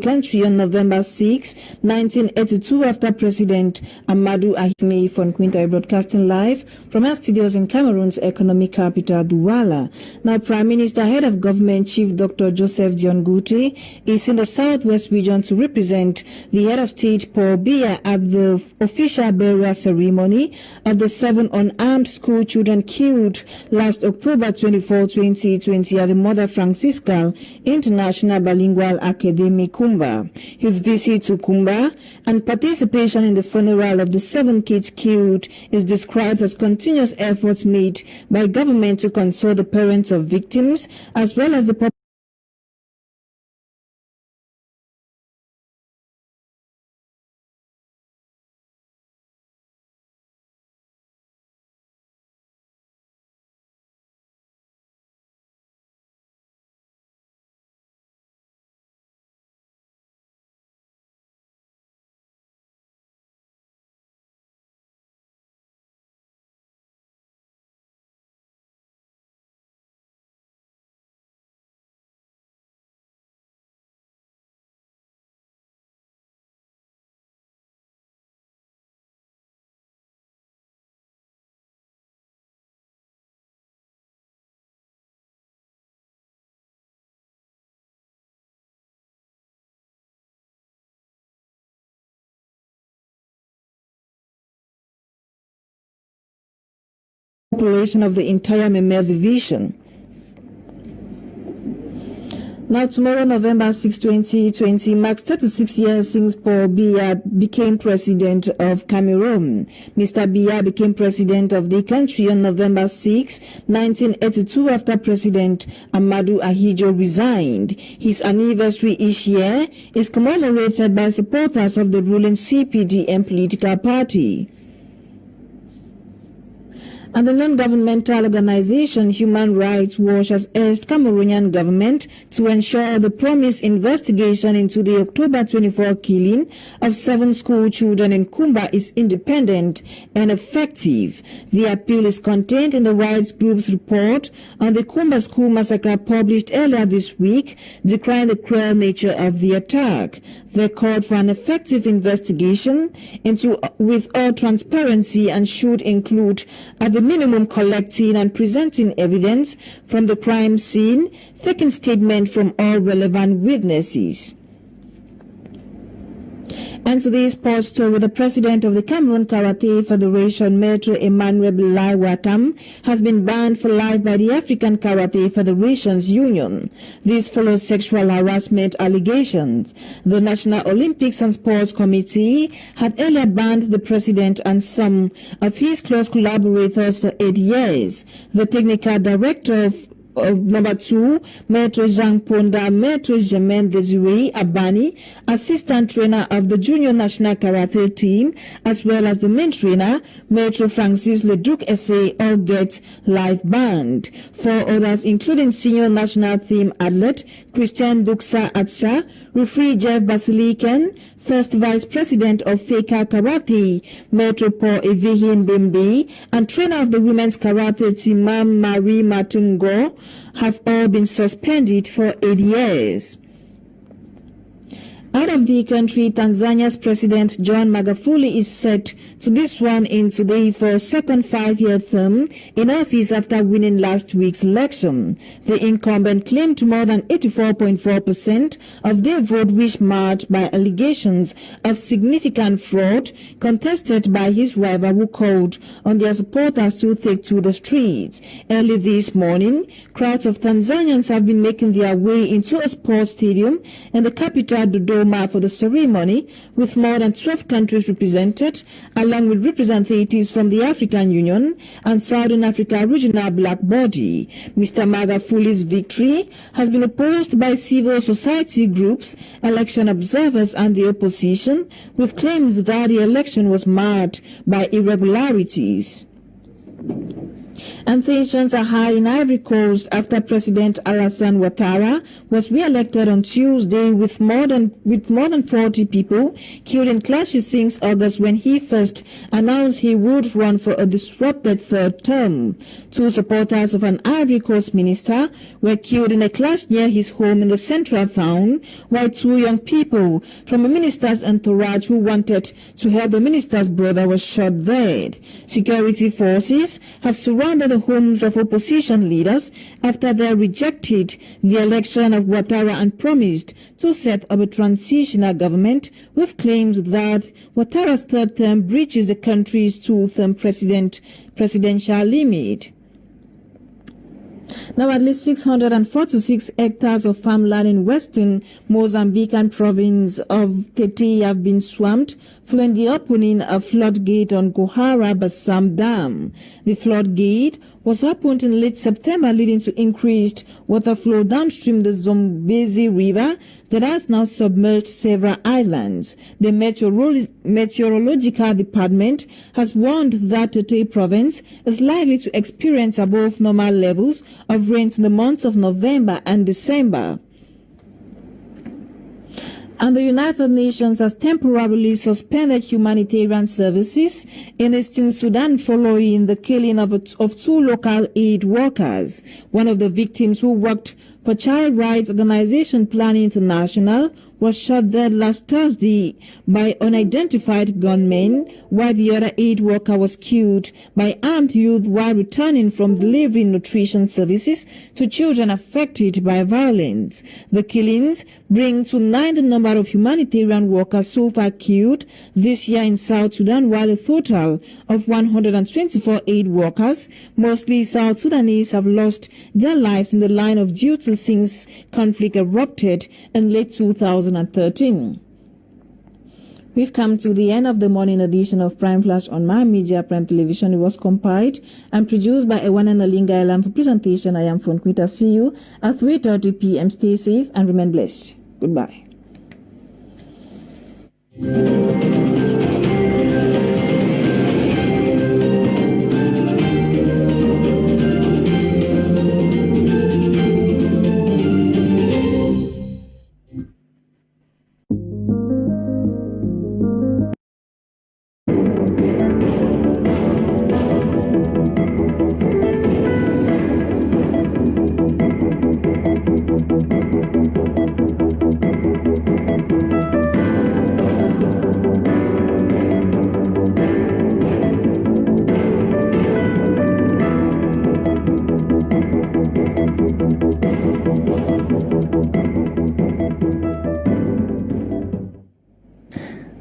country on November 6, 1982, after President Amadou Ahime von Quinta, broadcasting live from our studios in Cameroon's economic capital, Douala. Now, Prime Minister, Head of Government, Chief Dr. Joseph Dion Gouté, is in the Southwest region to represent the Head of State, Paul Biya, at the official burial ceremony of the 7 unarmed school children killed last October 24, 2020 at the Mother Franciscan International Bilingual Academy, Kumba. His visit to Kumba and participation in the funeral of the 7 kids killed is described as continuous efforts made by government to console the parents of victims as well as the population of the entire Memel division. Now, tomorrow, November 6, 2020, marks 36 years since Paul Biya became president of Cameroon. Mr. Biya became president of the country on November 6, 1982, after President Amadou Ahidjo resigned. His anniversary each year is commemorated by supporters of the ruling CPDM political party. And the non-governmental organization Human Rights Watch has urged Cameroonian government to ensure the promised investigation into the October 24 killing of 7 school children in Kumba is independent and effective. The appeal is contained in the rights group's report on the Kumba school massacre published earlier this week, decrying the cruel nature of the attack. They called for an effective investigation with all transparency and should include, at the minimum, collecting and presenting evidence from the crime scene, taking statement from all relevant witnesses. And today's sports story, the president of the Cameroon Karate Federation, Maitre Emmanuel Bilai Wakam, has been banned for life by the African Karate Federations Union. This follows sexual harassment allegations. The National Olympics and Sports Committee had earlier banned the president and some of his close collaborators for 8 years. The technical director of number 2, Maitre Jean Ponda, Maitre Germain Desiree Abani, assistant trainer of the junior national karate team, as well as the main trainer, Maitre Francis Leduc Essay, all get live banned. 4 others, including senior national team athlete Christian Duxa Atsa, referee Jeff Basilican, first vice president of Feka Karate, Maitre Paul Evihin Bimbi, and trainer of the women's karate team, Mam Marie Matungo, have all been suspended for 8 years. Out of the country, Tanzania's President John Magufuli is set to be sworn in today for a second 5-year term in office after winning last week's election. The incumbent claimed more than 84.4% of their vote, which marked by allegations of significant fraud contested by his rival, who called on their supporters to take to the streets. Early this morning, crowds of Tanzanians have been making their way into a sports stadium in the capital, Dodoma, for the ceremony, with more than 12 countries represented, along with representatives from the African Union and Southern Africa Regional Black Body. Mr. Magafuli's victory has been opposed by civil society groups, election observers, and the opposition, with claims that the election was marred by irregularities. And tensions are high in Ivory Coast after President Alassane Ouattara was re-elected on Tuesday with more than 40 people killed in clashes since August when he first announced he would run for a disrupted third term. 2 supporters of an Ivory Coast minister were killed in a clash near his home in the central town, while 2 young people from a minister's entourage who wanted to help the minister's brother were shot dead. Security forces have surrounded the homes of opposition leaders after they rejected the election of Ouattara and promised to set up a transitional government with claims that Ouattara's third term breaches the country's 2-term presidential limit. Now, at least 646 hectares of farmland in western Mozambican province of Tete have been swamped following the opening of floodgate on Gohara Bassam Dam. The floodgate was opened in late September, leading to increased water flow downstream the Zambezi River that has now submerged several islands. The meteorological department has warned that Tete province is likely to experience above normal levels of rains in the months of November and December. And the United Nations has temporarily suspended humanitarian services in Eastern Sudan following the killing of 2 local aid workers. One of the victims, who worked for child rights organization Plan International, was shot dead last Thursday by unidentified gunmen, while the other aid worker was killed by armed youth while returning from delivering nutrition services to children affected by violence. The killings bring to 9 the number of humanitarian workers so far killed this year in South Sudan, while a total of 124 aid workers, mostly South Sudanese, have lost their lives in the line of duty since conflict erupted in late 2013. We've come to the end of the morning edition of Prime Flash on My Media Prime Television. It was compiled and produced by Ewana Nalinga Elam. For presentation, I am Fonquita. See you at 3:30 p.m. Stay safe and remain blessed. Goodbye.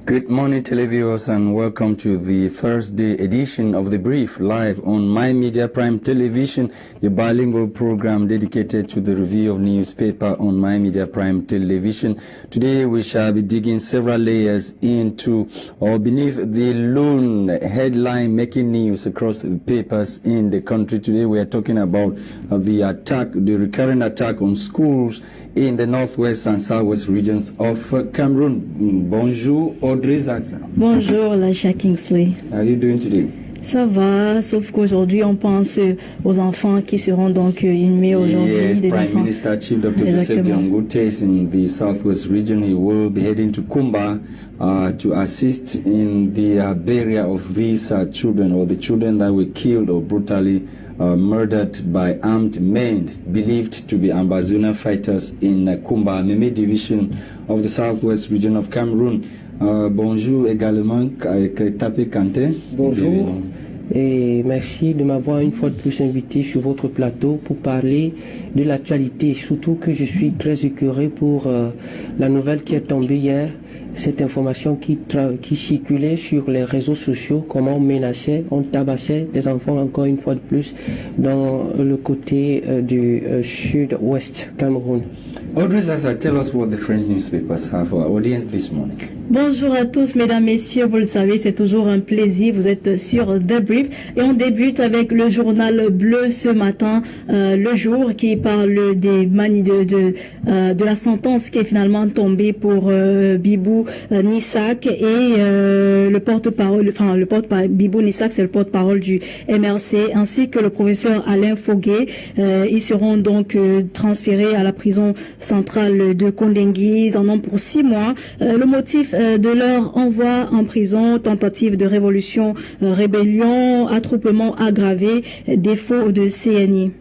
Good morning, televiewers, and welcome to the Thursday edition of The Brief, live on My Media Prime Television, the bilingual program dedicated to the review of newspaper on My Media Prime Television. Today we shall be digging several layers into or beneath the lone headline making news across the papers in the country. Today we are talking about the recurrent attack on schools in the northwest and southwest regions of Cameroon. Bonjour, Audrey Zaxa. Bonjour, Laisha Kingsley. How are you doing today? Ça va, sauf qu'aujourd'hui on pense aux enfants qui seront donc inhumés aujourd'hui. Yes, Prime Minister Chief Dr. Joseph Diangote is in the southwest region. He will be heading to Kumba to assist in the burial of these children, or the children that were killed or brutally murdered by armed men believed to be Ambazonia fighters in Kumba, Meme division of the southwest region of Cameroon. Bonjour également, Tapé Kanté. Bonjour et merci de m'avoir une fois de plus invité sur votre plateau pour parler de l'actualité. Surtout que je suis très écœuré pour la nouvelle qui est tombée hier, cette information qui circulait sur les réseaux sociaux, comment on menaçait, on tabassait des enfants encore une fois de plus dans le côté du sud-ouest Cameroun. Audrey Zaza, tell us what the French newspapers have for our audience this morning. Bonjour à tous, mesdames, messieurs, vous le savez, c'est toujours un plaisir, vous êtes sur The Brief et on débute avec le journal bleu ce matin, Le Jour, qui parle de la sentence qui est finalement tombée pour Bibou Bibou Nissak et le porte-parole, Bibou Nissak, c'est le porte-parole du MRC, ainsi que le professeur Alain Foguet. Ils seront donc transférés à la prison centrale de Kondengui. Ils en ont pour 6 mois. Le motif de leur envoi en prison: tentative de révolution, rébellion, attroupement aggravé, défaut de CNI.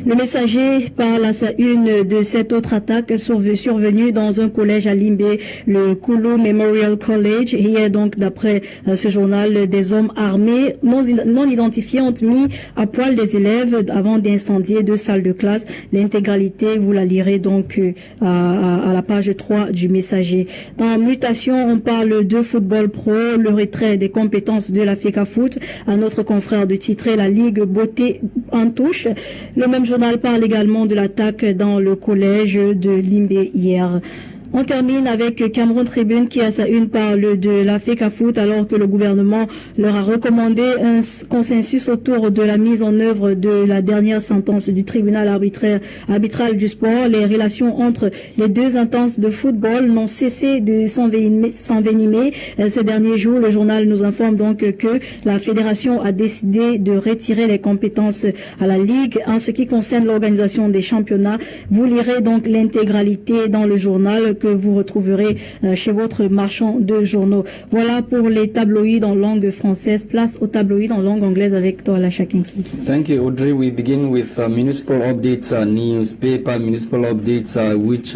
Le Messager parle à sa une de cette autre attaque survenue dans un collège à Limbé, le Koulou Memorial College. Hier, donc, d'après ce journal, des hommes armés non identifiés ont mis à poil des élèves avant d'incendier 2 salles de classe. L'intégralité, vous la lirez donc à la page 3 du Messager. Dans Mutation, on parle de football pro, le retrait des compétences de la FECAFoot. À notre confrère de titrer la Ligue Beauté en touche. Le même journal parle également de l'attaque dans le collège de Limbé hier. On termine avec Cameroun Tribune qui à sa une parle de la FECAFoot alors que le gouvernement leur a recommandé un consensus autour de la mise en œuvre de la dernière sentence du tribunal arbitral du sport. Les relations entre les 2 instances de football n'ont cessé de s'envenimer. Ces derniers jours, le journal nous informe donc que la fédération a décidé de retirer les compétences à la Ligue en ce qui concerne l'organisation des championnats. Vous lirez donc l'intégralité dans le journal que vous retrouverez chez votre marchand de journaux. Voilà pour les tabloïds en langue française. Place aux tabloïds en langue anglaise avec toi, Lasha Kingsley. Thank you, Audrey. We begin with municipal updates, newspaper municipal updates, which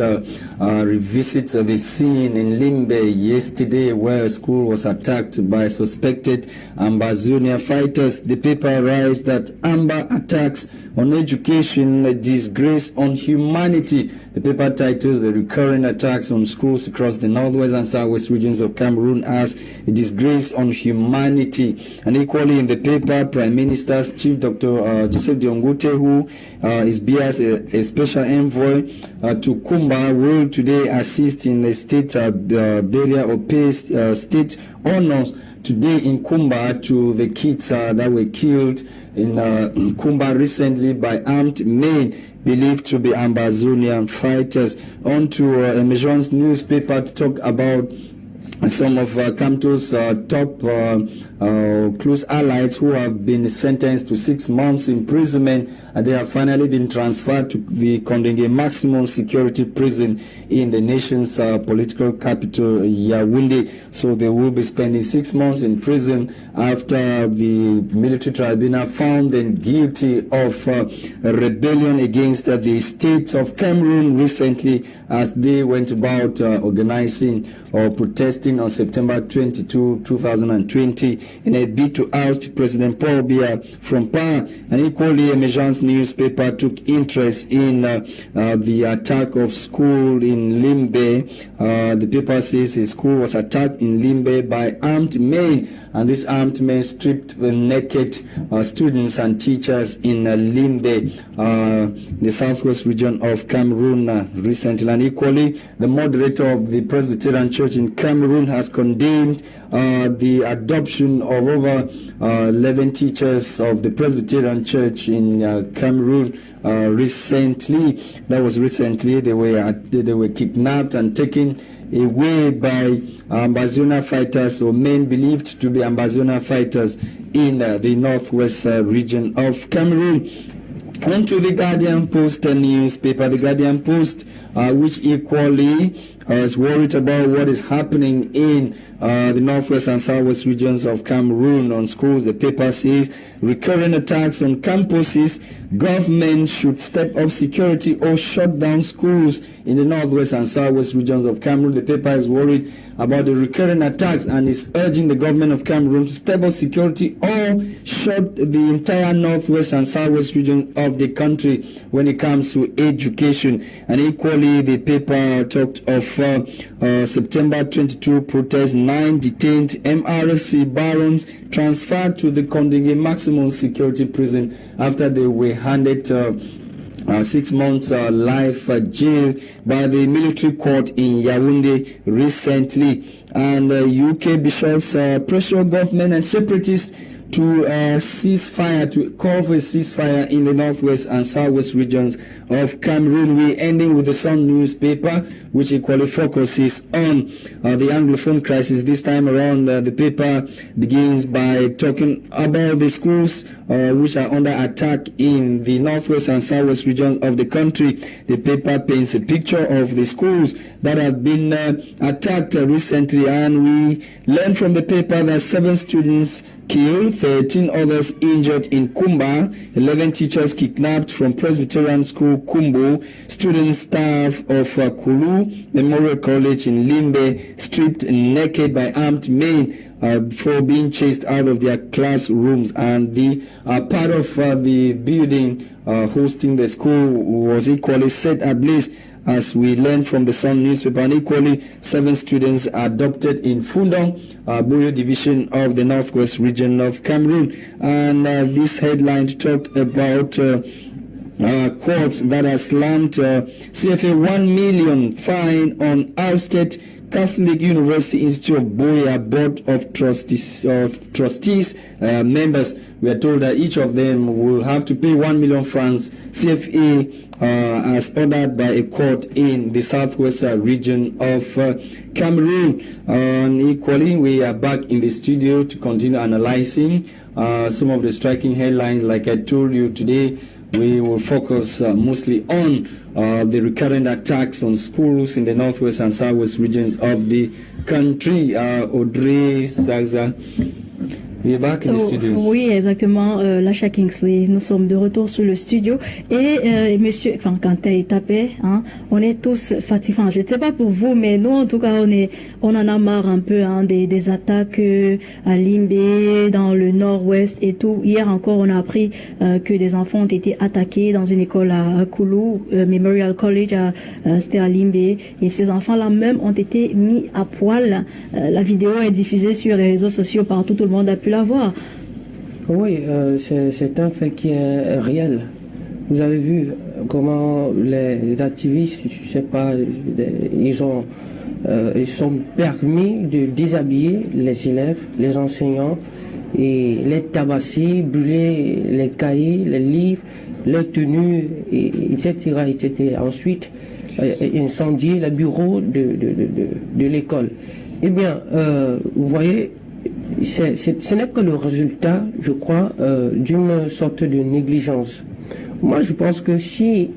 revisit the scene in Limbe yesterday where a school was attacked by suspected Ambazonia fighters. The paper writes that Amba attacks on education, a disgrace on humanity. The paper titled The Recurring Attacks on Schools Across the Northwest and Southwest Regions of Cameroon as a disgrace on humanity. And equally in the paper, Prime Minister's Chief Dr. Joseph Diongote, who is BIA's a special envoy to Kumba, will today assist in the state burial or pay state honors today in Kumba to the kids that were killed in Kumba recently by armed men believed to be Ambazonian fighters. On to Emergence newspaper to talk about some of Kamto's top close allies who have been sentenced to 6 months imprisonment, and they have finally been transferred to the Kondenge maximum security prison in the nation's political capital, Yaoundé. So they will be spending 6 months in prison after the military tribunal found them guilty of rebellion against the state of Cameroon recently as they went about organizing or protesting on September 22, 2020 in a bid to oust President Paul Biya from power. And equally, Emergence newspaper took interest in the attack of school in Limbe. The paper says a school was attacked in Limbe by armed men, and these armed men stripped the naked students and teachers in Limbe, the southwest region of Cameroon recently. And equally, the moderator of the Presbyterian Church in Cameroon has condemned the adoption of over 11 teachers of the Presbyterian Church in Cameroon recently. That was recently. They were kidnapped and taken away by Ambazonia fighters, or men believed to be Ambazonia fighters in the northwest region of Cameroon. On to the Guardian Post newspaper. The Guardian Post, which equally is worried about what is happening in the northwest and southwest regions of Cameroon on schools. The paper says recurring attacks on campuses. Government should step up security or shut down schools in the northwest and southwest regions of Cameroon. The paper is worried about the recurring attacks and is urging the government of Cameroon to step up security or shut the entire northwest and southwest region of the country when it comes to education. And equally, the paper talked of September 22 protests, 9 detained MRC barons transferred to the Kondenge maximum security prison after they were handed 6 months life jail by the military court in Yaoundé recently. And UK bishops pressure government and separatists to cease fire, to call for a ceasefire in the northwest and southwest regions of Cameroon. We're ending with the Sun newspaper, which equally focuses on the Anglophone crisis. This time around, the paper begins by talking about the schools which are under attack in the northwest and southwest regions of the country. The paper paints a picture of the schools that have been attacked recently, and we learn from the paper that 7 students killed, 13 others injured in Kumba, 11 teachers kidnapped from Presbyterian School Kumbo, student staff of Kulu Memorial College in Limbe stripped naked by armed men before being chased out of their classrooms, and the part of the building hosting the school was equally set ablaze, as we learned from the Sun newspaper, and equally 7 students adopted in Fundong, Boyo division of the northwest region of Cameroon. And this headline talked about courts that have slammed CFA 1 million fine on ousted Catholic University Institute of Boya Board of Trustees members. We are told that each of them will have to pay 1 million francs CFA as ordered by a court in the southwest region of Cameroon. And equally, we are back in the studio to continue analyzing some of the striking headlines. Like I told you today, we will focus mostly on the recurrent attacks on schools in the northwest and southwest regions of the country. Audrey Zagza. Oui, exactement, Lasha Kingsley. Nous sommes de retour sur le studio et monsieur, enfin, quand tu es tapé, hein, on est tous fatigués. Enfin, je ne sais pas pour vous, mais nous, en tout cas, on en a marre un peu hein, des attaques à Limbe, dans le nord-ouest et tout. Hier encore, on a appris que des enfants ont été attaqués dans une école à Kulu, Memorial College, c'était à Limbe, et ces enfants-là même ont été mis à poil. La vidéo est diffusée sur les réseaux sociaux partout, tout le monde a pu la voir. Oui, c'est un fait qui est réel. Vous avez vu comment les activistes, je sais pas, ils sont permis de déshabiller les élèves, les enseignants, et les tabasser, brûler les cahiers, les livres, leurs tenues, etc., etc. Ensuite, incendier le bureau de l'école. Eh bien, vous voyez, ce n'est que le résultat, je crois, d'une sorte de négligence. Moi, je pense que si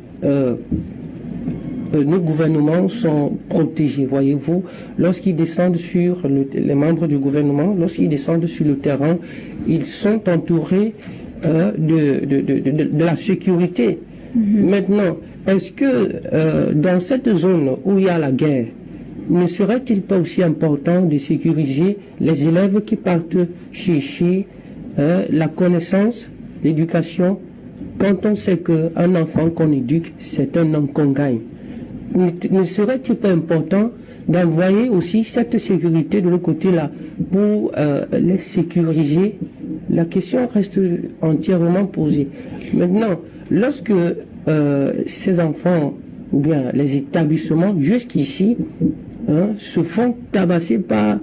nos gouvernements sont protégés, voyez-vous, lorsqu'ils descendent sur les membres du gouvernement, lorsqu'ils descendent sur le terrain, ils sont entourés de la sécurité. Maintenant, est-ce que dans cette zone où il y a la guerre, ne serait-il pas aussi important de sécuriser les élèves qui partent chercher la connaissance, l'éducation, quand on sait qu'un enfant qu'on éduque, c'est un homme qu'on gagne? Ne serait-il pas important d'envoyer aussi cette sécurité de l'autre côté-là pour les sécuriser? La question reste entièrement posée. Maintenant, lorsque ces enfants, ou bien les établissements, jusqu'ici, se font tabasser par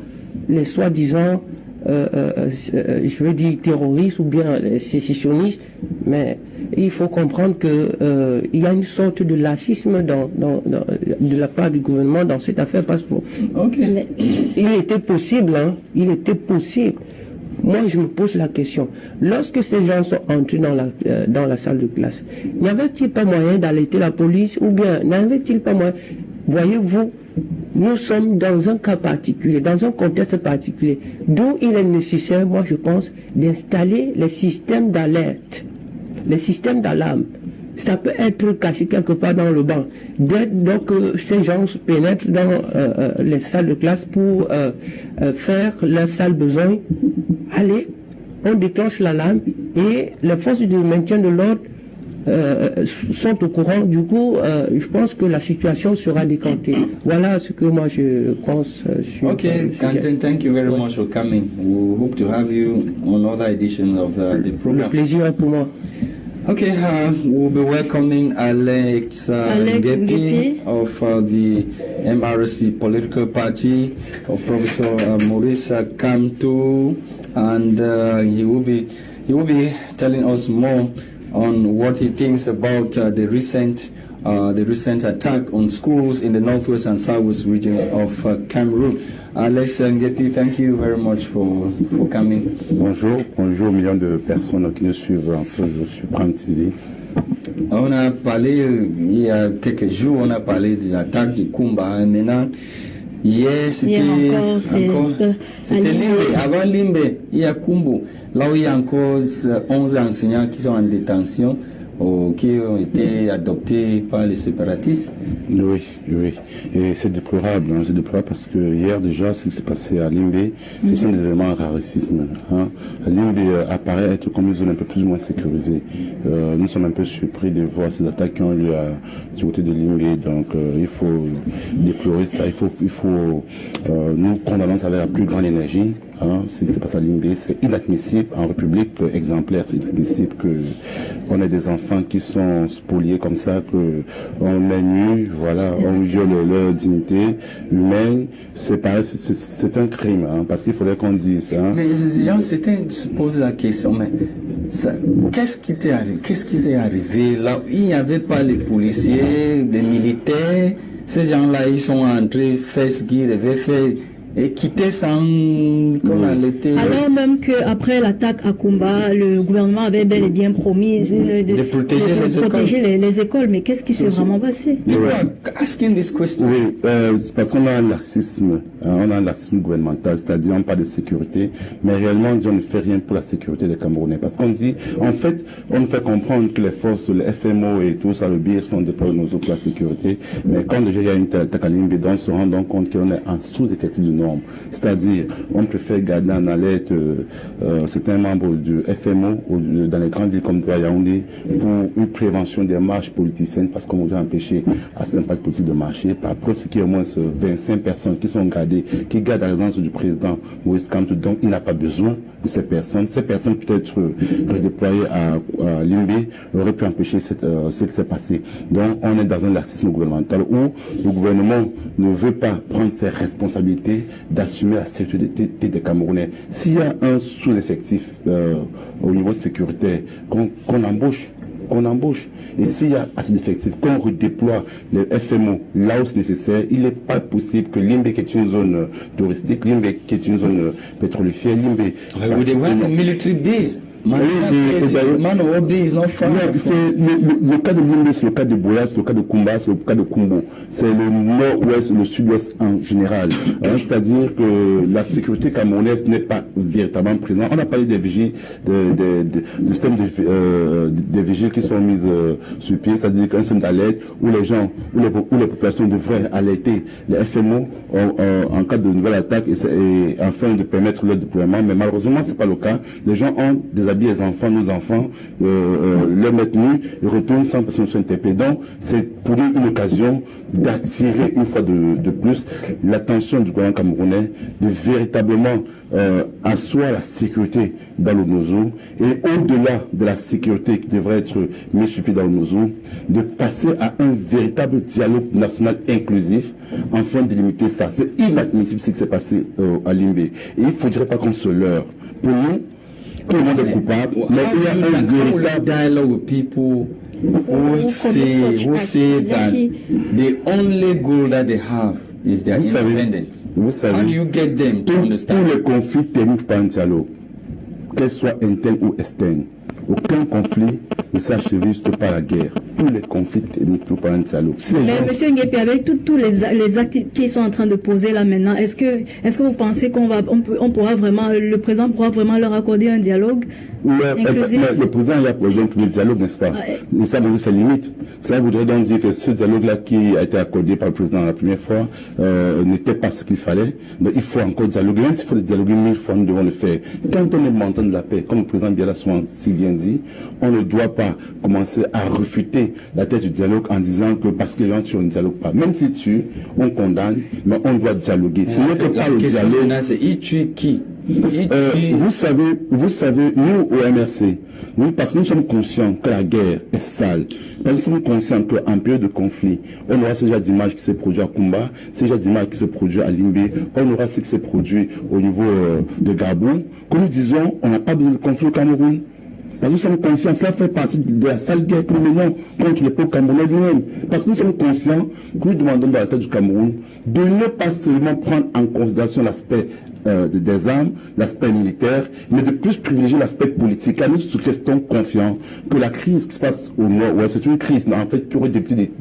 les soi-disant, je veux dire, terroristes ou bien les sécessionnistes, mais il faut comprendre qu'il y a une sorte de laxisme de la part du gouvernement dans cette affaire, parce qu'il était possible, il était possible. Moi, je me pose la question, lorsque ces gens sont entrés dans la salle de classe, n'avait-il pas moyen d'alerter la police, ou bien n'avait-il pas moyen? Voyez-vous, nous sommes dans un cas particulier, dans un contexte particulier, d'où il est nécessaire, moi je pense, d'installer les systèmes d'alerte, les systèmes d'alarme. Ça peut être caché quelque part dans le banc. Donc ces gens se pénètrent dans les salles de classe pour faire leur sale besoin. Allez, on déclenche l'alarme et les forces de maintien de l'ordre sont au courant. Du coup, je pense que la situation sera décantée. Voilà ce que moi je pense sur Okay, Quentin, thank you very much for coming. We hope to have you on other editions of the program. Le plaisir est pour moi. Okay, we'll be welcoming Alex Ngepi of the MRC political party, of Professor Maurice Kamto and he will be telling us more on what he thinks about the recent attack on schools in the northwest and southwest regions of Cameroon. Alex Ngepi, thank you very much for coming. Bonjour millions de personnes qui nous suivent en ce jour sur Prime TV. On a parlé il y a quelques jours, on a parlé des attaques du Kumba. Maintenant, hier c'était Limbe. Avant Limbe, il y a Kumbo. Là où il y a encore 11 enseignants qui sont en détention, qui ont été adoptés par les séparatistes. Oui. Et c'est déplorable, c'est déplorable parce que hier déjà, ce qui s'est passé à Limbe, ce sont des éléments à racisme. Limbe apparaît être comme une zone un peu plus ou moins sécurisée. Nous sommes un peu surpris de voir ces attaques qui ont lieu du côté de Limbe. Donc il faut déplorer ça, il faut nous condamnons ça avec la plus grande énergie. Ce qui se passe à Limbe, c'est inadmissible en République exemplaire, c'est inadmissible qu'on ait des enfants qui sont spoliés comme ça, qu'on met nu, voilà, on viole leur dignité humaine. C'est pareil, c'est un crime, parce qu'il faudrait qu'on dise. Mais les gens se posent la question, mais qu'est-ce qui s'est arrivé là? Il n'y avait pas les policiers, les militaires, ces gens-là, ils sont entrés, fait ce qu'ils devaient faire. Et quitter sans alors même qu'après l'attaque à Kumba, le gouvernement avait bel et bien promis de protéger les écoles. Mais qu'est-ce qui s'est vraiment passé? Asking this question. Oui, parce qu'on a un laxisme, gouvernemental, c'est-à-dire on parle de sécurité, mais réellement on ne fait rien pour la sécurité des Camerounais. Parce qu'on dit, en fait, on nous fait comprendre que les forces, le FMO et tout ça, le BIR sont déployés pour la sécurité, mais quand déjà il y a une attaque à Limbe, on se rend donc compte qu'on est en sous-effectif du norme. C'est-à-dire, on préfère garder en alerte certains membres du FMO dans les grandes villes comme Yaoundé pour une prévention des marches politiciennes parce qu'on voudrait empêcher à certains partis politiques de marcher. Par preuve, c'est qu'il y a au moins 25 personnes qui sont gardées, qui gardent la résidence du président Moïse Kamto, donc il n'a pas besoin de ces personnes. Ces personnes peut-être redéployées à Limbe auraient pu empêcher ce qui s'est passé. Donc on est dans un laxisme gouvernemental où le gouvernement ne veut pas prendre ses responsabilités d'assumer la sécurité des Camerounais. S'il y a un sous-effectif au niveau sécuritaire, qu'on embauche. Et s'il y a assez d'effectifs, qu'on redéploie les FMO là où c'est nécessaire, il n'est pas possible que Limbe, qui est une zone touristique, Limbe, qui est une zone pétrolifère, Limbe... military base. Le cas de Limbe, c'est le cas de Boya, c'est le cas de Kumba, c'est le cas de Kumbo. C'est le nord-ouest, le sud-ouest en général. C'est-à-dire que la sécurité camerounaise n'est pas véritablement présente. On a parlé des vigiles, du système des vigiles qui sont mises sur pied, c'est-à-dire qu'un système d'alerte où les gens, où les populations devraient alerter les FMO en cas de nouvelle attaque et afin de permettre leur déploiement. Mais malheureusement, c'est pas le cas. Les gens ont des les enfants, nos enfants, les mettre nus et retournent sans personne soit interpellée. Donc, c'est pour nous une occasion d'attirer une fois de plus l'attention du gouvernement camerounais de véritablement asseoir la sécurité dans le Nozo et au-delà de la sécurité qui devrait être mise sur pied dans le Nozo, de passer à un véritable dialogue national inclusif afin de limiter ça. C'est inadmissible ce qui s'est passé à Limbe. Et il ne faudrait pas qu'on se leurre. Pour nous, tout le monde est coupable, mais il y a un véritable dialogue with people who say that the only goal that they have is their independence. Vous savez, how do you get them to understand? Tous les conflits terminent par un dialogue, qu'elle soit interne ou externe. Aucun conflit ne s'achève juste par la guerre. Tous les conflits terminent par un dialogue. Mais monsieur Ngepi, avec tous les actes qui sont en train de poser là maintenant, est-ce que vous pensez on pourra vraiment, le président pourra vraiment leur accorder un dialogue inclusif? Le président il y a par exemple le dialogue, n'est-ce pas? Et ça c'est limite. Ça voudrait donc dire que ce dialogue-là qui a été accordé par le président la première fois n'était pas ce qu'il fallait. Donc il faut encore dialoguer. Même s'il faut dialoguer 1000 fois, nous devons le faire. Quand on est montant de la paix, comme le président Biala Soin si bien dit, on ne doit pas commencer à refuter la tête du dialogue en disant que parce que les gens tuent, on ne dialogue pas. Même si tu, on condamne, mais on doit dialoguer. Ce n'est que par le dialogue. C'est il tue qui? Vous savez, nous au MRC, parce que nous sommes conscients que la guerre est sale, parce que nous sommes conscients qu'en période de conflit, on aura ce genre d'image qui s'est produit à Kumba, ce genre d'image qui se produit à Limbé, on aura ce qui s'est produit au niveau de Gabon. Comme nous disons, on n'a pas besoin de conflit au Cameroun. Parce que nous sommes conscients, cela fait partie de la sale guerre que nous menons contre le peuple camerounais lui-même. Parce que nous sommes conscients que nous demandons dans l'État du Cameroun de ne pas seulement prendre en considération l'aspect des armes, l'aspect militaire, mais de plus privilégier l'aspect politique. Car nous restons confiants que la crise qui se passe au Nord-Ouest, c'est une crise en fait qui aurait débuté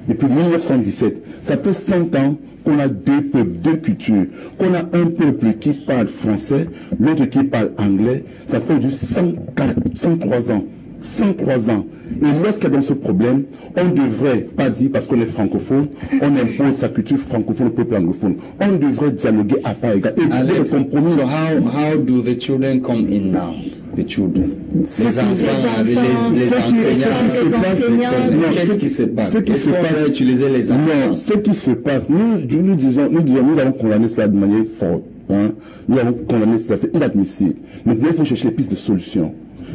depuis 1917. Ça fait 100 ans qu'on a deux peuples, deux cultures, qu'on a un peuple qui parle français, l'autre qui parle anglais. Ça fait du 103 ans. 103 ans. Et lorsqu'il y a dans ce problème, on ne devrait pas dire parce qu'on est francophone, on impose sa culture francophone au peuple anglophone. On devrait dialoguer à part égale. Et Alex, compromis. so how do the children come in now? The children. Les enfants, les enseignants. Qu'est-ce qui se passe? Est-ce qu'on va utiliser les enfants? Non, ce qui se passe, nous avons condamné cela de manière forte. Hein? Nous avons condamné cela, c'est inadmissible. Maintenant, il faut chercher les pistes de solution.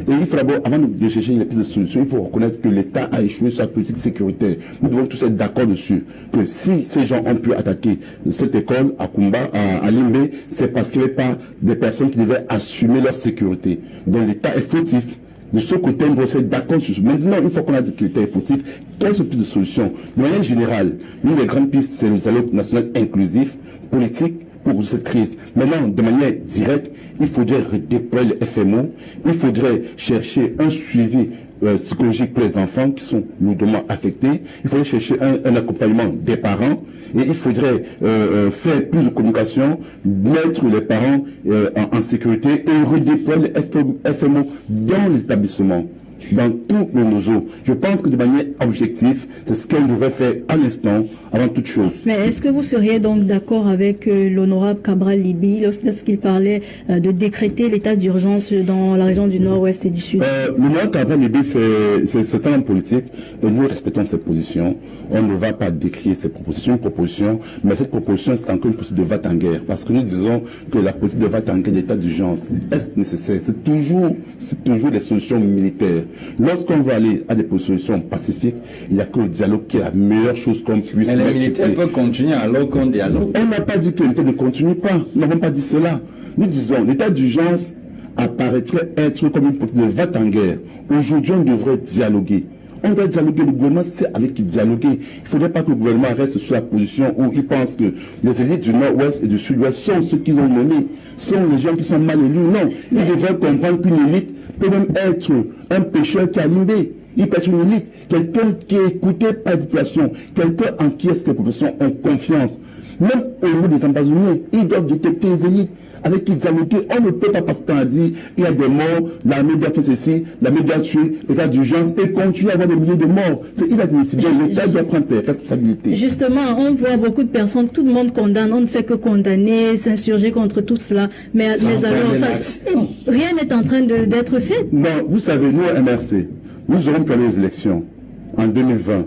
Et il faut d'abord, avant de chercher les pistes de solution, il faut reconnaître que l'État a échoué sur la politique sécuritaire. Nous devons tous être d'accord dessus. Que si ces gens ont pu attaquer cette école à Kumba, à Limbé, c'est parce qu'il n'y avait pas des personnes qui devaient assumer leur sécurité. Donc l'État est fautif. De ce côté, on doit être d'accord sur ce. Maintenant, une fois qu'on a dit que l'État est fautif, quelles sont les pistes de solution? De manière générale, l'une des grandes pistes, c'est le dialogue national inclusif, politique, pour cette crise. Maintenant, de manière directe, il faudrait redéployer le FMO, il faudrait chercher un suivi psychologique pour les enfants qui sont lourdement affectés, il faudrait chercher un accompagnement des parents, et il faudrait faire plus de communication, mettre les parents en sécurité et redéployer le FMO dans les établissements, dans tout le nozo. Je pense que de manière objective, c'est ce qu'on devrait faire à l'instant, avant toute chose. Mais est-ce que vous seriez donc d'accord avec l'honorable Cabral Libi lorsqu'il parlait de décréter l'état d'urgence dans la région du Nord-Ouest et du Sud? L'honorable Cabral Libi, c'est un homme politique, et nous respectons ses positions. On ne va pas décrire ses propositions, mais cette proposition, c'est encore une politique de va-t-en-guerre, parce que nous disons que la politique de va-t-en-guerre d'état d'urgence est nécessaire. C'est toujours des solutions militaires. Lorsqu'on va aller à des solutions pacifiques, il n'y a que le dialogue qui est la meilleure chose qu'on puisse mettre. Mais les militaires peuvent continuer alors qu'on dialogue. On n'a pas dit que l'État ne continue pas. Nous n'avons pas dit cela. Nous disons l'état d'urgence apparaîtrait être comme une politique de va-t-en-guerre. Aujourd'hui, on devrait dialoguer. On doit dialoguer. Le gouvernement sait avec qui dialoguer. Il ne faudrait pas que le gouvernement reste sur la position où il pense que les élites du Nord-Ouest et du Sud-Ouest sont ceux qu'ils ont nommés, sont les gens qui sont mal élus. Non, il devrait comprendre qu'une élite peut même être un pêcheur qui a limbé. Il peut être une élite, quelqu'un qui est écouté par la population, quelqu'un en qui est-ce que les populations ont confiance. Même au niveau des Ambazoniens, ils doivent détecter les élites avec qui dialoguer. On ne peut pas passer temps à dire il y a des morts, l'armée doit faire ceci, l'armée doit tuer, l'état d'urgence et continuer à avoir des milliers de morts. C'est inadmissible. L'État doit prendre ses responsabilités. Justement, on voit beaucoup de personnes, tout le monde condamne, on ne fait que condamner, s'insurger contre tout cela. Mais alors, rien n'est en train d'être fait. Non, vous savez, nous, à MRC, nous aurons pu aller aux élections en 2020.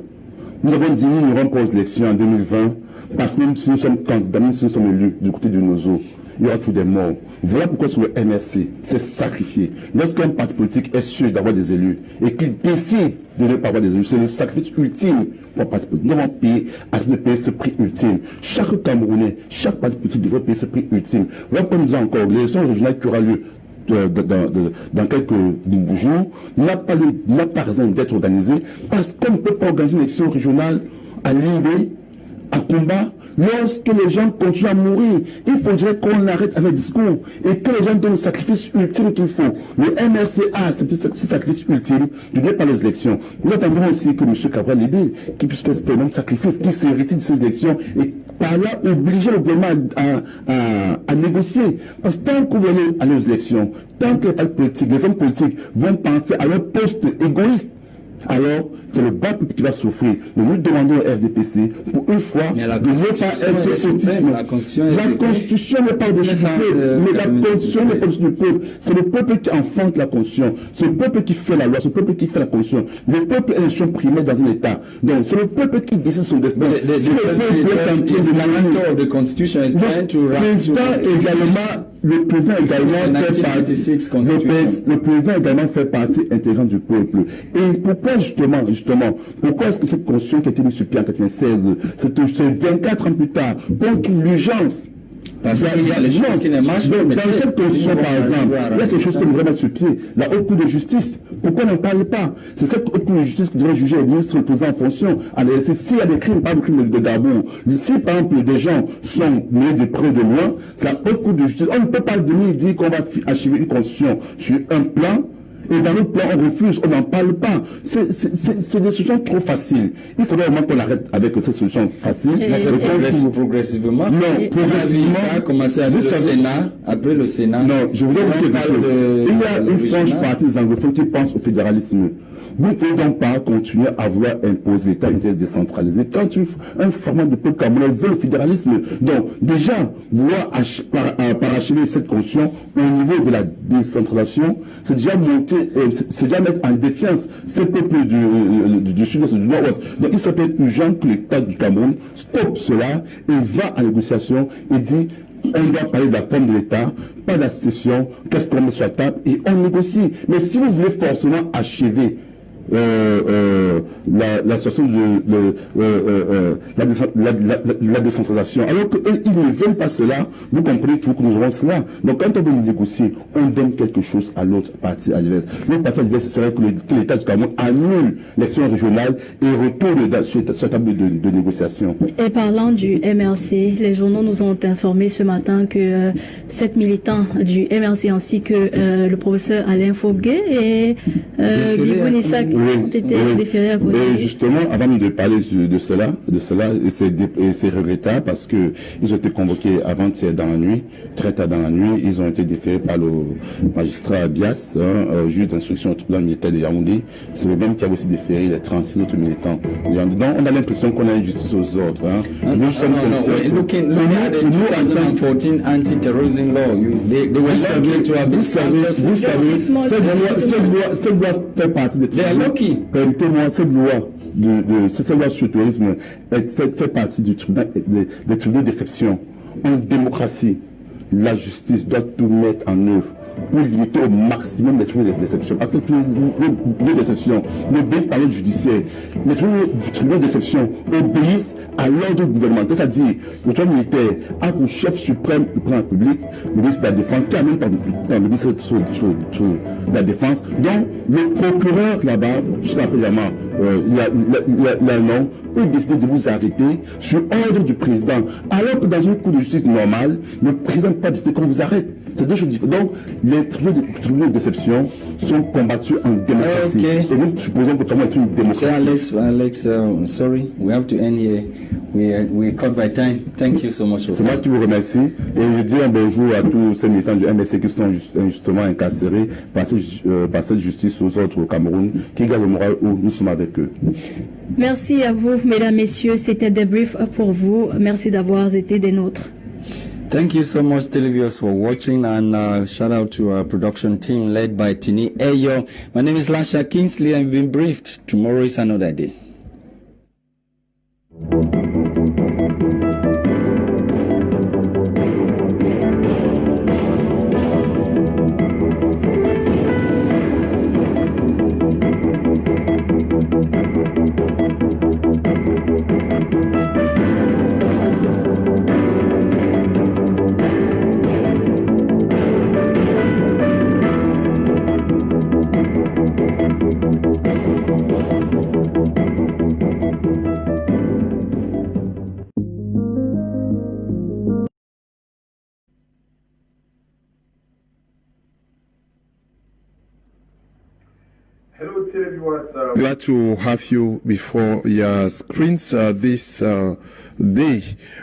Nous avons dit nous n'aurons pas aux élections en 2020 parce que même si nous sommes candidats, même si nous sommes élus du côté du Nozo, il y aura toujours des morts. Voilà pourquoi sur le MRC, c'est sacrifié. Lorsqu'un parti politique est sûr d'avoir des élus et qu'il décide de ne pas avoir des élus, c'est le sacrifice ultime pour un parti politique. Nous avons payé à payer ce prix ultime. Chaque Camerounais, chaque parti politique devrait payer ce prix ultime. Voilà pourquoi nous disons encore, l'élection régionale qui aura lieu dans quelques jours n'a pas raison d'être organisée parce qu'on ne peut pas organiser une élection régionale à Limbé, à Kumba, lorsque les gens continuent à mourir. Il faudrait qu'on arrête avec le discours et que les gens donnent le sacrifice ultime qu'il faut. Le MRC a ce sacrifice ultime de ne pas les élections. Nous attendons aussi que M. Cabral Libi qui puisse faire ce même sacrifice, qui se retire de ces élections et par là obliger le gouvernement à négocier. Parce que tant qu'on veut aller aux élections, tant que les partis politiques, les hommes politiques vont penser à leur poste égoïste, alors c'est le bas peuple qui va souffrir. Donc nous demandons au RDPC, pour une fois, de ne pas être autisme. La Constitution n'est pas au-dessus du peuple, mais la Constitution n'est pas au-dessus du peuple. C'est le peuple qui enfante la Constitution. C'est le peuple qui fait la loi, c'est le peuple qui fait la Constitution. Le peuple est l'institution primaire dans un État. Donc c'est le peuple qui décide son destin. Si le peuple est en train de le président également, le président également fait partie intégrante du peuple. Et pourquoi justement, pourquoi est-ce que cette constitution qui a été mise sur pied en 1996, c'est 24 ans plus tard, contre l'urgence? Parce qu'il y a les choses qui ne marchent pas. Dans cette constitution, par exemple, il y a quelque chose qu'on devrait mettre sur pied. La haute cour de justice. Pourquoi on n'en parle pas? C'est cette haute cour de justice qui devrait juger le ministre, le président en fonction. S'il y a des crimes, pas des crimes de Darbour, si par exemple des gens sont menés de près ou de loin, c'est la haute cour de justice. On ne peut pas venir dire qu'on va achever une constitution sur un plan. Et dans notre plan, on refuse, on n'en parle pas. C'est des solutions trop faciles. Il faudrait vraiment qu'on arrête avec ces solutions faciles. Mais c'est progressivement. Non, progressivement. Ça a commencé avec le Sénat, après le Sénat. Non, je voudrais vous dire quelque chose. Il y a une frange partie des anglophones qui pensent au fédéralisme. Vous ne pouvez donc pas continuer à vouloir imposer l'État unitaire décentralisé. Quand un format de peuple camerounais veut le fédéralisme, donc déjà, vouloir parachever cette constitution au niveau de la décentralisation, c'est déjà monter, c'est déjà mettre en défiance ces peuples du sud-est et du nord-ouest. Donc il s'appelle urgent que l'État du Cameroun stoppe cela et va en négociation et dit on doit parler de la forme de l'État, pas de la sécession, qu'est-ce qu'on met sur la table et on négocie. Mais si vous voulez forcément achever la situation de la décentralisation. Alors qu'eux, ils ne veulent pas cela, vous comprenez toujours que nous aurons cela. Donc quand on veut négocier, on donne quelque chose à l'autre partie adverse. L'autre partie adverse, ce serait que l'État du Cameroun annule l'élection régionale et retourne sur la table de négociation. Et parlant du MRC, les journaux nous ont informé ce matin que 7 militants du MRC ainsi que le professeur Alain Foguet et Bibo Nissak ont été déférés à côté. Et justement, avant de parler de cela, et c'est regrettable parce que ils ont été convoqués avant-hier dans la nuit, très tard dans la nuit, ils ont été déférés par le magistrat Bias, juge d'instruction au tribunal militaire de Yaoundé. C'est le même qui a aussi déféré les 36 autres militants de Yaoundé. Donc on a l'impression qu'on a une justice aux ordres. Nous sommes looking at the 2014 anti-terrorism law, they were lucky to have cette loi fait partie des permettez-moi, cette loi sur le tourisme fait partie des tribunaux d'exception. En démocratie, la justice doit tout mettre en œuvre pour limiter au maximum les tribunaux d'exception. Parce que les tribunaux d'exception n'obéissent pas à l'ordre judiciaire. Les tribunaux d'exception obéissent à l'ordre gouvernemental, c'est-à-dire le tribunal militaire a pour chef suprême le président de la République, le ministre de la Défense, qui a même dans le ministre de la Défense. Donc, le procureur là-bas, je me rappelle également, il y a un nom, peut décider de vous arrêter sur ordre du président. Alors que dans une cour de justice normale, le président ne peut pas décider qu'on vous arrête. C'est deux choses différentes. Donc, les tribunaux de déception sont combattus en démocratie. Et nous supposons que Cameroun est une démocratie. Alex, sorry, we have to end here. We caught by time. Thank you so much. C'est moi qui vous remercie. Et je dis un bonjour à tous ces militants du MSC qui sont injustement incarcérés par cette justice aux autres au Cameroun, qui gardent le moral où nous sommes avec eux. Merci à vous, mesdames, messieurs. C'était Débrief pour vous. Merci d'avoir été des nôtres. Thank you so much, televiewers, for watching, and shout out to our production team led by Tini Ayo. My name is Lasha Kingsley, and you've been briefed. Tomorrow is another day. Glad to have you before your screens. This day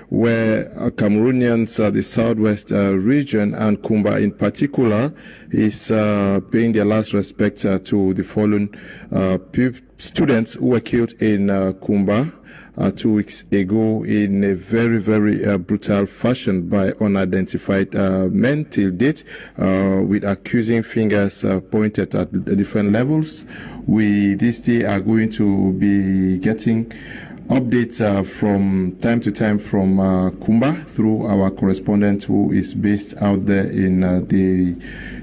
where Cameroonians, the southwest region, and Kumba in particular, is paying their last respect to the fallen students who were killed in Kumba 2 weeks ago in a very, very brutal fashion by unidentified men till date, with accusing fingers pointed at the different levels. We this day are going to be getting updates from time to time from Kumba through our correspondent who is based out there in the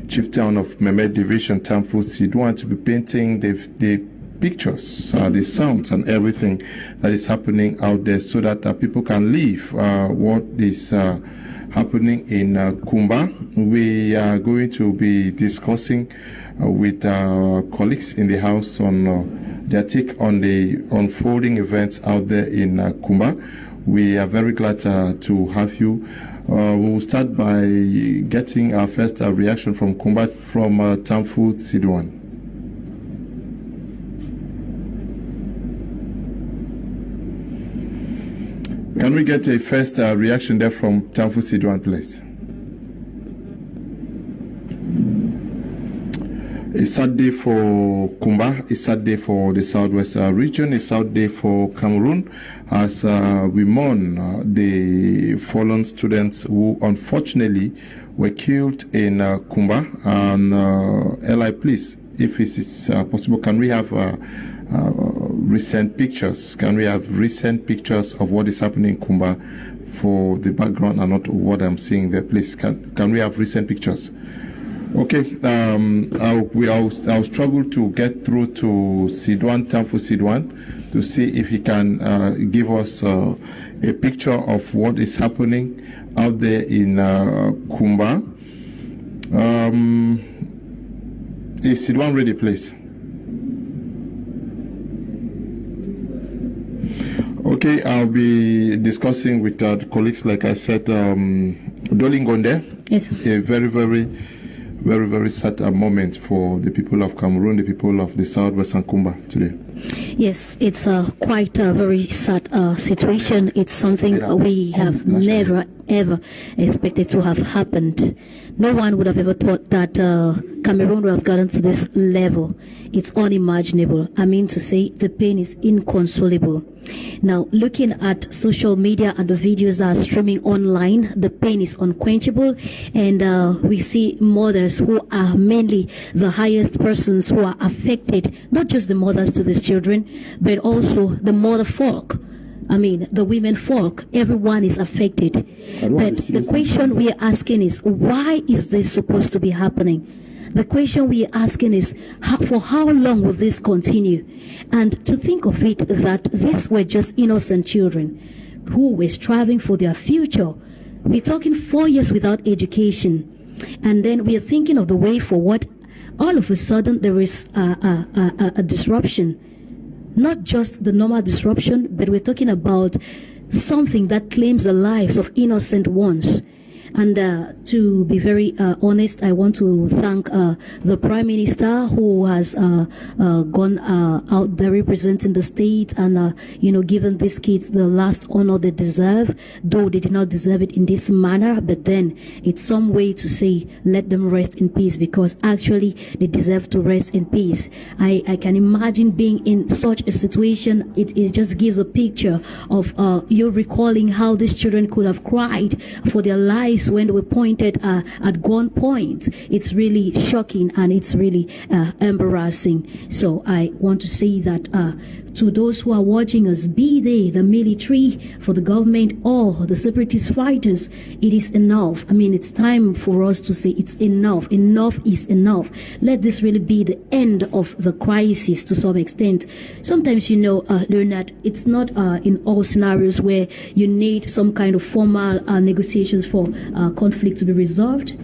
chief town of Mehmet Division, Tamfo Sidwan, to be painting the pictures, the sounds and everything that is happening out there, so that people can live what is happening in Kumba. We are going to be discussing with our colleagues in the house on their take on the unfolding events out there in Kumba. We are very glad to have you. We'll start by getting our first reaction from Kumba from Tamfo Sidwan. Can we get a first reaction there from Tamfo Sidwan, please? A sad day for Kumba, a sad day for the southwest region, a sad day for Cameroon, as we mourn the fallen students who unfortunately were killed in Kumba. And Eli, please, if it is possible, can we have recent pictures? Can we have recent pictures of what is happening in Kumba for the background and not what I'm seeing there, please? Can we have recent pictures? Okay, I'll struggle to get through to Sidwan, Tamfo Sidwan, to see if he can give us a picture of what is happening out there in Kumba. Is Sidwan ready, please? Okay, I'll be discussing with colleagues, like I said, Dolingonde. Yes. A very, very, very, very sad moment for the people of Cameroon, the people of the southwest and Kumba today. Yes, it's quite a very sad situation. It's something we have never, ever expected to have happened. No one would have ever thought that Cameroon would have gotten to this level. It's unimaginable. I mean to say, the pain is inconsolable. Now, looking at social media and the videos that are streaming online, the pain is unquenchable, and we see mothers who are mainly the highest persons who are affected, not just the mothers to these children, but also the mother folk. I mean, the women folk, everyone is affected. But the question we are asking is, why is this supposed to be happening? The question we are asking is, for how long will this continue? And to think of it that these were just innocent children who were striving for their future. We're talking 4 years without education. And then we are thinking of the way forward. All of a sudden, there is a disruption. Not just the normal disruption, but we're talking about something that claims the lives of innocent ones. And to be very honest, I want to thank the Prime Minister who has gone out there representing the state and, given these kids the last honor they deserve, though they did not deserve it in this manner. But then it's some way to say, let them rest in peace, because actually they deserve to rest in peace. I can imagine being in such a situation. It just gives a picture of you recalling how these children could have cried for their lives when they were pointed at gunpoint. It's really shocking and it's really embarrassing. So I want to say that to those who are watching us, be they the military, for the government, or the separatist fighters, it is enough. I mean, it's time for us to say it's enough. Enough is enough. Let this really be the end of the crisis to some extent. Sometimes, Leonard, it's not in all scenarios where you need some kind of formal negotiations for conflict to be resolved.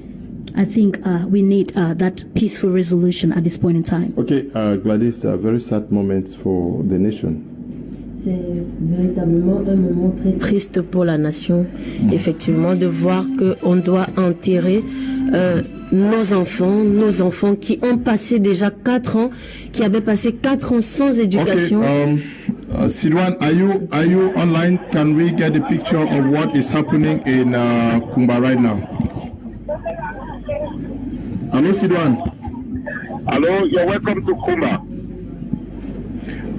I think we need that peaceful resolution at this point in time. Okay, Gladys, a very sad moment for the nation. C'est véritablement un moment très triste pour la nation, effectivement, de voir qu'on doit enterrer nos enfants qui ont passé déjà 4 ans, qui avaient passé 4 ans sans éducation. Okay, Sidwan, are you online? Can we get a picture of what is happening in Kumba right now? Hello, Sidwan. Hello, you're welcome to Kumba.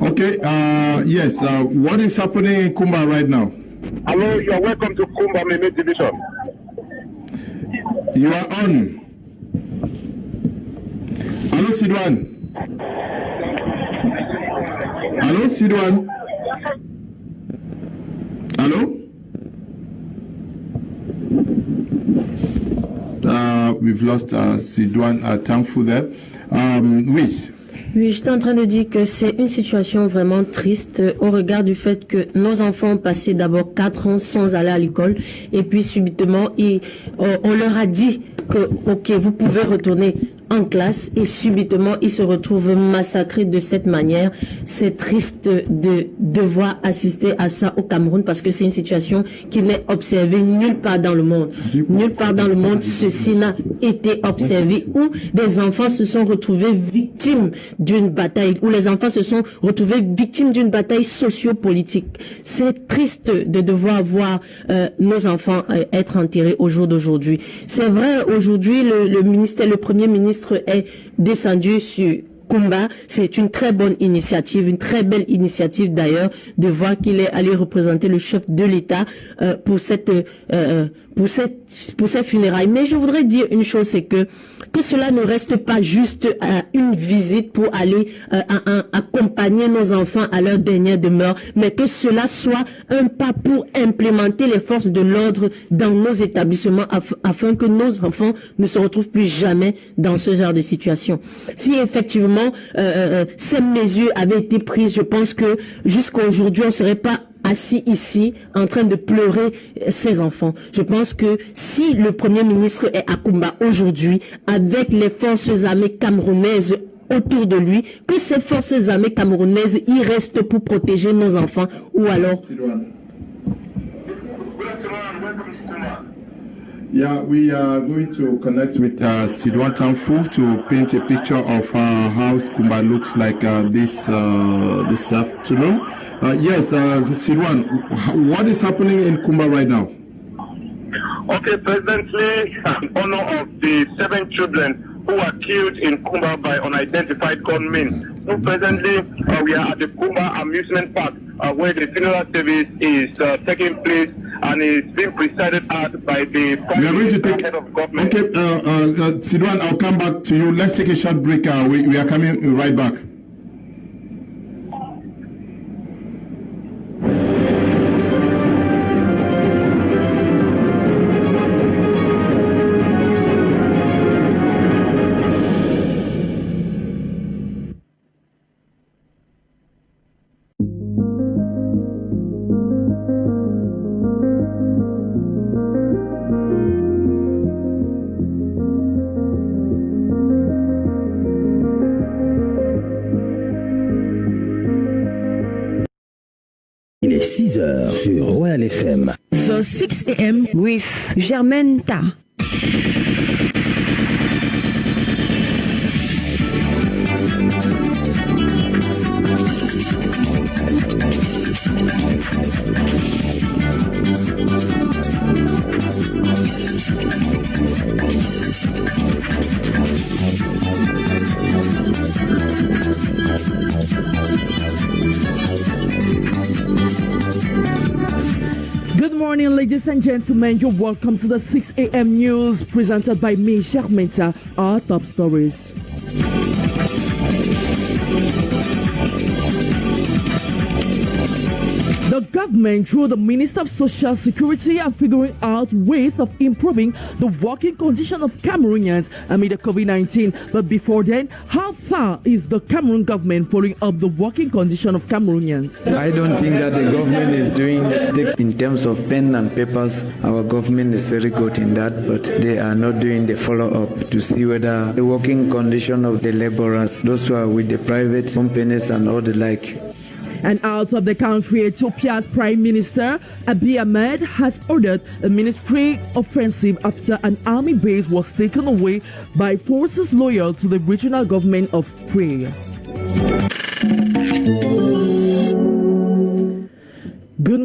Okay, yes, what is happening in Kumba right now? Hello, you're welcome to Kumba Meme Division. You are on. Hello, Sidwan. Hello, Sidwan. Hello? We've lost Sidwan Tangfou there. Oui. Oui, j'étais en train de dire que c'est une situation vraiment triste au regard du fait que nos enfants ont passé d'abord 4 ans sans aller à l'école et puis subitement, on leur a dit que, ok, vous pouvez retourner en classe et subitement ils se retrouvent massacrés de cette manière. C'est triste de devoir assister à ça au Cameroun parce que c'est une situation qui n'est observée nulle part dans le monde. Nulle part dans le monde ceci n'a été observé où des enfants se sont retrouvés victimes d'une bataille, où les enfants se sont retrouvés victimes d'une bataille socio-politique. C'est triste de devoir voir nos enfants être enterrés au jour d'aujourd'hui. C'est vrai, aujourd'hui le premier ministre est descendu sur Kumba. C'est une très bonne initiative, une très belle initiative d'ailleurs, de voir qu'il est allé représenter le chef de l'État pour ces funérailles. Mais je voudrais dire une chose, c'est que cela ne reste pas juste une visite pour aller accompagner nos enfants à leur dernière demeure, mais que cela soit un pas pour implémenter les forces de l'ordre dans nos établissements afin que nos enfants ne se retrouvent plus jamais dans ce genre de situation. Si effectivement ces mesures avaient été prises, je pense que jusqu'à aujourd'hui on ne serait pas assis ici en train de pleurer ses enfants. Je pense que si le Premier ministre est à Kumba aujourd'hui avec les forces armées camerounaises autour de lui, que ces forces armées camerounaises y restent pour protéger nos enfants ou alors... Yeah, we are going to connect with Sidwan Tangfou to paint a picture of how Kumba looks like this afternoon. Yes, Sidwan, what is happening in Kumba right now? Okay, presently, in honor of the 7 children who were killed in Kumba by unidentified gunmen. So presently, we are at the Kumba Amusement Park, where the funeral service is taking place and is being presided at by the head of government. Okay, Sidwan, I'll come back to you. Let's take a short break. We are coming right back. Il est 6h sur Royal FM. The 6 a.m. with Germaine Ta. Good morning, ladies and gentlemen. You're welcome to the 6 a.m. news presented by me, Germaine. Our top stories. The government, through the Minister of Social Security, are figuring out ways of improving the working condition of Cameroonians amid the COVID-19. But before then, how far is the Cameroon government following up the working condition of Cameroonians? I don't think that the government is doing it in terms of pen and papers. Our government is very good in that, but they are not doing the follow-up to see whether the working condition of the laborers, those who are with the private companies and all the like. And out of the country, Ethiopia's Prime Minister Abiy Ahmed has ordered a military offensive after an army base was taken away by forces loyal to the regional government of Praia.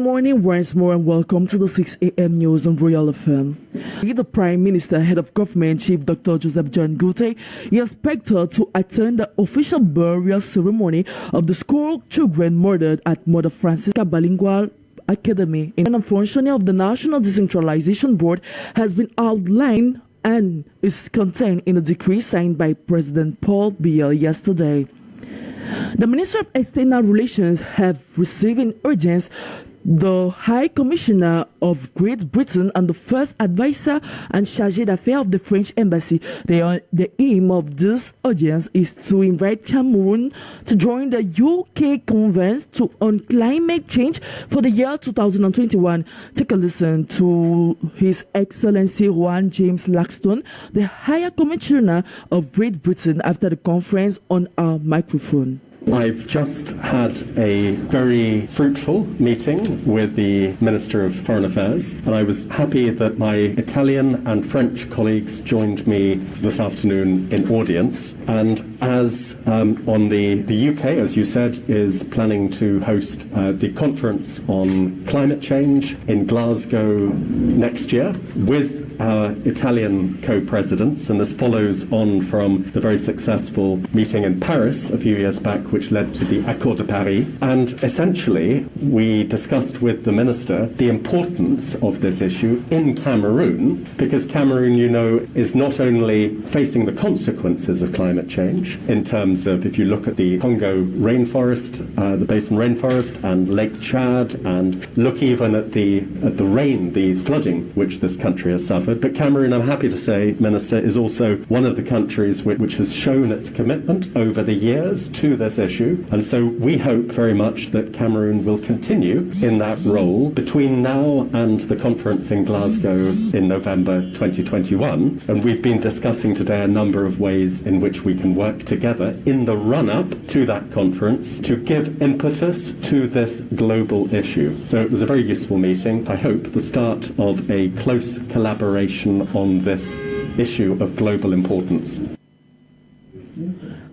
morning once more and welcome to the 6 a.m. news on Royal FM. The Prime Minister, Head of Government, Chief Dr. Joseph John Gute, is expected to attend the official burial ceremony of the school children murdered at Mother Francisca Bilingual Academy. An function of the National Decentralization Board has been outlined and is contained in a decree signed by President Paul Biya yesterday. The Minister of External Relations have received in urgence the High Commissioner of Great Britain and the first advisor and chargé d'affaires of the French Embassy. The aim of this audience is to invite Cameroon to join the UK Conference on Climate Change for the year 2021. Take a listen to His Excellency Juan James Laxton, the High Commissioner of Great Britain, after the conference on our microphone. I've just had a very fruitful meeting with the Minister of Foreign Affairs, and I was happy that my Italian and French colleagues joined me this afternoon in audience. And as on the UK, as you said, is planning to host the conference on climate change in Glasgow next year with our Italian co-presidents, and this follows on from the very successful meeting in Paris a few years back, which led to the Accord de Paris. And essentially, we discussed with the minister the importance of this issue in Cameroon, because Cameroon, you know, is not only facing the consequences of climate change in terms of, if you look at the Congo rainforest, the basin rainforest, and Lake Chad, and look even at the rain, the flooding which this country has suffered. But Cameroon, I'm happy to say, Minister, is also one of the countries which has shown its commitment over the years to this issue. And so we hope very much that Cameroon will continue in that role between now and the conference in Glasgow in November 2021. And we've been discussing today a number of ways in which we can work together in the run-up to that conference to give impetus to this global issue. So it was a very useful meeting. I hope the start of a close collaboration on this issue of global importance.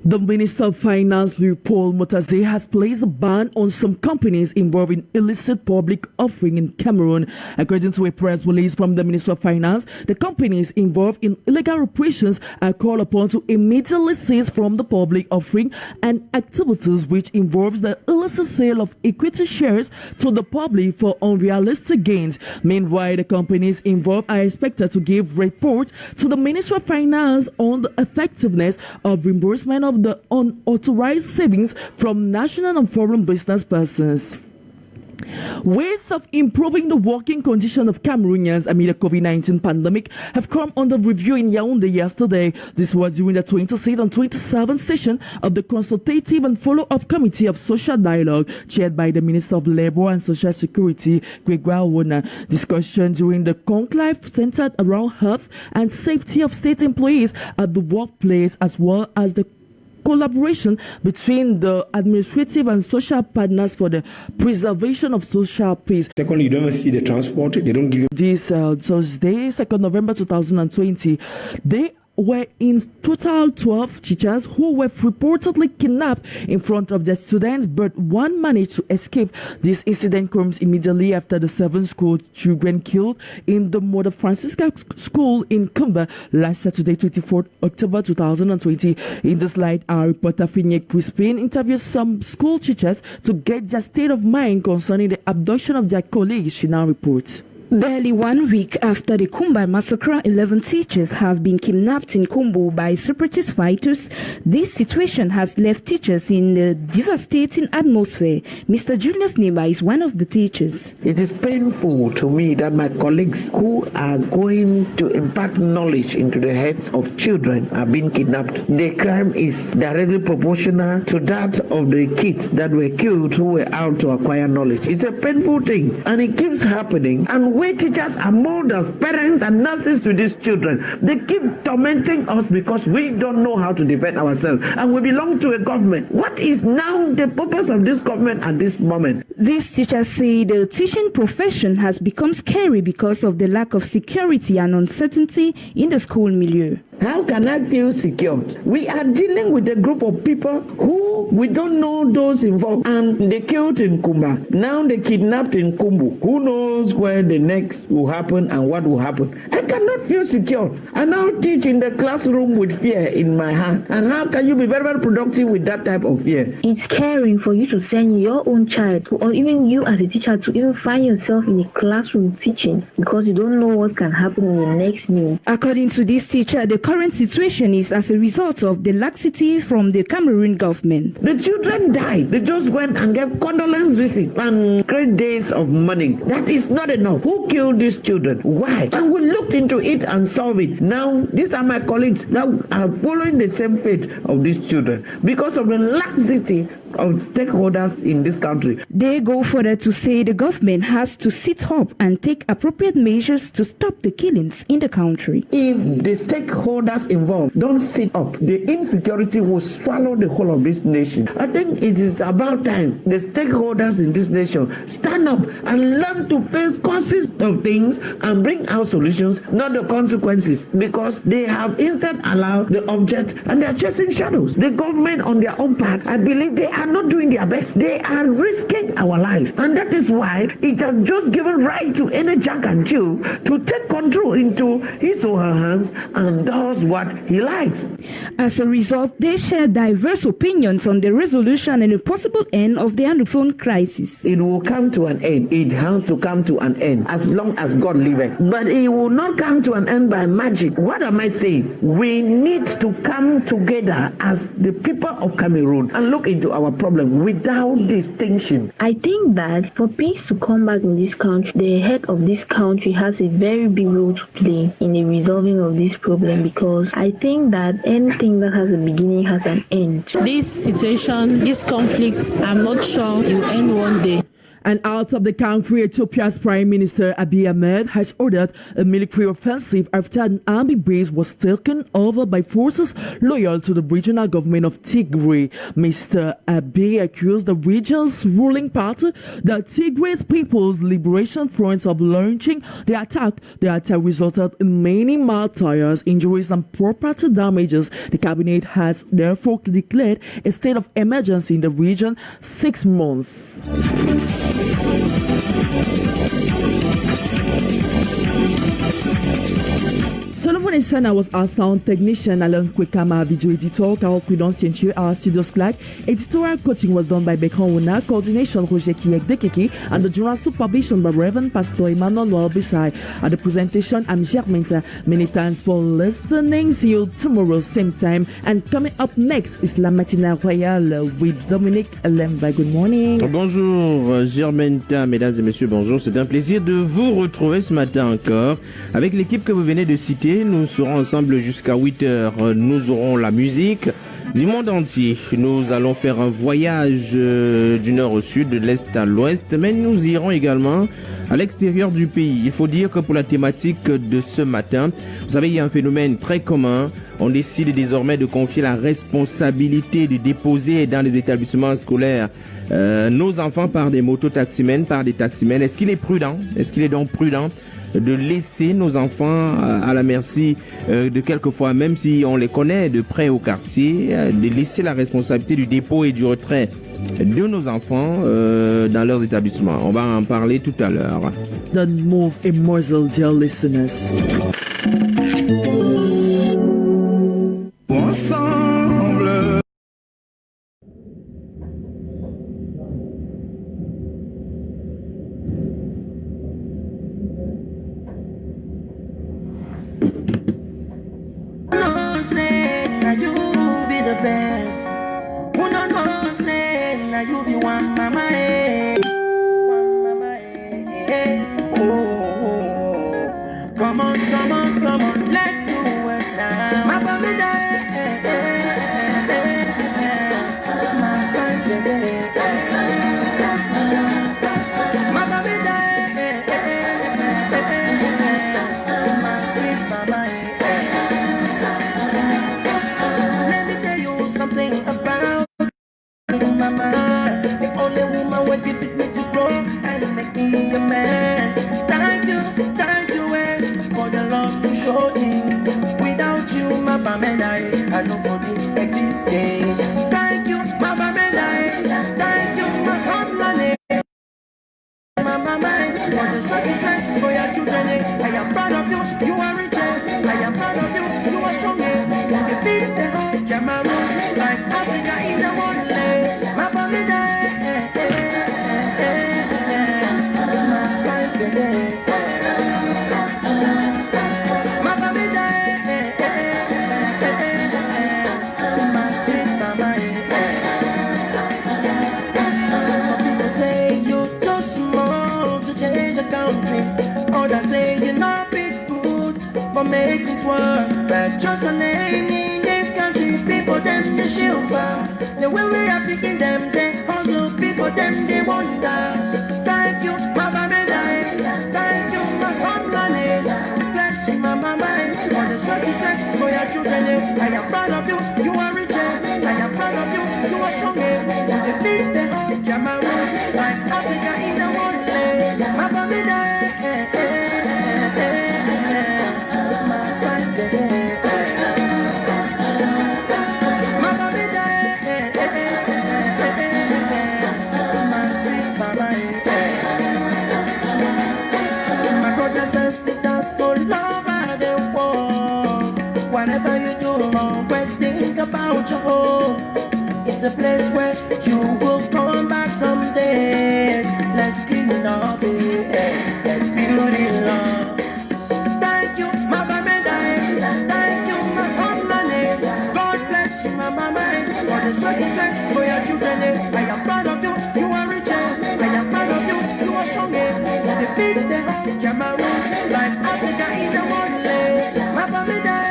The Minister of Finance, Paul Motaze, has placed a ban on some companies involved in illicit public offering in Cameroon. According to a press release from the Minister of Finance, the companies involved in illegal operations are called upon to immediately cease from the public offering and activities which involves the illicit sale of equity shares to the public for unrealistic gains. Meanwhile, the companies involved are expected to give reports to the Minister of Finance on the effectiveness of reimbursement of the unauthorized savings from national and foreign business persons. Ways of improving the working condition of Cameroonians amid the COVID-19 pandemic have come under review in Yaoundé yesterday. This was during the 26th and 27th session of the Consultative and Follow-up Committee of Social Dialogue, chaired by the Minister of Labour and Social Security, Gregoire Wona. Discussion during the conclave centered around health and safety of state employees at the workplace, as well as the collaboration between the administrative and social partners for the preservation of social peace. Secondly, you don't even see the transport. They don't give you this Thursday, 2nd November 2020. They were in total 12 teachers who were reportedly kidnapped in front of their students, but one managed to escape. This incident comes immediately after the 7 school children killed in the Mother Francisca School in Kumba last Saturday, 24th October 2020. In this light, our reporter Finyek Crispin interviewed some school teachers to get their state of mind concerning the abduction of their colleagues. She now reports. Barely 1 week after the Kumba massacre, 11 teachers have been kidnapped in Kumbu by separatist fighters. This situation has left teachers in a devastating atmosphere. Mr. Julius Neba is one of the teachers. It is painful to me that my colleagues who are going to impart knowledge into the heads of children are being kidnapped. The crime is directly proportional to that of the kids that were killed who were out to acquire knowledge. It's a painful thing, and it keeps happening. And we teachers are molded as parents and nurses to these children. They keep tormenting us because we don't know how to defend ourselves, and we belong to a government. What is now the purpose of this government at this moment? These teachers say the teaching profession has become scary because of the lack of security and uncertainty in the school milieu. How can I feel secured? We are dealing with a group of people who We don't know those involved. And they killed in Kumba. Now they kidnapped in Kumbu. Who knows where the next will happen and what will happen? I cannot feel secure. I now teach in the classroom with fear in my heart. And how can you be very, very productive with that type of fear? It's caring for you to send your own child, or even you as a teacher, to even find yourself in a classroom teaching because you don't know what can happen in the next minute. According to this teacher, the current situation is as a result of the laxity from the Cameroon government. The children died. They just went and gave condolence visits and great days of mourning. That is not enough. Who killed these children? Why? And we looked into it and solved it. Now, these are my colleagues that are following the same fate of these children because of the laxity of stakeholders in this country. They go further to say the government has to sit up and take appropriate measures to stop the killings in the country. If the stakeholders involved don't sit up, the insecurity will swallow the whole of this nation. I think it is about time the stakeholders in this nation stand up and learn to face causes of things and bring out solutions, not the consequences, because they have instead allowed the object and they are chasing shadows. The government on their own part, I believe they are not doing their best. They are risking our lives. And that is why it has just given right to any Jack and Jill to take control into his or her hands and does what he likes. As a result, they share diverse opinions on the resolution and a possible end of the Anglophone crisis. It will come to an end. It has to come to an end as long as God liveth. But it will not come to an end by magic. What am I saying? We need to come together as the people of Cameroon and look into our problem without distinction. I think that for peace to come back in this country, the head of this country has a very big role to play in the resolving of this problem, because I think that anything that has a beginning has an end. This situation, this conflict, I'm not sure it will end one day. And out of the country, Ethiopia's Prime Minister Abiy Ahmed has ordered a military offensive after an army base was taken over by forces loyal to the regional government of Tigray. Mr. Abiy accused the region's ruling party, the Tigray's People's Liberation Front, of launching the attack. The attack resulted in many martyrs, injuries, and property damages. The cabinet has therefore declared a state of emergency in the region 6 months. Solomon Esana was our sound technician, Alan Kwekama, video editor, Carol Prudence Tientu, our studios clerk. Editorial coaching was done by Bekran Wona, coordination Roger Kiek Dekeke, and the general supervision by Reverend Pastor Emmanuel Nwalbisai. At the presentation, I'm Germinta. Many thanks for listening. See you tomorrow, same time. And coming up next is La Matinale Royale with Dominique Lemba. Good morning. Bonjour, Germinta, mesdames et messieurs, bonjour. C'est un plaisir de vous retrouver ce matin encore avec l'équipe que vous venez de citer. Nous serons ensemble jusqu'à 8h. Nous aurons la musique du monde entier. Nous allons faire un voyage du nord au sud, de l'est à l'ouest, mais nous irons également à l'extérieur du pays. Il faut dire que pour la thématique de ce matin, vous savez, il y a un phénomène très commun. On décide désormais de confier la responsabilité de déposer dans les établissements scolaires nos enfants par des mototaximens, par des taximens. Est-ce qu'il est prudent? Est-ce qu'il est donc prudent de laisser nos enfants à la merci de quelquefois, même si on les connaît de près au quartier, de laisser la responsabilité du dépôt et du retrait de nos enfants dans leurs établissements? On va en parler tout à l'heure. Don't move a muzzle, dear listeners. Without you, my Pamela, I don't believe existing. Thank you, my Pamela. make things work. But just a name in this country, people them the silver. The way we are picking them, they hustle people them they wonder. Thank you, Mama Medai. Thank you, my homeland. Bless you, Mama Mai. For the success for your children, I am proud of you. You are rich. I am proud of you. You are strong. You defeat the whole Cameroon, like Africa in the one land. Mama Medai. Whatever you do, always think about your home. It's a place where you will come back someday. Let's clean it up, let's build it up. Thank you, Mama Medai. Thank you, my homeland. God bless you, Mama Mai. For the success for your children, I am proud of you. You are rich. I am proud of you. You are strong. You defeat the whole Cameroon, like Africa in the one land. Mama Medai.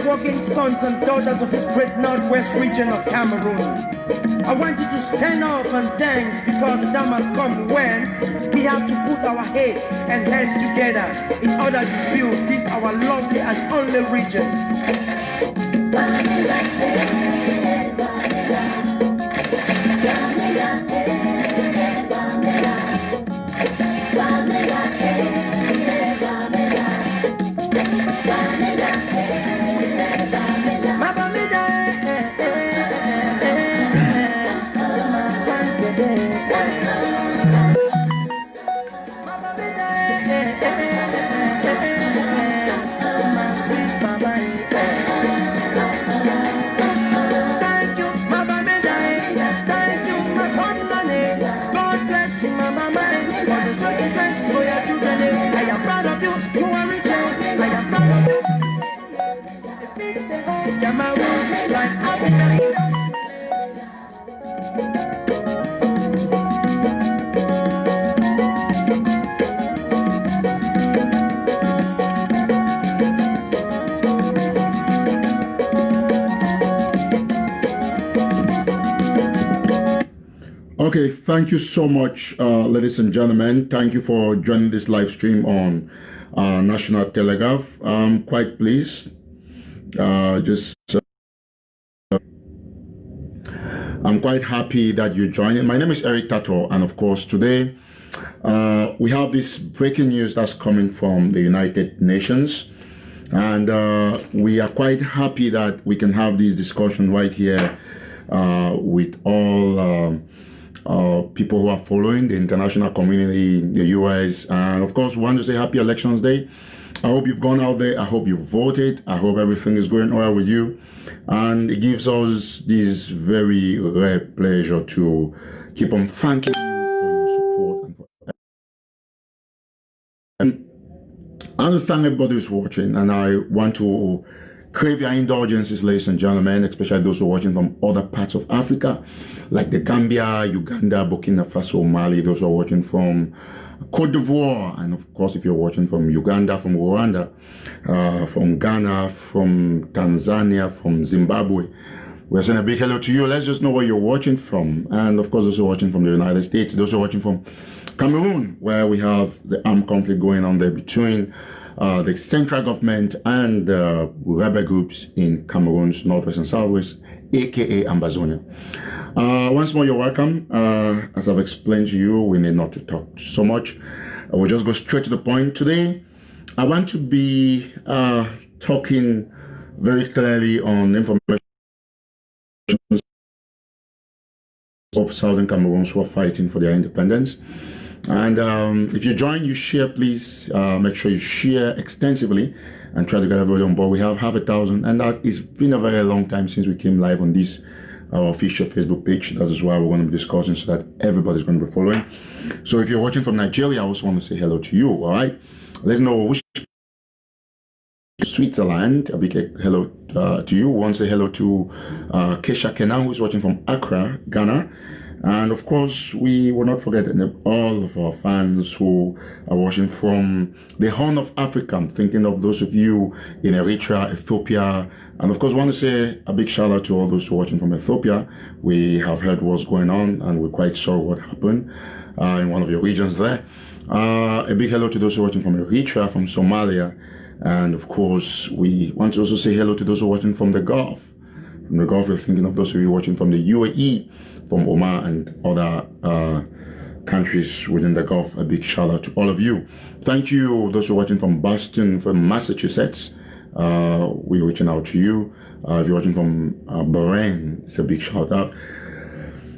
Working sons and daughters of this great northwest region of Cameroon, I want you to stand up and dance, because the time has come when we have to put our heads and hands together in order to build this our lovely and only region. Okay, thank you so much, ladies and gentlemen. Thank you for joining this live stream on National Telegraph. I'm quite pleased. I'm quite happy that you joined. My name is Eric Tato, and of course today we have this breaking news that's coming from the United Nations, and we are quite happy that we can have this discussion right here with all people who are following, the international community, the US, and of course we want to say happy Elections Day. I hope you've gone out there. I hope you voted. I hope everything is going well with you, and it gives us this very rare pleasure to keep on thanking you for your support and I want to thank everybody who's watching, and I want to crave your indulgences, ladies and gentlemen, especially those who are watching from other parts of Africa, like the Gambia, Uganda, Burkina Faso, Mali, those who are watching from Cote d'Ivoire, and of course, if you're watching from Uganda, from Rwanda, from Ghana, from Tanzania, from Zimbabwe, we're saying a big hello to you. Let's just know where you're watching from. And of course, those who are watching from the United States, those who are watching from Cameroon, where we have the armed conflict going on there between the central government and rebel groups in Cameroon's northwest and southwest, aka Ambazonia. Once more, you're welcome. As I've explained to you, we need not to talk so much. We'll just go straight to the point. Today, I want to be talking very clearly on information of Southern Cameroons who are fighting for their independence. And if you join, you share, please make sure you share extensively and try to get everybody on board. We have 500,000, and that it's been a very long time since we came live on this our official Facebook page. That is why we're going to be discussing, so that everybody's going to be following. So if you're watching from Nigeria, I also want to say hello to you, all right? Let's know which Switzerland. A big hello to you. We want to say hello to Kesha Kenan, who is watching from Accra, Ghana. And of course, we will not forget all of our fans who are watching from the Horn of Africa. I'm thinking of those of you in Eritrea, Ethiopia. And of course, I want to say a big shout out to all those who are watching from Ethiopia. We have heard what's going on and we're quite sure what happened in one of your regions there. A big hello to those who are watching from Eritrea, from Somalia. And of course, we want to also say hello to those who are watching from the Gulf. From the Gulf, we're thinking of those of you watching from the UAE, from Oman and other countries within the Gulf. A big shout out to all of you. Thank you, those who are watching from Boston, from Massachusetts. We're reaching out to you. If you're watching from Bahrain, it's a big shout out.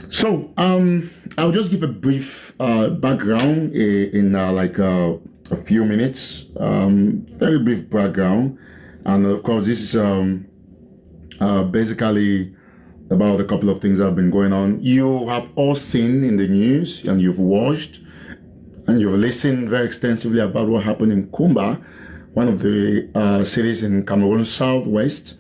So, I'll just give a brief background in like a few minutes. Very brief background. And of course, this is basically about a couple of things that have been going on. You have all seen in the news and you've watched and you've listened very extensively about what happened in Kumba, one of the cities in Cameroon Southwest.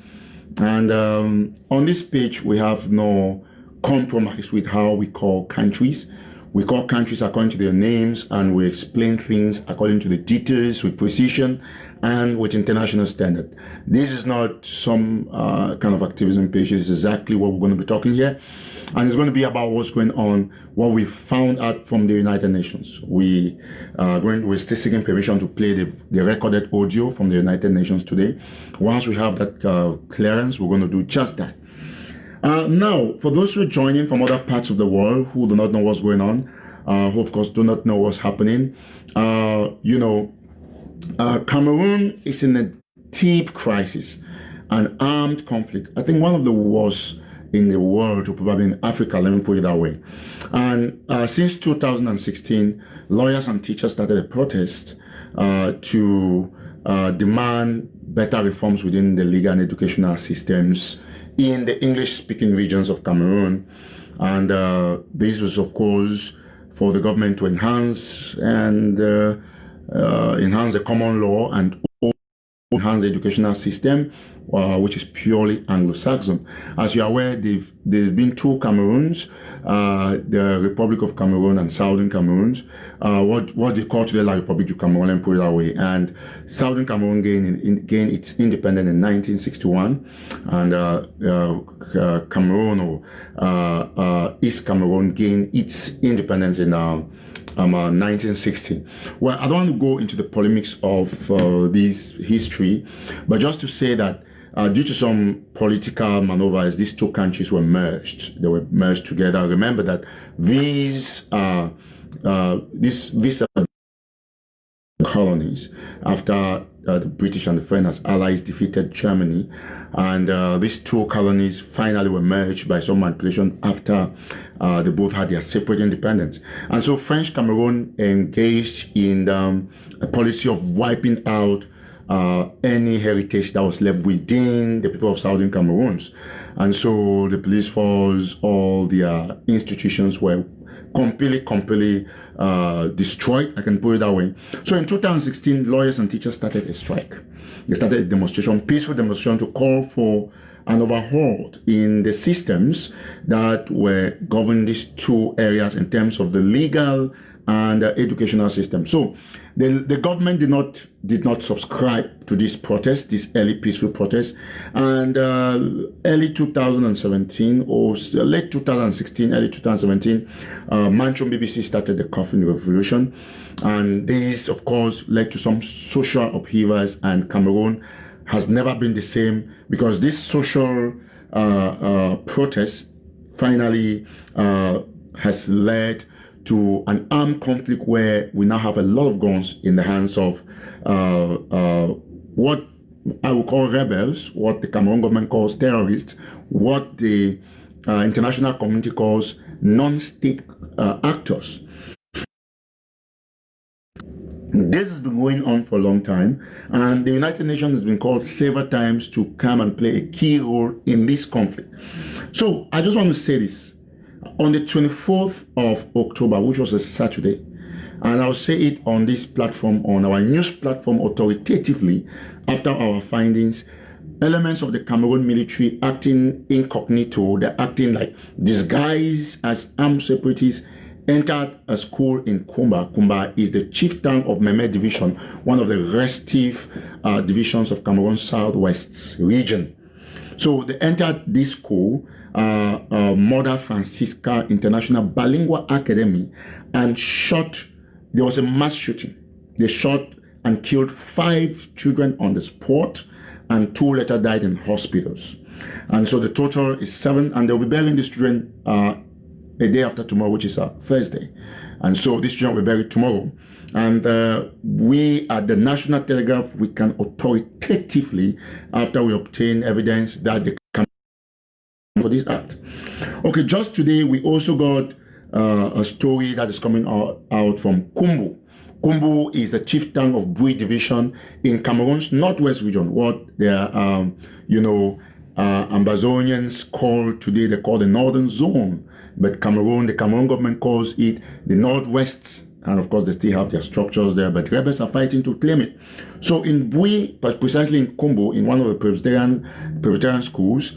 And on this page, we have no compromise with how we call countries. We call countries according to their names and we explain things according to the details with precision and with international standard. This is not some kind of activism page. It's exactly what we're going to be talking here. And it's going to be about what's going on, what we found out from the United Nations. We're still seeking permission to play the recorded audio from the United Nations today. Once we have that clearance, we're going to do just that. Now, for those who are joining from other parts of the world who do not know what's going on, who of course do not know what's happening, Cameroon is in a deep crisis, an armed conflict. I think one of the worst in the world, or probably in Africa, let me put it that way. And since 2016, lawyers and teachers started a protest to demand better reforms within the legal and educational systems in the English-speaking regions of Cameroon. And this was, of course, for the government to enhance the common law and enhance the educational system, which is purely Anglo-Saxon. As you are aware, there's been two Cameroons, the Republic of Cameroon and Southern Cameroons, what they call today La Republique du Cameroun, and put it that way. And Southern Cameroon gained its independence in 1961, and Cameroon or East Cameroon gained its independence in 1960. Well, I don't want to go into the polemics of this history, but just to say that due to some political maneuvers, these two countries were merged. They were merged together. Remember that these colonies, after the British and the French as allies defeated Germany, and these two colonies finally were merged by some manipulation after they both had their separate independence. And so French Cameroon engaged in a policy of wiping out any heritage that was left within the people of Southern Cameroons. And so the police force, all their institutions were completely destroyed, I can put it that way. So in 2016, lawyers and teachers started a strike. They started a demonstration, peaceful demonstration, to call for an overhaul in the systems that were governing these two areas in terms of the legal and educational system. So the government did not subscribe to this protest, this early peaceful protest, and early 2017 or late 2016, early 2017, Manchon BBC started the Coffin Revolution, and this, of course, led to some social upheavals, and Cameroon has never been the same because this social protest finally has led to an armed conflict where we now have a lot of guns in the hands of what I would call rebels, what the Cameroon government calls terrorists, what the international community calls non-state actors. This has been going on for a long time, and the United Nations has been called several times to come and play a key role in this conflict. So I just want to say this. On the 24th of October, which was a Saturday, and I'll say it on this platform, on our news platform, authoritatively, after our findings, elements of the Cameroon military acting incognito, they're acting like disguised as armed separatists, entered a school in Kumba. Kumba is the chieftain of Meme Division, one of the restive divisions of Cameroon Southwest region. So they entered this school, Mother Francisca International Bilingual Academy, and shot. There was a mass shooting. They shot and killed 5 children on the spot, and 2 later died in hospitals. And so the total is 7, and they'll be burying these children a day after tomorrow, which is Thursday. And so these children will be buried tomorrow. And we at the National Telegraph, we can authoritatively, after we obtain evidence, that they can for this act. Okay, just today we also got a story that is coming out from Kumbu. Kumbu is the chieftain of Bui Division in Cameroon's northwest region, what their Ambazonians call today, they call the Northern Zone. But the Cameroon government calls it the Northwest. And of course, they still have their structures there, but rebels are fighting to claim it. So in Bui, but precisely in Kumbu, in one of the Presbyterian schools,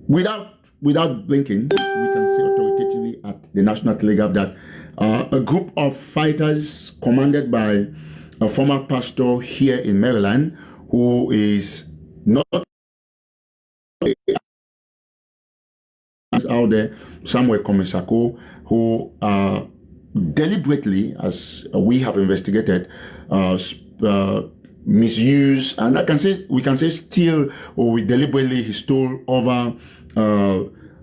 without blinking, we can say authoritatively at the National Telegraph that a group of fighters commanded by a former pastor here in Maryland, who is not out there, Samuel Komisako, who deliberately, as we have investigated, misuse, and we can say steal, or we deliberately he stole over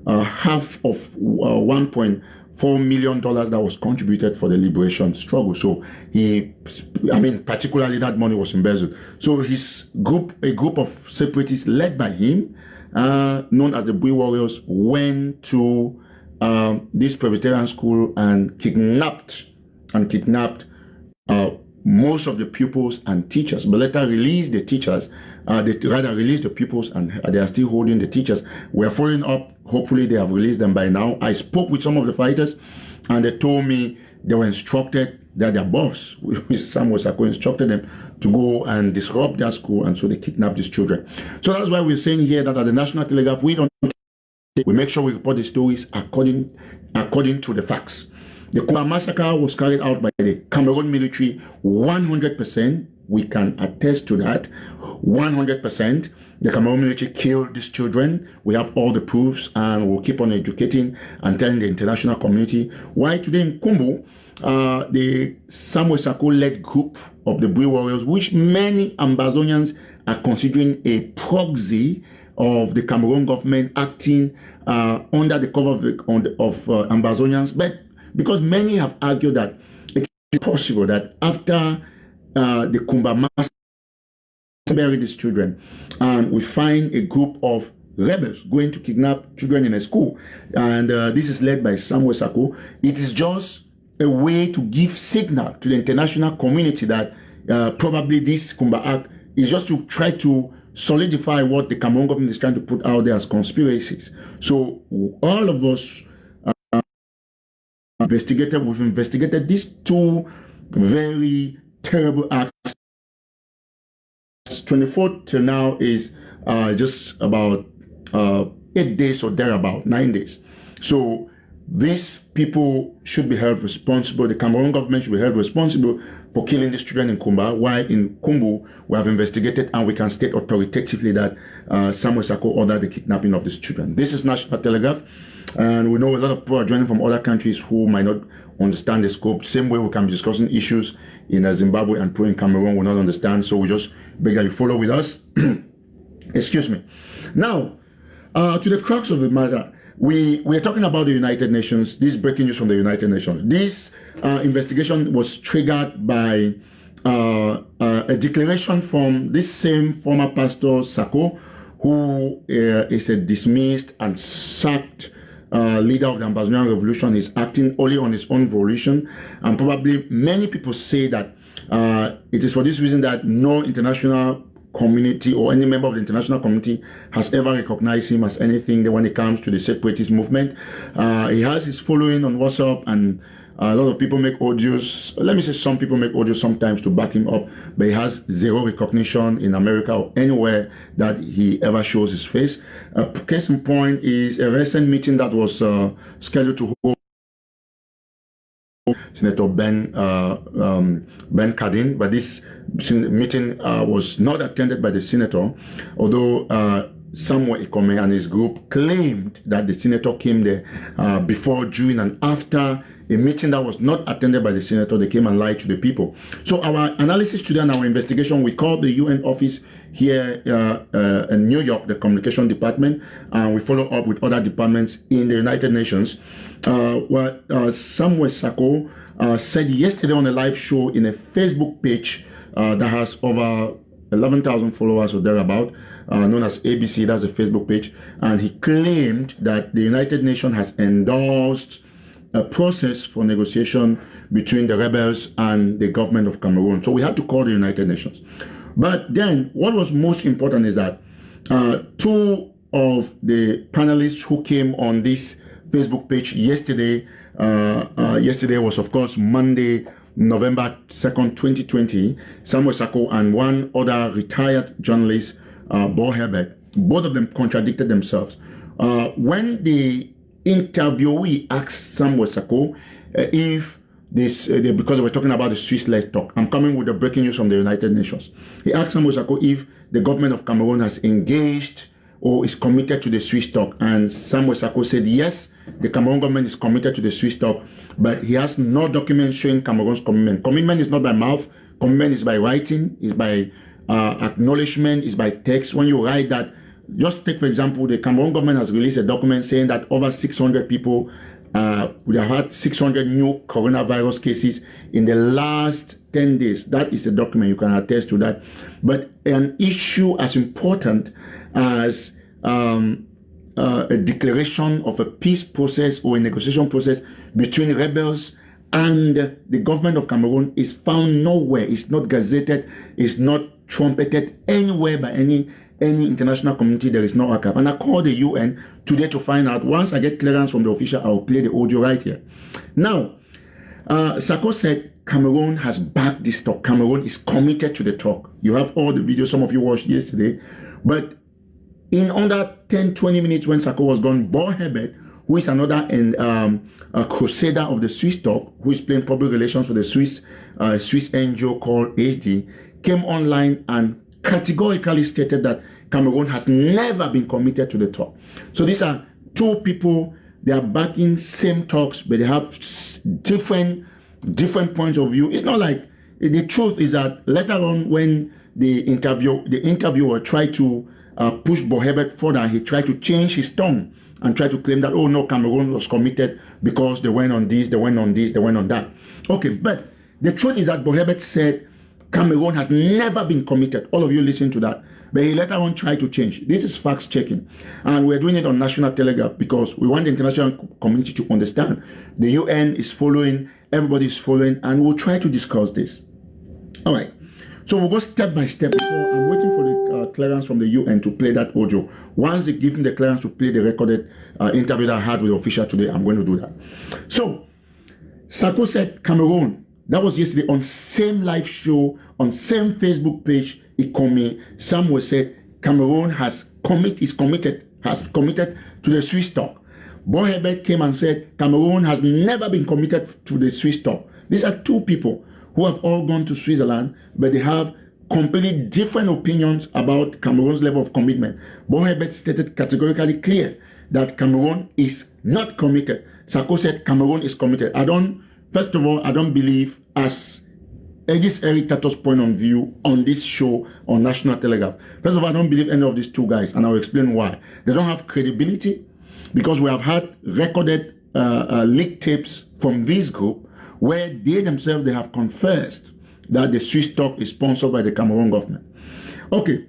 half of $1.4 million that was contributed for the liberation struggle. So particularly that money was embezzled. So a group of separatists led by him, known as the Bui Warriors, went to this Presbyterian school and kidnapped most of the pupils and teachers, but later released the teachers. They rather released the pupils, and they are still holding the teachers. We are following up. Hopefully they have released them by now. I spoke with some of the fighters, and they told me they were instructed that their boss, Samuel Sako, instructed them to go and disrupt their school, and so they kidnapped these children. So that's why we're saying here that at the National Telegraph, we make sure we report the stories according to the facts. The Kumba massacre was carried out by the Cameroon military 100%. We can attest to that. 100%. The Cameroon military killed these children. We have all the proofs, and we'll keep on educating and telling the international community. Why today in Kumbu, the Samuel Sako-led group of the Bui Warriors, which many Ambazonians are considering a proxy of the Cameroon government acting under the cover of Ambazonians, but because many have argued that it's possible that after the Kumba massacre, bury these children, and we find a group of rebels going to kidnap children in a school, and this is led by Samuel Sako. It is just a way to give signal to the international community that probably this Kumba Act is just to try to solidify what the Cameroon government is trying to put out there as conspiracies. So all of us we've investigated these 2 very terrible acts. 24th till now is just about 8 days or thereabout, 9 days. So these people should be held responsible. The Cameroon government should be held responsible for killing these children in Kumba. While in Kumbu, we have investigated and we can state authoritatively that Samuel Sako ordered the kidnapping of these children. This is National Telegraph, and we know a lot of people are joining from other countries who might not understand the scope. Same way we can be discussing issues in Zimbabwe and in Cameroon will not understand. So we just beg that you follow with us. Excuse me. Now, to the crux of the matter, we're talking about the United Nations. This breaking news from the United Nations. This investigation was triggered by a declaration from this same former pastor Sako, who is a dismissed and sacked leader of the Ambazonian revolution. Is acting only on his own volition, and probably many people say that it is for this reason that no international community or any member of the international community has ever recognized him as anything when it comes to the separatist movement. He has his following on WhatsApp, and A lot of people make audios. Let me say some people make audios sometimes to back him up, but he has zero recognition in America or anywhere that he ever shows his face. A case in point is a recent meeting that was scheduled to hold Senator Ben Cardin, but this meeting was not attended by the senator, although Samuel Ikome and his group claimed that the senator came there before, during, and after a meeting that was not attended by the senator. They came and lied to the people. So our analysis today and our investigation, we called the UN office here in New York, the communication department, and we follow up with other departments in the United Nations. What Samuel Sako said yesterday on a live show in a Facebook page that has over 11,000 followers or thereabout, known as ABC, that's a Facebook page, and he claimed that the United Nations has endorsed a process for negotiation between the rebels and the government of Cameroon. So we had to call the United Nations. But then what was most important is that two of the panelists who came on this Facebook page yesterday, yesterday was of course Monday, November 2nd, 2020, Samuel Sako and one other retired journalist, Bo Herbert. Both of them contradicted themselves. When the interviewee asked Samuel Sako if this, because we're talking about the Swiss-led talk, I'm coming with the breaking news from the United Nations. He asked Samuel Sako if the government of Cameroon has engaged or is committed to the Swiss talk, and Samuel Sako said yes, the Cameroon government is committed to the Swiss talk, but he has no document showing Cameroon's commitment. Commitment is not by mouth, commitment is by writing, is by acknowledgement, is by text. When you write that, just take for example, the Cameroon government has released a document saying that over 600 people, we have had 600 new coronavirus cases in the last 10 days. That is a document, you can attest to that. But an issue as important as a declaration of a peace process or a negotiation process between rebels and the government of Cameroon is found nowhere. It's not gazetted, it's not trumpeted anywhere by any international community. There is no archive. And I called the UN today to find out. Once I get clearance from the official, I'll play the audio right here. Now, Sako said Cameroon has backed this talk. Cameroon is committed to the talk. You have all the videos some of you watched yesterday. But in under 10-20 minutes when Sako was gone, Bo Herbert, who is another a crusader of the Swiss talk, who is playing public relations for the Swiss NGO called HD, came online and categorically stated that Cameroon has never been committed to the talk. So these are two people, they are backing same talks, but they have different points of view. It's not like, the truth is that later on when the interviewer tried to push Bo Herbert further, he tried to change his tone and tried to claim that, oh no, Cameroon was committed because they went on this, they went on this, they went on that. Okay, but the truth is that Bo Herbert said Cameroon has never been committed. All of you listen to that. But he later on tried to change. This is facts checking. And we're doing it on National Telegraph because we want the international community to understand. The UN is following, everybody is following, and we'll try to discuss this. All right. So we'll go step by step. Before I'm waiting for the clearance from the UN to play that audio. Once they give me the clearance to play the recorded interview that I had with the official today, I'm going to do that. So, Sako said Cameroon. That was yesterday on same live show, on same Facebook page. Ikome Samuel said Cameroon is committed to the Swiss talk. Bo Herbert came and said Cameroon has never been committed to the Swiss talk. These are two people who have all gone to Switzerland, but they have completely different opinions about Cameroon's level of commitment. Bo Herbert stated categorically clear that Cameroon is not committed. Sako said Cameroon is committed. First of all, I don't believe, as Edis Eric Tato's point of view on this show on National Telegraph. First of all, I don't believe any of these two guys, and I'll explain why. They don't have credibility because we have had recorded leaked tapes from this group where they themselves, they have confessed that the Swiss talk is sponsored by the Cameroon government. Okay,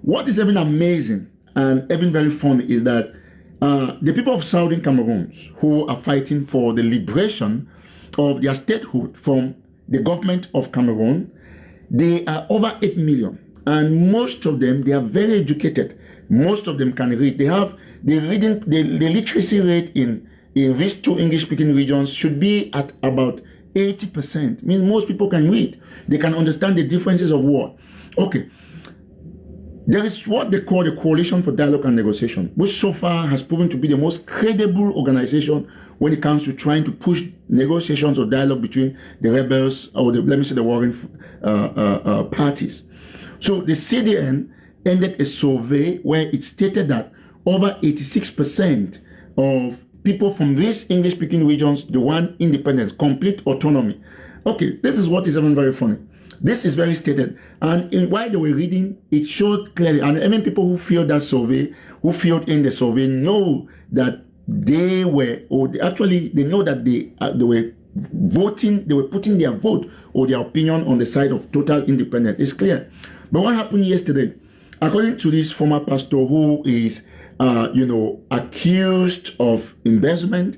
what is even amazing and even very funny is that the people of Southern Cameroon who are fighting for the liberation of their statehood from the government of Cameroon, they are over 8 million, and most of them, they are very educated. Most of them can read. They have the literacy rate in in these two English-speaking regions should be at about 80%. Means most people can read. They can understand the differences of what. Okay. There is what they call the Coalition for Dialogue and Negotiation, which so far has proven to be the most credible organization when it comes to trying to push negotiations or dialogue between the rebels or let me say the warring parties. So the CDN ended a survey where it stated that over 86% of people from these English-speaking regions, they want independence, complete autonomy. Okay, this is what is even very funny. This is very stated, and while they were reading, it showed clearly, and even people who filled that survey, who filled in the survey, know that they were, or they know that they were voting, they were putting their vote or their opinion on the side of total independence. It's clear. But what happened yesterday? According to this former pastor who is, accused of embezzlement,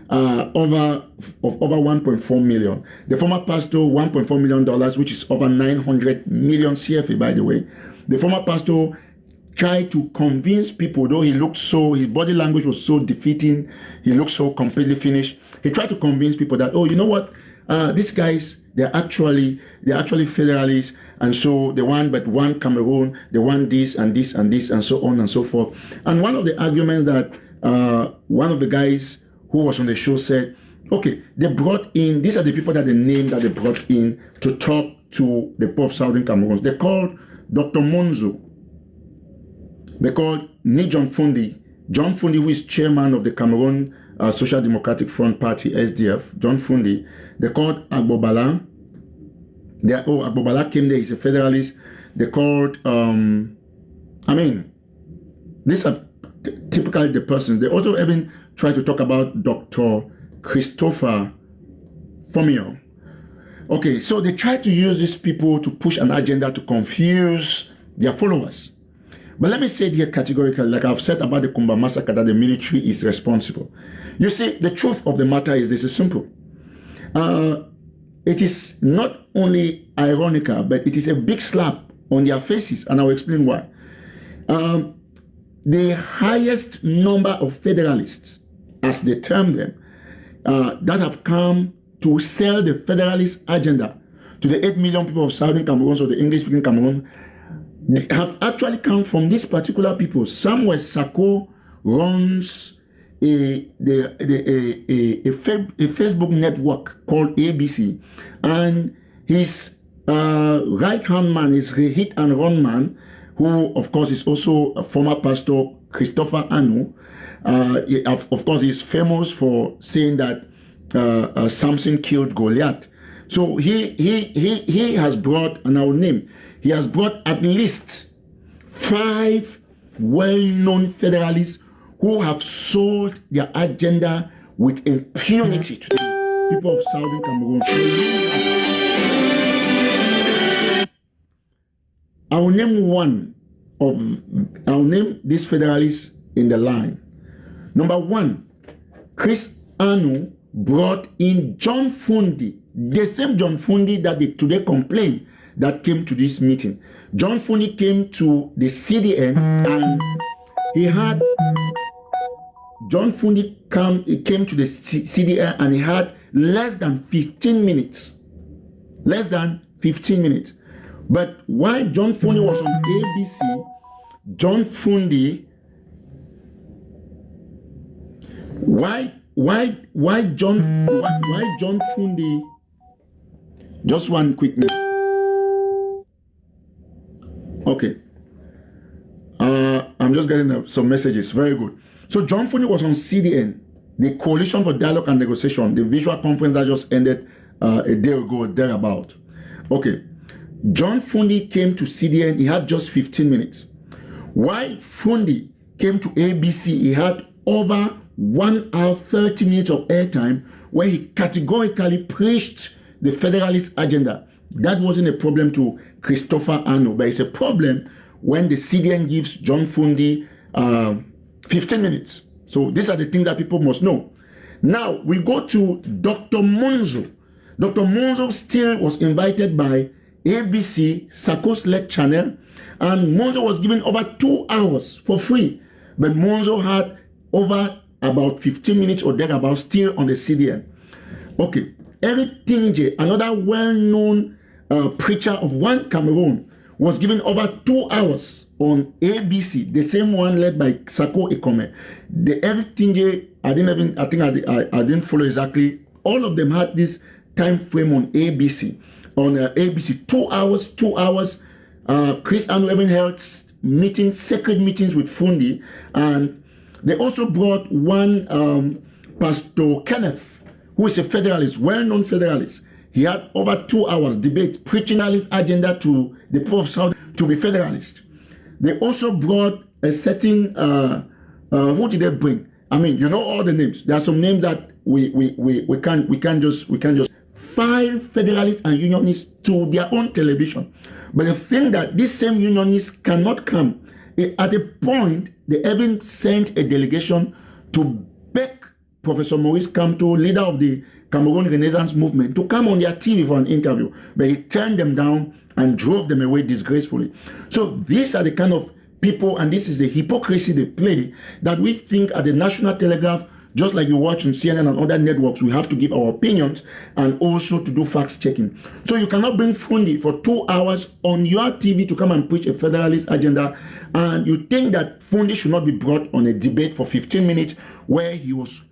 over 1.4 million. The former pastor, $1.4 million, which is over 900 million CFA, by the way. The former pastor tried to convince people, though his body language was so defeating, he looked so completely finished. He tried to convince people that, oh, you know what, these guys, they're actually federalists, and so they want but one Cameroon, they want this and this and this and so on and so forth. And one of the arguments that one of the guys who was on the show said, okay, they brought in, these are the people that they named that they brought in to talk to the poor Southern Cameroons. They called Dr. Monzo. They called Ni John Fundi, who is chairman of the Cameroon Social Democratic Front Party, SDF, John Fundi. They called Agbobala. Agbobala came there, he's a federalist. They called, these are typically the persons. They also even try to talk about Dr. Christopher Fomio. Okay, so they try to use these people to push an agenda to confuse their followers. But let me say it here categorically, like I've said about the Kumba massacre, that the military is responsible. You see, the truth of the matter is this is simple. It is not only ironical, but it is a big slap on their faces, and I'll explain why. The highest number of federalists, as they term them, that have come to sell the federalist agenda to the 8 million people of Southern Cameroon, or the English-speaking Cameroon, they have actually come from these particular people. Samuel Sako runs a Facebook network called ABC, and his right-hand man is a hit and run man, who of course is also a former pastor, Christopher Anu. Of course, he's famous for saying that Samson killed Goliath. So he has brought, and I will name, he has brought at least 5 well-known federalists who have sold their agenda with impunity to the people of Southern Cameroon. I'll name these federalists in the line. Number 1, Chris Anu brought in John Fundi, the same John Fundi that they today complain that came to this meeting. John Fundi came to the CDN, and he had John Fundi came to the CDN, and he had less than 15 minutes. Less than 15 minutes. But while John Fundi was on ABC, John Fundi, why John Fundi, just one quick minute. Okay. I'm just getting some messages. Very good. So John Fundi was on CDN, the Coalition for Dialogue and Negotiation, the visual conference that just ended a day ago, thereabout. Okay. John Fundi came to CDN, he had just 15 minutes. While Fundi came to ABC, he had over 1 hour, 30 minutes of airtime, where he categorically preached the federalist agenda. That wasn't a problem to Christopher Anu, but it's a problem when the CDN gives John Fundi 15 minutes. So these are the things that people must know. Now we go to Dr. Monzo. Dr. Monzo still was invited by ABC, Sako's led channel, and Monzo was given over 2 hours for free. But Monzo had over about 15 minutes or thereabouts, still on the CDN. Okay, Eric Tinge, another well-known preacher of One Cameroon, was given over 2 hours on ABC, the same one led by Sako Ekome. The Eric Tinge, I didn't follow exactly. All of them had this time frame on ABC. On ABC, 2 hours. Chris Anu even held meetings, sacred meetings with Fundi, and they also brought one Pastor Kenneth, who is a federalist, well-known federalist. He had over 2 hours debate, preaching all his agenda to the people of South to be federalist. They also brought a certain, who did they bring? I mean, you know all the names. There are some names that we can't just 5 federalists and unionists to their own television. But the thing that these same unionists cannot come, at a point, they even sent a delegation to beg Professor Maurice Kamto, leader of the Cameroon Renaissance movement, to come on their TV for an interview. But he turned them down and drove them away disgracefully. So these are the kind of people, and this is the hypocrisy they play, that we think at the National Telegraph, just like you watch on CNN and other networks, we have to give our opinions and also to do fact checking. So you cannot bring Fundi for 2 hours on your TV to come and preach a federalist agenda, and you think that Fundi should not be brought on a debate for 15 minutes where he was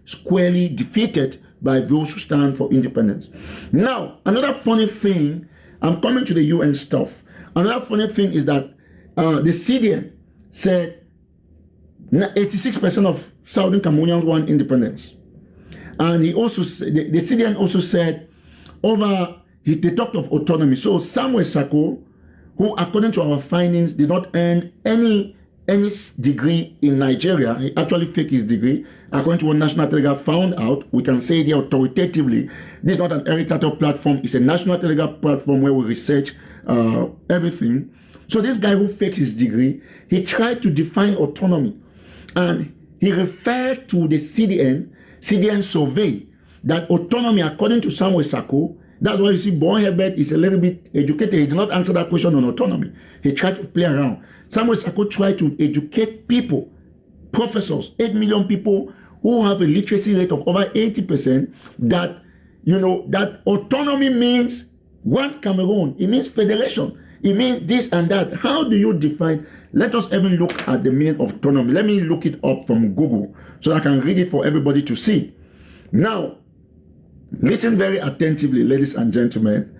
squarely defeated by those who stand for independence. Now, another funny thing, I'm coming to the UN stuff. Another funny thing is that the CDN said 86% of Southern Cameroonians want independence. And he also, the CDN also said they talked of autonomy. So Samuel Sako, who according to our findings did not earn any degree in Nigeria, he actually faked his degree. According to what National Telegraph found out, we can say there authoritatively, this is not an Ericator platform, it's a National Telegraph platform where we research everything. So this guy who faked his degree, he tried to define autonomy. And he referred to the CDN survey, that autonomy, according to Samuel Sako, that's why you see Bon Herbert is a little bit educated. He did not answer that question on autonomy. He tried to play around. Samuel Sako tried to educate people, professors, 8 million people who have a literacy rate of over 80%, that, that autonomy means one Cameroon. It means federation. It means this and that. How do you define? Let us even look at the meaning of autonomy. Let me look it up from Google so I can read it for everybody to see. Now, listen very attentively, ladies and gentlemen.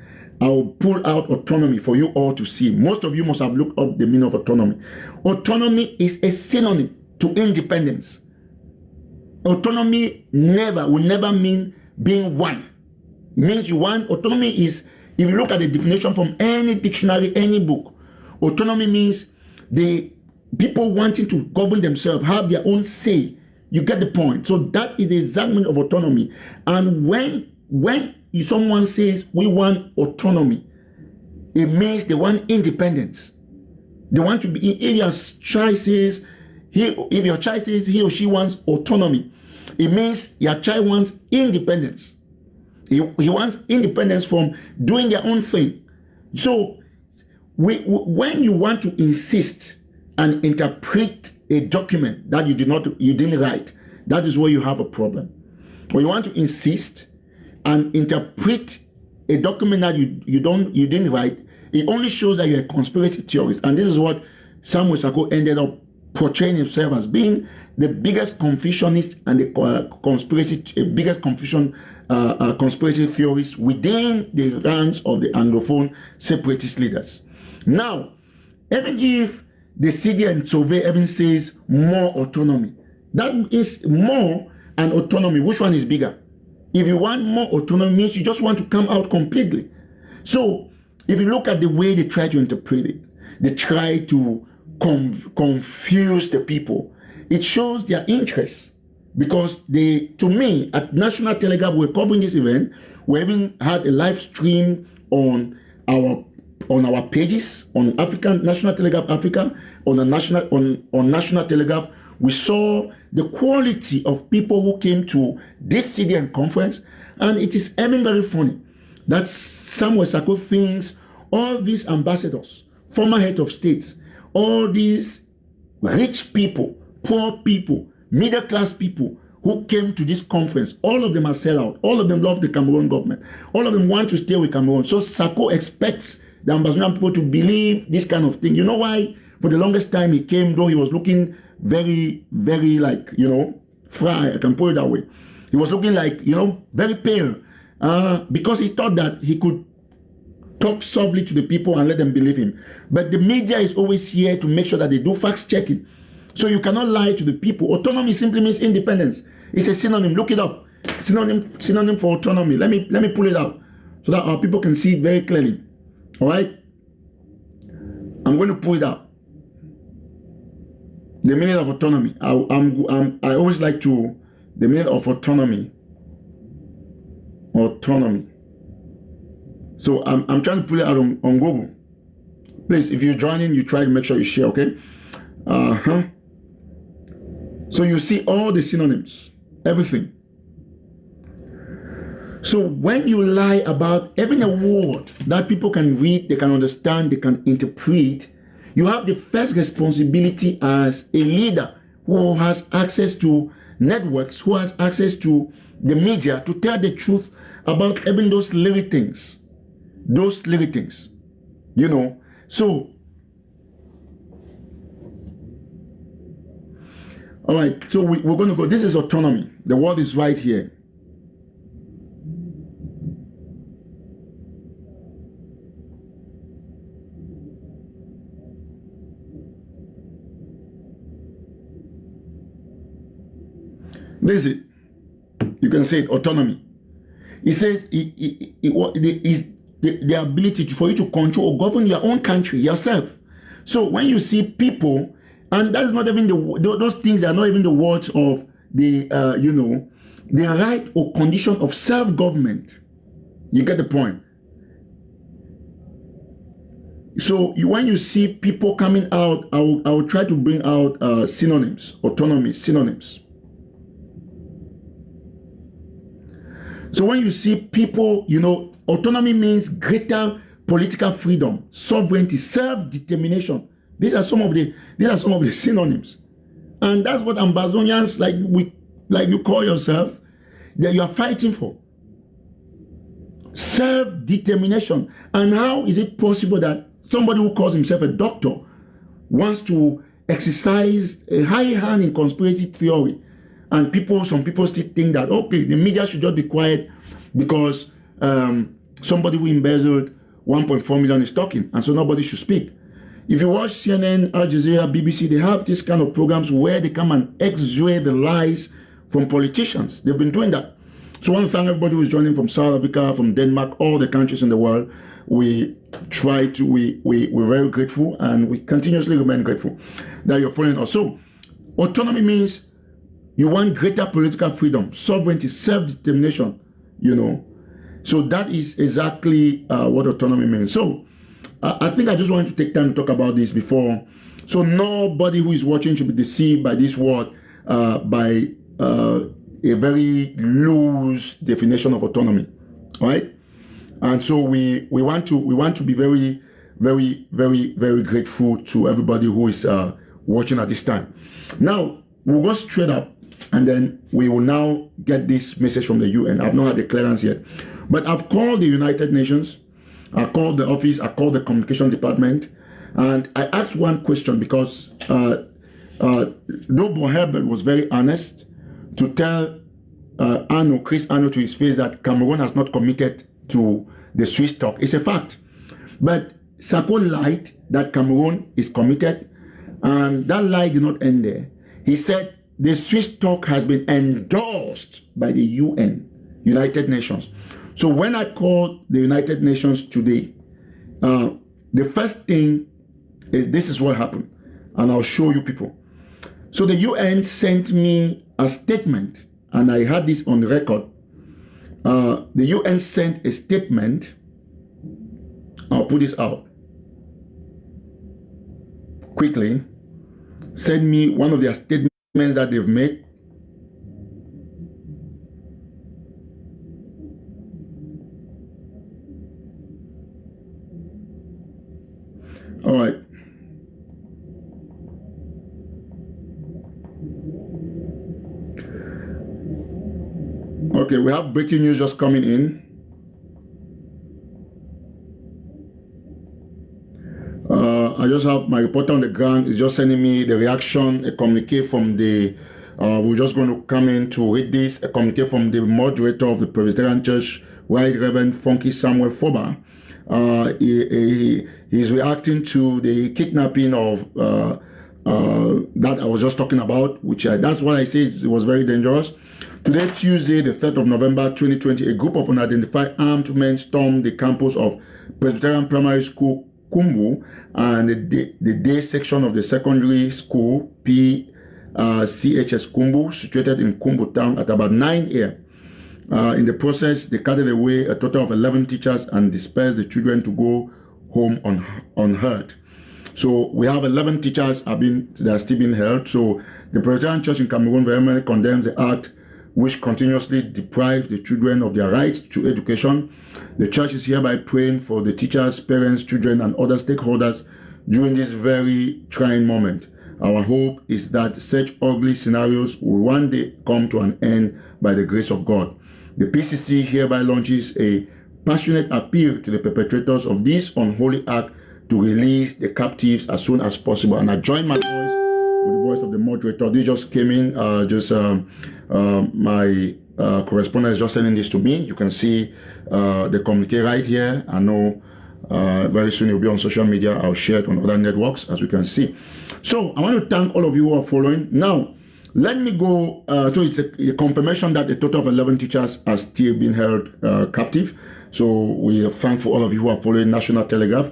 I'll pull out autonomy for you all to see. Most of you must have looked up the meaning of autonomy. Autonomy is a synonym to independence. Autonomy will never mean being one. It means you want, autonomy is, if you look at the definition from any dictionary, any book, autonomy means the people wanting to govern themselves, have their own say. You get the point. So that is the exact meaning of autonomy. And when someone says we want autonomy, it means they want independence. They want to be, if your child says he or she wants autonomy, it means your child wants independence. He wants independence from doing their own thing. So when you want to insist and interpret a document that you didn't write, that is where you have a problem. When you want to insist and interpret a document that you didn't write, it only shows that you're a conspiracy theorist. And this is what Samuel Sako ended up portraying himself as being, the biggest confucianist and the biggest conspiracy theorist within the ranks of the Anglophone separatist leaders. Now, even if the CDN survey even says more autonomy, that is more and autonomy, which one is bigger? If you want more autonomy, means you just want to come out completely. So if you look at the way they try to interpret it, they try to confuse the people. It shows their interest, because to me, at National Telegraph, we're covering this event. We even had a live stream on our pages, on National Telegraph Africa, on National Telegraph. We saw the quality of people who came to this CDN conference, and it is even very funny that Samuel Sako thinks all these ambassadors, former head of states, all these rich people, poor people, middle class people who came to this conference, all of them are sellout. All of them love the Cameroon government. All of them want to stay with Cameroon. So Sako expects the Ambazonian people to believe this kind of thing. You know why? For the longest time he came, though he was looking very, very like, you know, fry, I can put it that way. He was looking like, you know, very pale. Because he thought that he could talk softly to the people and let them believe him. But the media is always here to make sure that they do fact checking. So you cannot lie to the people. Autonomy simply means independence. It's a synonym. Look it up. Synonym for autonomy. Let me pull it out so that our people can see it very clearly. All right. I'm going to pull it out. The meaning of autonomy. I always like to the meaning of autonomy. Autonomy. So I'm trying to pull it out on Google. Please, if you're joining, you try to make sure you share. Okay. So you see all the synonyms, everything. So when you lie about even a word that people can read, they can understand, they can interpret, you have the first responsibility as a leader who has access to networks, who has access to the media to tell the truth about even those little things. Those little things. You know, so all right, so we're going to go. This is autonomy. The word is right here. This is it. You can say it, autonomy. It says it is the ability for you to control or govern your own country yourself. So when you see people, and that's not even those things are not even the words of the you know, the right or condition of self-government. You get the point. So when you see people coming out, I will try to bring out synonyms, autonomy, synonyms. So when you see people, you know, autonomy means greater political freedom, sovereignty, self-determination. These are some of the synonyms. And that's what Ambazonians, like you call yourself, that you are fighting for. Self-determination. And how is it possible that somebody who calls himself a doctor wants to exercise a high hand in conspiracy theory? And some people still think that, okay, the media should just be quiet because somebody who embezzled 1.4 million is talking, and so nobody should speak. If you watch CNN, Al Jazeera, BBC, they have this kind of programs where they come and x-ray the lies from politicians. They've been doing that. So I want to thank everybody who's joining from South Africa, from Denmark, all the countries in the world. We're very grateful, and we continuously remain grateful that you're following us. So autonomy means you want greater political freedom, sovereignty, self-determination, you know. So that is exactly what autonomy means. So I think I just wanted to take time to talk about this before. So nobody who is watching should be deceived by this word, by a very loose definition of autonomy, right? And so we want to be very, very, very, very grateful to everybody who is watching at this time. Now we'll go straight up. And then we will now get this message from the UN. I've not had the clearance yet. But I've called the United Nations. I called the office. I called the communication department. And I asked one question because Dobo Herbert was very honest to tell Chris Ano to his face that Cameroon has not committed to the Swiss talk. It's a fact. But Sako lied that Cameroon is committed. And that lie did not end there. He said, the Swiss talk has been endorsed by the UN, United Nations. So when I called the United Nations today, the first thing is this is what happened. And I'll show you people. So the UN sent me a statement, and I had this on record. The UN sent a statement. I'll put this out quickly. Send me one of their statements that they've made. All right. Okay, we have breaking news just coming in. I just have my reporter on the ground is just sending me the reaction, a communique from the, we're just going to come in to read this, a communique from the moderator of the Presbyterian Church, Right Reverend Funky Samuel Foba. He's reacting to the kidnapping of that I was just talking about, which that's what I said, it was very dangerous. Today, Tuesday, the 3rd of November, 2020, a group of unidentified armed men stormed the campus of Presbyterian Primary School, Kumbu, and the day section of the secondary school, PCHS Kumbu, situated in Kumbu town at about 9 a.m. In the process, they carried away a total of 11 teachers and dispersed the children to go home unhurt. So we have 11 teachers that are still being held. So the Presbyterian Church in Cameroon vehemently condemns the act which continuously deprives the children of their rights to education. The church is hereby praying for the teachers, parents, children, and other stakeholders during this very trying moment. Our hope is that such ugly scenarios will one day come to an end by the grace of God. The PCC hereby launches a passionate appeal to the perpetrators of this unholy act to release the captives as soon as possible. And I join my voice with the voice of the moderator. This just came in, my correspondent is just sending this to me. You can see the communique right here. I know very soon it will be on social media. I'll share it on other networks, as we can see. So I want to thank all of you who are following. Now, let me go. So it's a confirmation that a total of 11 teachers are still being held captive. So we are thankful all of you who are following National Telegraph.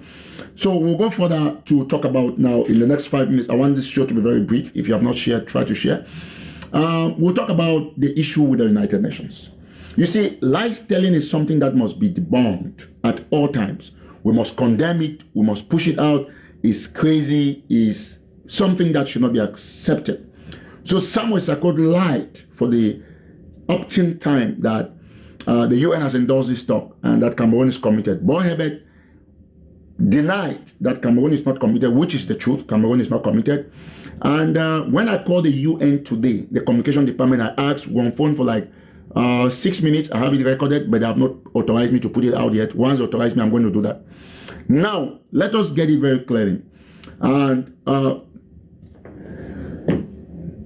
So we'll go further to talk about now in the next 5 minutes. I want this show to be very brief. If you have not shared, try to share. We'll talk about the issue with the United Nations. You see, lies telling is something that must be debunked at all times. We must condemn it. We must push it out. It's crazy. It's something that should not be accepted. So Samuel Sarko lied for the up-till time that the UN has endorsed this talk and that Cameroon is committed. Boy Herbert denied that Cameroon is not committed, which is the truth. Cameroon is not committed. And when I called the UN today, the communication department, I asked one phone for like 6 minutes. I have it recorded, but they have not authorized me to put it out yet. Once they authorize me, I'm going to do that. Now, let us get it very clearly. And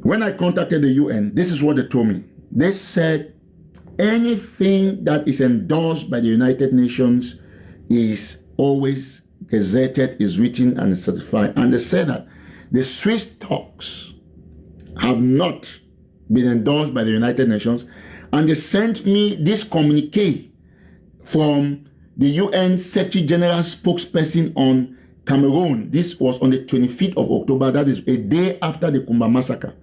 when I contacted the UN, this is what they told me. They said anything that is endorsed by the United Nations is always gazetted, is written and certified. And they said that the Swiss talks have not been endorsed by the United Nations. And they sent me this communique from the UN Secretary General spokesperson on Cameroon. This was on the 25th of October. That is a day after the Kumba massacre.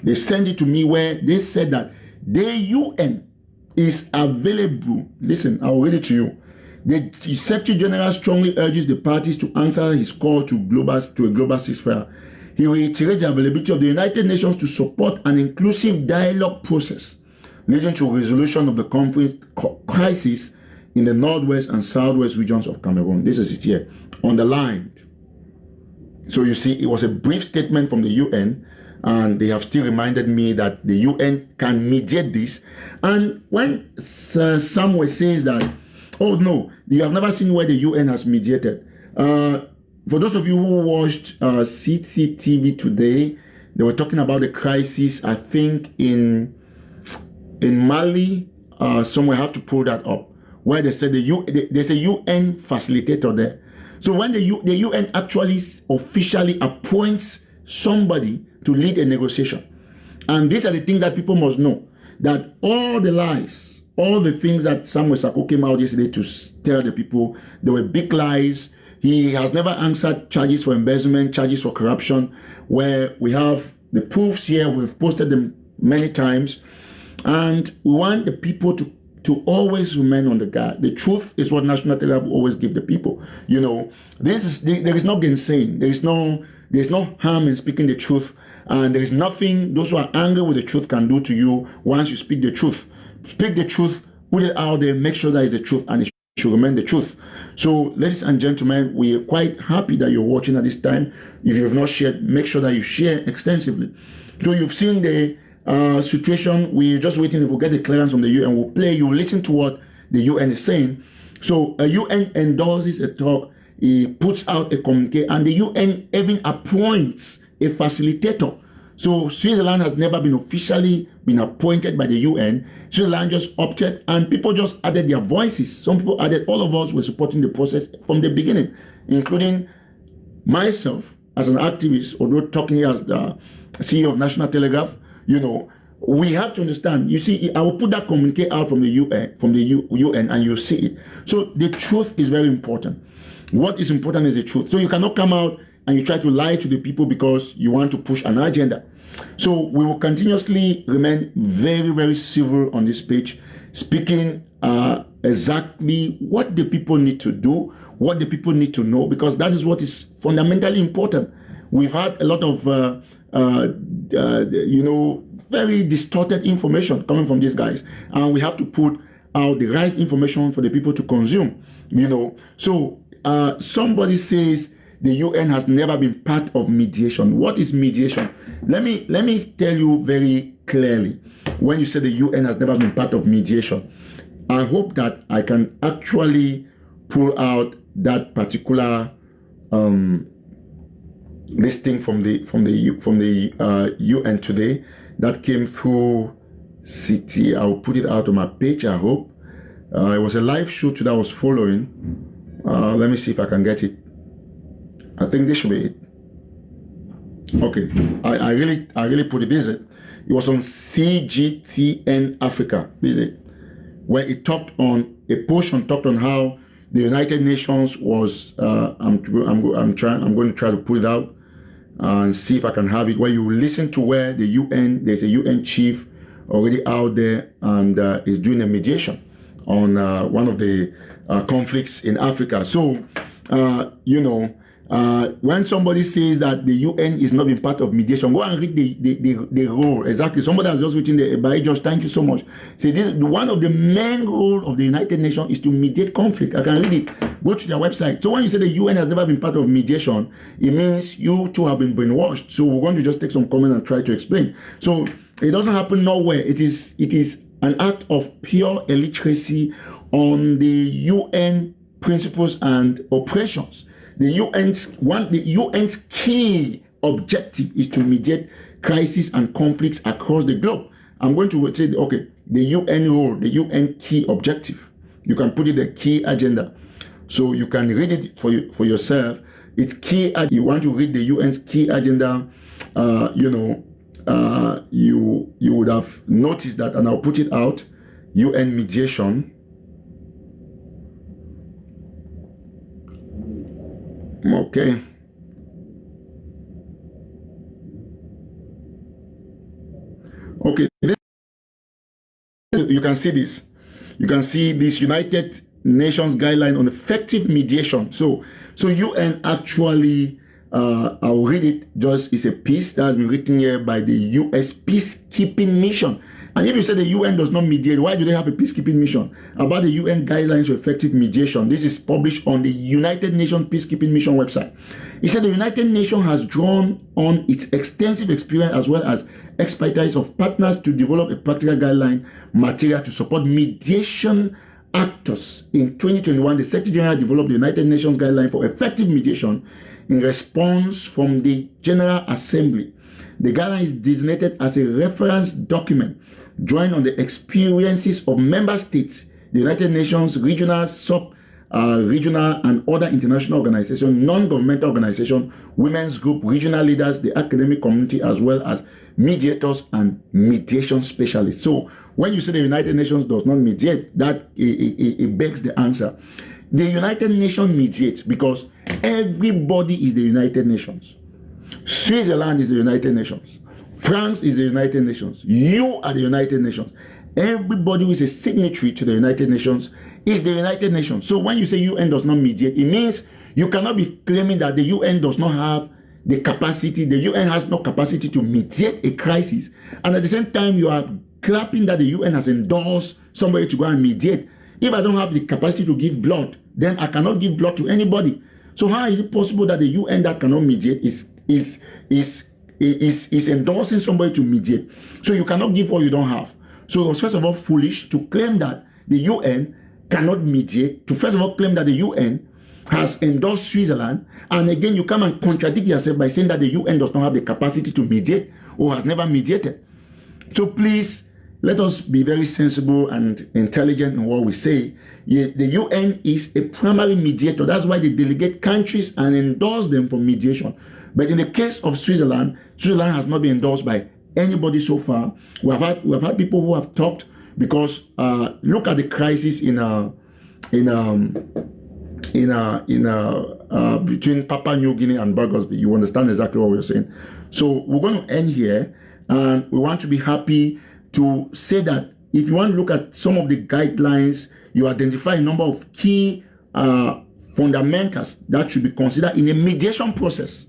They sent it to me where they said that the UN is available. Listen, I'll read it to you. The Secretary General strongly urges the parties to answer his call to a global ceasefire. He reiterates the availability of the United Nations to support an inclusive dialogue process leading to a resolution of the conflict crisis in the northwest and southwest regions of Cameroon. This is it here, underlined. So you see, it was a brief statement from the UN, and they have still reminded me that the UN can mediate this. And when Samuel says that, oh no, you have never seen where the UN has mediated. For those of you who watched CCTV today, they were talking about the crisis, I think in Mali. Somewhere I have to pull that up, where they said there's a UN facilitator there. So when the UN actually officially appoints somebody to lead a negotiation, and these are the things that people must know, that all the lies, all the things that Samuel Sarko came out yesterday to tell the people, they were big lies. He has never answered charges for embezzlement, charges for corruption, where we have the proofs here. We've posted them many times. And we want the people to always remain on the guard. The truth is what National Telegraph will always give the people. You know, there is no gainsaying. There is no harm in speaking the truth. And there is nothing those who are angry with the truth can do to you once you speak the truth. Speak the truth, put it out there, make sure that is the truth, and it should remain the truth. So, ladies and gentlemen, we are quite happy that you're watching at this time. If you have not shared, make sure that you share extensively. So you've seen the situation, we're just waiting. We'll get the clearance from the UN. We'll play. You listen to what the UN is saying. So a UN endorses a talk. It puts out a communique, and the UN even appoints a facilitator. So Switzerland has never been officially been appointed by the UN. Switzerland just opted, and people just added their voices. Some people added. All of us were supporting the process from the beginning, including myself as an activist, although talking here as the CEO of National Telegraph. You know, we have to understand. You see, I will put that communique out from the UN, and you'll see it. So the truth is very important. What is important is the truth. So you cannot come out and you try to lie to the people because you want to push an agenda. So we will continuously remain very, very civil on this page, speaking exactly what the people need to do, what the people need to know, because that is what is fundamentally important. We've had a lot of, very distorted information coming from these guys, and we have to put out the right information for the people to consume. So somebody says the UN has never been part of mediation. What is mediation? Let me tell you very clearly. When you say the UN has never been part of mediation, I hope that I can actually pull out that particular listing from the UN today that came through CT. I'll put it out on my page. I hope it was a live shoot that I was following. Let me see if I can get it. I think this should be it. Okay, I really put it. This is it. It was on CGTN Africa. This is it, where it talked on a portion talked on how the United Nations was. I'm going to try to pull it out and see if I can have it. Where you listen to where the UN, there's a UN chief already out there and is doing a mediation on one of the conflicts in Africa. So when somebody says that the UN is not being part of mediation, go and read the role. Exactly. Somebody has just written there, by Josh, thank you so much. See, this one of the main role of the United Nations is to mediate conflict. I can read it. Go to their website. So when you say the UN has never been part of mediation, it means you two have been brainwashed. So we're going to just take some comment and try to explain. So it doesn't happen nowhere. It is an act of pure illiteracy on the UN principles and operations. The UN's key objective is to mediate crises and conflicts across the globe. I'm going to say, okay, the UN role, the UN key objective. You can put it the key agenda. So you can read it for yourself. It's key. You want to read the UN's key agenda, you would have noticed that, and I'll put it out, UN mediation. Okay. Okay. You can see this. You can see this United Nations guideline on effective mediation. So UN actually, I'll read it. Just it's a piece that has been written here by the US peacekeeping mission. And if you say the UN does not mediate, why do they have a peacekeeping mission? About the UN guidelines for effective mediation. This is published on the United Nations Peacekeeping Mission website. It said the United Nations has drawn on its extensive experience as well as expertise of partners to develop a practical guideline material to support mediation actors. In 2021, the Secretary General developed the United Nations guideline for effective mediation in response from the General Assembly. The guideline is designated as a reference document drawing on the experiences of member states, the United Nations, regional, sub-regional, and other international organizations, non-governmental organizations, women's group, regional leaders, the academic community, as well as mediators and mediation specialists. So when you say the United Nations does not mediate, that it begs the answer. The United Nations mediates because everybody is the United Nations. Switzerland is the United Nations. France is the United Nations. You are the United Nations. Everybody who is a signatory to the United Nations is the United Nations. So when you say UN does not mediate, it means you cannot be claiming that the UN does not have the capacity. The UN has no capacity to mediate a crisis. And at the same time, you are clapping that the UN has endorsed somebody to go and mediate. If I don't have the capacity to give blood, then I cannot give blood to anybody. So how is it possible that the UN that cannot mediate is is endorsing somebody to mediate. So you cannot give what you don't have. So it was first of all foolish to claim that the UN cannot mediate, to first of all claim that the UN has endorsed Switzerland, and again you come and contradict yourself by saying that the UN does not have the capacity to mediate or has never mediated. So please, let us be very sensible and intelligent in what we say. The UN is a primary mediator. That's why they delegate countries and endorse them for mediation. But in the case of Switzerland, Switzerland has not been endorsed by anybody so far. We have had people who have talked, because look at the crisis between Papua New Guinea and Burgosby. You understand exactly what we're saying. So we're going to end here, and we want to be happy to say that if you want to look at some of the guidelines, you identify a number of key fundamentals that should be considered in a mediation process.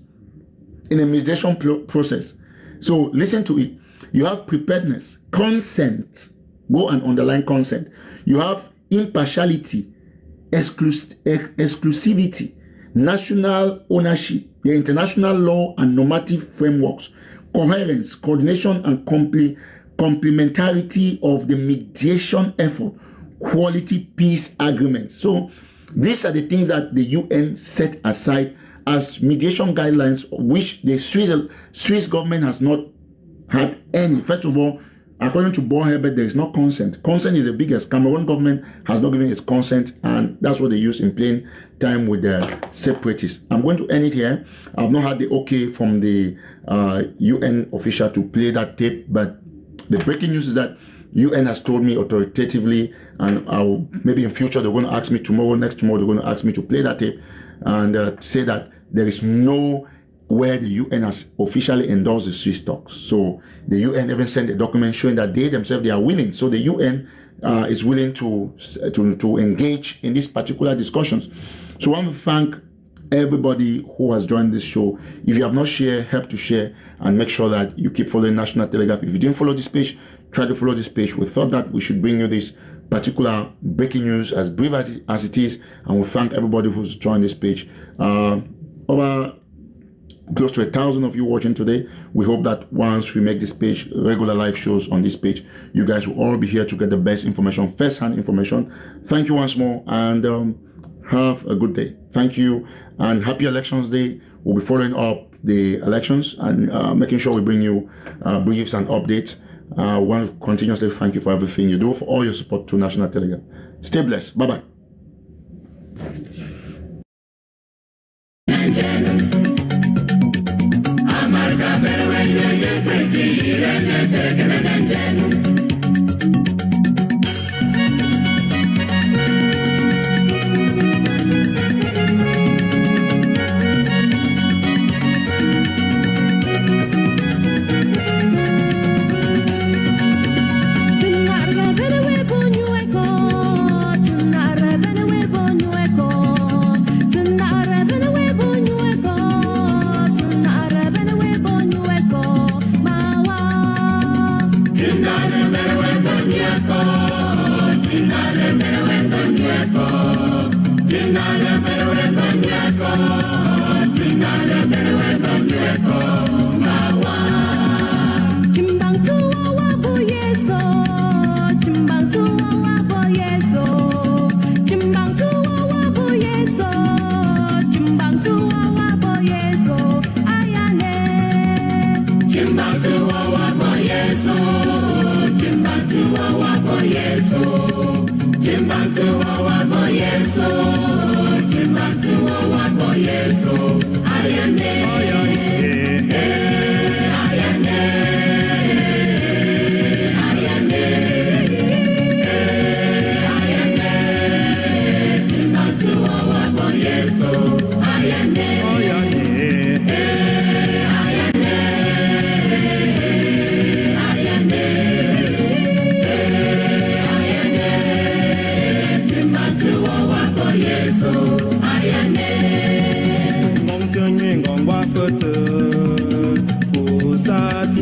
So listen to it. You have preparedness, consent. Go and underline consent. You have impartiality, exclusivity, national ownership, the international law and normative frameworks, coherence, coordination, and complementarity of the mediation effort, quality peace agreements. So these are the things that the UN set aside as mediation guidelines, which the Swiss government has not had any. First of all, according to Bon Herbert, there is no consent. Consent is the biggest. Cameroon government has not given its consent, and that's what they use in plain time with the separatists. I'm going to end it here. I've not had the okay from the UN official to play that tape, but the breaking news is that UN has told me authoritatively, and I'll maybe in future they're going to ask me tomorrow, next tomorrow they're going to ask me to play that tape and say that there is no where the UN has officially endorsed the Swiss talks. So the UN even sent a document showing that they themselves, they are willing. So the UN is willing to engage in these particular discussions. So I want to thank everybody who has joined this show. If you have not shared, help to share and make sure that you keep following National Telegraph. If you didn't follow this page, try to follow this page. We thought that we should bring you this particular breaking news as brief as it is, and we thank everybody who's joined this page. Over close to 1,000 of you watching today. We hope that once we make this page regular live shows on this page, you guys will all be here to get the best information, first-hand information. Thank you once more, and have a good day. Thank you, and happy Elections Day. We'll be following up the elections and making sure we bring you briefs and updates. I want to continuously thank you for everything you do, for all your support to National Telegraph. Stay blessed. Bye-bye.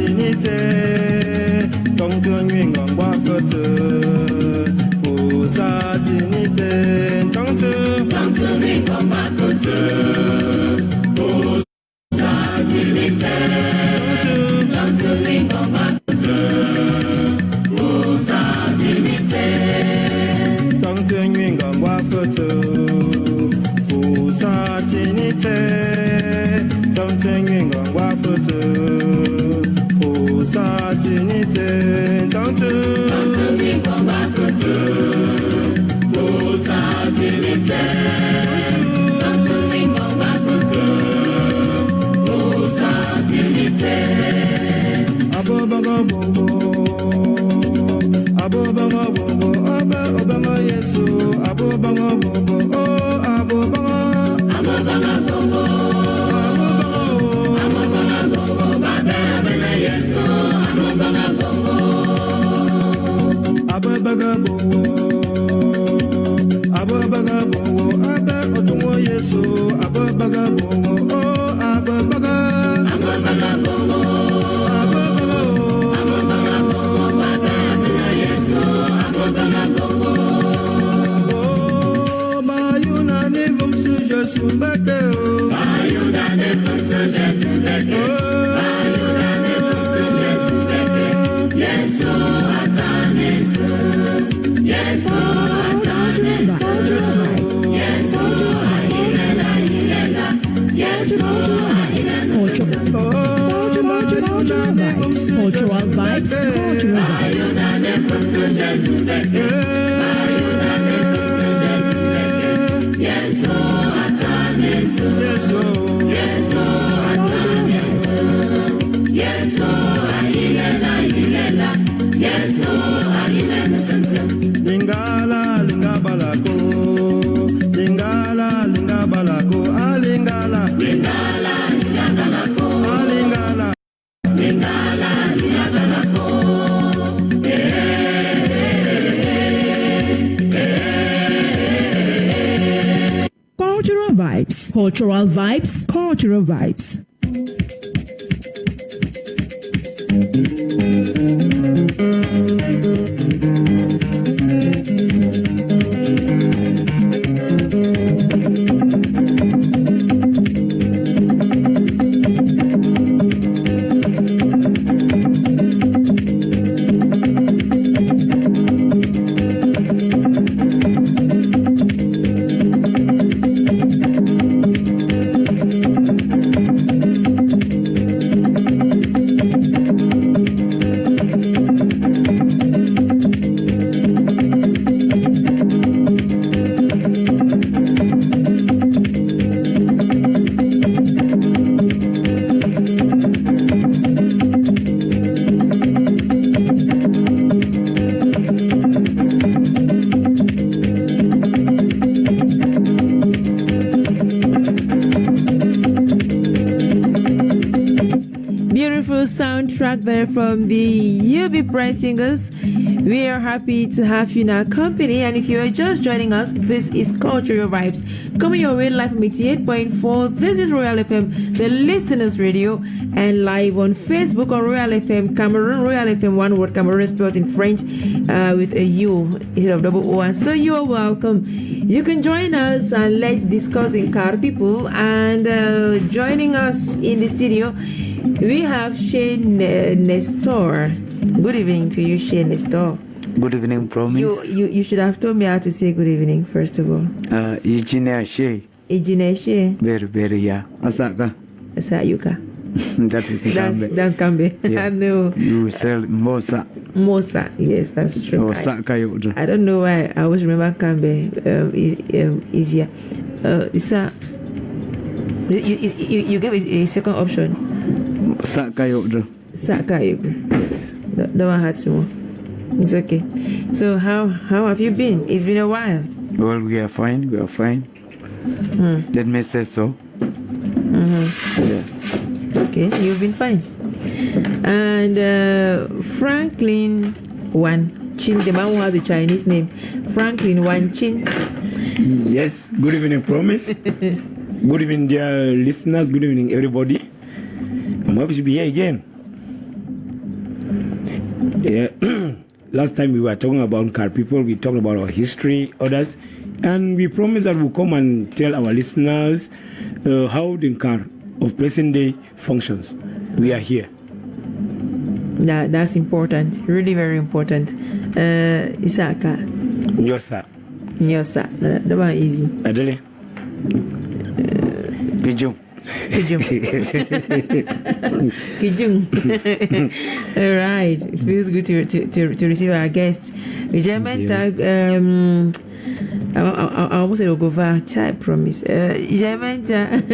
Dignité. Cultural vibes, cultural vibes. Soundtrack there from the UB Prize Singers. We are happy to have you in our company, and if you are just joining us, this is Cultural Vibes coming your way live from 88.4. This is Royal FM, the listeners radio, and live on Facebook on Royal FM Cameroon. Royal FM, one word, Cameroon spelled in French with a U instead of double O. And so you are welcome. You can join us and let's discuss in car people. And joining us in the studio, we have Shane Nestor. Good evening to you, Shane Nestor. Good evening, Promise. You should have told me how to say good evening, first of all. Ijine She. Ijine She. Very, yeah. Asaka. Asayuka. That is Kambe. That's Kambe. Yeah. I know. You sell Mosa. Mosa, yes, that's true. I don't know why I always remember Kambe easier. Isa, you gave it a second option. Sakayodro. Yes. The one had some. It's okay. So how have you been? It's been a while. Well, we are fine. Let me say so. Yeah. Okay, you've been fine. And Franklin Wan Chin, the man who has a Chinese name, Franklin Wan Chin. Yes, good evening, Promise. Good evening, dear listeners. Good evening, everybody. I'm happy to be here again. Yeah. Last time we were talking about car people, we talked about our history, others, and we promised that we'll come and tell our listeners how the car of present day functions. We are here. That's important, really very important. Isaka. Nyosa. The one easy. Adele. Pijo. Kijung. All right. It feels good to receive our guests. German tag. I almost said Ogova. I promise. German tag.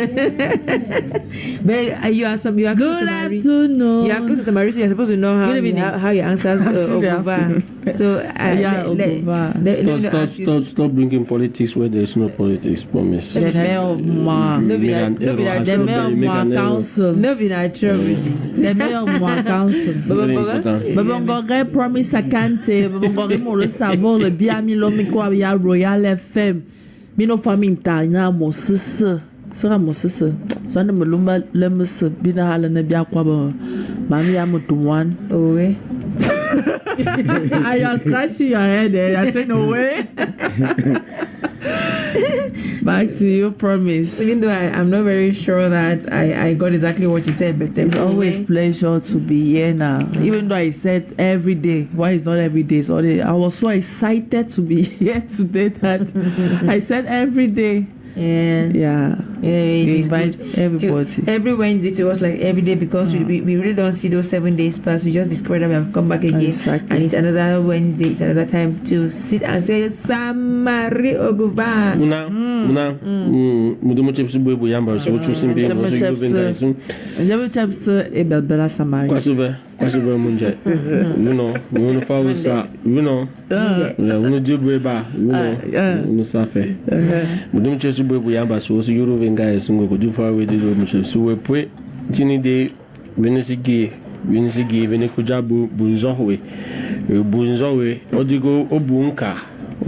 But you are good afternoon. You are close to Samari, so you're supposed to know how your answers Ogova. So stop bringing politics where there is no politics. Promise. No be council. No be natural with this. The mayor of council. Babangore promise akante. Babangore moro savo le biami lo miko abia Royal FM. Mino famine ta ina mosese. Sera mosese. So na mulumba lemus bina hala na bia kwa ba. Mami ya mutumwan. Owe. I am scratching your head there. I said no way. Back to you, promise. Even though I'm not very sure that I got exactly what you said, but it's always pleasure to be here now. Even though I said every day, why it's not every day? So I was so excited to be here today that I said every day. Yeah. You invite everybody. Every Wednesday to us, like every day, because we really don't see those 7 days pass. We just discovered that we have come back again. Exactly. And it's another Wednesday, it's another time to sit and say, Samari Oguba.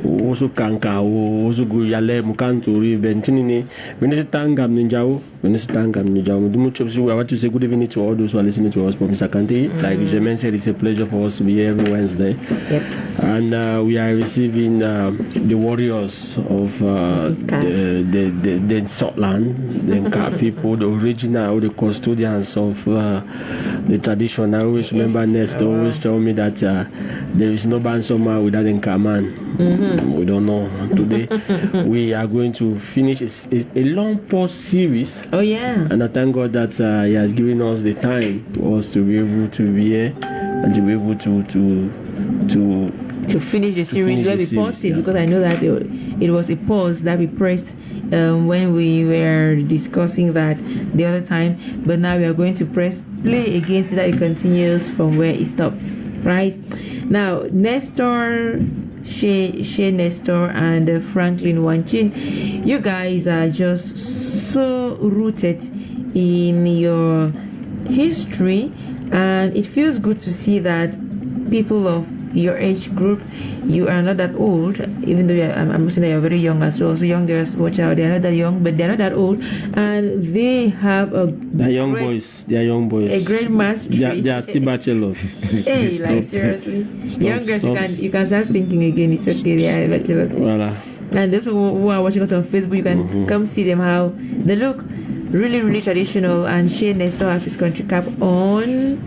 Oso kanka oso guyale mukanturi bentinini tangam ninjao mudumu chopsu. I want to say good evening to all those who are listening to us from Sakante. Like Jemen said, it's a pleasure for us to be here every Wednesday. Yep. And we are receiving the warriors of the Scotland, the Nka people, the original, the custodians of the tradition. I always remember Nest always tell me that there is no Bansoma without Nka man. We don't know. Today we are going to finish a long pause series. Oh yeah. And I thank God that He has given us the time for us to be able to be here and to be able to finish the series where we paused it, because I know that it was a pause that we pressed when we were discussing that the other time, but now we are going to press play again so that it continues from where it stopped. Right now, Nestor, Shea Nestor, and Franklin Wanchin, you guys are just so rooted in your history, and it feels good to see that people of your age group, you are not that old, even though I'm saying that you're very young as well. So young girls, watch out, they're not that young, but they're not that old, and they have they're young boys. A great mastery. They are still bachelors. Hey, like seriously, young girls, you can start thinking again. It's okay, they are bachelors. Voila. And those who are watching us on Facebook, you can come see them how they look. Really, really traditional. And Shea Nestor has his country cap on,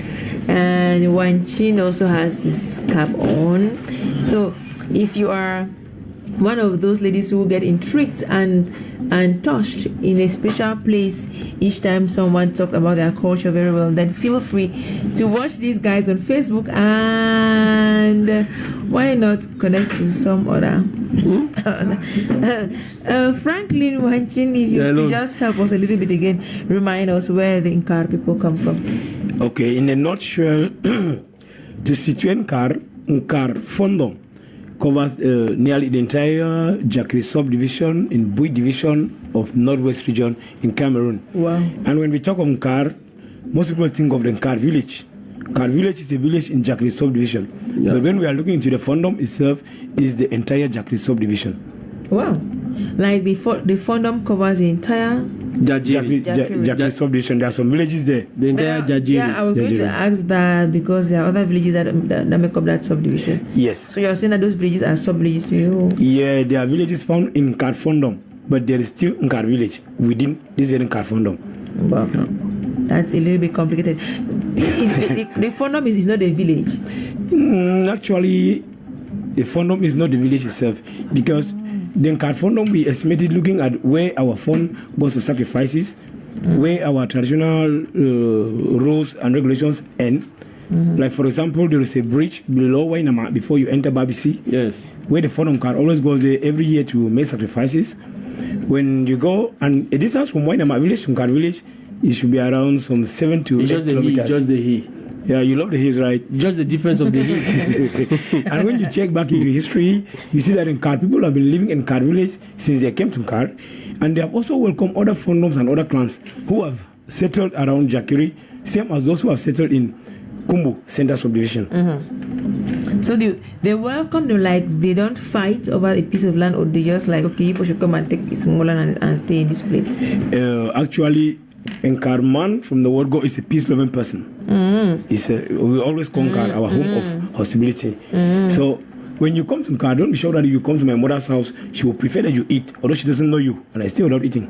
and Wanchin also has his cap on. So if you are one of those ladies who get intrigued and touched in a special place each time someone talks about their culture very well, then feel free to watch these guys on Facebook, and why not connect to some other Franklin Wanchin, if you could just help us a little bit again, remind us where the Nkar people come from. Okay, in a nutshell, the Situen Nkar Fondom covers nearly the entire Jakri subdivision in Bui division of Northwest region in Cameroon. Wow. And when we talk of Nkar, most people think of the Nkar village. Nkar village is a village in Jakri subdivision. Yeah. But when we are looking into the Fondom itself, is the entire Jakri subdivision. Wow. Like the Fondom covers the entire Jakri subdivision. There are some villages there. The entire Jajiri. Yeah, I was going to ask that because there are other villages that make up that subdivision. Yes. So you're saying that those villages are sub-villages to you? Yeah, there are villages found in Nkar Fondom, but there is still Nkar village within this very Nkar Fondom. Wow. That's a little bit complicated. The Fondom is not a village? Actually, the Fondom is not the village itself, because the Nkar Fondom, we estimated looking at where our phone goes for sacrifices, where our traditional rules and regulations end. Like, for example, there is a bridge below Wainama before you enter Babisi. Yes. Where the Forum car always goes there every year to make sacrifices. When you go, and a distance from Wainama village to Nkar village, it should be around some 7 to 8 kilometers. Just the heat. Yeah, you love the hills, right? Just the difference of the heat. And when you check back into history, you see that in Nkar, people have been living in Nkar village since they came to Nkar. And they have also welcomed other Fondoms and other clans who have settled around Jakiri, same as those who have settled in Kumbu Center Subdivision. So they welcome them, like they don't fight over a piece of land, or they just like, okay, people should come and take this small land and stay in this place? Actually, Nkarman from the word go is a peace-loving person. We always conquer our home of hospitality. So when you come to Nkar, don't be sure that if you come to my mother's house, she will prefer that you eat, although she doesn't know you, and I stay without eating.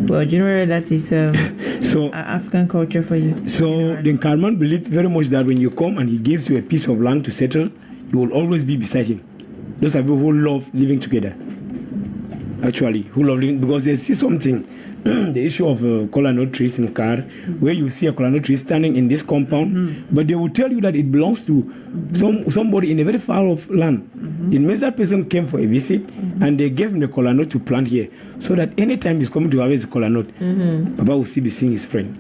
Well, generally that is so African culture for you. So the Nkarman believes very much that when you come and he gives you a piece of land to settle, you will always be beside him. Those are people who love living together. Actually, who love living, because they see something. The issue of kola nut trees in Nkar, where you see a kola nut tree standing in this compound, but they will tell you that it belongs to somebody in a very far off land. It means that person came for a visit, and they gave him the kola nut to plant here, so that anytime he's coming to harvest the kola nut, Papa will still be seeing his friend.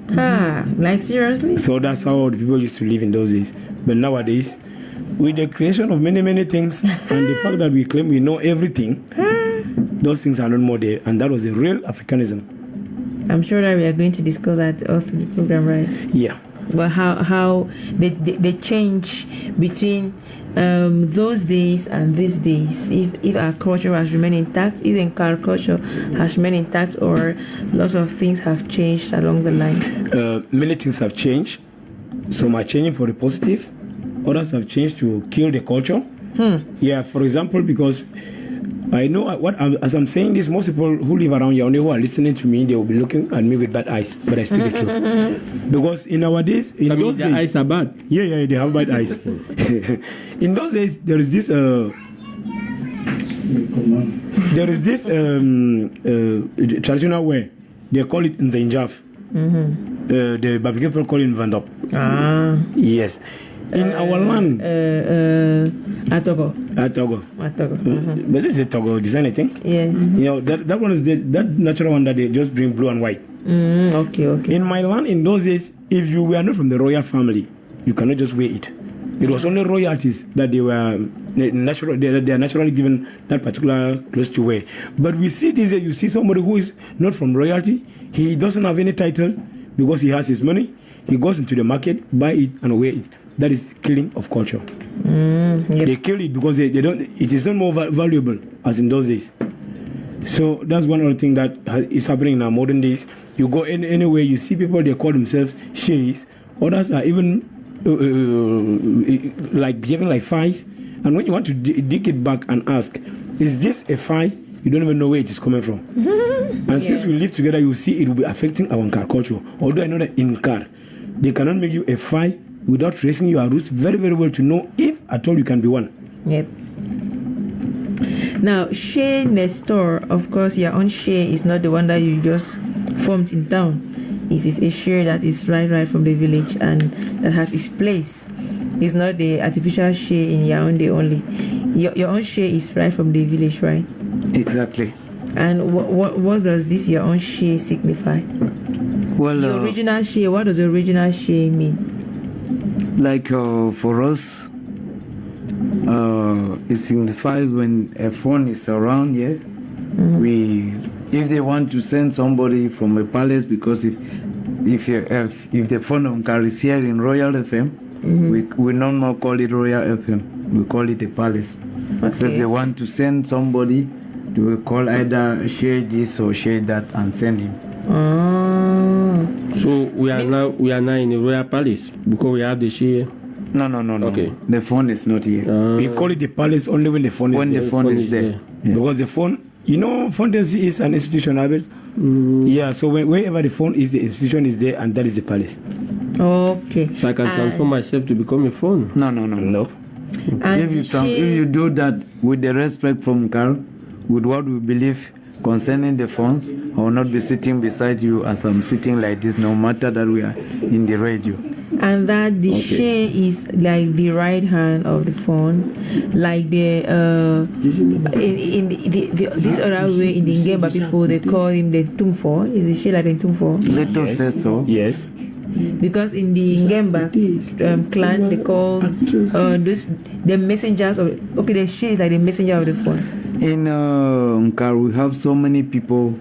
Like seriously? So that's how the people used to live in those days. But nowadays, with the creation of many things, and the fact that we claim we know everything, those things are not more there, and that was the real Africanism. I'm sure that we are going to discuss that off the program, right? Yeah. But how the change between those days and these days, if our culture has remained intact, if Nkar culture has remained intact, or lots of things have changed along the line? Many things have changed. Some are changing for the positive. Others have changed to kill the culture. Yeah, for example, because I know as I'm saying this, most people who live around Yaoundé who are listening to me, they will be looking at me with bad eyes, but I speak the truth. Because in our days, in those days, eyes are bad. Yeah, they have bad eyes. In those days, there is this traditional way. They call it Nzenjaf. The Babi people call it Vandop. Yes. In our land, Togo. But this is a Togo design, I think. Yeah. You know that one is that natural one that they just bring blue and white. Okay. In my land, in those days, if you were not from the royal family, you cannot just wear it. It was only royalties that they were natural. They are naturally given that particular clothes to wear. But we see these days, you see somebody who is not from royalty. He doesn't have any title because he has his money. He goes into the market, buy it, and wear it. That is killing of culture. They kill it because they don't. It is not more valuable as in those days. So that's one other thing that is happening in our modern days. You go anywhere, you see people, they call themselves sheis. Others are even like behaving like fies. And when you want to dig it back and ask, is this a fie? You don't even know where it is coming from. And since we live together, you see it will be affecting our Nkar culture. Although I know that in Nkar, they cannot make you a fie without tracing your roots very, very well to know if at all you can be one. Yep. Now, Shea Nestor, of course, your own Shea is not the one that you just formed in town. It is a Shea that is right from the village and that has its place. It's not the artificial Shea in Yaoundé only. Your own Shea is right from the village, right? Exactly. And what does this your own Shea signify? Well, the original Shea, what does the original Shea mean? Like for us, it signifies when a phone is around here. If they want to send somebody from a palace, because if the phone of Nkar is here in Royal FM, we no more call it Royal FM. We call it a palace. Okay. So if they want to send somebody, they will call either share this or share that and send him. So we are now in the royal palace because we have the share. No. Okay. The phone is not here. We call it the palace only when the phone is there. The phone is there. Yeah. Because the phone, Fontency is an institution, Abel. Yeah, so wherever the phone is, the institution is there, and that is the palace. Okay. So I can transform myself to become a phone? No. If you do that with the respect from Nkar, with what we believe concerning the phones, I will not be sitting beside you as I'm sitting like this, no matter that we are in the radio. And that the share is like the right hand of the phone, like the in this other way in the Ngemba people they call him the Tumfo. Is the share like the Tumfo? Let us say so. Yes. Because in the Ngemba clan they call those the messengers of the share is like the messenger of the phone. In Nkar we have so many people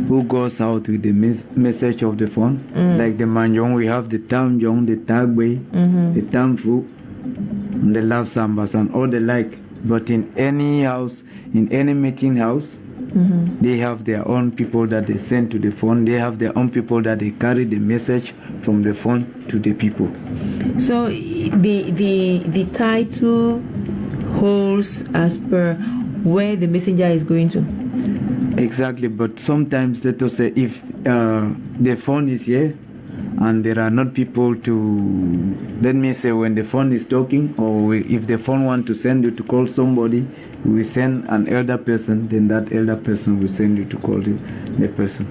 who goes out with the message of the phone. Like the Manjong, we have the Tamjong, the Tagwe, the Tamfu, and the Love Sambas and all the like. But in any house, in any meeting house, they have their own people that they send to the phone. They have their own people that they carry the message from the phone to the people. So the title holds as per where the messenger is going to. Exactly, but sometimes let us say if the phone is here and there are not people to, let me say when the phone is talking, or if the phone want to send you to call somebody, we send an elder person, then that elder person will send you to call the person.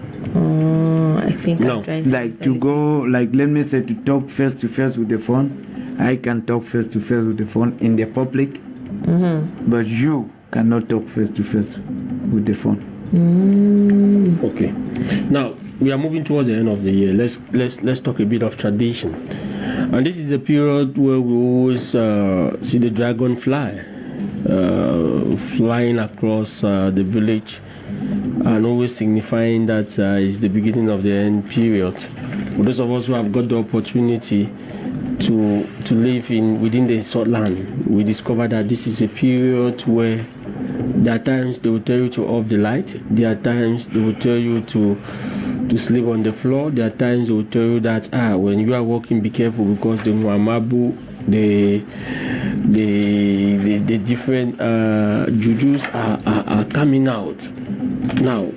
I think no, like to go, like let me say to talk face to face with the phone, I can talk face to face with the phone in the public, but you cannot talk face to face with the phone. Okay. Now we are moving towards the end of the year. Let's talk a bit of tradition. And this is a period where we always see the dragonfly flying across the village, and always signifying that it's the beginning of the end period. For those of us who have got the opportunity to live within the South Land, we discover that this is a period where there are times they will tell you to off the light. There are times they will tell you to sleep on the floor. There are times they will tell you that when you are walking, be careful because the Muamabu, the different jujus are coming out. Now,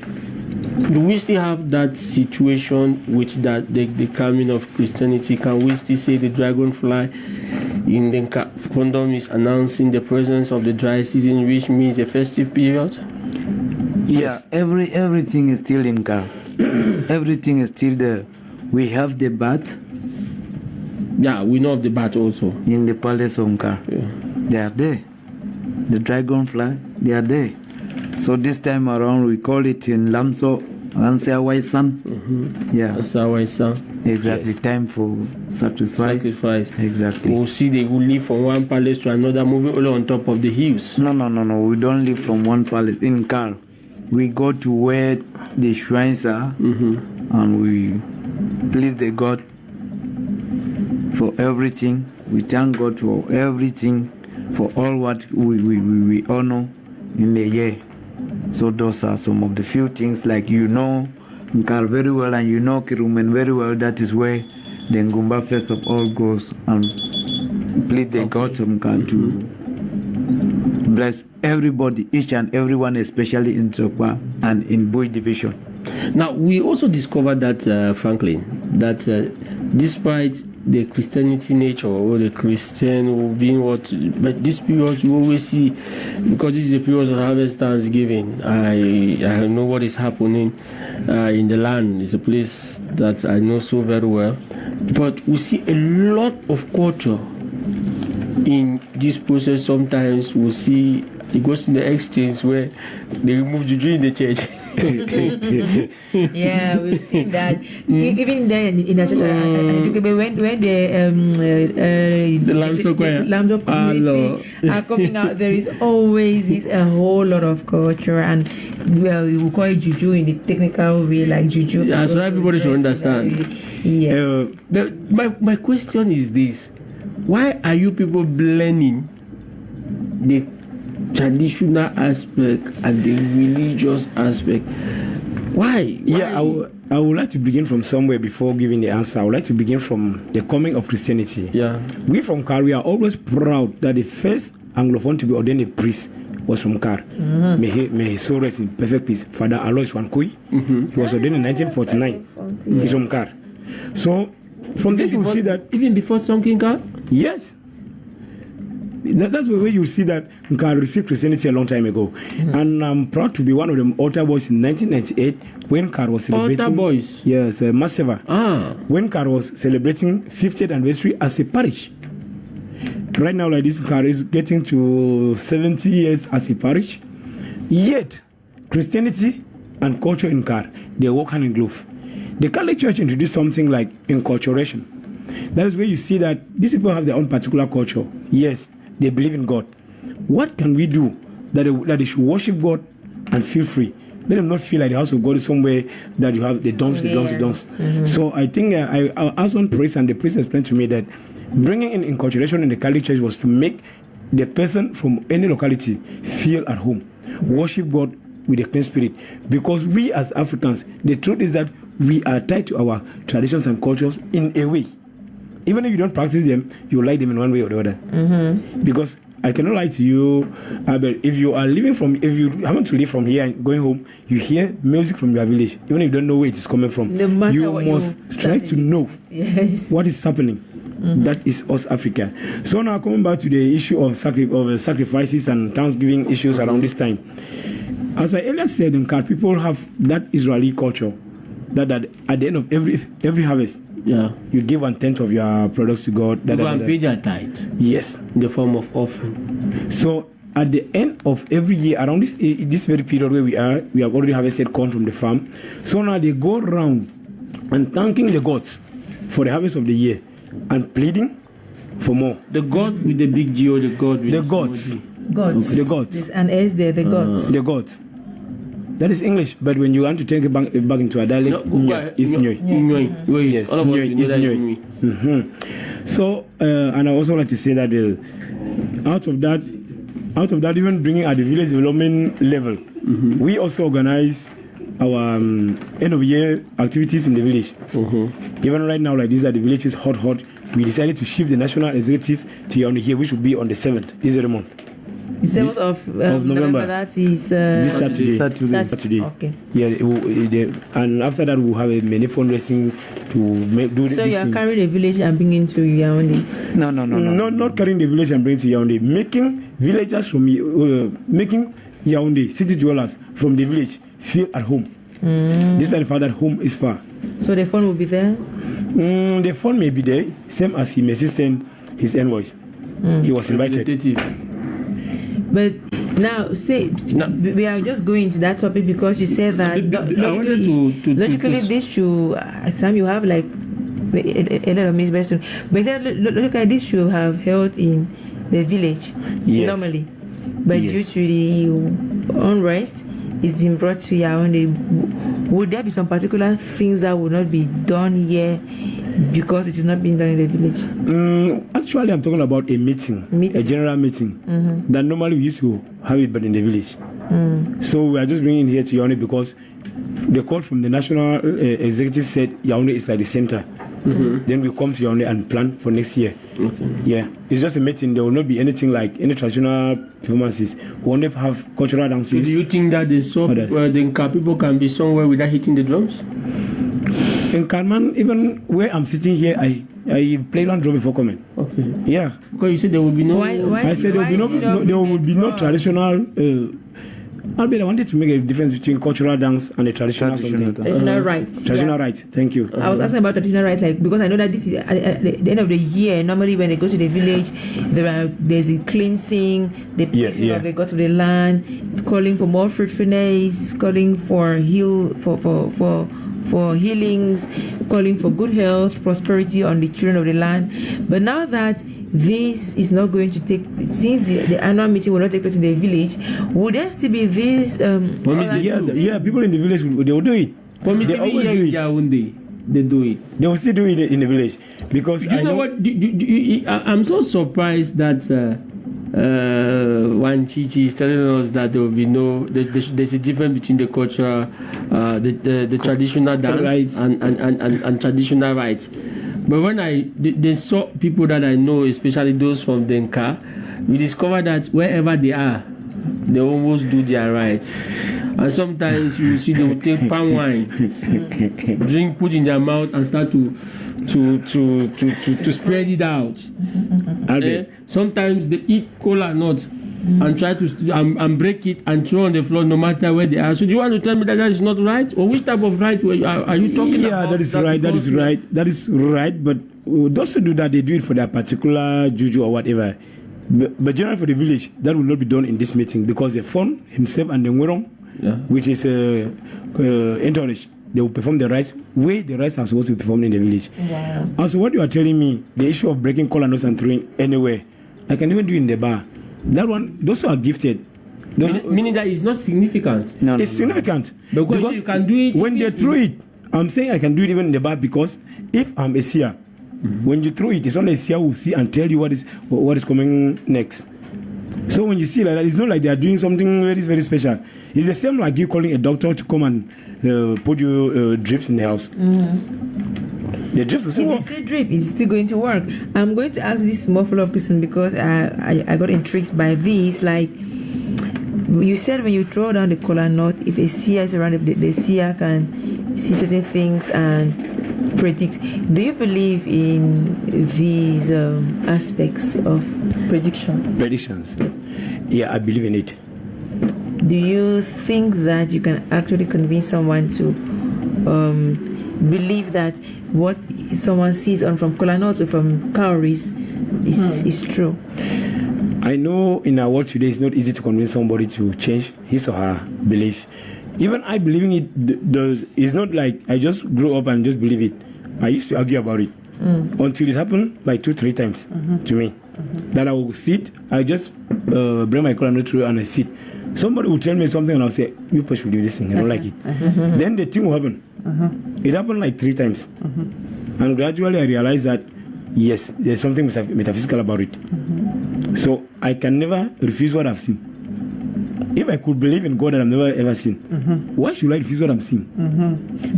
do we still have that situation with the coming of Christianity? Can we still say the dragonfly in the condom is announcing the presence of the dry season, which means the festive period? Yeah, everything is still in car. Everything is still there. We have the bat. Yeah, we know of the bat also. In the palace of Nkar. Yeah. They are there. The dragonfly, they are there. So this time around we call it in Lamso, Ansea Waisan. Yeah. Ansea Waisan. Exactly. Yes. Time for sacrifice. Exactly. We'll see they will live from one palace to another, moving all on top of the hills. No. We don't live from one palace. In Nkar, we go to where the shrines are, and we please the God for everything. We thank God for everything, for all what we honor in the year. So those are some of the few things, like Nkar very well, and Kirumen very well. That is where the Ngumba first of all goes, and please the God of Nkar to bless everybody, each and everyone, especially in Tsokwa and in Boy Division. Now, we also discovered that, Franklin, that despite the Christianity nature or the Christian being what, but this period you always see, because this is a period of harvest Thanksgiving. I know what is happening in the land. It's a place that I know so very well, but we see a lot of culture in this process. Sometimes we see it goes to the extremes where they remove juju in the church. Yeah, we've seen that. Even there in the church, when the Lamso community are coming out, there is always a whole lot of culture, and we will call it juju in the technical way, like juju. Yeah, so everybody should understand. Yes. My question is this: why are you people blending the traditional aspect and the religious aspect? Why? Yeah, I would like to begin from somewhere before giving the answer. I would like to begin from the coming of Christianity. Yeah. We from Kar, we are always proud that the first Anglophone to be ordained a priest was from Kar. May his soul rest in perfect peace. Father Alois Wankui. He was ordained in 1949. He's from Kar. So from there you see that even before Sonking Kar? Yes. That's the way you see that Nkar received Christianity a long time ago. And I'm proud to be one of the altar boys in 1998 when Nkar was celebrating. Altar boys? Yes, Maseva. When Nkar was celebrating 50th anniversary as a parish. Right now, like this, Nkar is getting to 70 years as a parish. Yet, Christianity and culture in Nkar, they work hand in glove. The Catholic Church introduced something like enculturation. That is where you see that these people have their own particular culture. Yes, they believe in God. What can we do that they should worship God and feel free? Let them not feel like the house of God is somewhere that you have the dons. So I think I asked one priest, and the priest explained to me that bringing in enculturation in the Catholic Church was to make the person from any locality feel at home, worship God with a clean spirit. Because we as Africans, the truth is that we are tied to our traditions and cultures in a way. Even if you don't practice them, you like them in one way or the other. Because I cannot lie to you, but if you happen to leave from here and going home, you hear music from your village, even if you don't know where it is coming from. You must try to know what is happening. That is us, Africa. So now coming back to the issue of sacrifices and Thanksgiving issues around this time. As I earlier said, in Nkar, people have that Israeli culture that at the end of every harvest, you give 1/10 of your products to God. You go and pay their tithe. Yes. In the form of offering. So at the end of every year, around this very period where we have already harvested corn from the farm. So now they go around and thanking the gods for the harvest of the year and pleading for more. The God with the big G or the God with the gods. Gods. The gods. There's an S there, the gods. The gods. That is English, but when you want to take it back into a dialect, it's Nyoy. Yes, Nyoy is Nyoy. So, and I also like to say that out of that, even bringing at the village development level, we also organize our end of year activities in the village. Even right now, like these are the villages hot. We decided to shift the national executive to Yaoundé here, which will be on the 7th. This very month. The 7th of November. That is this Saturday. Okay. Yeah, and after that we'll have a many fundraising to do. So you are carrying the village and bringing to Yaoundé? No. Not carrying the village and bringing to Yaoundé. Making villagers from making Yaoundé city dwellers from the village feel at home. Despite the fact that home is far. So the phone will be there? The phone may be there, same as he may send his envoys. He was invited. But now, we are just going to that topic because you said that logically this should, at time you have like a lot of misbehaviour. But look at this should have held in the village normally. But due to the unrest, it's been brought to Yaoundé. Would there be some particular things that would not be done here because it is not being done in the village? Actually, I'm talking about a meeting. A general meeting that normally we used to have it, but in the village. So we are just bringing it here to Yaoundé because the call from the national executive said Yaoundé is at the center. Then we come to Yaoundé and plan for next year. Yeah, it's just a meeting. There will not be anything like any traditional performances. We won't have cultural dances. So do you think that the Nkar people can be somewhere without hitting the drums? In Carman, even where I'm sitting here, I played one drum before coming. Okay. Yeah. Because you said there will be no. I said there will be no traditional. Albeit I wanted to make a difference between cultural dance and the traditional something. Traditional rites. Traditional rites. Thank you. I was asking about traditional rites, like because I know that this is at the end of the year. Normally, when they go to the village, there's a cleansing, the placing of the gods of the land, calling for more fruitfulness, calling for healings, calling for good health, prosperity on the children of the land. But now that this is not going to take, since the annual meeting will not take place in the village, would there still be this? People in the village they will do it. They always do it. They do it. They will still do it in the village because you know what? I'm so surprised that Wan Chichi is telling us that there will be no. There's a difference between the cultural, the traditional dance and traditional rites. But when they saw people that I know, especially those from the Nkar, we discovered that wherever they are, they almost do their rites. And sometimes you see they will take palm wine, drink, put in their mouth, and start to to spread it out. Sometimes they eat kola nut and try to and break it and throw on the floor no matter where they are. So do you want to tell me that is not right? Or which type of right are you talking about? Yeah, that is right. That is right. That is right. But those who do that, they do it for their particular juju or whatever. But generally for the village, that will not be done in this meeting because the phone himself and the Ngwerong, which is encouraged, they will perform the rites where the rites are supposed to be performed in the village. Wow. Also, what you are telling me, the issue of breaking kola nuts and throwing anywhere, I can even do it in the bar. That one, those who are gifted. Meaning that it's not significant. No, it's significant. Because you can do it when they throw it. I'm saying I can do it even in the bar because if I'm a seer, when you throw it, it's only a seer who will see and tell you what is coming next. So when you see like that, it's not like they are doing something very, very special. It's the same like you calling a doctor to come and put you drips in the house. The drips will still work. If it's still drip, it's still going to work. I'm going to ask this small follow-up question because I got intrigued by this. Like you said, when you throw down the kola nut, if a seer is around, the seer can see certain things and predict. Do you believe in these aspects of prediction? Predictions. Yeah, I believe in it. Do you think that you can actually convince someone to believe that what someone sees on from kola nuts or from cowries is true? I know in our world today it's not easy to convince somebody to change his or her belief. Even I believing it does. It's not like I just grew up and just believe it. I used to argue about it until it happened like 2-3 times to me. That I will sit, I just bring my kola nut through and I sit. Somebody will tell me something and I'll say, you should do this thing, I don't like it. Then the thing will happen. It happened like 3 times. And gradually I realized that, yes, there's something metaphysical about it. So I can never refuse what I've seen. If I could believe in God that I've never ever seen, why should I refuse what I'm seeing?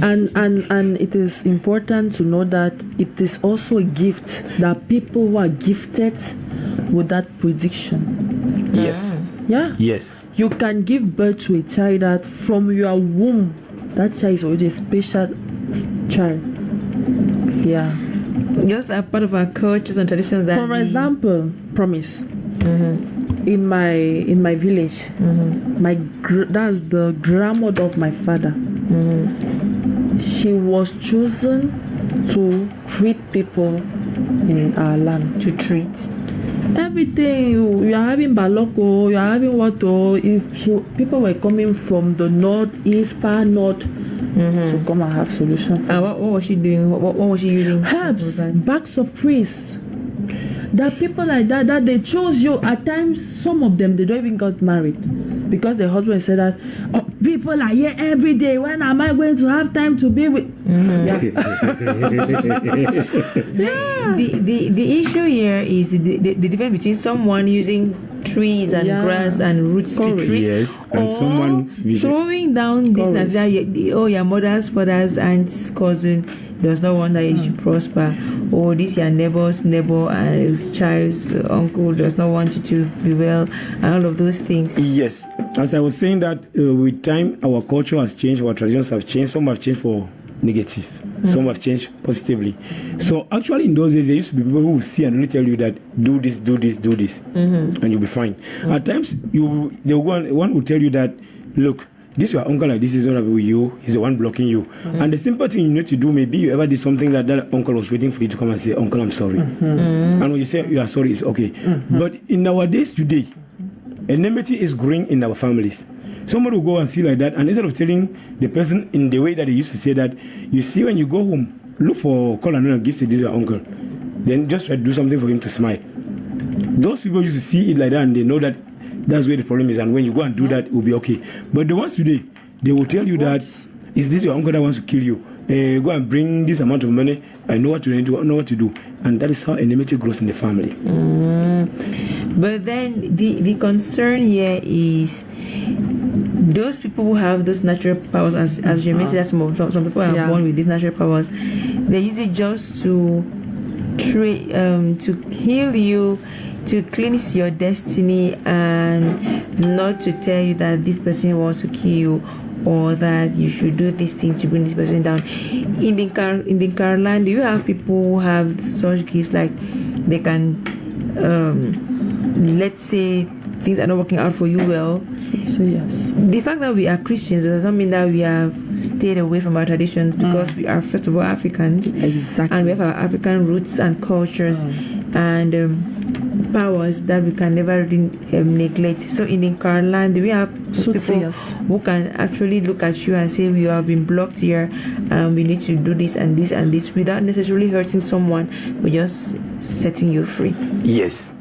And it is important to know that it is also a gift that people who are gifted with that prediction. Yes. Yeah. Yes. You can give birth to a child that from your womb, that child is already a special child. Yeah. Just a part of our cultures and traditions that. For example, promise. In my village, that's the grandmother of my father. She was chosen to treat people in our land. To treat everything. You are having baloko, you are having water. If people were coming from the north, east, far north, to come and have solutions. And what was she doing? What was she using? Herbs, barks of trees. There are people like that they chose you. At times, some of them, they don't even got married because the husband said that, oh, people are here every day. When am I going to have time to be with? The issue here is the difference between someone using trees and grass and roots to treat, and someone throwing down this that your mother's father's aunt's cousin does not want that you should prosper, or this your neighbor's neighbor and his child's uncle does not want you to be well, and all of those things. Yes, as I was saying that with time our culture has changed, our traditions have changed. Some have changed for negative, some have changed positively. So actually in those days there used to be people who will see and really tell you that do this, and you'll be fine. At times one will tell you that, look, this your uncle, like this is not with you, he's the one blocking you. And the simple thing you need to do, maybe you ever did something that uncle was waiting for you to come and say, uncle, I'm sorry. And when you say you are sorry, it's okay. But in our days today, enmity is growing in our families. Somebody will go and see like that, and instead of telling the person in the way that they used to say that, you see, when you go home, look for call and give to this your uncle, then just try to do something for him to smile. Those people used to see it like that, and they know that that's where the problem is, and when you go and do that, it will be okay. But the ones today, they will tell you that, is this your uncle that wants to kill you? Go and bring this amount of money, I know what to do, I know what to do. And that is how enmity grows in the family. But then the concern here is those people who have those natural powers, as you mentioned, some people are born with these natural powers, they use it just to heal you, to cleanse your destiny, and not to tell you that this person wants to kill you. or that you should do this thing to bring this person down. In the car line, do you have people who have such gifts, like they can, let's say things are not working out for you well? So yes. The fact that we are Christians does not mean that we have stayed away from our traditions, because we are first of all Africans. Exactly. And we have our African roots and cultures and powers that we can never neglect. So in the current land, we have people who can actually look at you and say, we have been blocked here and we need to do this and this and this, without necessarily hurting someone, but just setting you free. Yes.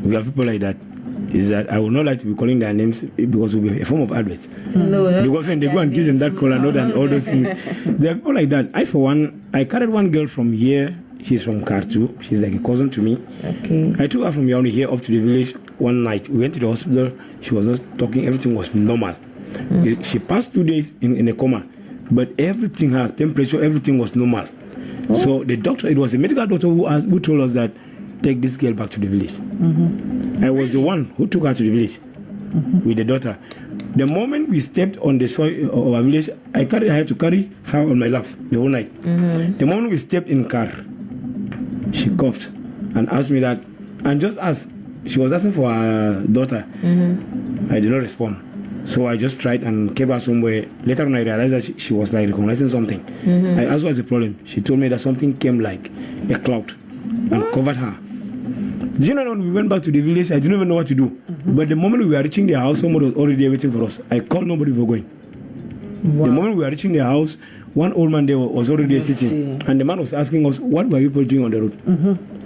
We have people like that. Is that I would not like to be calling their names because it will be a form of advert. No, because when they go and give them that color note and all those things, there are people like that. I, for one, I carried one girl from here. She's from Khartoum. She's like a cousin to me. Okay. I took her from Yaoundé here up to the village one night. We went to the hospital. She was not talking. Everything was normal. She passed 2 days in a coma, but everything, her temperature, everything was normal. So the doctor, it was a medical doctor who told us that take this girl back to the village. I was the one who took her to the village with the daughter. The moment we stepped on the soil of our village, I had to carry her on my laps the whole night. The moment we stepped in car, she coughed and asked me that, and just asked, she was asking for her daughter. I did not respond. So I just tried and kept her somewhere. Later on, I realized that she was like recognizing something. I asked what's the problem. She told me that something came like a cloud and covered her. Do you know when we went back to the village, I didn't even know what to do. But the moment we were reaching their house, someone was already waiting for us. I called nobody before going. The moment we were reaching their house, one old man there was already sitting. And the man was asking us, what were people doing on the road?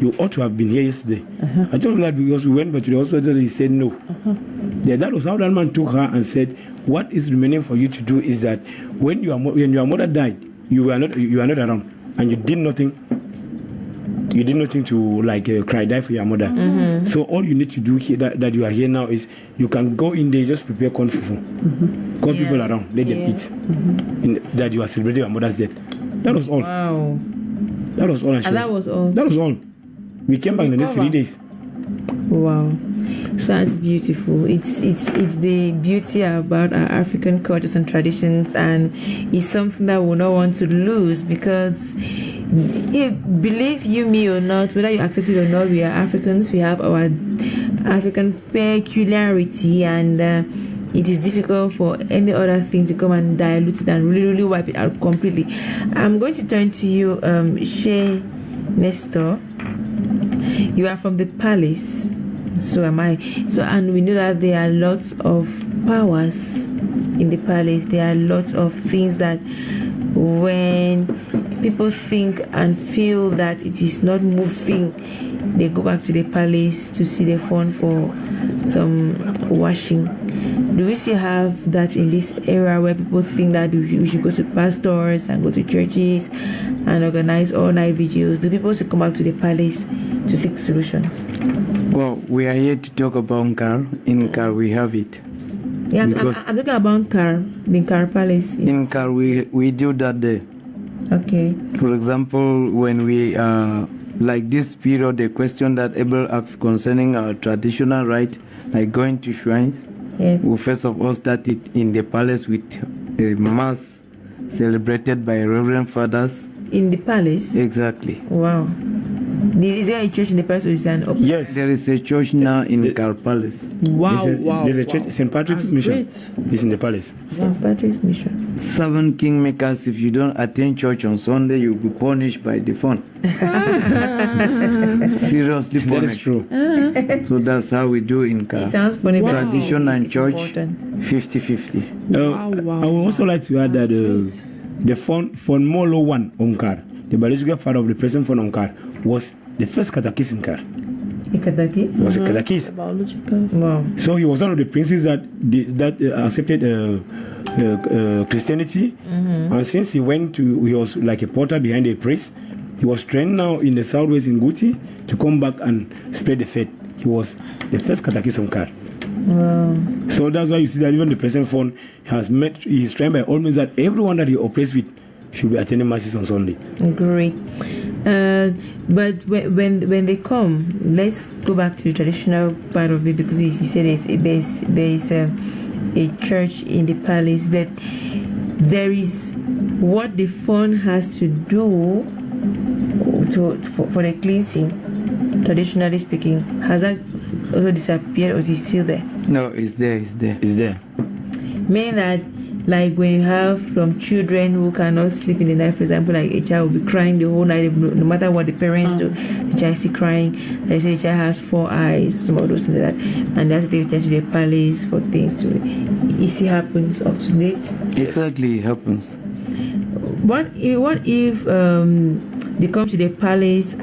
You ought to have been here yesterday. I told him that because we went back to the hospital, he said no. Yeah, that was how that man took her and said, what is remaining for you to do is that when your mother died, you were not around and you did nothing. You did nothing to die for your mother. So all you need to do here, that you are here now, is you can go in there, just prepare corn fufu. Call people around, let them eat. That you are celebrating your mother's death. That was all. Wow. That was all. And that was all. That was all. We came back in the next 3 days. Wow. So that's beautiful. It's the beauty about our African cultures and traditions, and it's something that we not want to lose, because believe you me or not, whether you accept it or not, we are Africans. We have our African peculiarity, and it is difficult for any other thing to come and dilute it and really wipe it out completely. I'm going to turn to you, Shay Nestor. You are from the palace, so am I. So, and we know that there are lots of powers in the palace. There are lots of things that when people think and feel that it is not moving, they go back to the palace to see the phone for some washing. Do we still have that in this era where people think that we should go to pastors and go to churches and organize all-night vigils? Do people still come back to the palace to seek solutions? Well, we are here to talk about Nkar. In Nkar, we have it. Yeah, I'm talking about Nkar, the Nkar palace. In Nkar, we do that there. Okay. For example, when we like this period, the question that Abel asked concerning our traditional right, like going to shrines, we first of all started in the palace with a mass celebrated by Reverend Fathers. In the palace? Exactly. Wow. Is there a church in the palace, or is there an Yes, there is a church now in the Nkar Palace. There's a church, St. Patrick's Mission. It's in the palace. St. Patrick's Mission. 7 kingmakers. If you don't attend church on Sunday, you'll be punished by the phone. Seriously punished. That is true. So that's how we do in Nkar. It sounds funny, but tradition and it's church, important. 50-50. I would also like to add that the Fon Molo 1 Nkar, the biological father of the present Fon Nkar, was the first catechist in Nkar. A catechist? He was a catechist. Biological. Wow. So he was one of the princes that accepted Christianity. And since he was like a porter behind a priest, he was trained now in the southwest in Guti to come back and spread the faith. He was the first catechist of Nkar. Wow. So that's why you see that even the present phone he's trained by all means that everyone that he operates with should be attending masses on Sunday. Great. But when they come, let's go back to the traditional part of it, because you said there's a church in the palace, but there is what the fund has to do for the cleansing, traditionally speaking. Has that also disappeared, or is it still there? No, it's there. Meaning that, like when you have some children who cannot sleep in the night, for example, like a child will be crying the whole night, no matter what the parents do, the child is still crying. They say the child has 4 eyes, some of those things like that, and they have to take the child to the palace for things to. It still happens up to date. Exactly, it happens. What if they come to the palace?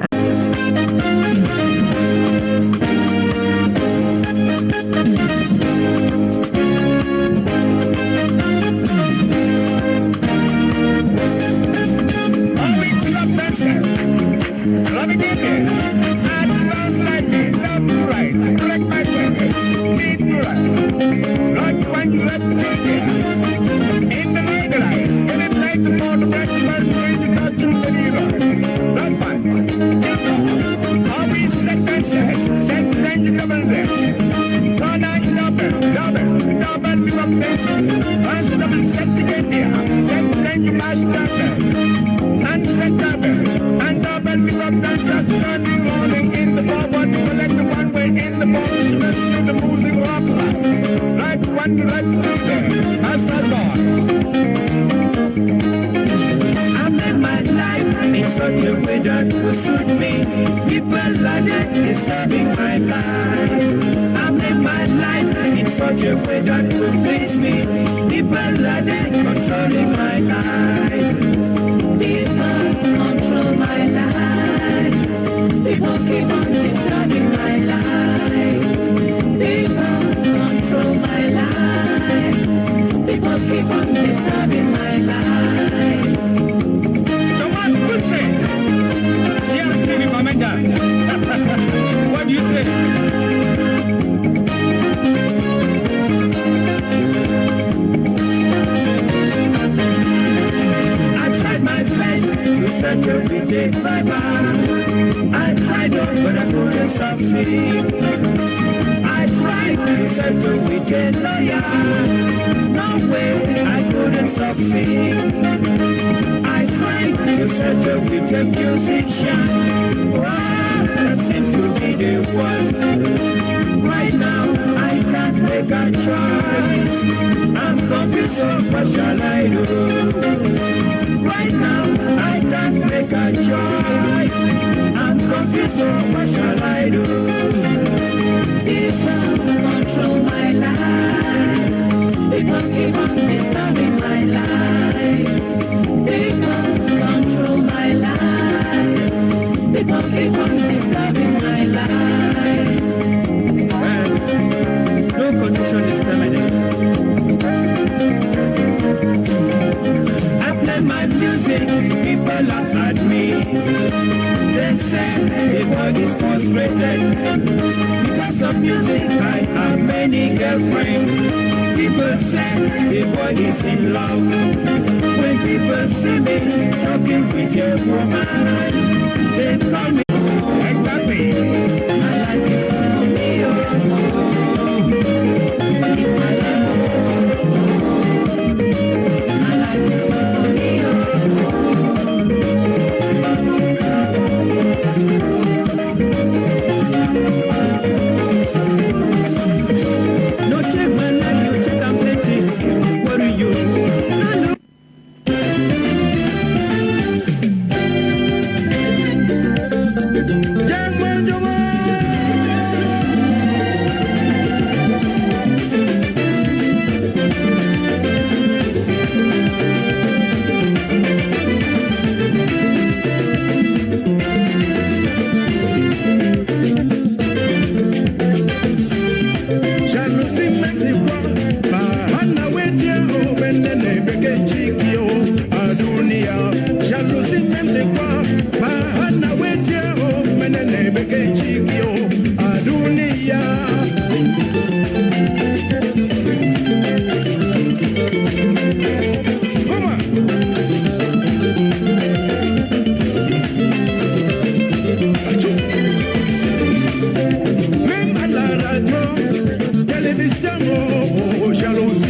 Jalousie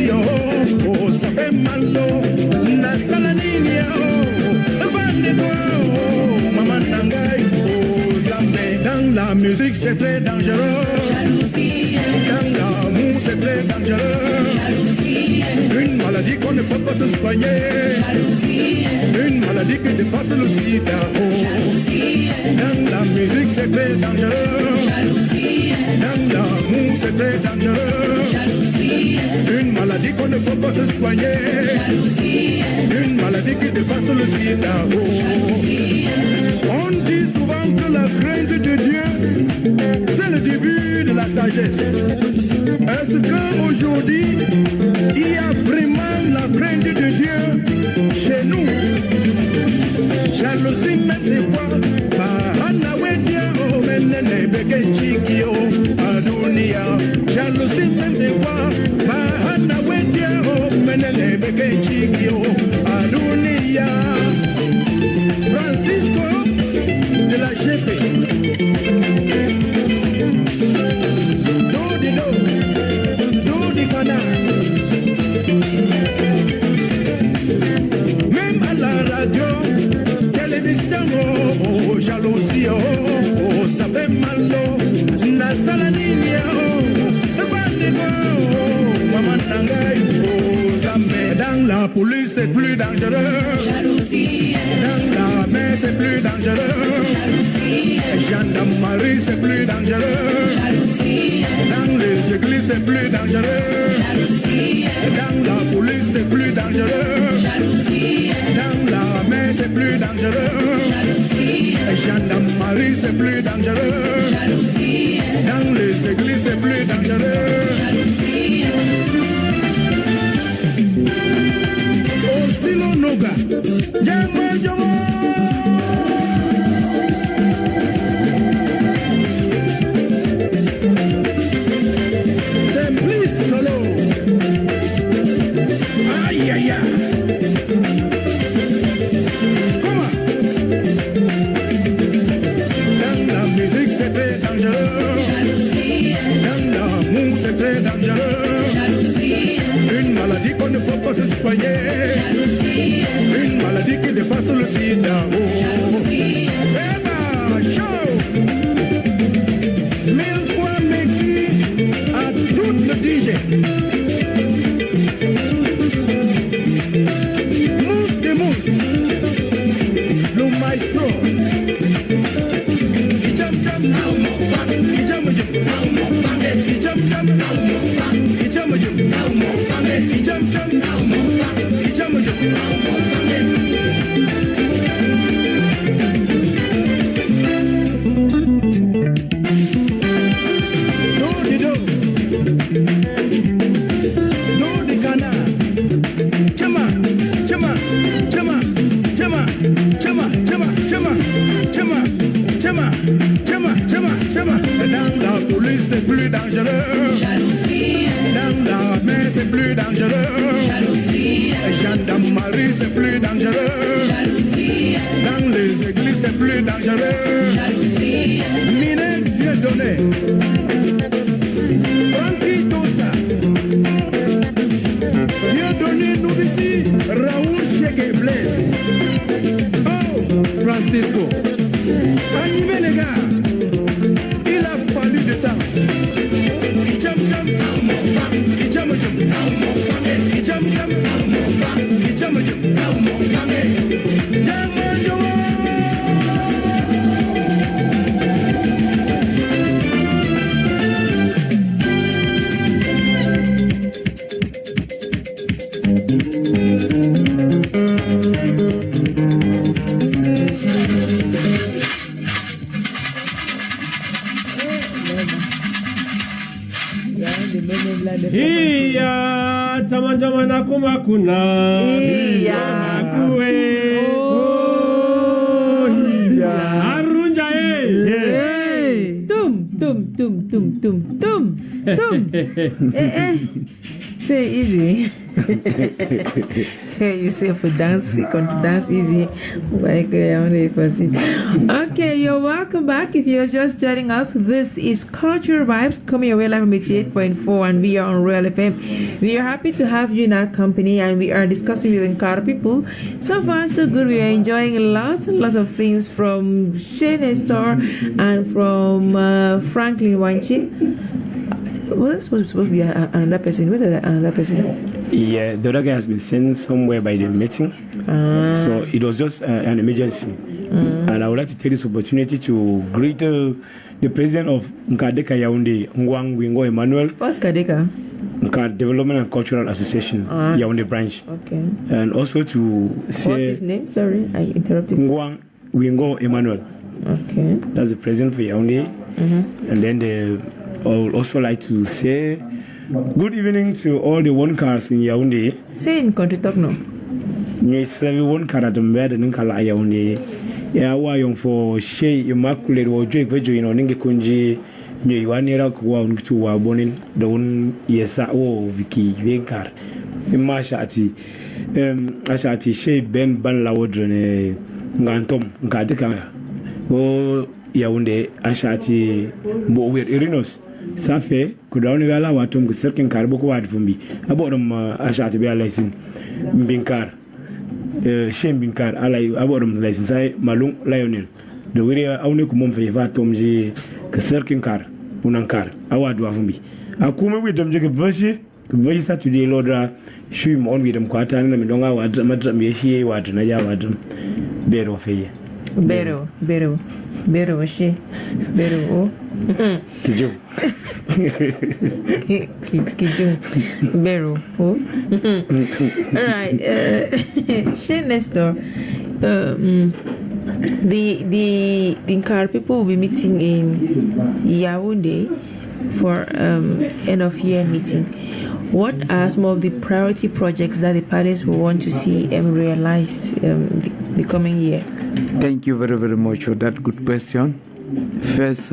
Dans la musique c'est très dangereux. Dans l'amour c'est très dangereux. Une maladie qu'on ne peut pas se soigner. Une maladie qui dépasse le sida. Dans la musique c'est très dangereux. Dans l'amour c'est très dangereux. Une maladie qu'on ne peut pas se soigner. Une maladie qui dépasse le sida. On dit souvent que la crainte de Dieu, c'est le début de la sagesse. Est-ce qu'aujourd'hui, il y a vraiment la crainte de Dieu chez nous? Jalousie, même c'est quoi? Bahana wedia, oh, menene, beke chikio, adunia. Jalousie, même c'est quoi? Bahana wedia, oh, menene, beke chikio, adunia. Francisco de la GP. Do di canard. Même à la radio, télévision, oh, jalousie, oh, ça fait mal, oh, na salaninia, oh, maman nangai, oh, jamais. Dans la police, c'est plus dangereux. Jalousie. Dans l'armée, c'est plus dangereux. Jalousie. Gendarmerie, c'est plus dangereux. Jalousie. Dans les églises, c'est plus dangereux. Jalousie. Dans la police, c'est plus dangereux. Jalousie. Dans l'armée, c'est plus dangereux. Jalousie. Gendarmerie, c'est plus dangereux. Jalousie. Dans les églises, c'est plus dangereux. Jalousie. Osilo Noga, Jama Jama. Simplice Solo. Aïe aïe aïe. Comment? Dans la musique c'est très dangereux. Jalousie. Dans l'amour c'est très dangereux. Jalousie. Une maladie qu'on ne peut pas se soigner. Jalousie. Une maladie qui dépasse le sida. Jalousie. Eva, show. Mille fois merci à tout le DJ. Mousse de mousse. Le maestro. Ijam jam, now more fun. Ijam jam, now more fun. Ijam jam, now more fun. Ijam jam, now more fun. Ijam jam, now more fun. Ijam jam, now more fun. Do di do. Do di kana. Chama, chama, chama, chama, chama, chama, chama, chama, chama, chama, chama, chama. Dans la police c'est plus dangereux. Jalousie. Dans l'armée c'est plus dangereux. Jalousie. Gendarmerie c'est plus dangereux. Jalousie. Dans les églises c'est plus dangereux. Jalousie. Mine Dieu donné. Francky Tosa. Dieu donné nous ici. Raoul Cheikh Blaise. Oh, Francisco. Animez les gars. Il a fallu du temps. Ijam jam, now more fun. Ijam jam, now more fun. Ijam jam, now more fun. Ijam jam, now more fun. Jam jam. Iya, tamanjamana kumakuna. Iya. Makue. Oh, iya. Arunja Tum, tum, tum, tum, tum, tum, tum. Say easy. You say for dance, you can dance easy. Okay, you're welcome back. If you're just joining us, this is Culture Vibes coming your way live from 88.4, and we are on Royal FM. We are happy to have you in our company, and we are discussing with Nkar people. So far, so good. We are enjoying lots and lots of things from Shane Estor and from Franklin Wanchin. Well, it's supposed to be another person. Where is another person? Yeah, the other guy has been sent somewhere by the meeting. So it was just an emergency. And I would like to take this opportunity to greet the president of Nkadeka Yaoundé, Ngwang Wingo Emmanuel. What's Kadeka? Nkar Development and Cultural Association, Yaoundé branch. Okay. And also to say... What's his name? Sorry, I interrupted. Ngwang Wingo Emmanuel. Okay. That's the president for Yaoundé. And then I would also like to say good evening to all the one cars in Yaoundé. Say in country talk now. Yes, everyone car at the bed and Nkala Yaoundé. Yeah, why for Shea Immaculate or Jake Vejo in Oninge Kunji, Yuanira Kuan to Wabonin, the one yes, Vicky Venkar, Mashati, Ashati Shea Ben Banlawadrone, Gantom, Gadeka, oh Yaoundé, Ashati, Bo Irinos. Safe could only allow Watum to certain Carboko ad from me. About them Ashati be a license Binkar. Shame Binkar, about them license. I Malung Lionel. The way I only come on for Tom G. Certain car, Unankar. I want to have me. I come with them Jacob Versi, very Saturday Lodra, swim on with them quarter and Medonga, what Madame Yeshie, what Naya, what Bero Fay. Bero, she, Bero. Kijum. Bero. All right. Shane Nestor. The Nkar people will be meeting in Yaoundé for end of year meeting. What are some of the priority projects that the parties will want to see realized the coming year? Thank you very, very much for that good question. First,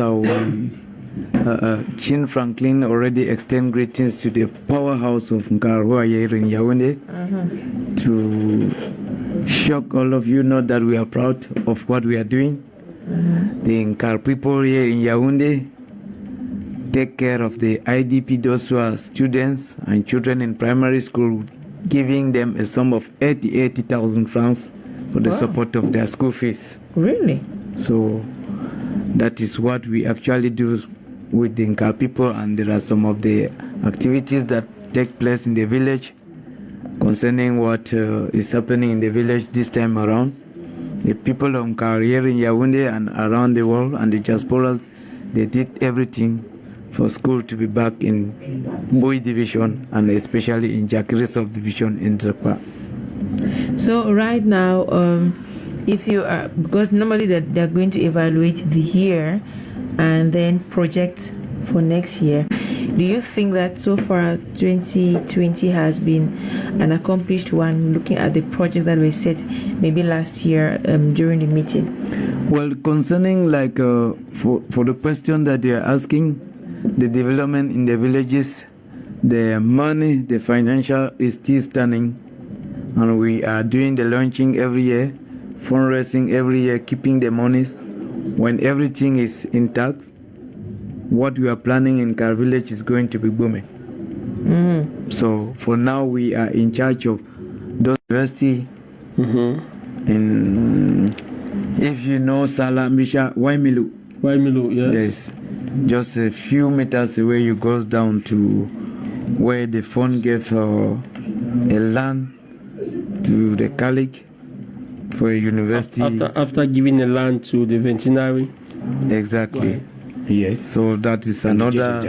Chin Franklin already extend greetings to the powerhouse of Nkar who are here in Yaoundé to shock all of you, know that we are proud of what we are doing. The Nkar people here in Yaoundé take care of the IDP, those who are students and children in primary school, giving them a sum of 80,000 francs for the support of their school fees. Really? So that is what we actually do with the Nkar people, and there are some of the activities that take place in the village concerning what is happening in the village this time around. The people of Nkar here in Yaoundé and around the world and the diasporas, they did everything for school to be back in Boy Division and especially in Jakiri Subdivision in Zakwa. So right now, if you are, because normally they're going to evaluate the year and then project for next year, do you think that so far 2020 has been an accomplished one, looking at the projects that were set maybe last year during the meeting? Well, concerning like for the question that you are asking, the development in the villages, the money, the financial is still standing, and we are doing the launching every year, fundraising every year, keeping the money. When everything is intact, what we are planning in Nkar village is going to be booming. So for now, we are in charge of those university. And if you know Salah Misha Waimilu, yes, just a few meters away, you goes down to where the fund gave a land to the colleague for a university. After giving the land to the veterinary. Exactly. Yes. So that is another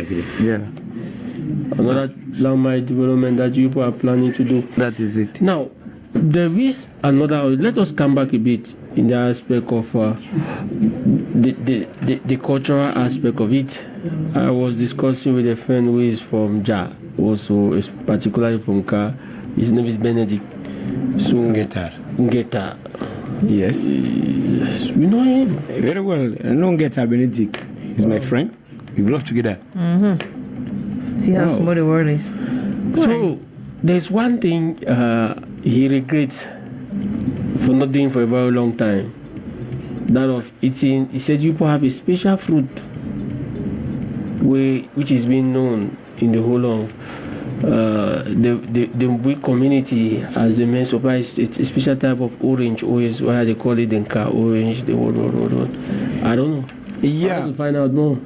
another landmark development that you are planning to do. That is it. Now, there is another. Let us come back a bit in the aspect of the cultural aspect of it. I was discussing with a friend who is from Ja, also particularly from Ka. His name is Benedict. So Ngeta. Yes. You know him very well. I know Ngeta Benedict. He's my friend. We grew up together. See how small the world is. So There's one thing he regrets for not doing for a very long time. That of eating. He said people have a special fruit which is being known in the whole of the Mbui community as the main supply. It's a special type of orange, always why they call it the car orange. The what. I don't know. Yeah. I want to find out more.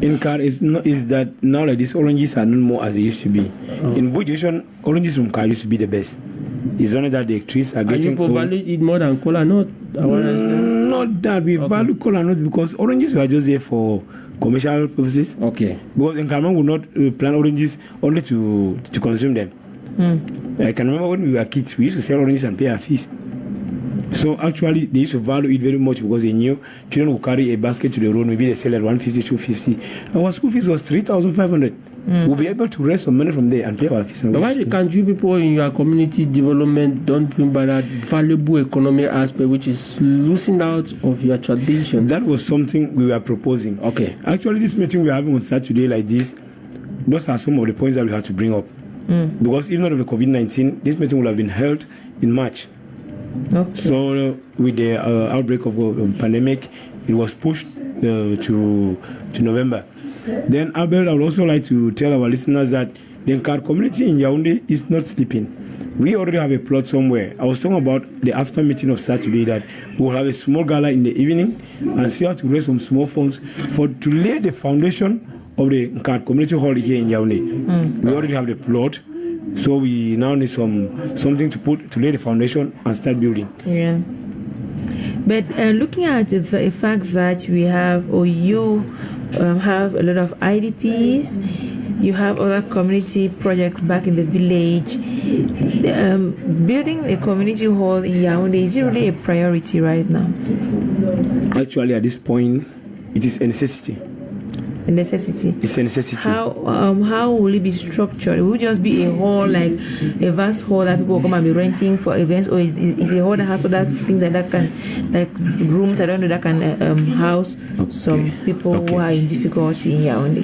In car is that now like these oranges are not more as they used to be. In Bujushon, oranges from car used to be the best. It's only that the trees are getting people value it more than cola nut? Not that we value cola nut because oranges were just there for commercial purposes. Okay. Because in Cameroon we not plant oranges only to consume them. I can remember when we were kids, we used to sell oranges and pay our fees. So actually, they used to value it very much because they knew children would carry a basket to the road, maybe they sell at 150, 250. Our school fees was 3,500. We'll be able to raise some money from there and pay our fees. But why the country people in your community development don't bring by that valuable economic aspect which is losing out of your tradition? That was something we were proposing. Okay. Actually, this meeting we are having on Saturday like this, those are some of the points that we have to bring up. Because even though the COVID-19, this meeting will have been held in March. Okay. So with the outbreak of pandemic, it was pushed to November. Then Albert, I would also like to tell our listeners that the Nkar community in Yaoundé is not sleeping. We already have a plot somewhere. I was talking about the after meeting of Saturday that we will have a small gala in the evening and see how to raise some small funds to lay the foundation of the Nkar community hall here in Yaoundé. We already have the plot. So we now need something to lay the foundation and start building. Yeah. But looking at the fact that we have, or you have a lot of IDPs, you have other community projects back in the village. Building a community hall in Yaoundé, is it really a priority right now? Actually, at this point, it is a necessity. A necessity. It's a necessity. How will it be structured? It will just be a hall, like a vast hall that people will come and be renting for events, or is a hall that has other things that can, like rooms, I don't know, that can house some people who are in difficulty in Yaoundé?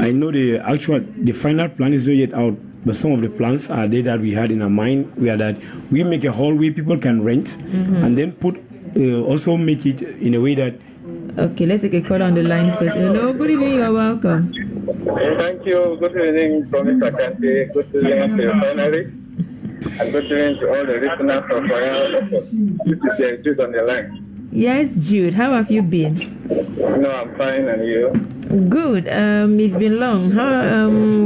I know the final plan is not yet out, but some of the plans are there that we had in our mind. We make a hall where people can rent, and then also make it in a way that. Okay, let's take a call on the line first. Hello, good evening, you're welcome. Thank you. Good evening, Professor Kante. Good evening to your panelists. And good evening to all the listeners of Royal. This is Jude on the line. Yes, Jude, how have you been? No, I'm fine, and you? Good. It's been long.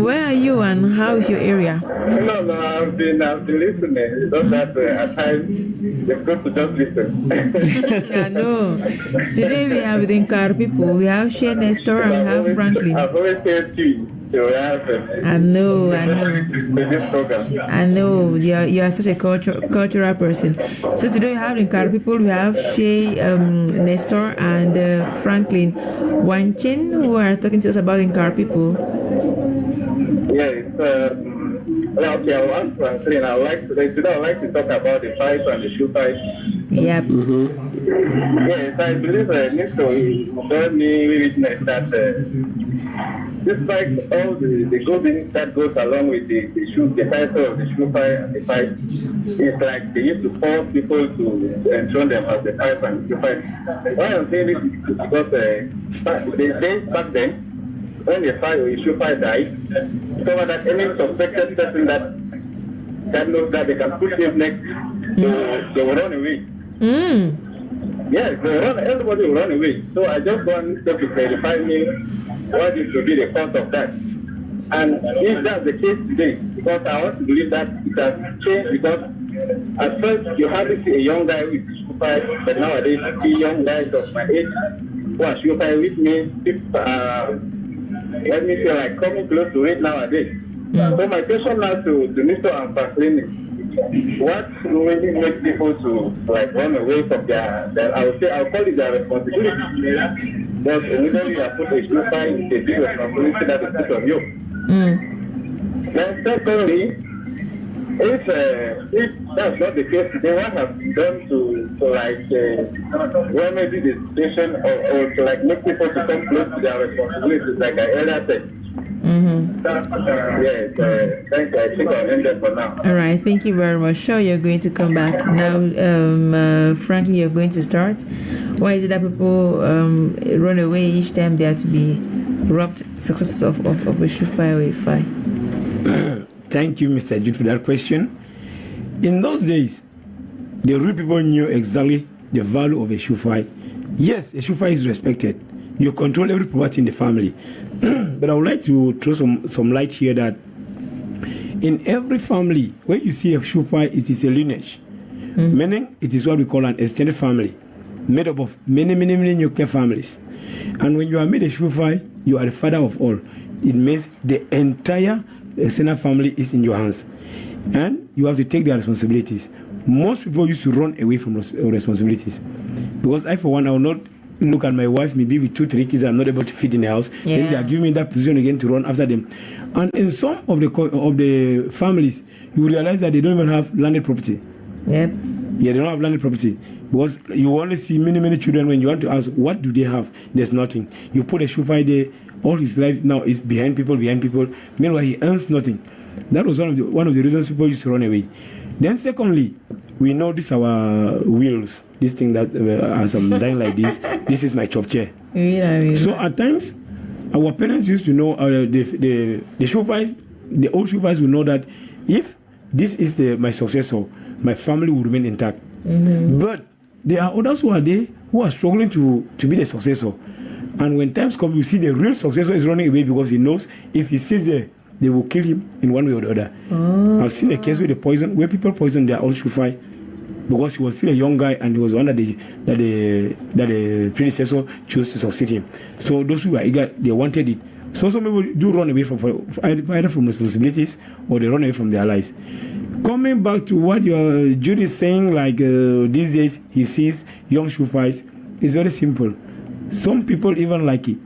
Where are you and how is your area? No, I've been listening. It's not that at times it's good to just listen. I know. Today we have the Nkar people. We have Shane Nestor and we have Franklin. I've always said you. I know. I know you are such a cultural person. So today we have the Nkar people. We have Shay, Nestor, and Franklin Wanchin, who are talking to us about the Nkar people. Yes. Okay, I'll ask Franklin. I'd like to talk about the fight and the shoe fight. Yep. Yes, I believe Nestor told me we witnessed that. Despite all the good things that goes along with the title of the shoe fight and the fight, it's like they used to force people to enthrone them as the type and the fight. Why I'm saying this is because back then, when the fight or issue fight died, so that any suspected person that knows that they can put him next, they will run away. Yes, everybody will run away. So I just want to clarify me what is to be the cause of that. And if that's the case today, because I want to believe that it has changed, because at first you hardly see a young guy with super, but nowadays you see young guys of my age who are super, which means let me feel like coming close to it nowadays. So my question now to Mr. and Franklin is, what really makes people to like run away from their I'll call it their responsibility. But whenever you are put a super, it's a big responsibility that is put on you. Then secondly, if that's not the case, then what have you done to remedy the situation or to like make people to come close to their responsibilities, like I earlier said? Yes, thank you. I think I'll end it for now. All right, thank you very much. Sure, you're going to come back now. Franklin, you're going to start. Why is it that people run away each time they have to be robbed success of a shoe fire or a fire? Thank you, Mr. Jude, for that question. In those days, the real people knew exactly the value of a shoe fire. Yes, a shoe fire is respected. You control every property in the family. But I would like to throw some light here that in every family, when you see a shoe fire, it is a lineage. Meaning, it is what we call an extended family, made up of many nuclear families. And when you are made a shoe fire, you are the father of all. It means the entire extended family is in your hands. And you have to take their responsibilities. Most people used to run away from responsibilities. Because I, for one, I will not look at my wife, maybe with 2-3 kids I'm not able to feed in the house. Yeah. Then they are giving me that position again to run after them. And in some of the families, you realize that they don't even have landed property. Yep. Yeah, they don't have landed property. Because you only see many children when you want to ask, what do they have? There's nothing. You put a shoe fire there, all his life now is behind people. Meanwhile, he earns nothing. That was one of the reasons people used to run away. Then secondly, we know this our wheels, this thing that as I'm dying like this is my chop chair. Yeah. So at times, our parents used to know the shoe fires, the old shoe fires will know that if this is my successor, my family will remain intact. But there are others who are there who are struggling to be the successor. And when times come, you see the real successor is running away because he knows if he sits there, they will kill him in one way or the other. I've seen a case where people poison their own shoe fire because he was still a young guy and he was one that the predecessor chose to succeed him. So those who were eager, they wanted it. So some people do run away from either from responsibilities or they run away from their lives. Coming back to what Jude is saying, like these days he sees young shoe fires, it's very simple. Some people even like it.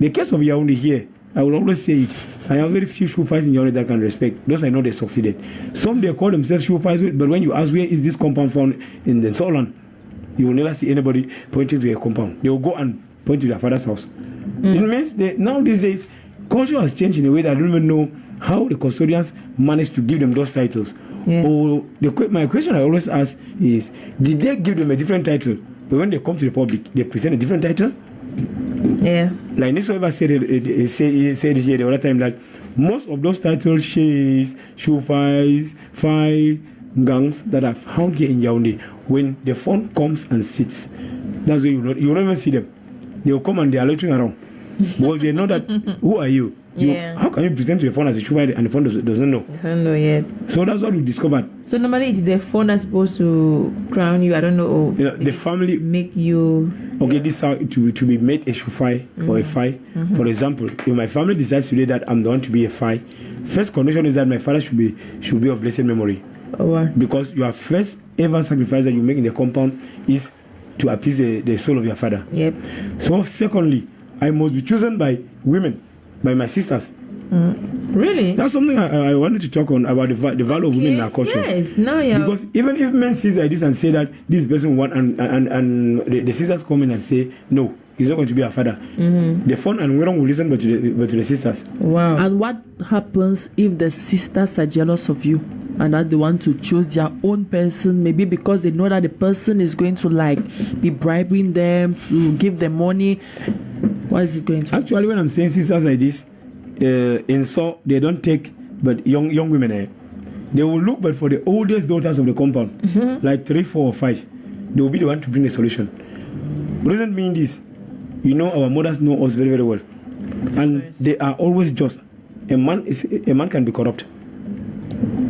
The case of Yaoundé here, I will always say it. I have very few shoe fires in Yaoundé that I can respect. Those I know they succeeded. Some they call themselves shoe fires, but when you ask where is this compound found in the Solon, you will never see anybody pointing to a compound. They will go and point to their father's house. It means that now these days, culture has changed in a way that I don't even know how the custodians managed to give them those titles. Yeah. Or my question I always ask is, did they give them a different title? But when they come to the public, they present a different title? Yeah. Like this ever said here the other time that most of those titles, shays, shoe fires, fire gangs that are found here in Yaoundé, when the phone comes and sits, that's why you don't even see them. They will come and they are loitering around. Because they know that, who are you? How can you present to the phone as a shoe fire and the phone doesn't know? Doesn't know yet. So that's what we discovered. So normally it's the phone that's supposed to crown you. I don't know. The family make you. Okay, this is how to be made a shoe fire or a fire. For example, if my family decides today that I'm the one to be a fire, first condition is that my father should be of blessed memory. Oh, wow. Because your first ever sacrifice that you make in the compound is to appease the soul of your father. Yep. So secondly, I must be chosen by women, by my sisters. Really? That's something I wanted to talk on about the value of women in our culture. Yes, now yeah. Because even if men see like this and say that this person want and the sisters come in and say no, he's not going to be our father. The phone and women will listen but to the sisters. Wow. And what happens if the sisters are jealous of you and that they want to choose their own person, maybe because they know that the person is going to be bribing them to give them money? What is it going to? Actually, when I'm saying sisters like this, in so they don't take but young women. They will look but for the oldest daughters of the compound, like 3, 4, or 5. They will be the one to bring the solution. What does it mean this? You know, our mothers know us very, very well, and they are always just. A man can be corrupt,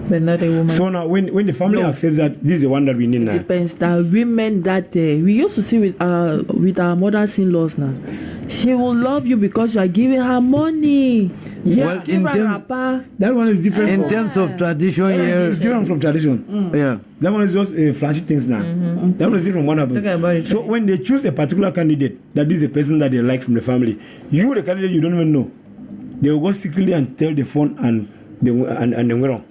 but not a woman. So now, when the family accepts that this is the one that we need now, it depends. That women that we used to see with our mothers-in-laws now, she will love you because you are giving her money. Yeah, well, that one is different. In terms of tradition, it's different from tradition. Yeah, that one is just flashy things now. That one is different from what happens. So when they choose a particular candidate, that is a person that they like from the family, you the candidate you don't even know, they will go secretly and tell the phone and the Ngoro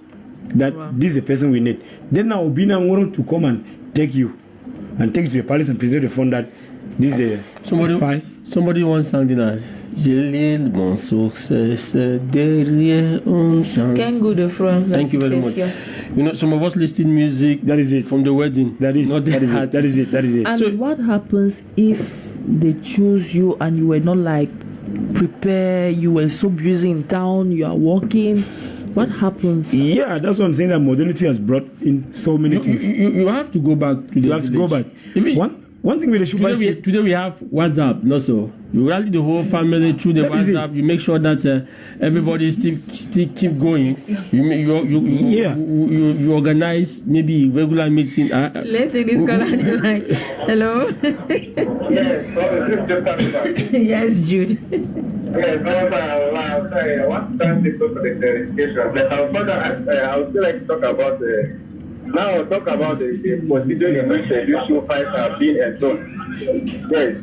that this is the person we need. Then now be Ngoro to come and take you to the palace and present the phone that this is somebody wants something else. Je lis mon succès derrière un chant. Thank you very much. You know, some of us listen music. That is it. From the wedding. That is it. And So what happens if they choose you and you were not like prepared, you were so busy in town, you are working? What happens? Yeah, that's what I'm saying, that modernity has brought in so many things. You have to go back to the You have to go back. One thing with the super today we have WhatsApp, no so you rally the whole family through the WhatsApp. You make sure that everybody still keep going. You organize maybe regular meeting. Let's take this call on the line. Hello. Yes, Jude. Yes, one time they talk about the education. I would still like to talk about now I'll talk about the procedure in which the issue files are being enthroned. Yes.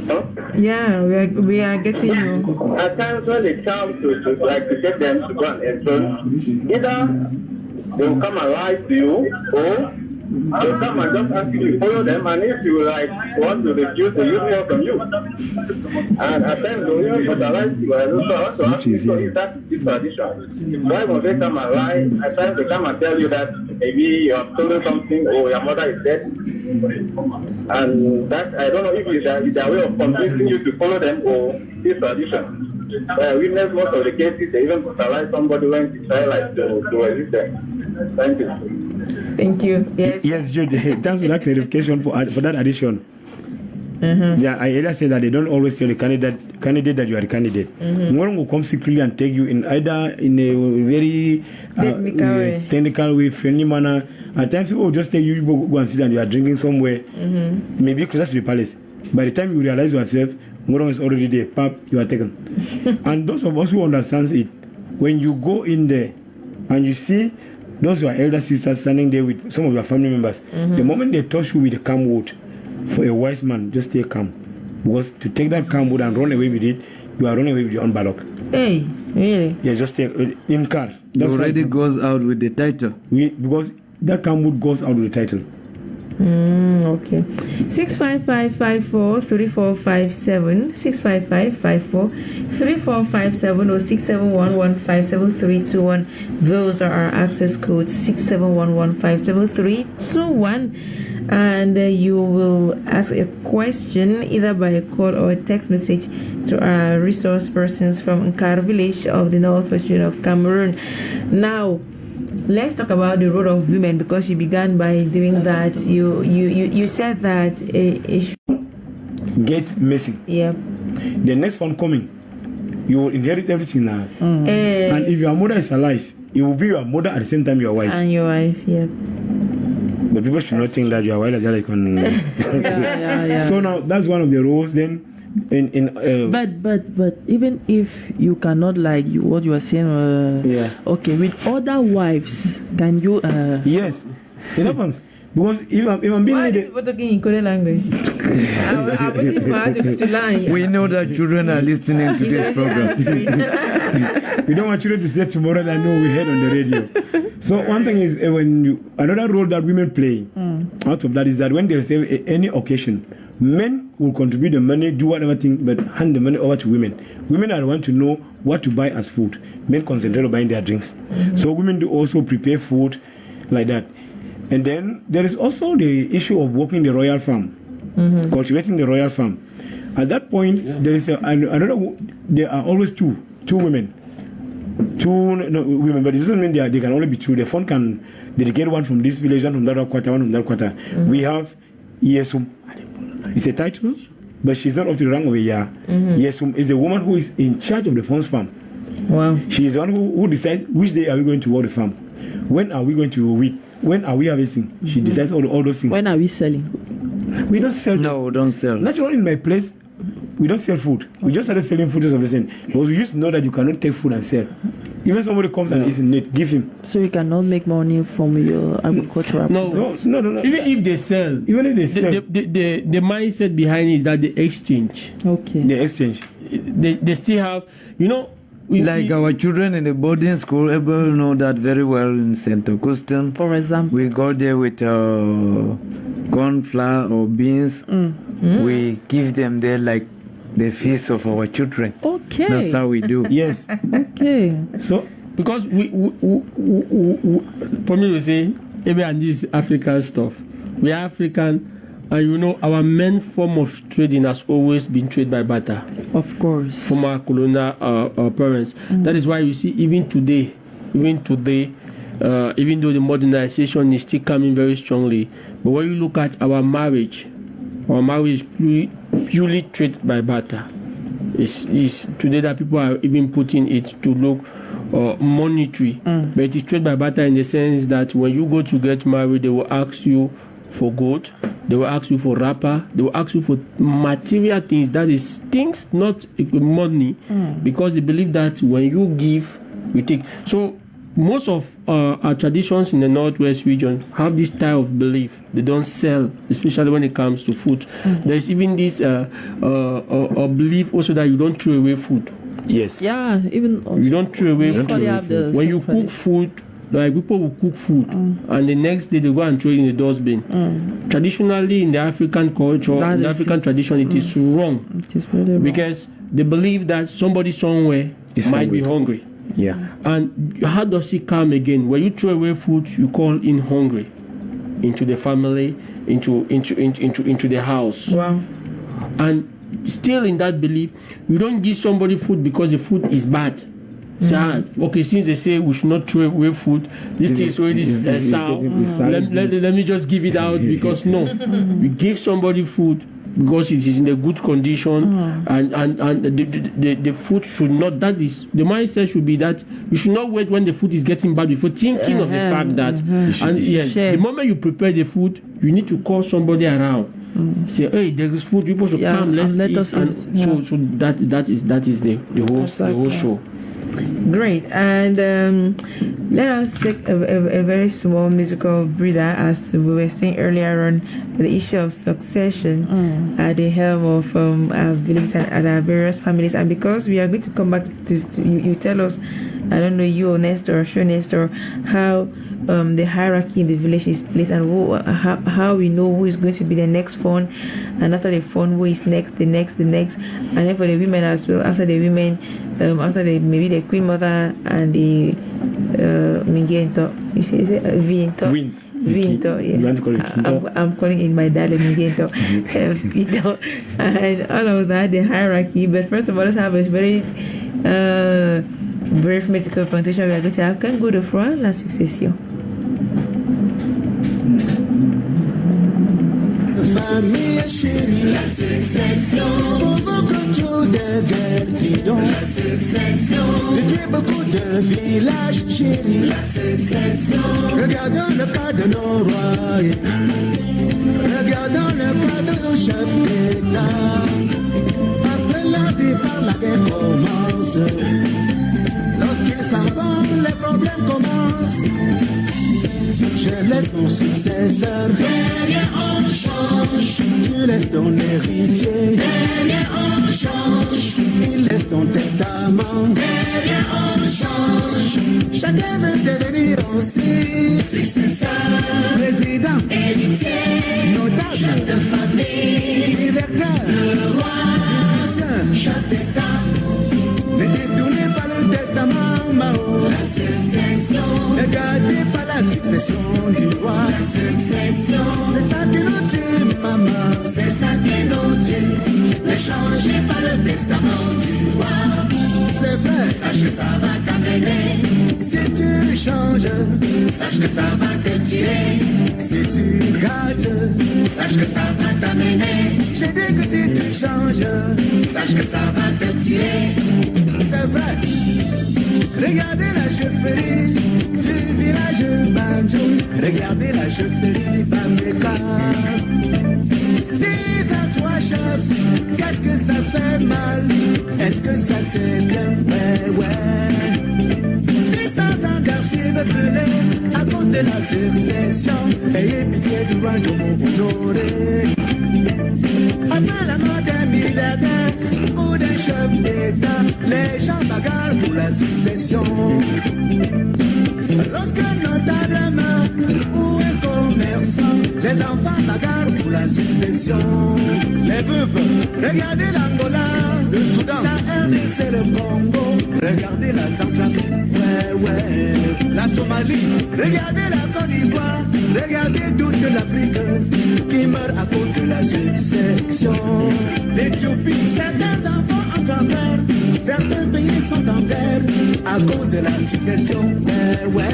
Huh? Yeah, we are getting you. At times when they come to get them to go and enthrone, either they will come and lie to you, or they'll come and just ask you to follow them, and if you want to reduce the use from you. And at times they'll even fertilize you. I want to ask you, so is that this tradition? Why must they come and lie? At times they come and tell you that maybe you have stolen something or your mother is dead. And that, I don't know if it's their way of convincing you to follow them or this tradition. I witnessed most of the cases, they even fertilize somebody when they try to resist them. Thank you. Thank you. Yes, Jude. Thanks for that clarification for that addition. Yeah, I earlier said that they don't always tell the candidate that you are a candidate. One will come secretly and take you in either in a very technical way, friendly manner. At times people will just tell you go and sit and you are drinking somewhere, maybe close to the palace. By the time you realize yourself, Morong is already there. Pap, you are taken. And those of us who understands it, when you go in there and you see those who are elder sisters standing there with some of your family members, the moment they touch you with a calm word, for a wise man, just stay calm. Because to take that calm word and run away with it, you are running away with your own ballock. Hey, really? Yeah, just stay in car. It already goes out with the title. Because that calm word goes out with the title. Okay. 655-54-3457, 655-54-3457 or 6711-57321. Those are our access codes, 6711-57321. And you will ask a question either by a call or a text message to our resource persons from Nkar village of the northwest region of Cameroon. Now, let's talk about the role of women, because you began by doing that. You said that gets missing. Yeah. The next one coming, you will inherit everything now. And if your mother is alive, it will be your mother at the same time your wife. And your wife, yeah. But people should not think that you are wild that can. So now that's one of the rules. Then, but even if you cannot what you are saying, okay, with other wives, can you? Yes, it happens. Because if I'm being why is people talking in Korean language? I'm waiting for her to line. We know that children are listening to this program. We don't want children to say tomorrow that no, we heard on the radio. So one thing is another role that women play out of that is that when there is any occasion, men will contribute the money, do whatever thing, but hand the money over to women. Women are the ones to know what to buy as food. Men concentrate on buying their drinks. So women do also prepare food like that. And then there is also the issue of working the royal farm, cultivating the royal farm. At that point, there is there are always two women. Women, but it doesn't mean they can only be two. The fund can dedicate one from this village, one from that quarter, one from that quarter. We have Yesum. It's a title, but she's not up to the rank of a year. Yesum is the woman who is in charge of the funds farm. Wow. She is the one who decides which day are we going to work the farm. When are we going to weed? When are we harvesting? She decides all those things. When are we selling? We don't sell. No, we don't sell. Naturally, in my place, we don't sell food. We just started selling food of the same. But we used to know that you cannot take food and sell. Even somebody comes and is in need, give him. So you cannot make money from your agricultural. No. Even if they sell, the mindset behind it is that they exchange. Okay. The exchange. They still have, our children in the boarding school, able know that very well in St. Augustine. For example, we go there with corn flour or beans. We give them there like the feast of our children. Okay. That's how we do. Yes. Okay. So because we for me to say, maybe and this African stuff. We are African, and you know our main form of trading has always been trade by barter. Of course. From our colonial parents. That is why you see even today, even though the modernization is still coming very strongly, but when you look at our marriage is purely trade by barter. It's today that people are even putting it to look monetary, but it is trade by barter in the sense that when you go to get married, they will ask you for gold, they will ask you for wrapper, they will ask you for material things, that is things not money, because they believe that when you give, you take. So most of our traditions in the Northwest region have this type of belief. They don't sell, especially when it comes to food. There's even this belief also that you don't throw away food. Yes. Yeah, even you don't throw away food. When you cook food, like people will cook food and the next day they go and throw it in the dustbin. Traditionally in the African culture, in the African tradition, it is wrong. It is really wrong. Because they believe that somebody somewhere might be hungry. Yeah. And how does it come again? When you throw away food, you call in hungry into the family, into the house. Wow. And still in that belief, you don't give somebody food because the food is bad. So, okay, since they say we should not throw away food, this thing is already sour. Let me just give it out, because no, you give somebody food because it is in a good condition, and the food should not. That is the mindset should be that you should not wait when the food is getting bad before thinking of the fact that. And yes, the moment you prepare the food, you need to call somebody around. Say, hey, there is food. People should come. Let's eat. So that is the whole show. Great. And let us take a very small musical breather, as we were saying earlier on, the issue of succession at the helm of our villages and our various families. And because we are going to come back to you tell us, I don't know, you or Nestor, how the hierarchy in the village is placed, and how we know who is going to be the next phone, and after the phone, who is next, the next, and then for the women as well, after the women, maybe the queen mother and the Mingento. You say, is it Vinto? Vinto, yeah. I'm calling it my dialect Mingento. Vinto, and all of that, the hierarchy. But first of all, let's have a very brief medical presentation. We are going to have Can go de Froid, la succession. Famille chérie, la succession. Pour beaucoup de guerres, dis donc. La succession. Et beaucoup de villages chéris. La succession. Regardons le cas de nos rois. Regardons le cas de nos chefs d'État. Après la départ, la guerre commence. Lorsqu'ils s'en vont, les problèmes commencent. Je laisse mon successeur. Derrière on change. Tu laisses ton héritier. Derrière on change. Il laisse ton testament. Derrière on change. Chacun veut devenir aussi successeur, président, héritier, notable, chef de famille, directeur, le roi, musicien, chef d'État. Ne détournez pas le testament, Mao. La succession. Ne gardez pas la succession du roi. La succession. C'est ça qui nous tue, maman. C'est ça qui nous tue. Ne changez pas le testament du roi. C'est vrai. Sache que ça va t'amener. Si tu changes, sache que ça va te tirer. Si tu rates, sache que ça va t'amener. J'ai dit que si tu changes, sache que ça va te tuer. C'est vrai. Regardez la chefferie du village Banjo. Regardez la chefferie Bameka. Dis à toi, chef, qu'est-ce que ça fait mal? Est-ce que ça c'est bien? Ouais. 600 ans d'archives brûlées à cause de la succession. Ayez pitié du roi de mon honoré. Après la mort d'un milliardaire ou d'un chef d'État, les gens bagarrent pour la succession. Lorsqu'un notable meurt ou un commerçant, les enfants bagarrent succession. Les veuves, regardez l'Angola, le Soudan, la RDC, le Congo, regardez la Centrafrique, ouais, la Somalie, regardez la Côte d'Ivoire, regardez toute l'Afrique qui meurt à cause de la succession. L'Éthiopie, certains enfants en guerre, certains pays sont en guerre à cause de la succession, ouais,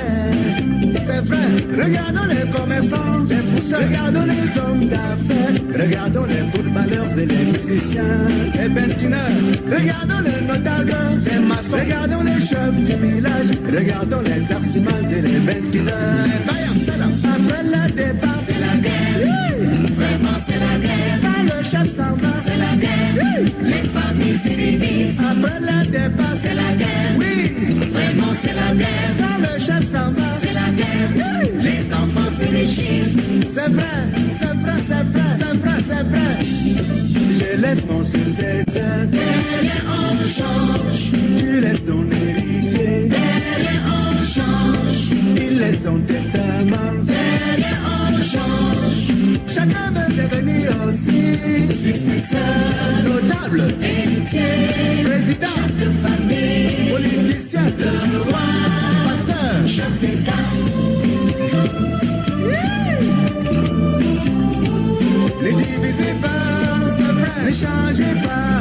c'est vrai. Regardons les commerçants, les pousseurs, regardons les hommes d'affaires, regardons les footballeurs et les musiciens, les beskineurs, regardons les notables, les maçons, regardons les chefs du village, regardons les darsimans et les beskineurs. Après le départ, c'est la guerre, vraiment c'est la guerre. Quand le chef s'en va, c'est la guerre, les familles se divisent. Après le départ, c'est la guerre, oui, vraiment c'est la guerre. Quand le chef s'en va, c'est la guerre, les enfants se déchirent. C'est vrai, c'est vrai, c'est vrai, c'est vrai, c'est vrai. Je laisse mon successeur, derrière on te change. Tu laisses ton héritier, derrière on change. Il laisse son testament, derrière on change. Chacun veut devenir aussi successeur, notable, héritier, président, chef de famille, politicien, le roi, pasteur, chef d'État. Ne divisez pas, c'est vrai, ne changez pas.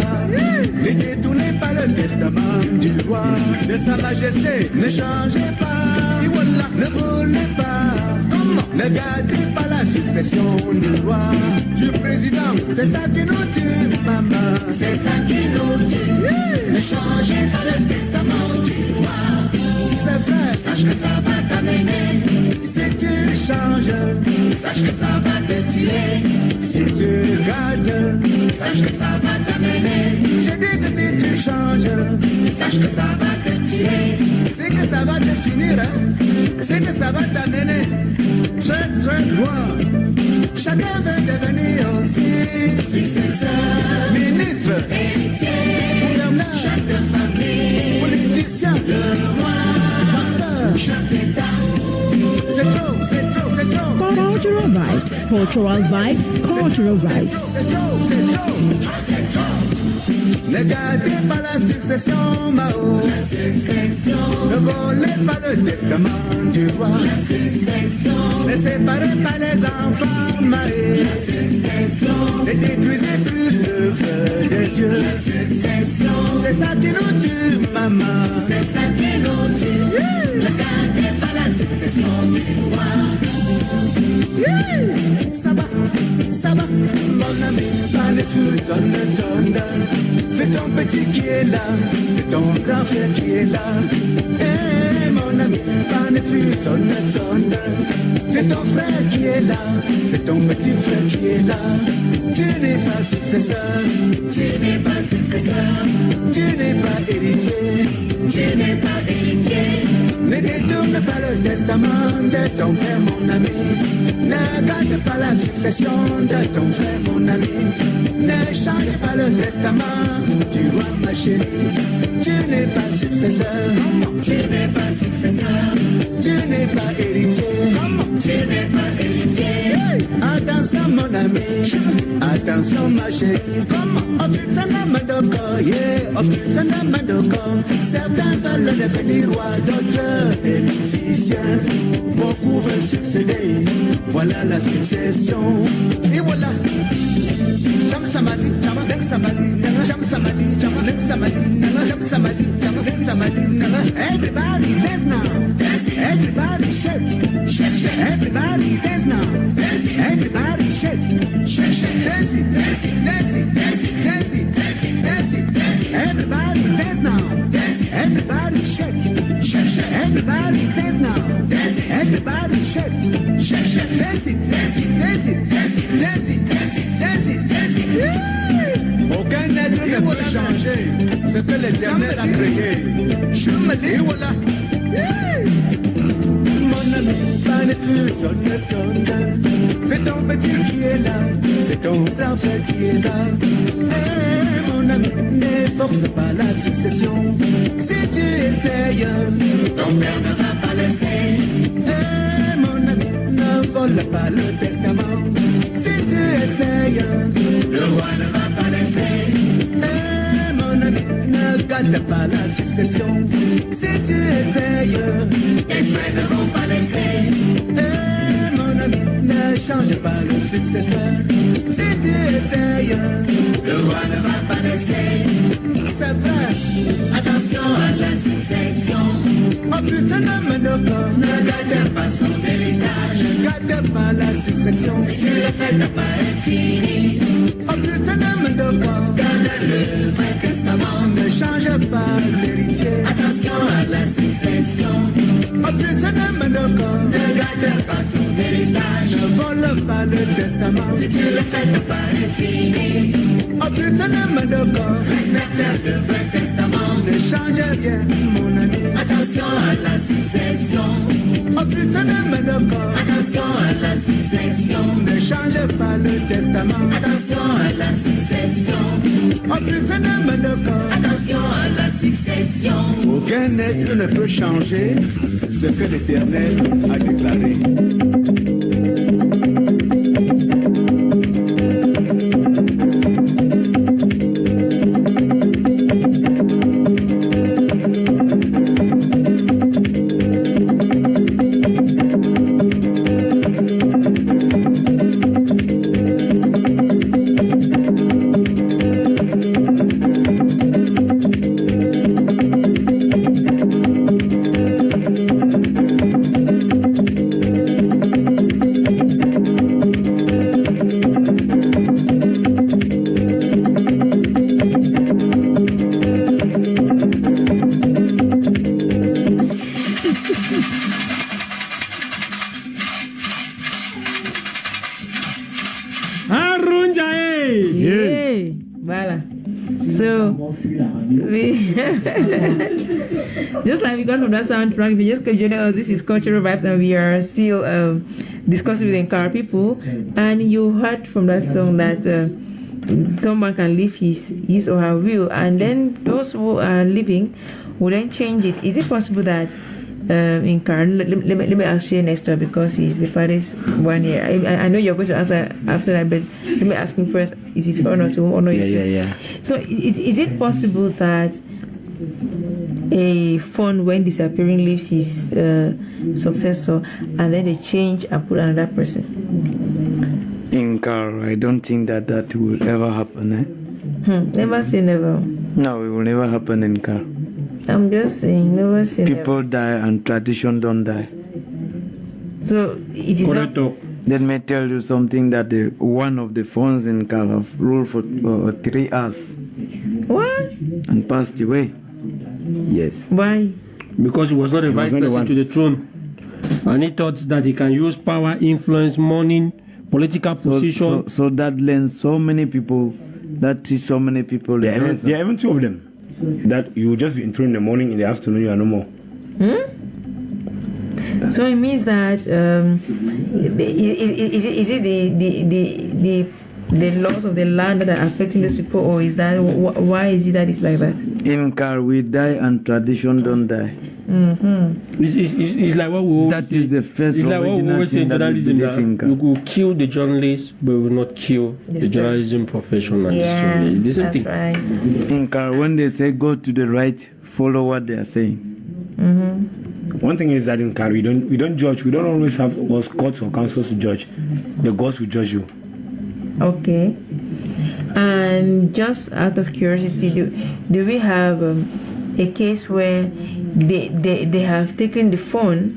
Ne détournez pas le testament du roi, de sa majesté. Ne changez pas, voilà, ne volez pas. Comment? Ne gardez pas la succession du roi, du président. C'est ça qui nous tue, maman. C'est ça qui nous tue. Ne changez pas le testament du roi. C'est vrai, sache que ça va t'amener. Si tu changes, sache que ça va te tuer. Si tu gardes, sache que ça va t'amener. Je dis que si tu changes, sache que ça va te tuer. C'est que ça va te finir, hein? C'est que ça va t'amener très très loin. Chacun veut devenir aussi successeur, ministre, héritier, gouverneur, chef de famille, politicien, le roi, pasteur, chef d'État. C'est trop, c'est trop, c'est trop. Cultural vibes, cultural vibes, cultural vibes. C'est trop, c'est trop, c'est trop. Ne gardez pas la succession, Mao. La succession. Ne volez pas le testament du roi. La succession. Ne séparez pas les enfants, Maë. La succession. Ne détruisez plus le feu de Dieu. La succession. C'est ça qui nous tue, maman. C'est ça qui nous tue. Ne gardez pas la succession du roi. Ça va, mon ami, pas le tout, donne. C'est ton petit qui est là, c'est ton grand frère qui est là. Eh, mon ami, pas le tout, donne. C'est ton frère qui est là, c'est ton petit frère qui est là. Tu n'es pas successeur, tu n'es pas successeur, tu n'es pas héritier, tu n'es pas héritier. Ne détourne pas le testament de ton frère, mon ami. Ne garde pas la succession de ton frère, mon ami. Ne change pas le testament du roi, ma chérie. Tu n'es pas successeur, tu n'es pas successeur, tu n'es pas héritier, tu n'es pas héritier. Attention, mon ami, attention, ma chérie. Certains veulent devenir rois, d'autres des musiciens. Beaucoup veulent succéder, voilà la succession. Et voilà. Jam samadi, jam samadi, jam samadi, jam samadi, jam samadi, jam samadi. Everybody dance now, everybody shake, shake, shake. Everybody dance now, everybody shake, shake, shake. Dance it, dance it, dance it, dance it, dance it, dance it, dance it, dance it. Everybody dance now, dance it, everybody shake, shake, shake. Everybody dance now, dance it, everybody shake, shake, shake. Dance it, dance it, dance it, dance it, dance it, dance it, dance it, dance it. Aucun être ne peut changer ce que l'Éternel a créé. Je me dis, voilà. Mon ami, pas de feu, sonne. C'est ton petit qui est là, c'est ton grand frère qui est là. Eh, mon ami, ne force pas la succession. Si tu essayes, ton père ne va pas laisser. Eh, mon ami, ne vole pas le testament. Si tu essayes, essaye, le roi ne va pas laisser. Mon ami, ne gâte pas la succession. Si tu essayes, les frères ne vont pas laisser. Mon ami, ne change pas le successeur. Si tu essayes, le roi ne va pas laisser. C'est vrai, attention à la succession. Oh putain, ne gâte pas son héritage. Ne gâte pas la succession. Si tu le fais, t'as pas infini. Oh putain, garde le vrai testament. Ne change pas l'héritier. Attention à la succession. Oh putain, ne gâte pas son héritage. Ne vole pas le testament. Si tu le fais, t'as pas infini. Oh putain, respecte le vrai testament. Ne change rien, mon ami. Attention à la succession. Oh putain, attention à la succession. Ne change pas le testament. Attention à la succession. Oh putain, attention à la succession. Aucun être ne peut changer ce que l'Éternel a déclaré. Just like we got from that soundtrack, if you just join us, this is Cultural Vibes, and we are still discussing with the Nkara people. And you heard from that song that someone can live his or her will, and then those who are living will then change it. Is it possible that in Nkara, let me ask you next door, because he's the party's one here. I know you're going to answer after that, but let me ask him first. Is it honor to honor you? Yeah. So is it possible that a fund, when disappearing, leaves his successor, and then they change and put another person? In Nkara, I don't think that will ever happen. Never say never. No, it will never happen in Nkara. I'm just saying, never say People never. die and tradition don't die. So it is not. Let me tell you something, that one of the funds in Nkara have ruled for 3 hours. What? And passed away. Yes. Why? Because he was not the right person to the throne. And he thought that he can use power, influence, money, political position. So that lends so many people, that teach so many people. There are even 2 of them. That you will just be enthroned in the morning, in the afternoon you are no more. So it means that is it the laws of the land that are affecting those people, or is that why is it that it's like that? In Nkara, we die and tradition don't die. It's like what we always that is the first. It's like what we always say in journalism, that you will kill the journalist, but we will not kill the journalism profession and the story. It's the same thing. Right. In Nkara, when they say go to the right, follow what they are saying. One thing is that in Nkara, we don't judge. We don't always have courts or councils to judge. The gods will judge you. Okay. And just out of curiosity, do we have a case where they have taken the phone,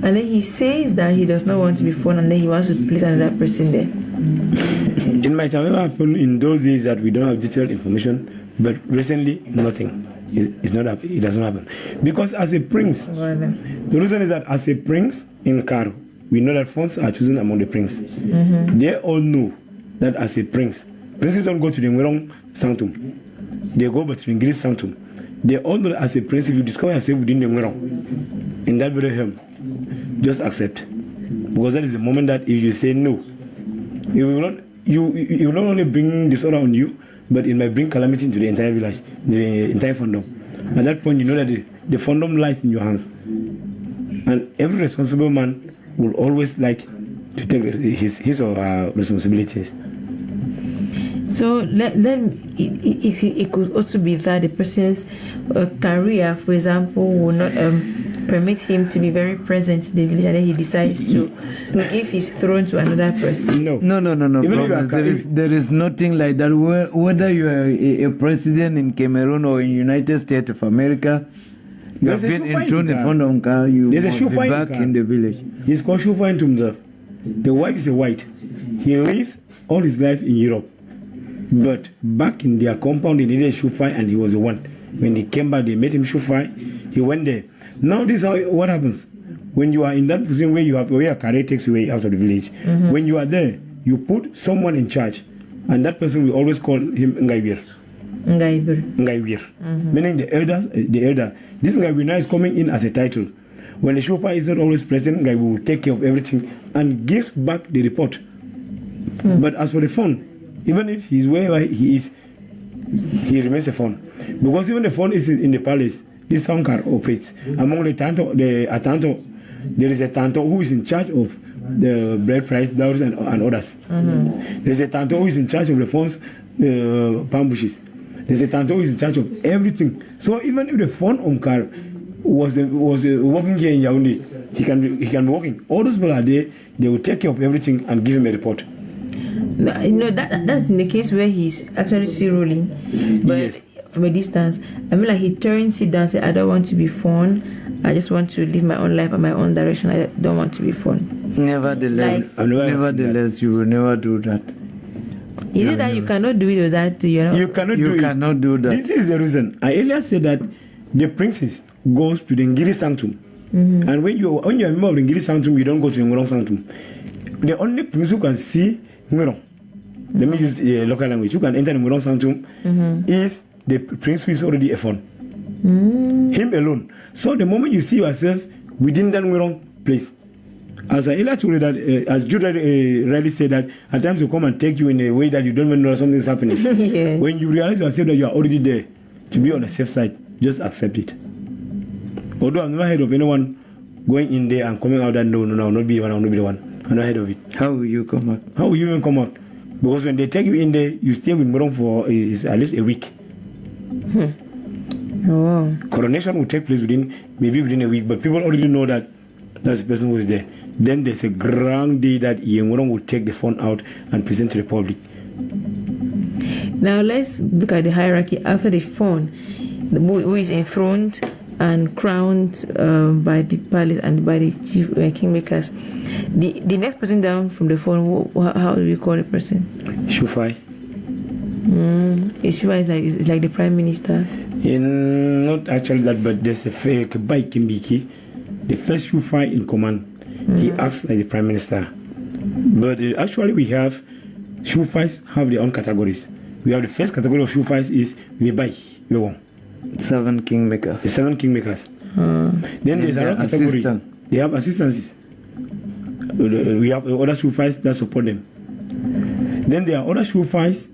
and then he says that he does not want to be phone, and then he wants to place another person there? It might have ever happened in those days that we don't have detailed information, but recently nothing. It doesn't happen. Because as a prince, the reason is that as a prince in Nkara, we know that funds are chosen among the prince. They all know that as a prince, princes don't go to the Ngwerong Sanctum. They go but to the English Sanctum. They all know that as a prince, if you discover yourself within the Ngwerong, in that very home, just accept. Because that is the moment that if you say no, you will not only bring disorder on you, but it might bring calamity into the entire village, the entire fandom. At that point, you know that the fandom lies in your hands. And every responsible man will always like to take his or her responsibilities. So if it could also be that the person's career, for example, will not permit him to be very present in the village, and then he decides to give his throne to another person. No. There is nothing like that. Whether you are a president in Cameroon or in United States of America, you have been enthroned in front of Nka, you must be back in the village. He's called Shufa to himself. The wife is a white. He lives all his life in Europe. But back in their compound, they needed Shufa, and he was the one. When he came back, they made him Shufa. He went there. Now this is what happens. When you are in that position where your career takes you away out of the village, when you are there, you put someone in charge, and that person will always call him Ngaibir. Meaning the elder. This Ngaibir now is coming in as a title. When the chauffeur is not always present, Ngaibir will take care of everything and gives back the report. But as for the phone, even if he's wherever he is, he remains a phone. Because even the phone is in the palace, this sound car operates. Among the Atanto, there is a Tanto who is in charge of the bread price, dowries, and others. There's a Tanto who is in charge of the phone's palm bushes. There's a Tanto who is in charge of everything. So even if the phone on car was working here in Yaoundé, he can be working. All those people are there. They will take care of everything and give him a report. That's in the case where he's actually still ruling, but from a distance. I mean, like he turns it down and says, I don't want to be phone. I just want to live my own life and my own direction. I don't want to be phone. Nevertheless, you will never do that. Is it that you cannot do it or that you cannot do that? This is the reason. I earlier said that the princess goes to the Ngiri Sanctum. And when you're a member of the Ngiri Sanctum, you don't go to the Ngorong Sanctum. The only prince who can see Ngorong, let me use the local language, who can enter the Ngorong Sanctum is the prince who is already a phone. Him alone. So the moment you see yourself within that Ngorong place, as I earlier told you that, as Jude rightly said that, at times you come and take you in a way that you don't even know something is happening. Yes. When you realize yourself that you are already there, to be on the safe side, just accept it. Although I've never heard of anyone going in there and coming out that no, I'll not be the one, I'll not be the one. I've never heard of it. How will you come out? How will you even come out? Because when they take you in there, you stay with Morong for at least a week. Coronation will take place within a week, but people already know that that's the person who is there. Then there's a grand day that Morong will take the phone out and present to the public. Now let's look at the hierarchy after the phone, who is enthroned and crowned by the palace and by the chief kingmakers. The next person down from the phone, how do we call the person? Shufai. Shufai is like the prime minister. Not actually that, but there's a fake by Kimbiki, the first Shufai in command. He acts like the prime minister. But actually we have Shufais have their own categories. We have the first category of Shufais is Webai, Wewong. 7 kingmakers. The 7 kingmakers. Then there's another category. They have assistances. We have other Shufais that support them. Then there are other Shufais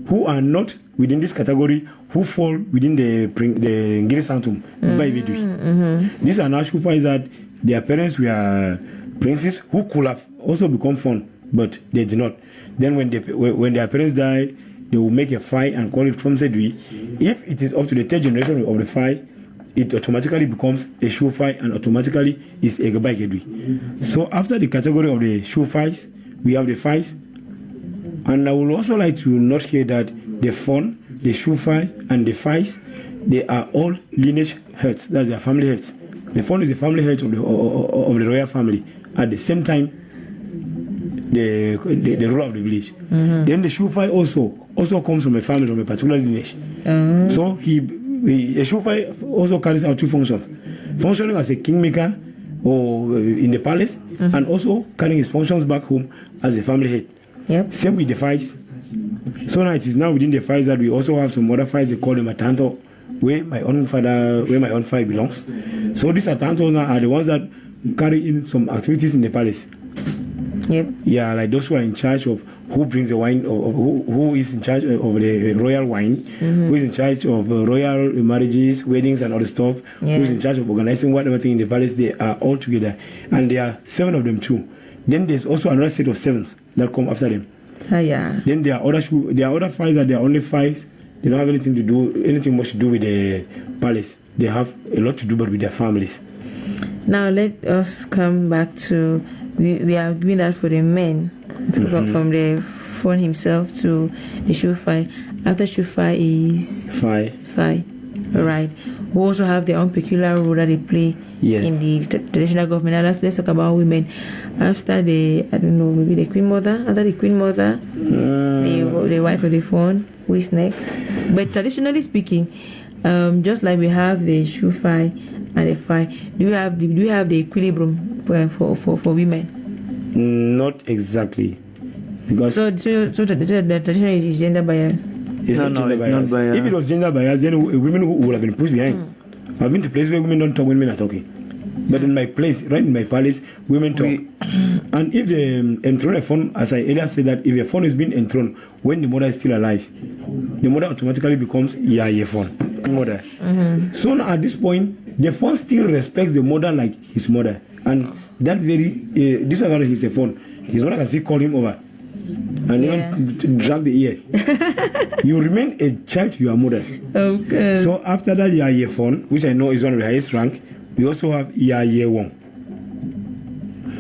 who are not within this category, who fall within the Ngiri Sanctum by Vidui. These are now Shufais that their parents were princes who could have also become fond, but they did not. Then when their parents die, they will make a fai and call it from Sedui. If it is up to the 3rd generation of the fai, it automatically becomes a shoe fai and automatically is a gabai gedui. So after the category of the shoe fais, we have the fais. And I would also like to note here that the fon, the shoe fai, and the fais, they are all lineage heads. That's their family heads. The fon is the family head of the royal family. At the same time, the ruler of the village. Then the Shufai also comes from a family, from a particular lineage. So a Shufai also carries out 2 functions: functioning as a kingmaker or in the palace, and also carrying his functions back home as a family head. Same with the Fais. So now it is now within the Fais that we also have some other Fais. They call them Atanto, where my own Fai belongs. So these Atantos now are the ones that carry in some activities in the palace. Yeah, like those who are in charge of who brings the wine, or who is in charge of the royal wine, who is in charge of royal marriages, weddings, and all the stuff, who is in charge of organizing whatever thing in the palace. They are all together, and there are 7 of them too. Then there's also another set of 7s that come after them. Yeah. Then there are other fights that they are only fights. They don't have anything much to do with the palace. They have a lot to do, but with their families. Now let us come back to we are doing that for the men, from the phone himself to the Shufai. After Shufai is Fai. All right. We also have their own peculiar role that they play in the traditional government. Now let's talk about women. After maybe the Queen Mother. After the Queen Mother, the wife of the phone. Who is next? But traditionally speaking, just like we have the Shufai and the Fai, do you have the equilibrium for women? Not exactly, because so the tradition is gender biased. It's not biased. If it was gender biased, then women would have been pushed behind. I've been to places where women don't talk when men are talking. But in my place, right in my palace, women talk. And if they enthrone a phone, as I earlier said, that if a phone is being enthroned when the mother is still alive, the mother automatically becomes Yaye phone, mother. So now at this point, the phone still respects the mother like his mother. And that this one is a phone. His mother can still call him over. And even drag the ear. You remain a child to your mother. Okay. So after that Yaye phone, which I know is one of the highest rank, we also have Yaye Wong.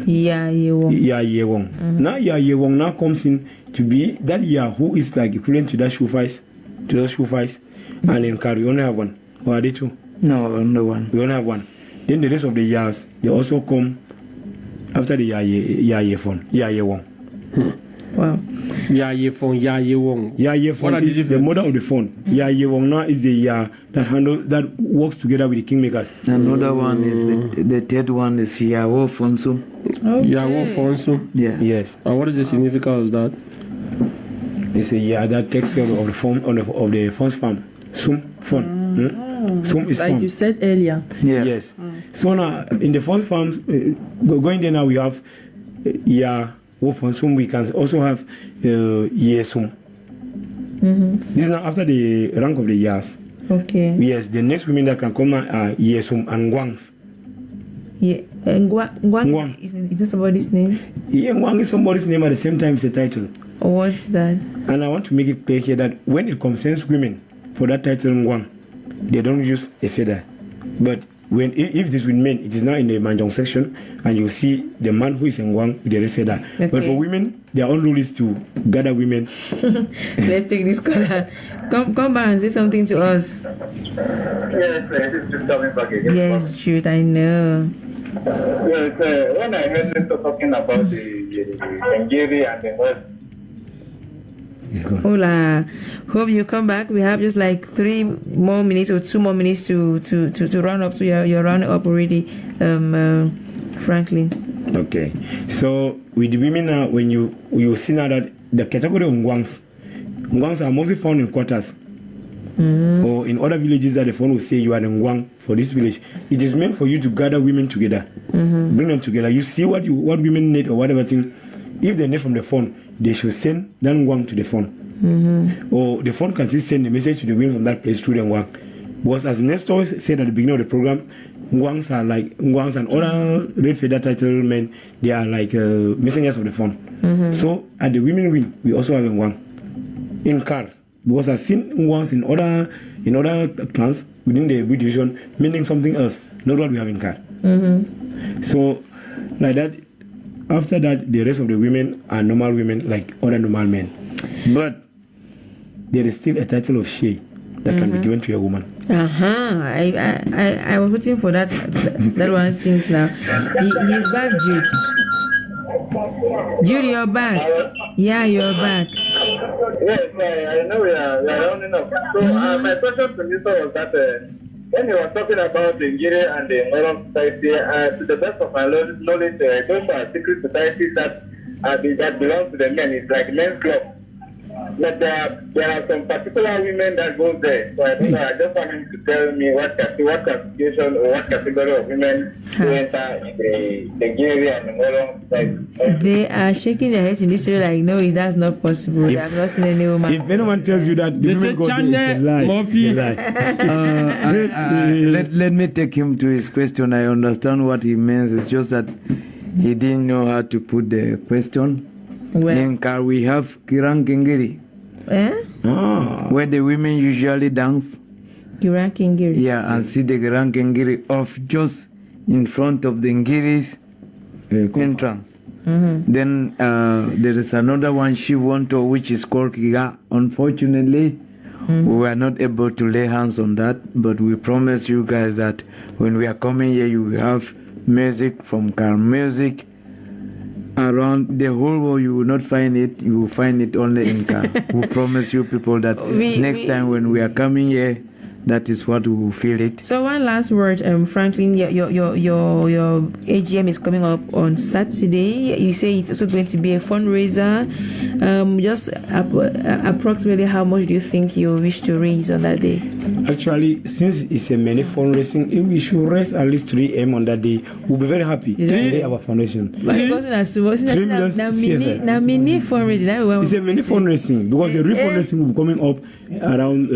Yaye Wong. Now Yaye Wong now comes in to be that who is like equivalent to those Shufais. And in Kari, we only have one. Or are they two? No, only one. We only have one. Then the rest of the Yas, they also come after the Yaye Wong. Wow. Yaye phone, Yaye Wong. Yaye phone is the mother of the phone. Yaye Wong now is the that works together with the kingmakers. Another one is the third one is Yawo Fonso. Yawo Fonso. Yeah. Yes. And what is the significance of that? It's a that takes care of the phone of the phone's farm. Sum phone. Sum is like farm. you said earlier. Yeah. Yes. So now in the phone's farms, going there now we have we can also have Yesum. This is now after the rank of the Yas. Okay. Yes, the next women that can come are Yesum and Guangs. Yeah, Nguang is not somebody's name? Yeah, Nguang is somebody's name at the same time it's a title. What's that? And I want to make it clear here that when it concerns women, for that title Nguang, they don't use a feather. But if this with men, it is now in the Manjong section, and you see the man who is in Nguang with the red feather. Okay. But for women, their own rule is to gather women. Let's take this caller. Come back and say something to us. Yes, it's just coming back again. Yes, Jude, I know. Yes, when I heard them talking about the Nigeria and the West. Hola, hope you come back. We have just like 3 more minutes or 2 more minutes to round up. So you're round up already, Franklin. Okay, so with the women now, when you see now that the category of Ngwangs are mostly found in quarters. Or in other villages that the phone will say you are the Ngwang for this village. It is meant for you to gather women together, bring them together. You see what women need or whatever thing. If they need from the phone, they should send that Ngwang to the phone. Or the phone can still send a message to the women from that place through the Ngwang. Because as Nestor said at the beginning of the program, Ngwangs and other red feather title men, they are like messengers of the phone. So at the women wing, we also have a Ngwang in Kar. Because I've seen Ngwangs in other clans within the B division meaning something else, not what we have in Kar. So like that, after that, the rest of the women are normal women like other normal men. But there is still a title of Shea that can be given to a woman. I was waiting for that one since now. He's back, Jude. Jude, you're back. Yeah, you're back. Yes, I know we are rounding up. So my question to you was that when you were talking about the Nigeria and the modern society, to the best of my knowledge, those are secret societies that belong to the men. It's like men's club. But there are some particular women that go there. So I don't know. I just want him to tell me what classification or what category of women who enter the Nigeria and the modern society. They are shaking their heads in this way like, no, that's not possible. They have not seen any woman. If anyone tells you that the women go there, it's a lie. Let me take him to his question. I understand what he means. It's just that he didn't know how to put the question. In Car we have Kirankingiri. Where the women usually dance. Kirankingiri. Yeah, and see the Kirankingiri off just in front of the Ngiri's entrance. Then there is another one, Shivonto, which is called Kiga. Unfortunately, we were not able to lay hands on that, but we promise you guys that when we are coming here, you will have music from Car music. Around the whole world, you will not find it. You will find it only in Car. We promise you people that next time when we are coming here, that is what we will feel it. So one last word, Franklin. Your AGM is coming up on Saturday. You say it's also going to be a fundraiser. Just approximately how much do you think you wish to raise on that day? Actually, since it's a many fundraising, if we should raise at least 3 M on that day, we'll be very happy to lay our foundation. 3 million fundraising. It's a mini fundraising because the real fundraising will be coming up around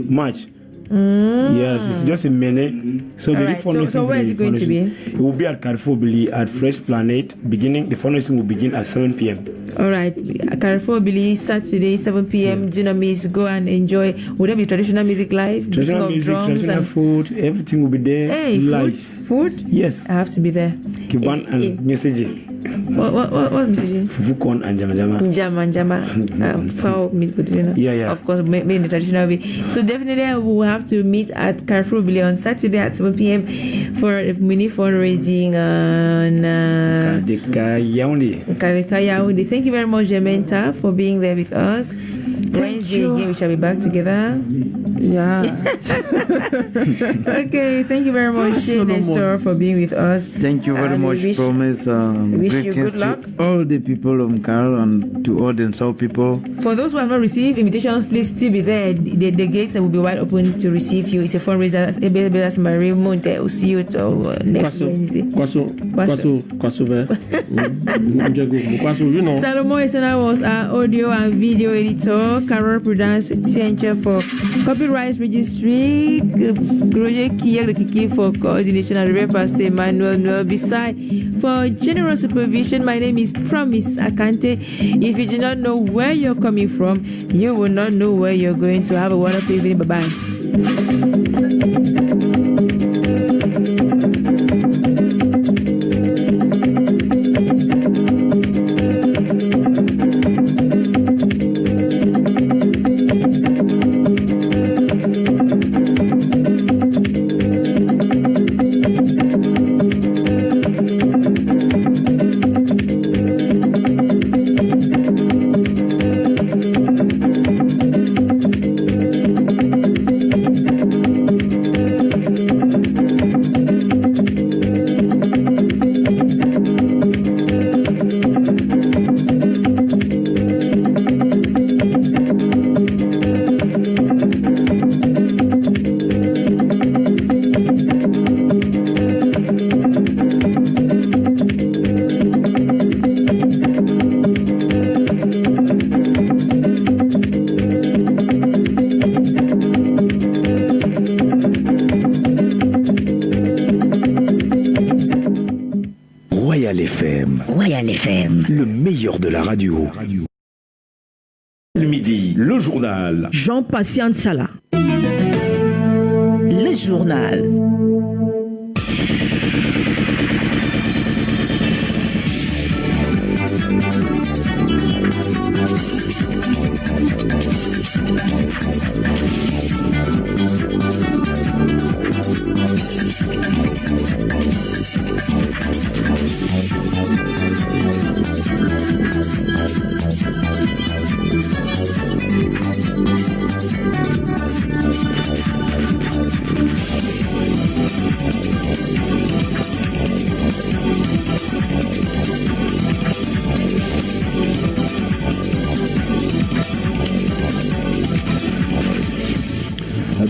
March. Yes, it's just a minute. So the fundraising. So where is it going to be? It will be at Carrefour Billy at Fresh Planet. The fundraising will begin at 7 p.m. All right, Carrefour Billy, Saturday 7 p.m. Dynamis, go and enjoy. Will there be traditional music live? Traditional music, traditional food, everything will be there. Hey, live. Food? Yes. I have to be there. Kiban and message. What message? Fufukon and Jama. Fowl meat with dinner. Yeah. Of course, made in the traditional way. So definitely we will have to meet at Carrefour Billy on Saturday at 7 p.m. for a mini fundraising on Kadeka Yaoundé. Thank you very much, Jementa, for being there with us. Wednesday again, we shall be back together. Yeah. Okay, thank you very much, Shane Nestor, for being with us. Thank you very much, Promise. Wish you good luck. To all the people of Car and to all the South people. For those who have not received invitations, please still be there. The gates will be wide open to receive you. It's a fundraiser. That's Marie Monte. We'll see you next Wednesday. Salomon Esena was our audio and video editor. Carol Prudence Tienche for copyright registry. Roger Kiyaki for coordination, and Reverend Pastor Emmanuel Noel Beside for general supervision. My name is Promise Akante. If you do not know where you're coming from, you will not know where you're going to. Have a wonderful evening. Bye-bye. Royal FM, le meilleur de la radio. Le midi, le journal. Jean-Patient Salah. Le journal.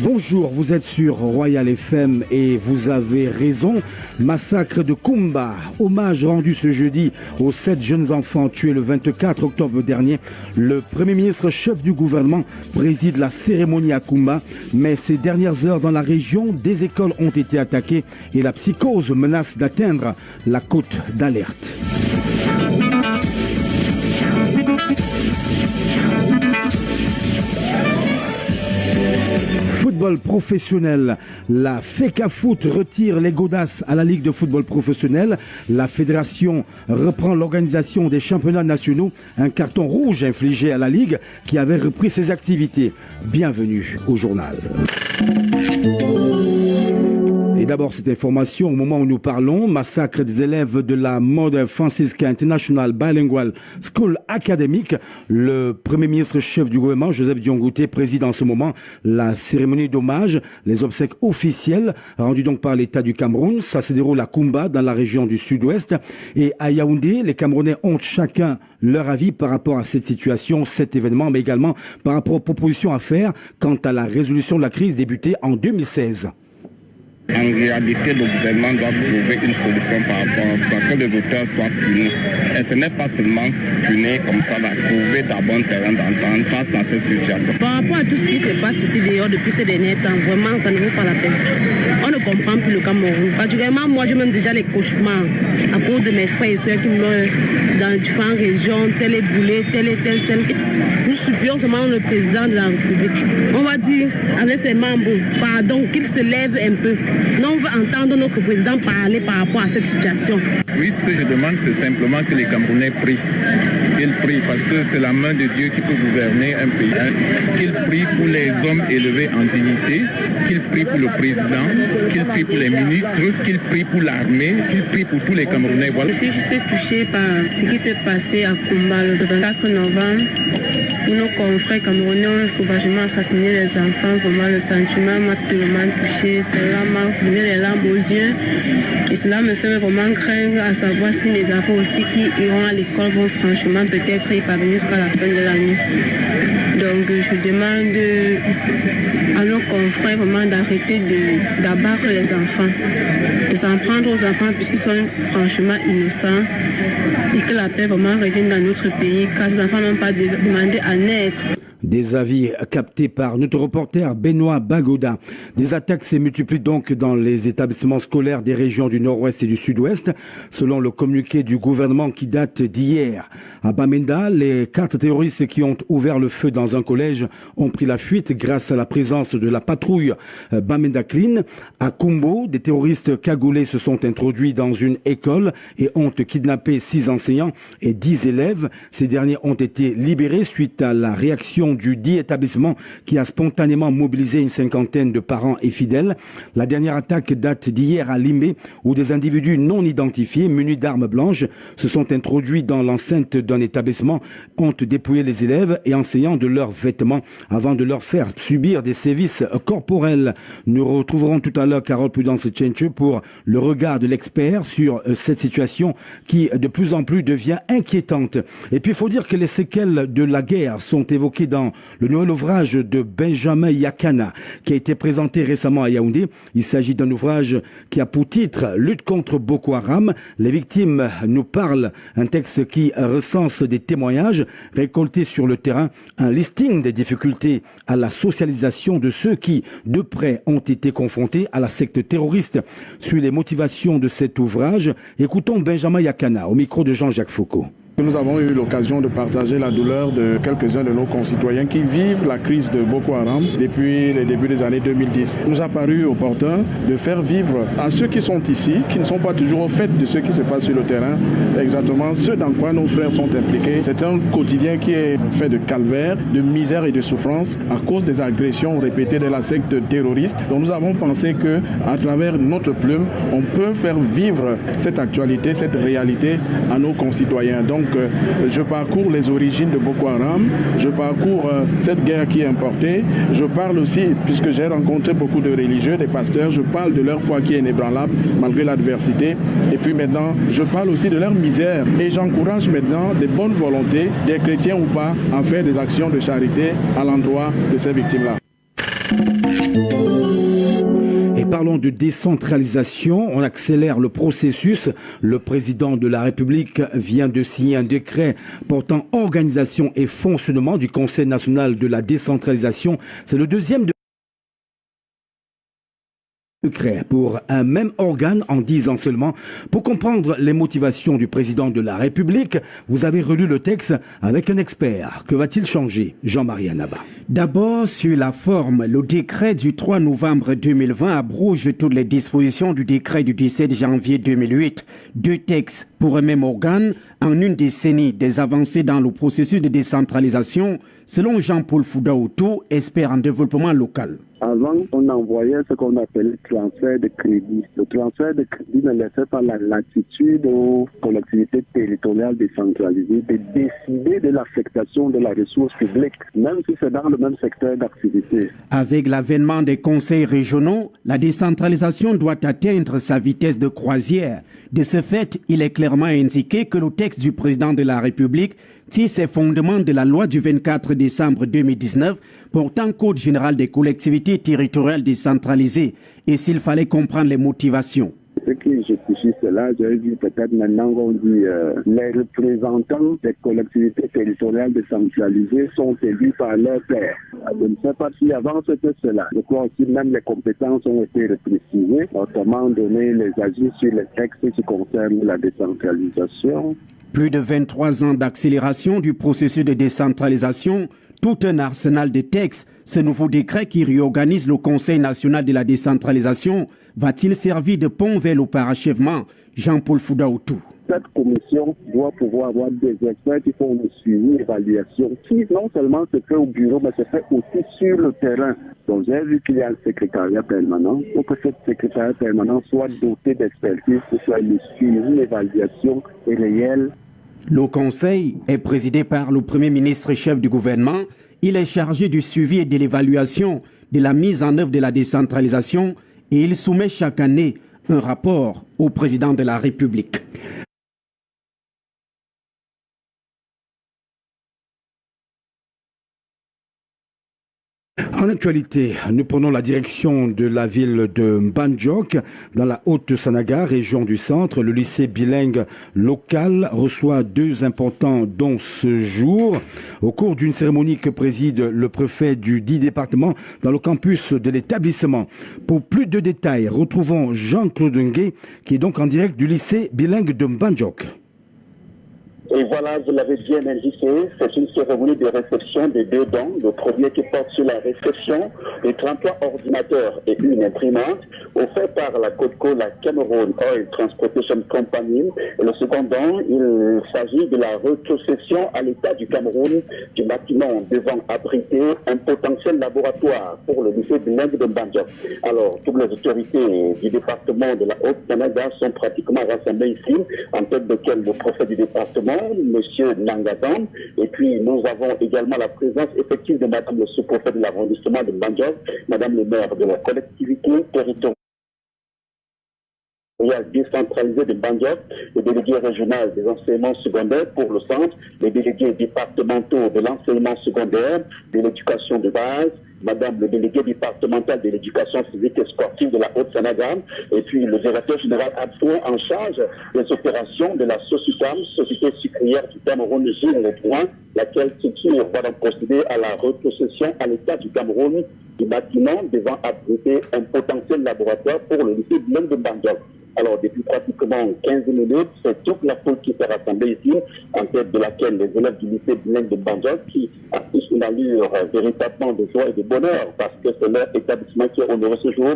Bonjour, vous êtes sur Royal FM et vous avez raison. Massacre de Kumba, hommage rendu ce jeudi aux 7 jeunes enfants tués le 24 octobre dernier. Le Premier ministre chef du gouvernement préside la cérémonie à Kumba, mais ces dernières heures dans la région, des écoles ont été attaquées et la psychose menace d'atteindre la cote d'alerte. Football professionnel. La FECAFoot retire les godasses à la Ligue de football professionnel. La fédération reprend l'organisation des championnats nationaux. Un carton rouge infligé à la Ligue qui avait repris ses activités. Bienvenue au journal. Et d'abord, cette information, au moment où nous parlons, massacre des élèves de la Mother Franciscan International Bilingual School Academic. Le Premier ministre chef du gouvernement, Joseph Diongouté, préside en ce moment la cérémonie d'hommage, les obsèques officielles rendues donc par l'État du Cameroun. Ça se déroule à Kumba, dans la région du sud-ouest. Et à Yaoundé, les Camerounais ont chacun leur avis par rapport à cette situation, cet événement, mais également par rapport aux propositions à faire quant à la résolution de la crise débutée en 2016. En réalité, le gouvernement doit trouver une solution par rapport à ça, que les auteurs soient punis. Et ce n'est pas seulement punir comme ça, trouver d'abord un terrain d'entente face à cette situation. Par rapport à tout ce qui se passe ici dehors depuis ces derniers temps, vraiment, ça ne vaut pas la peine. On ne comprend plus le Cameroun. Particulièrement, moi, j'ai même déjà les cauchemars à cause de mes frères et sœurs qui meurent dans différentes régions, tel est Boulé, tel. Nous supplions seulement le président de la République. On va dire avec ses membres, pardon, qu'il se lève un peu. Non, on veut entendre notre président parler par rapport à cette situation. Oui, ce que je demande, c'est simplement que les Camerounais prient. Qu'ils prient parce que c'est la main de Dieu qui peut gouverner un pays. Qu'ils prient pour les hommes élevés en dignité, qu'ils prient pour le président, qu'ils prient pour les ministres, qu'ils prient pour l'armée, qu'ils prient pour tous les Camerounais. Voilà. Je suis juste touchée par ce qui s'est passé à Kumba le 24 novembre, où nos confrères camerounais ont sauvagement assassiné les enfants. Vraiment, le sentiment m'a tellement touchée. Cela m'a fourni les larmes aux yeux. Et cela me fait vraiment craindre à savoir si mes enfants aussi qui iront à l'école vont franchement peut-être y parvenir jusqu'à la fin de l'année. Donc je demande à nos confrères vraiment d'arrêter d'abattre les enfants, de s'en prendre aux enfants puisqu'ils sont franchement innocents et que la paix vraiment revienne dans notre pays car ces enfants n'ont pas demandé à naître. Des avis captés par notre reporter Benoît Bagoda. Des attaques se multiplient donc dans les établissements scolaires des régions du nord-ouest et du sud-ouest, selon le communiqué du gouvernement qui date d'hier. À Bamenda, les 4 terroristes qui ont ouvert le feu dans un collège ont pris la fuite grâce à la présence de la patrouille Bamenda Clean. À Kumbo, des terroristes cagoulés se sont introduits dans une école et ont kidnappé 6 enseignants et 10 élèves. Ces derniers ont été libérés suite à la réaction du dit établissement qui a spontanément mobilisé une 50aine de parents et fidèles. La dernière attaque date d'hier à Limé où des individus non identifiés munis d'armes blanches se sont introduits dans l'enceinte d'un établissement, ont dépouillé les élèves et enseignants de leurs vêtements avant de leur faire subir des sévices corporels. Nous retrouverons tout à l'heure Carole Prudence-Tchenche pour le regard de l'expert sur cette situation qui de plus en plus devient inquiétante. Et puis il faut dire que les séquelles de la guerre sont évoquées dans le nouvel ouvrage de Benjamin Yakana qui a été présenté récemment à Yaoundé. Il s'agit d'un ouvrage qui a pour titre « Lutte contre Boko Haram ». Les victimes nous parlent, un texte qui recense des témoignages récoltés sur le terrain, un listing des difficultés à la socialisation de ceux qui, de près, ont été confrontés à la secte terroriste. Sur les motivations de cet ouvrage, écoutons Benjamin Yakana au micro de Jean-Jacques Foucault. Nous avons eu l'occasion de partager la douleur de quelques-uns de nos concitoyens qui vivent la crise de Boko Haram depuis les débuts des années 2010. Il nous a paru opportun de faire vivre à ceux qui sont ici, qui ne sont pas toujours au fait de ce qui se passe sur le terrain, exactement ce dans quoi nos frères sont impliqués. C'est un quotidien qui est fait de calvaire, de misère et de souffrance à cause des agressions répétées de la secte terroriste. Donc nous avons pensé que à travers notre plume, on peut faire vivre cette actualité, cette réalité à nos concitoyens. Donc je parcours les origines de Boko Haram, je parcours cette guerre qui est importée, je parle aussi, puisque j'ai rencontré beaucoup de religieux, des pasteurs, je parle de leur foi qui est inébranlable malgré l'adversité, et puis maintenant je parle aussi de leur misère, et j'encourage maintenant des bonnes volontés, des chrétiens ou pas, à faire des actions de charité à l'endroit de ces victimes-là. Et parlons de décentralisation, on accélère le processus. Le président de la République vient de signer un décret portant organisation et fonctionnement du Conseil national de la décentralisation. C'est le deuxième de secret pour un même organe en 10 ans seulement. Pour comprendre les motivations du président de la République, vous avez relu le texte avec un expert. Que va-t-il changer? Jean-Marie Anaba. D'abord, sur la forme, le décret du 3 novembre 2020 abroge toutes les dispositions du décret du 17 janvier 2008. 2 textes pour un même organe en une décennie, des avancées dans le processus de décentralisation, selon Jean-Paul Foudaoutou, expert en développement local. Avant, on envoyait ce qu'on appelait le transfert de crédit. Le transfert de crédit ne laissait pas la latitude aux collectivités territoriales décentralisées de décider de l'affectation de la ressource publique, même si c'est dans le même secteur d'activité. Avec l'avènement des conseils régionaux, la décentralisation doit atteindre sa vitesse de croisière. De ce fait, il est clairement indiqué que le texte du président de la République tire ses fondements de la loi du 24 décembre 2019 portant Code général des collectivités territoriales décentralisées. Et s'il fallait comprendre les motivations. Ce qui justifie cela, j'ai vu peut-être maintenant qu'on dit les représentants des collectivités territoriales décentralisées sont élus par leur père. Je ne sais pas si avant c'était cela. Je crois aussi même les compétences ont été reprécisées, notamment donner les avis sur les textes qui concernent la décentralisation. Plus de 23 ans d'accélération du processus de décentralisation, tout un arsenal de textes. Ce nouveau décret qui réorganise le Conseil national de la décentralisation va-t-il servir de pont vers le parachèvement? Jean-Paul Foudaoutou. Cette commission doit pouvoir avoir des experts qui font le suivi et l'évaluation, qui non seulement se fait au bureau, mais se fait aussi sur le terrain. Donc j'ai vu qu'il y a un secrétariat permanent, pour que ce secrétariat permanent soit doté d'expertise pour faire le suivi, l'évaluation et réel. Le Conseil est présidé par le Premier ministre et chef du gouvernement. Il est chargé du suivi et de l'évaluation de la mise en œuvre de la décentralisation et il soumet chaque année un rapport au président de la République. En actualité, nous prenons la direction de la ville de Mbandjok, dans la Haute-Sanaga, région du centre. Le lycée bilingue local reçoit 2 importants dons ce jour. Au cours d'une cérémonie que préside le préfet du 10 département dans le campus de l'établissement. Pour plus de détails, retrouvons Jean-Claude Ngué, qui est donc en direct du lycée bilingue de Mbandjok. Et voilà, vous l'avez bien indiqué, c'est une cérémonie de réception de 2 dons. Le premier qui porte sur la réception de 33 ordinateurs et une imprimante, offert par la CODCO, la Cameroon Oil Transportation Company. Et le second don, il s'agit de la rétrocession à l'État du Cameroun du bâtiment devant abriter un potentiel laboratoire pour le lycée bilingue de Mbandjok. Alors, toutes les autorités du département de la Haute-Sanaga sont pratiquement rassemblées ici, en tête desquelles le préfet du département, Monsieur Nangadam, et puis nous avons également la présence effective de Madame le sous-préfet de l'arrondissement de Mbandjok, Madame le maire de la collectivité territoriale décentralisée de Mbandjok, le délégué régional des enseignements secondaires pour le centre, les délégués départementaux de l'enseignement secondaire, de l'éducation de base, Madame le délégué départemental de l'éducation physique et sportive de la Haute-Sanaga, et puis le directeur général adjoint en charge des opérations de la SOSUCAM, Société sucrière du Cameroun, Gilles Lebrun, laquelle structure va donc procéder à la retrocession à l'État du Cameroun du bâtiment devant abriter un potentiel laboratoire pour le lycée bilingue de Mbandjok. Alors, depuis pratiquement 15 minutes, c'est toute la foule qui s'est rassemblée ici, en tête de laquelle les élèves du lycée bilingue de Mbandjok, qui affichent une allure véritablement de joie et de bonheur, parce que c'est leur établissement qui est honoré ce jour.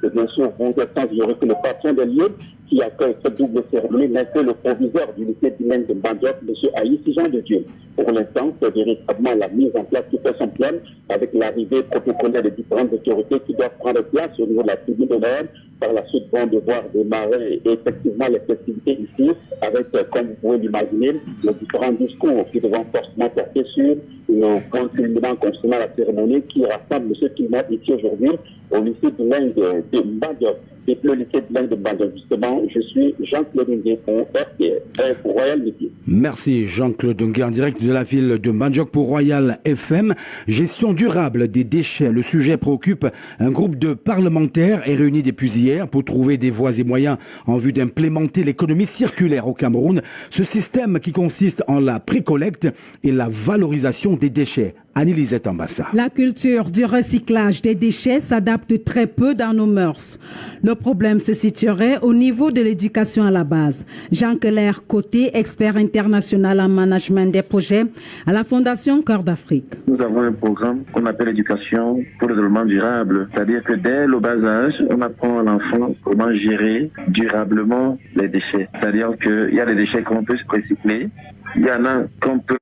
Et bien sûr, vous êtes sans ignorer que le patron des lieux qui accueille cette double cérémonie n'est que le proviseur du lycée bilingue de Mbandjok, M. Aïssi Jean de Dieu. Pour l'instant, c'est véritablement la mise en place qui fait son plein, avec l'arrivée protocolaire de différentes autorités qui doivent prendre place au niveau de la tribune d'honneur. Par la suite, vont devoir démarrer effectivement les festivités ici, avec, comme vous pouvez l'imaginer, les différents discours qui devront forcément porter sur le point culminant concernant la cérémonie qui rassemble ceux qui sont ici aujourd'hui au lycée bilingue de Mbandjok. Et le lycée bilingue de Mbandjok, justement, je suis Jean-Claude Ngué pour RTL, pour Royal Media. Merci Jean-Claude Ngué en direct de la ville de Mbandjok pour Royal FM. Gestion durable des déchets, le sujet préoccupe un groupe de parlementaires est réuni depuis hier pour trouver des voies et moyens en vue d'implémenter l'économie circulaire au Cameroun. Ce système qui consiste en la précollecte et la valorisation des déchets. Anne-Lisette Ambassa. La culture du recyclage des déchets s'adapte très peu dans nos mœurs. Le problème se situerait au niveau de l'éducation à la base. Jean Keller Côté, expert international en management des projets à la Fondation Cœur d'Afrique. Nous avons un programme qu'on appelle l'éducation pour le développement durable. C'est-à-dire que dès le bas âge, on apprend à l'enfant comment gérer durablement les déchets. C'est-à-dire qu'il y a des déchets qu'on peut se recycler, il y en a qu'on peut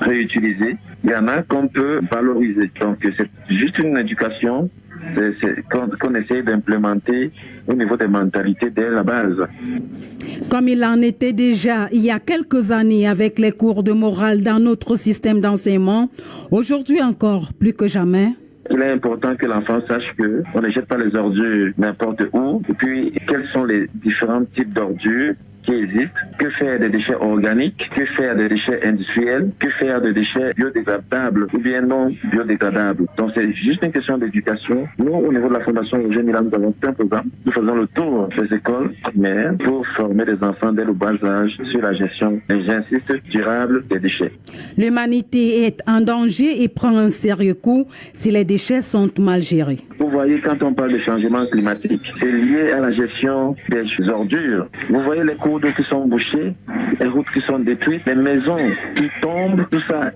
réutiliser, il y en a qu'on peut valoriser. Donc c'est juste une éducation qu'on essaie d'implémenter au niveau des mentalités dès la base. Comme il en était déjà il y a quelques années avec les cours de morale dans notre système d'enseignement, aujourd'hui encore plus que jamais. Il est important que l'enfant sache qu'on ne jette pas les ordures n'importe où, et puis quels sont les différents types d'ordures qui existent, que faire des déchets organiques, que faire des déchets industriels, que faire des déchets biodégradables ou bien non biodégradables. Donc c'est juste une question d'éducation. Nous, au niveau de la Fondation Oceania, nous avons un programme. Nous faisons le tour des écoles primaires pour former des enfants dès le bas âge sur la gestion, et j'insiste, durable des déchets. L'humanité est en danger et prend un sérieux coup si les déchets sont mal gérés. Vous voyez, quand on parle de changement climatique, c'est lié à la gestion des ordures. Vous voyez les cours d'eau qui sont bouchés, les routes qui sont détruites, les maisons qui tombent, tout ça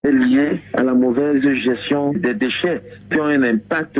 est lié à la mauvaise gestion des déchets qui ont un impact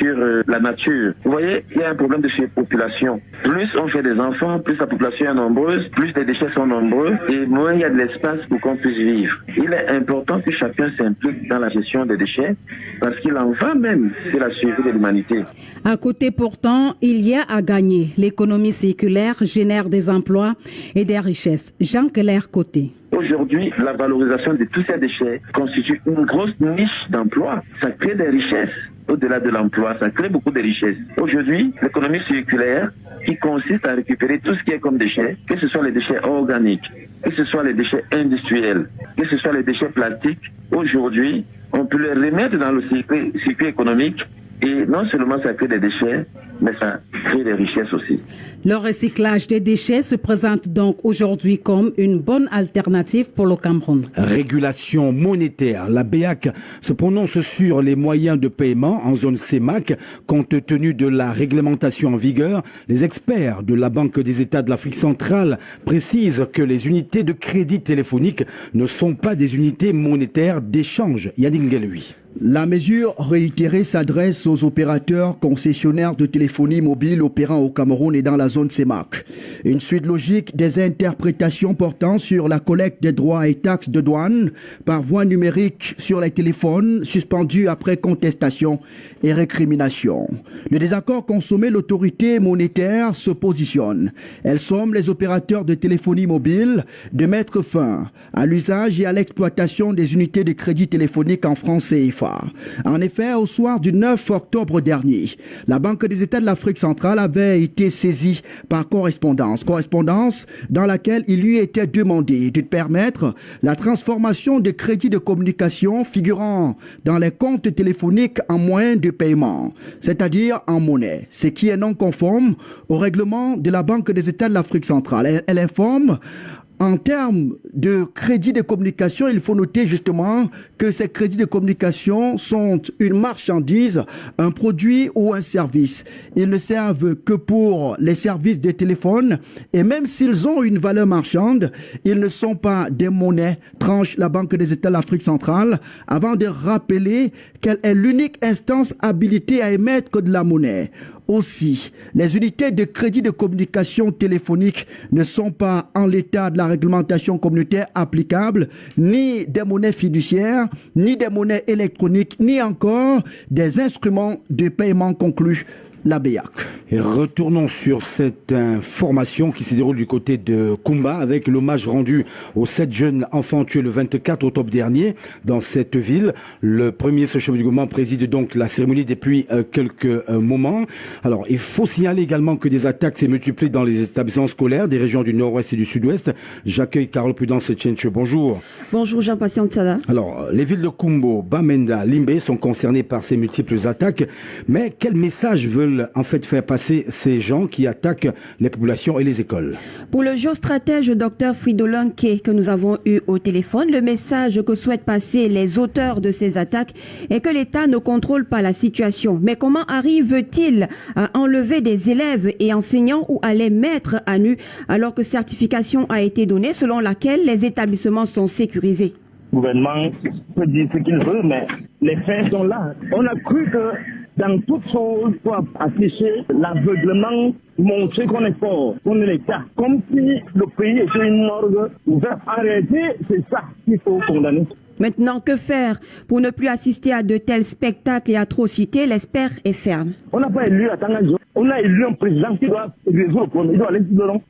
sur la nature. Vous voyez, il y a un problème de surpopulation. Plus on fait des enfants, plus la population est nombreuse, plus les déchets sont nombreux et moins il y a de l'espace pour qu'on puisse vivre. Il est important que chacun s'implique dans la gestion des déchets parce qu'il en va même de la survie de l'humanité. À côté pourtant, il y a à gagner. L'économie circulaire génère des emplois et des richesses. Jean Keller Côté. Aujourd'hui, la valorisation de tous ces déchets constitue une grosse niche d'emploi. Ça crée des richesses. Au-delà de l'emploi, ça crée beaucoup de richesses. Aujourd'hui, l'économie circulaire, qui consiste à récupérer tout ce qui est comme déchets, que ce soit les déchets organiques, que ce soit les déchets industriels, que ce soit les déchets plastiques, aujourd'hui, on peut les remettre dans le circuit économique. Et non seulement ça crée des déchets, mais ça crée des richesses aussi. Le recyclage des déchets se présente donc aujourd'hui comme une bonne alternative pour le Cameroun. Régulation monétaire. La BEAC se prononce sur les moyens de paiement en zone CEMAC. Compte tenu de la réglementation en vigueur, les experts de la Banque des États de l'Afrique centrale précisent que les unités de crédit téléphonique ne sont pas des unités monétaires d'échange. Yannick Ngelui. La mesure réitérée s'adresse aux opérateurs concessionnaires de téléphonie mobile opérant au Cameroun et dans la zone CEMAC. Une suite logique des interprétations portant sur la collecte des droits et taxes de douane par voie numérique sur les téléphones suspendus après contestation et récrimination. Le désaccord consommé, l'autorité monétaire se positionne. Elle somme les opérateurs de téléphonie mobile de mettre fin à l'usage et à l'exploitation des unités de crédit téléphonique en francs CFA. En effet, au soir du 9 octobre dernier, la Banque des États de l'Afrique centrale avait été saisie par correspondance dans laquelle il lui était demandé de permettre la transformation des crédits de communication figurant dans les comptes téléphoniques en moyen de paiement, c'est-à-dire en monnaie, ce qui est non conforme au règlement de la Banque des États de l'Afrique centrale. Elle informe. En termes de crédits de communication, il faut noter justement que ces crédits de communication sont une marchandise, un produit ou un service. Ils ne servent que pour les services des téléphones et même s'ils ont une valeur marchande, ils ne sont pas des monnaies, tranche la Banque des États de l'Afrique centrale, avant de rappeler qu'elle est l'unique instance habilitée à émettre de la monnaie. Aussi, les unités de crédit de communication téléphonique ne sont pas en l'état de la réglementation communautaire applicable, ni des monnaies fiduciaires, ni des monnaies électroniques, ni encore des instruments de paiement conclus. La BEAC. Et retournons sur cette information qui se déroule du côté de Kumba avec l'hommage rendu aux 7 jeunes enfants tués le 24 octobre dernier dans cette ville. Le premier chef du gouvernement préside donc la cérémonie depuis quelques moments. Alors, il faut signaler également que des attaques s'est multiplient dans les établissements scolaires des régions du nord-ouest et du sud-ouest. J'accueille Carole Prudence Tchenche. Bonjour. Bonjour Jean-Patient Tsala. Alors, les villes de Kumbo, Bamenda, Limbe sont concernées par ces multiples attaques. Mais quel message veulent veulent en fait faire passer ces gens qui attaquent les populations et les écoles? Pour le géostratège Dr Fridolin Kay que nous avons eu au téléphone, le message que souhaitent passer les auteurs de ces attaques est que l'État ne contrôle pas la situation. Mais comment arrive-t-il à enlever des élèves et enseignants ou à les mettre à nu alors que certification a été donnée selon laquelle les établissements sont sécurisés? Le gouvernement peut dire ce qu'il veut, mais les faits sont là. On a cru que dans toute chose doit afficher l'aveuglement, montrer qu'on est fort, qu'on est l'État, comme si le pays était une morgue ouverte. En réalité, c'est ça qu'il faut condamner. Maintenant, que faire pour ne plus assister à de tels spectacles et atrocités? L'espère est ferme. On n'a pas élu à Tangazo. On a élu un président qui doit résoudre le problème. Il doit aller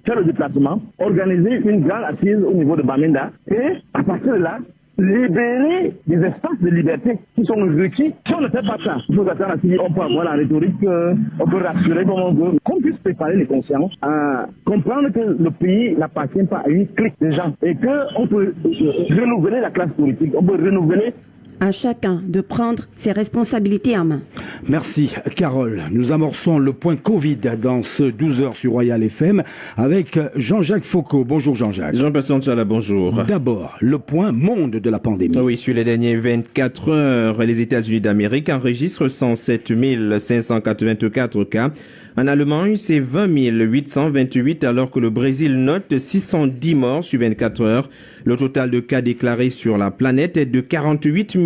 faire le déplacement, organiser une grande assise au niveau de Bamenda et, à partir de là, libérer des espaces de liberté qui sont requis. Si on ne fait pas ça, il faut attendre à ce qu'on peut avoir la rhétorique, on peut rassurer comme on veut, qu'on puisse préparer les consciences à comprendre que le pays n'appartient pas à une clique de gens et qu'on peut renouveler la classe politique, on peut renouveler. À chacun de prendre ses responsabilités en main. Merci Carole. Nous amorçons le point Covid dans ce 12h sur Royal FM avec Jean-Jacques Foucault. Bonjour Jean-Jacques. Jean-Pascal Tchala, bonjour. D'abord, le point monde de la pandémie. Oui, sur les dernières 24 heures, les États-Unis d'Amérique enregistrent 107 584 cas. En Allemagne, c'est 20 828 alors que le Brésil note 610 morts sur 24 heures. Le total de cas déclarés sur la planète est de 48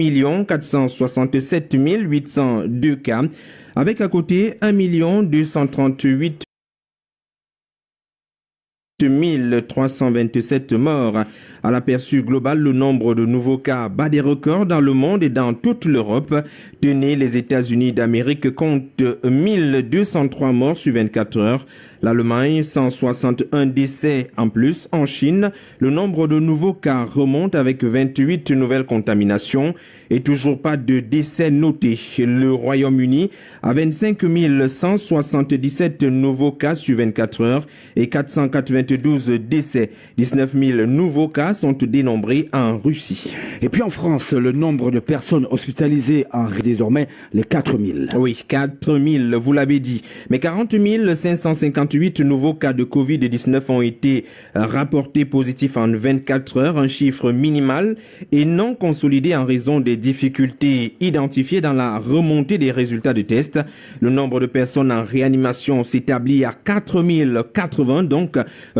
467 802 cas, avec à côté 1 238 327 morts. À l'aperçu global, le nombre de nouveaux cas bat des records dans le monde et dans toute l'Europe. Tenez, les États-Unis d'Amérique comptent 1203 morts sur 24 heures. L'Allemagne, 161 décès en plus. En Chine, le nombre de nouveaux cas remonte avec 28 nouvelles contaminations et toujours pas de décès notés. Le Royaume-Uni a 25 177 nouveaux cas sur 24 heures et 492 décès. 19 000 nouveaux cas sont dénombrés en Russie. Et puis en France, le nombre de personnes hospitalisées a désormais les 4 000. Oui, 4 000, vous l'avez dit. Mais 40 558 nouveaux cas de Covid-19 ont été rapportés positifs en 24 heures, un chiffre minimal et non consolidé en raison des difficultés identifiées dans la remontée des résultats de tests. Le nombre de personnes en réanimation s'établit à 4 080, donc,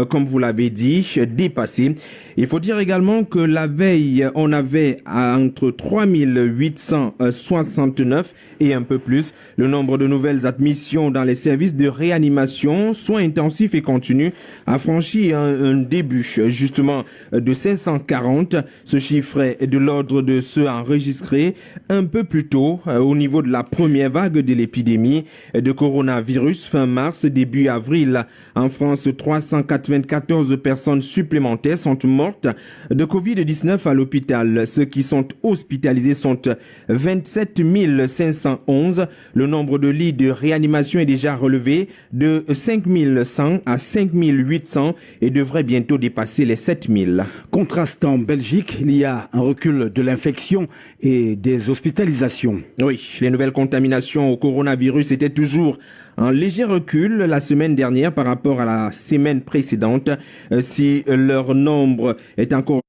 comme vous l'avez dit, dépassé. Il faut dire également que la veille, on avait entre 3 869 et un peu plus. Le nombre de nouvelles admissions dans les services de réanimation, soins intensifs et continus, a franchi un début justement de 540. Ce chiffre est de l'ordre de ceux enregistrés un peu plus tôt au niveau de la première vague de l'épidémie de coronavirus fin mars, début avril. En France, 394 personnes supplémentaires sont mortes de Covid-19 à l'hôpital. Ceux qui sont hospitalisés sont 27 511. Le nombre de lits de réanimation est déjà relevé de 5 100 à 5 800 et devrait bientôt dépasser les 7 000. Contraste en Belgique, il y a un recul de l'infection et des hospitalisations. Oui, les nouvelles contaminations au coronavirus étaient toujours un léger recul la semaine dernière par rapport à la semaine précédente. Si leur nombre est encore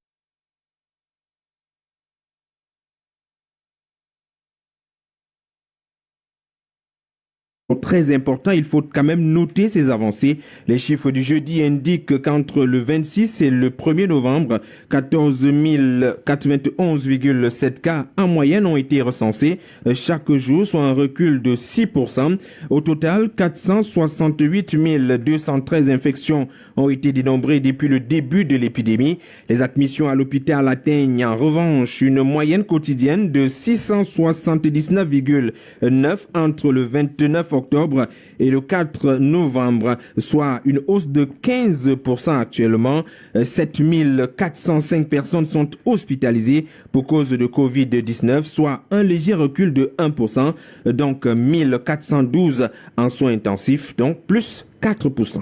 très important, il faut quand même noter ces avancées. Les chiffres du jeudi indiquent qu'entre le 26 et le 1er novembre, 14 091,7 cas en moyenne ont été recensés chaque jour, soit un recul de 6%. Au total, 468 213 infections ont été dénombrées depuis le début de l'épidémie. Les admissions à l'hôpital atteignent en revanche une moyenne quotidienne de 679,9 entre le 29 octobre et le 4 novembre, soit une hausse de 15% actuellement. 7 405 personnes sont hospitalisées pour cause de Covid-19, soit un léger recul de 1%, donc 1412 en soins intensifs, donc plus 4%.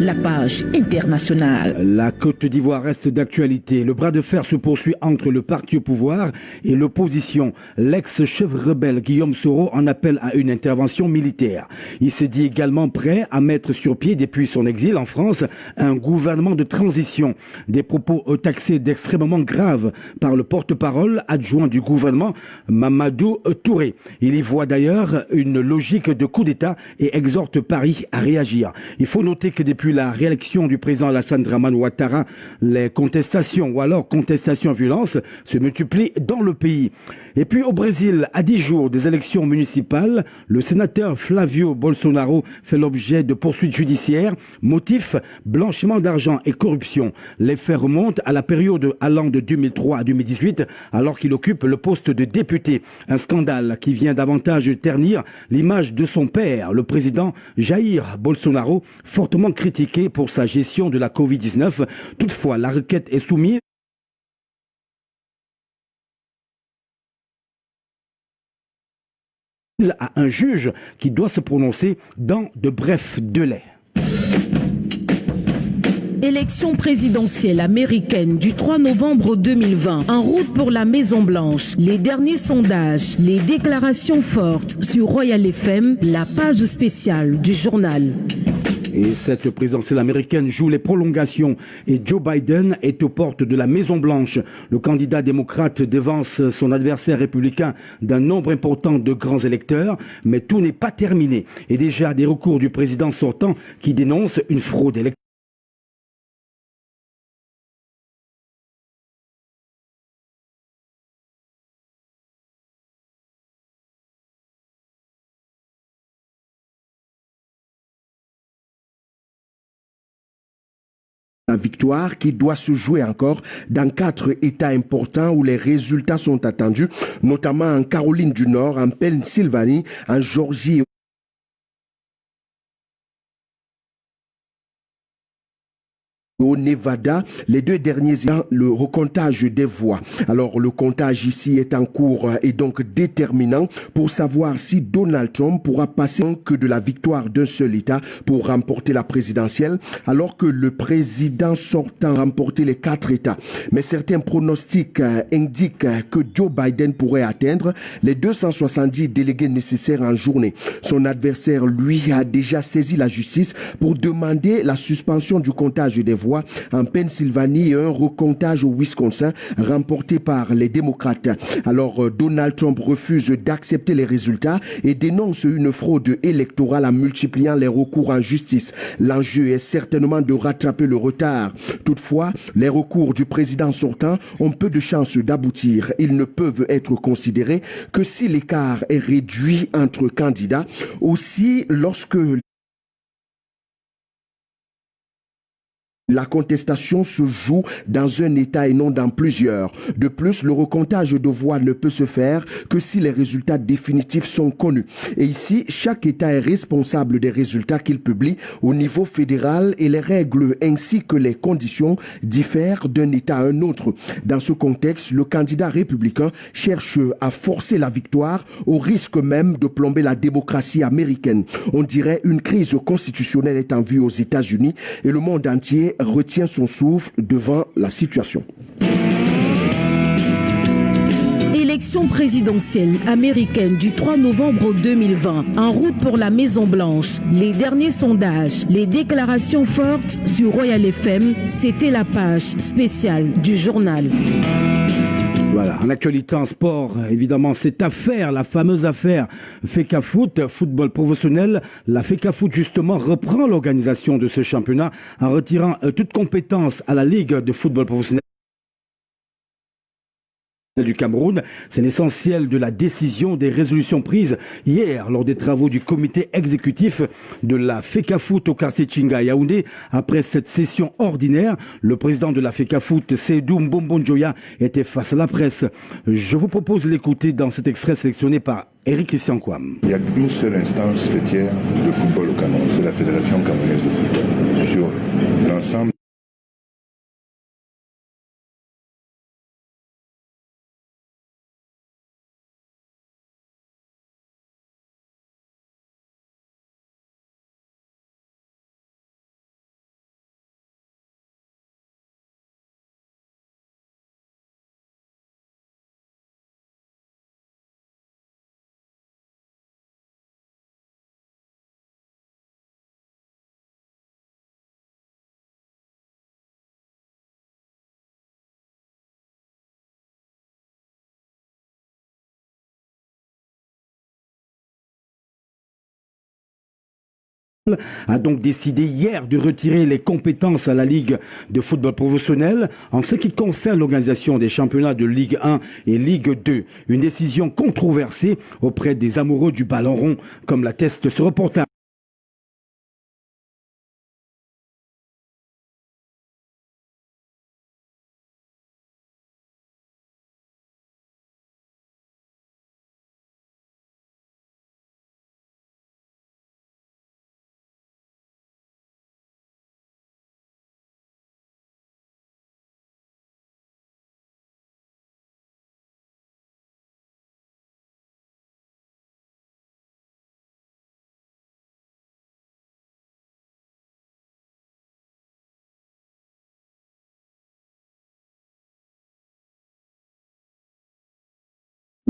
La page internationale. La Côte d'Ivoire reste d'actualité. Le bras de fer se poursuit entre le parti au pouvoir et l'opposition. L'ex-chef rebelle Guillaume Soro en appelle à une intervention militaire. Il se dit également prêt à mettre sur pied depuis son exil en France un gouvernement de transition. Des propos taxés d'extrêmement graves par le porte-parole adjoint du gouvernement Mamadou Touré. Il y voit d'ailleurs une logique de coup d'État et exhorte Paris à réagir. Il faut noter que depuis la réélection du président Alassane Dramane Ouattara, les contestations ou alors contestations violence se multiplient dans le pays. Et puis au Brésil, à 10 jours des élections municipales, le sénateur Flavio Bolsonaro fait l'objet de poursuites judiciaires, motif blanchiment d'argent et corruption. Les faits remontent à la période allant de 2003 à 2018, alors qu'il occupe le poste de député. Un scandale qui vient davantage ternir l'image de son père, le président Jair Bolsonaro, fortement critiqué pour sa gestion de la Covid-19. Toutefois, la requête est soumise à un juge qui doit se prononcer dans de brefs délais. Élection présidentielle américaine du 3 novembre 2020. En route pour la Maison-Blanche. Les derniers sondages, les déclarations fortes sur Royal FM, la page spéciale du journal. Et cette présidentielle américaine joue les prolongations et Joe Biden est aux portes de la Maison-Blanche. Le candidat démocrate devance son adversaire républicain d'un nombre important de grands électeurs, mais tout n'est pas terminé. Et déjà des recours du président sortant qui dénonce une fraude électorale. La victoire qui doit se jouer encore dans 4 États importants où les résultats sont attendus, notamment en Caroline du Nord, en Pennsylvanie, en Géorgie. Au Nevada, les 2 derniers ans, le recomptage des voix. Alors, le comptage ici est en cours et donc déterminant pour savoir si Donald Trump pourra passer que de la victoire d'un seul État pour remporter la présidentielle, alors que le président sortant remporté les 4 États. Mais certains pronostics indiquent que Joe Biden pourrait atteindre les 270 délégués nécessaires en journée. Son adversaire, lui, a déjà saisi la justice pour demander la suspension du comptage des voix en Pennsylvanie et un recomptage au Wisconsin remporté par les démocrates. Alors Donald Trump refuse d'accepter les résultats et dénonce une fraude électorale en multipliant les recours en justice. L'enjeu est certainement de rattraper le retard. Toutefois, les recours du président sortant ont peu de chances d'aboutir. Ils ne peuvent être considérés que si l'écart est réduit entre candidats, aussi lorsque la contestation se joue dans un État et non dans plusieurs. De plus, le recomptage de voix ne peut se faire que si les résultats définitifs sont connus. Et ici, chaque État est responsable des résultats qu'il publie au niveau fédéral et les règles ainsi que les conditions diffèrent d'un État à un autre. Dans ce contexte, le candidat républicain cherche à forcer la victoire au risque même de plomber la démocratie américaine. On dirait une crise constitutionnelle est en vue aux États-Unis et le monde entier retient son souffle devant la situation. Élection présidentielle américaine du 3 novembre 2020. En route pour la Maison-Blanche. Les derniers sondages, les déclarations fortes sur Royal FM, c'était la page spéciale du journal. Voilà, en actualité en sport, évidemment, cette affaire, la fameuse affaire FECAFOOT, football professionnel, la FECAFOOT justement reprend l'organisation de ce championnat en retirant toute compétence à la Ligue de football professionnel du Cameroun. C'est l'essentiel de la décision des résolutions prises hier lors des travaux du comité exécutif de la FECAFOOT au quartier Chinga Yaoundé. Après cette session ordinaire, le président de la FECAFOOT, Seydou Mbombonjoya, était face à la presse. Je vous propose de l'écouter dans cet extrait sélectionné par Eric Christian Kwam. Il y a une seule instance fêtière de football au Cameroun, c'est la Fédération camerounaise de football. Sur l'ensemble a donc décidé hier de retirer les compétences à la Ligue de football professionnel en ce qui concerne l'organisation des championnats de Ligue 1 et Ligue 2. Une décision controversée auprès des amoureux du ballon rond, comme l'atteste ce reportage.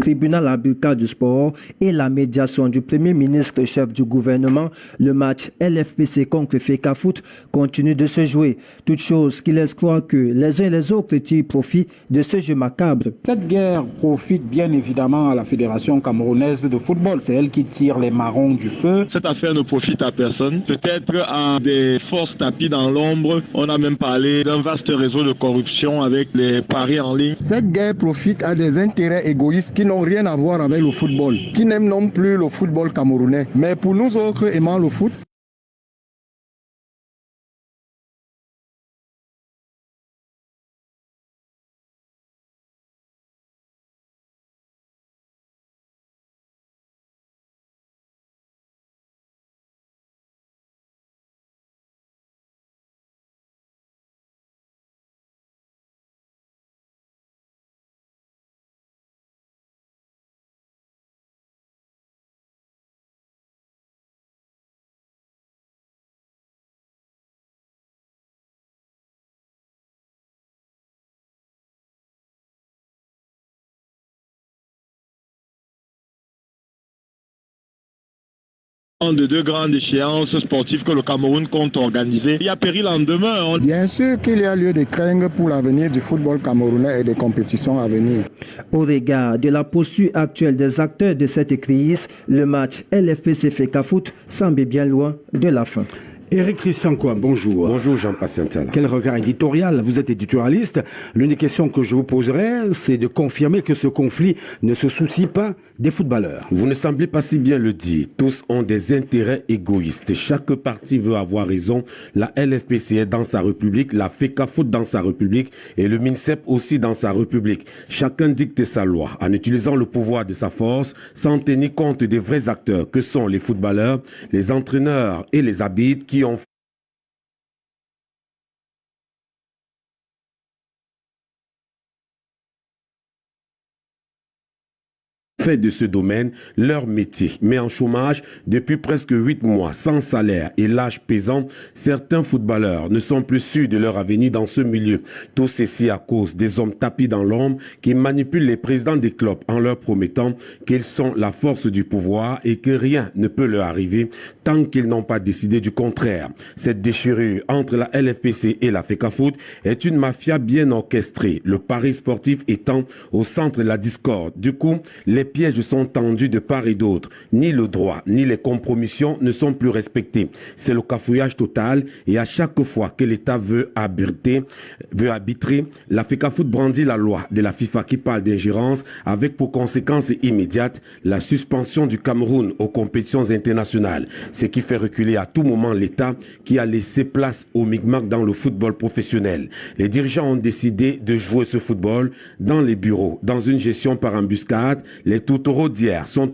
Tribunal arbitraire du sport et la médiation du Premier ministre chef du gouvernement, le match LFPC contre FECAFOOT continue de se jouer. Toute chose qui laisse croire que les uns et les autres tirent profit de ce jeu macabre. Cette guerre profite bien évidemment à la Fédération camerounaise de football. C'est elle qui tire les marrons du feu. Cette affaire ne profite à personne. Peut-être à des forces tapis dans l'ombre. On a même parlé d'un vaste réseau de corruption avec les paris en ligne. Cette guerre profite à des intérêts égoïstes qui n'ont rien à voir avec le football, qui n'aiment non plus le football camerounais. Mais pour nous autres aimant le foot, de deux grandes échéances sportives que le Cameroun compte organiser. Il y a péril en demeure. Bien sûr qu'il y a lieu de craindre pour l'avenir du football camerounais et des compétitions à venir. Au regard de la posture actuelle des acteurs de cette crise, le match LFPC FECAFOOT semble bien loin de la fin. Éric Christian Coin, bonjour. Bonjour Jean-Patient. Quel regard éditorial? Vous êtes éditorialiste. L'une des questions que je vous poserai, c'est de confirmer que ce conflit ne se soucie pas des footballeurs. Vous ne semblez pas si bien le dire. Tous ont des intérêts égoïstes. Chaque parti veut avoir raison. La LFPC est dans sa république, la FECAFOOT dans sa république et le MINSEP aussi dans sa république. Chacun dicte sa loi en utilisant le pouvoir de sa force sans tenir compte des vrais acteurs que sont les footballeurs, les entraîneurs et les arbitres qui ont fait de ce domaine leur métier, mais en chômage depuis presque 8 mois, sans salaire et l'âge pesant, certains footballeurs ne sont plus sûrs de leur avenir dans ce milieu. Tout ceci à cause des hommes tapis dans l'ombre qui manipulent les présidents des clubs en leur promettant qu'ils sont la force du pouvoir et que rien ne peut leur arriver tant qu'ils n'ont pas décidé du contraire. Cette déchirure entre la LFPC et la FECAFOOT est une mafia bien orchestrée, le pari sportif étant au centre de la discorde. Du coup, les pièges sont tendus de part et d'autre. Ni le droit, ni les compromissions ne sont plus respectés. C'est le cafouillage total et à chaque fois que l'État veut arbitrer, la FECAFOOT brandit la loi de la FIFA qui parle d'ingérence avec pour conséquence immédiate la suspension du Cameroun aux compétitions internationales. Ce qui fait reculer à tout moment l'État qui a laissé place au micmac dans le football professionnel. Les dirigeants ont décidé de jouer ce football dans les bureaux, dans une gestion par embuscade. Les tourtereaux d'hier sont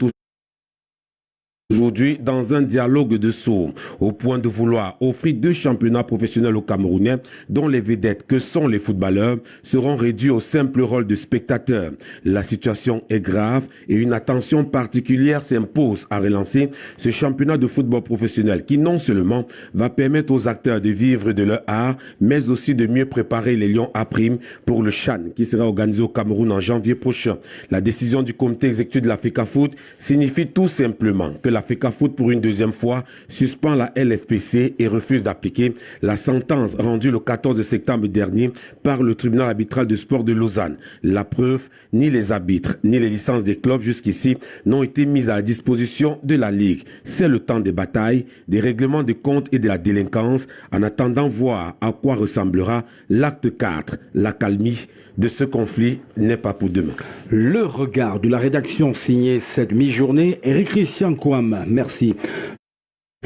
aujourd'hui dans un dialogue de sourds, au point de vouloir offrir 2 championnats professionnels aux Camerounais, dont les vedettes que sont les footballeurs seront réduits au simple rôle de spectateurs. La situation est grave et une attention particulière s'impose à relancer ce championnat de football professionnel qui non seulement va permettre aux acteurs de vivre de leur art, mais aussi de mieux préparer les Lions à prime pour le CHAN qui sera organisé au Cameroun en janvier prochain. La décision du comité exécutif de la FECAFOOT signifie tout simplement que la FECAFOOT pour une deuxième fois suspend la LFPC et refuse d'appliquer la sentence rendue le 14 septembre dernier par le tribunal arbitral de sport de Lausanne. La preuve, ni les arbitres, ni les licences des clubs jusqu'ici n'ont été mises à la disposition de la Ligue. C'est le temps des batailles, des règlements de comptes et de la délinquance, en attendant voir à quoi ressemblera l'acte 4. La calmie de ce conflit n'est pas pour demain. Le regard de la rédaction signé cette mi-journée, Eric Christian Kouam. Merci.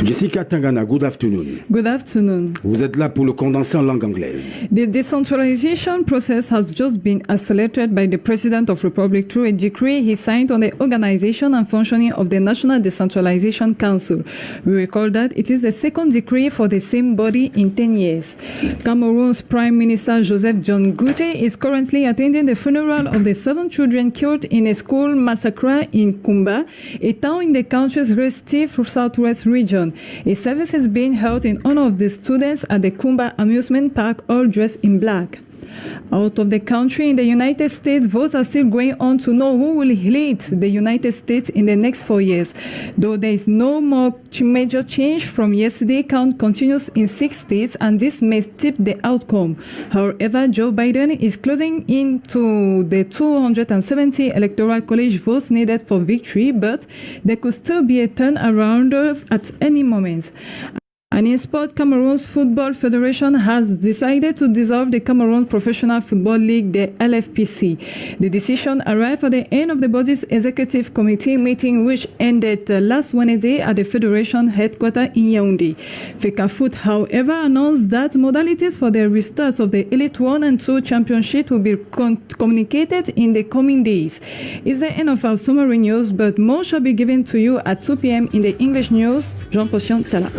Jessica Tangana, good afternoon. Good afternoon. Vous êtes là pour le condensé en langue anglaise. The decentralization process has just been accelerated by the President of the Republic through a decree he signed on the organization and functioning of the National Decentralization Council. We recall that it is the second decree for the same body in 10 years. Cameroon's Prime Minister Joseph John Gute is currently attending the funeral of the 7 children killed in a school massacre in Kumba, a town in the country's restive southwest region. A service has been held in honor of the students at the Kumba amusement park, all dressed in black. Out of the country in the United States, votes are still going on to know who will lead the United States in the next 4 years. Though there is no more major change from yesterday, count continues in 6 states, and this may tip the outcome. However, Joe Biden is closing into the 270 electoral college votes needed for victory, but there could still be a turnaround at any moment. And in sport, Cameroon's Football Federation has decided to dissolve the Cameroon Professional Football League, the LFPC. The decision arrived at the end of the body's executive committee meeting, which ended last Wednesday at the Federation headquarters in Yaoundé. FECAFOOT, however, announced that modalities for the restart of the Elite 1 and 2 championship will be communicated in the coming days. It's the end of our summary news, but more shall be given to you at 2 p.m. in the English news. Jean-Passion Tala.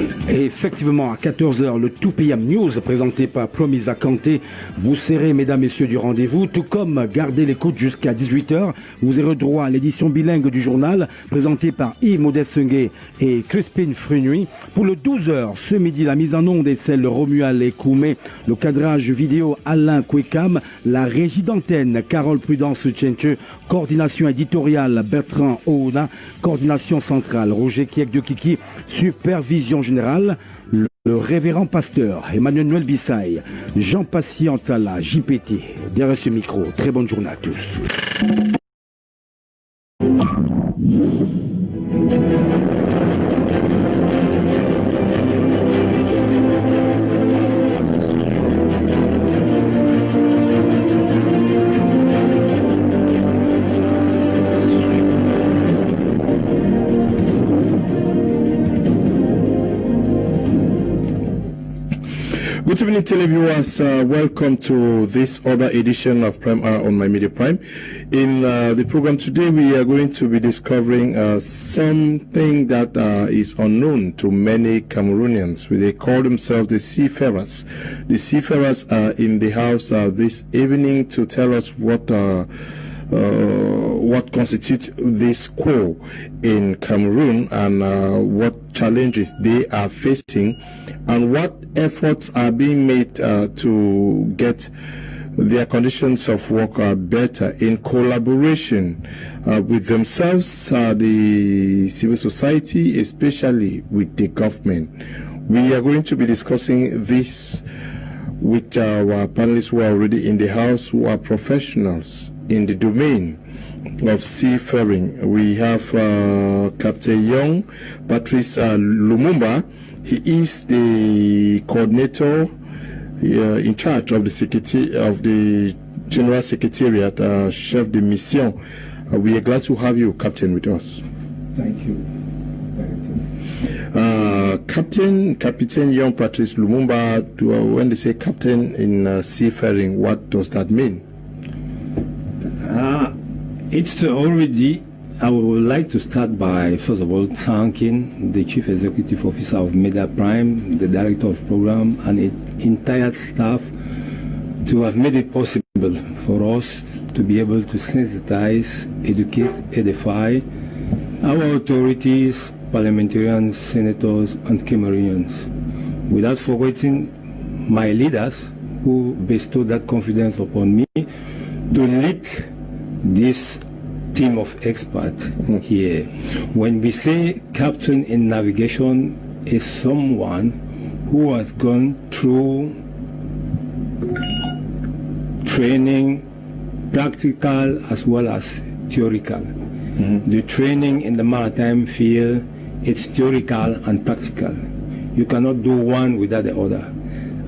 Effectivement, à 14h, le 2 PM News présenté par Promisa Kanté. Vous serez, mesdames, messieurs, du rendez-vous, tout comme gardez l'écoute jusqu'à 18h. Vous aurez droit à l'édition bilingue du journal présentée par Yves Modessengue et Crispine Frunui. Pour le 12h, ce midi, la mise en onde est celle de Romuald Ekoumé, le cadrage vidéo Alain Kwekam, la régie d'antenne Carole Prudence Tchenche, coordination éditoriale Bertrand Ouna, coordination centrale Roger Kiek de Kiki, supervision générale le révérend pasteur Emmanuel Noël Bissaï, Jean Patient Tala, JPT. Derrière ce micro, très bonne journée à tous. Good evening, televiewers. Welcome to this other edition of Prime Hour on My Media Prime. In the program today, we are going to be discovering something that is unknown to many Cameroonians. They call themselves the seafarers. The seafarers are in the house this evening to tell us what constitutes this quo in Cameroon and what challenges they are facing and what efforts are being made to get their conditions of work better in collaboration with themselves, the civil society, especially with the government. We are going to be discussing this with our panelists who are already in the house, who are professionals in the domain of seafaring. We have Captain Young, Patrice Lumumba. He is the coordinator in charge of the General Secretariat, Chef de Mission. We are glad to have you, Captain, with us. Thank you. Captain Young Patrice Lumumba, when they say captain in seafaring, what does that mean? It's already, I would like to start by, first of all, thanking the Chief Executive Officer of Media Prime, the Director of Program, and the entire staff to have made it possible for us to be able to sensitize, educate, edify our authorities, parliamentarians, senators, and Cameroonians, without forgetting my leaders who bestowed that confidence upon me to lead this team of experts here. When we say captain in navigation is someone who has gone through training, practical as well as theoretical. The training in the maritime field, it's theoretical and practical. You cannot do one without the other.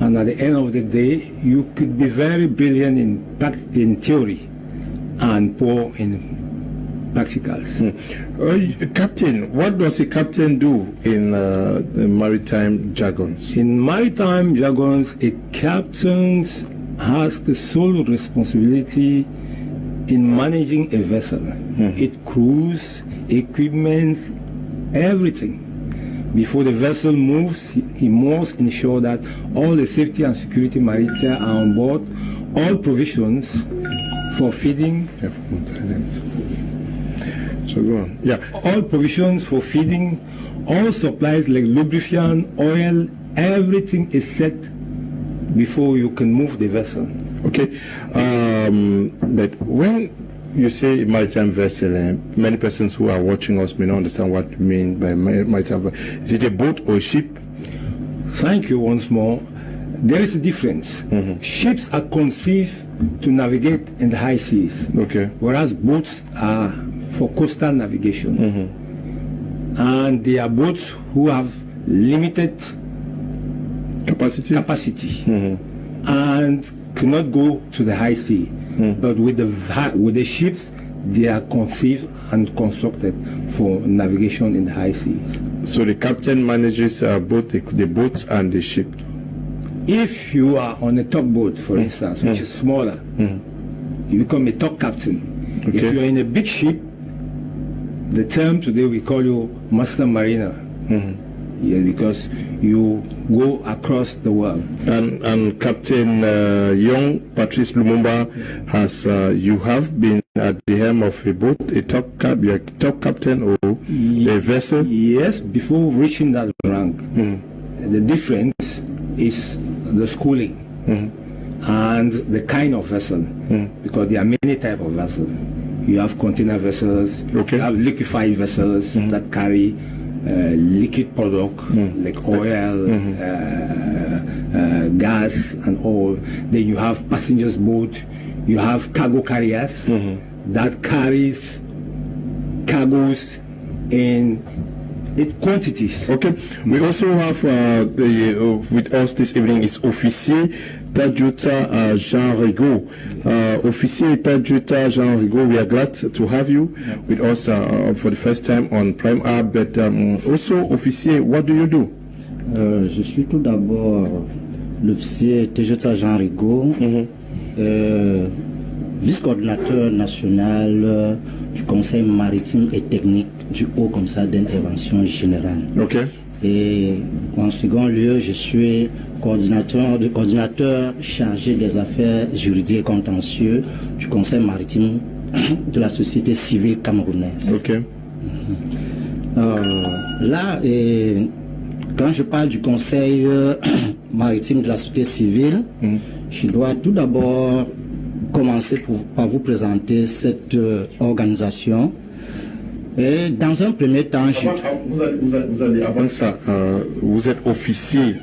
And at the end of the day, you could be very brilliant in theory and poor in practicals. Captain, what does a captain do in the maritime jargons? In maritime jargons, a captain has the sole responsibility in managing a vessel. It crews, equipment, everything. Before the vessel moves, he must ensure that all the safety and security maritime are on board, all provisions for feeding. So go on. Yeah. All provisions for feeding, all supplies like lubricant, oil, everything is set before you can move the vessel. Okay. But when you say maritime vessel, many persons who are watching us may not understand what you mean by maritime vessel. Is it a boat or a ship? Thank you once more. There is a difference. Ships are conceived to navigate in the high seas, whereas boats are for coastal navigation. And they are boats who have limited capacity and cannot go to the high sea. But with the ships, they are conceived and constructed for navigation in the high seas. So the captain manages both the boats and the ship. If you are on a tugboat, for instance, which is smaller, you become a tug captain. If you are in a big ship, the term today we call you master mariner. Yeah, because you go across the world. And Captain Young Patrice Lumumba has you have been at the helm of a boat, you're a top captain or a vessel? Yes, before reaching that rank. The difference is the schooling and the kind of vessel, because there are many types of vessels. You have container vessels, you have liquefied vessels that carry liquid product like oil, gas and all. Then you have passengers boat, you have cargo carriers that carries cargoes in quantities. We also have with us this evening is Officier Tadjuta Jean Rigaud. Officier Tadjuta Jean Rigaud, we are glad to have you with us for the first time on Prime App. But also, Officier, what do you do? Je suis tout d'abord l'officier Tadjuta Jean Rigaud, vice-coordinateur national du Conseil maritime et technique du Haut Commissariat d'intervention générale. Et en second lieu, je suis coordinateur chargé des affaires juridiques et contentieux du Conseil maritime de la société civile camerounaise. Là, quand je parle du Conseil maritime de la société civile, je dois tout d'abord commencer par vous présenter cette organisation. Et dans un premier temps, vous allez avant ça, vous êtes officier.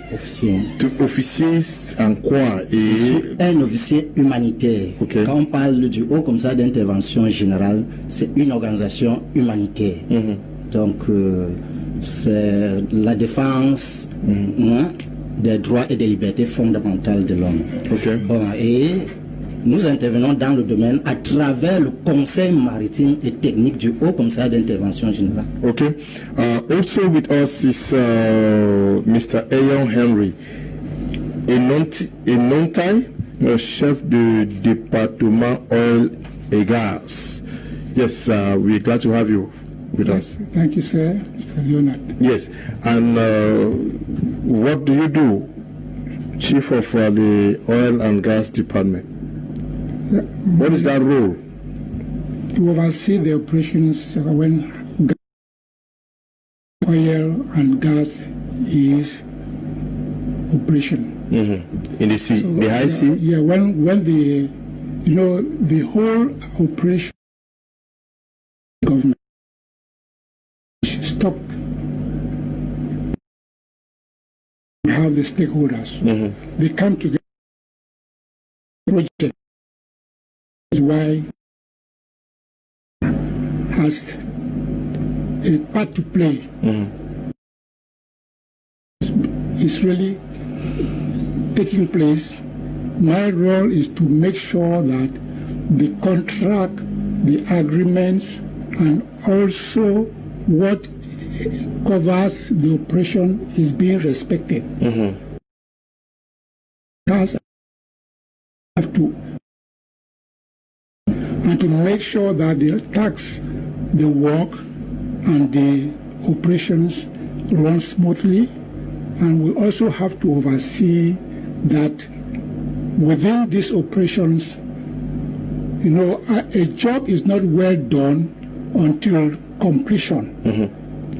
Officier en quoi? Je suis un officier humanitaire. Quand on parle du Haut Commissariat d'intervention générale, c'est une organisation humanitaire. Donc, c'est la défense des droits et des libertés fondamentales de l'homme. Bon, et nous intervenons dans le domaine à travers le Conseil maritime et technique du Haut Commissariat d'intervention générale. Also with us is Mr. Ayon Henry, a non-tie chef de département oil et gas. Yes, we're glad to have you with us. Thank you, sir, Mr. Leonard. Yes, and what do you do, Chief of the Oil and Gas Department? What is that role? To oversee the operations when oil and gas is operation. In the sea, the high sea? Yeah, when the whole operation government stop. We have the stakeholders. They come together. Project is why has a part to play. It's really taking place. My role is to make sure that the contract, the agreements, and also what covers the operation is being respected. Because I have to, and to make sure that the tax, the work, and the operations run smoothly, and we also have to oversee that within these operations, you know, a job is not well done until completion.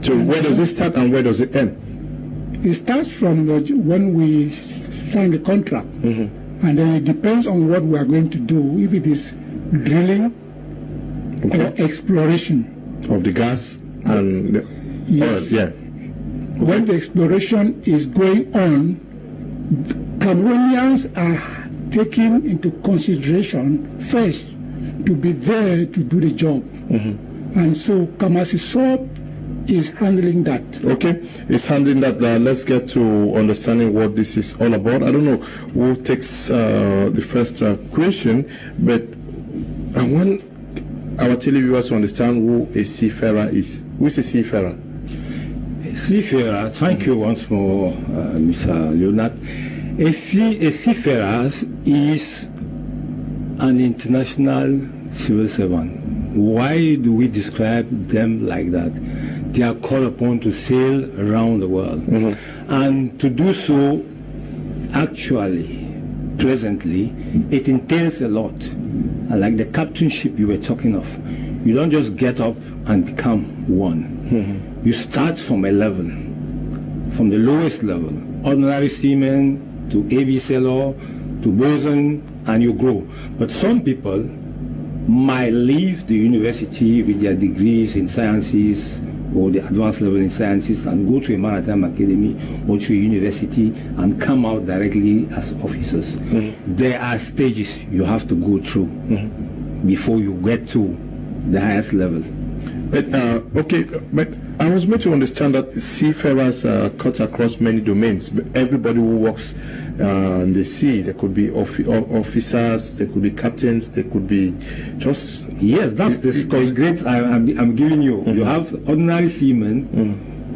So where does it start and where does it end? It starts from when we sign the contract, and then it depends on what we are going to do. If it is drilling or exploration of the gas and the yes. oil, When the exploration is going on, Cameroonians are taken into consideration first to be there to do the job. And so Kamasisop is handling that. Okay, it's handling that. Let's get to understanding what this is all about. I don't know who takes the first question, but I want our televiewers to understand who a seafarer is. Who is a seafarer? Seafarer, thank you once more, Mr. Leonard. A seafarer is an international civil servant. Why do we describe them like that? They are called upon to sail around the world. And to do so, actually, presently, it entails a lot. Like the captainship you were talking of, you don't just get up and become one. You start from a level, from the lowest level, ordinary seaman to AV sailor to bosun, and you grow. But some people might leave the university with their degrees in sciences or the advanced level in sciences and go to a maritime academy or to a university and come out directly as officers. There are stages you have to go through before you get to the highest level. But okay, but I was made to understand that seafarers cut across many domains. But everybody who works in the sea, there could be officers, there could be captains, there could be just yes. That's the great. I'm giving you. You have ordinary seaman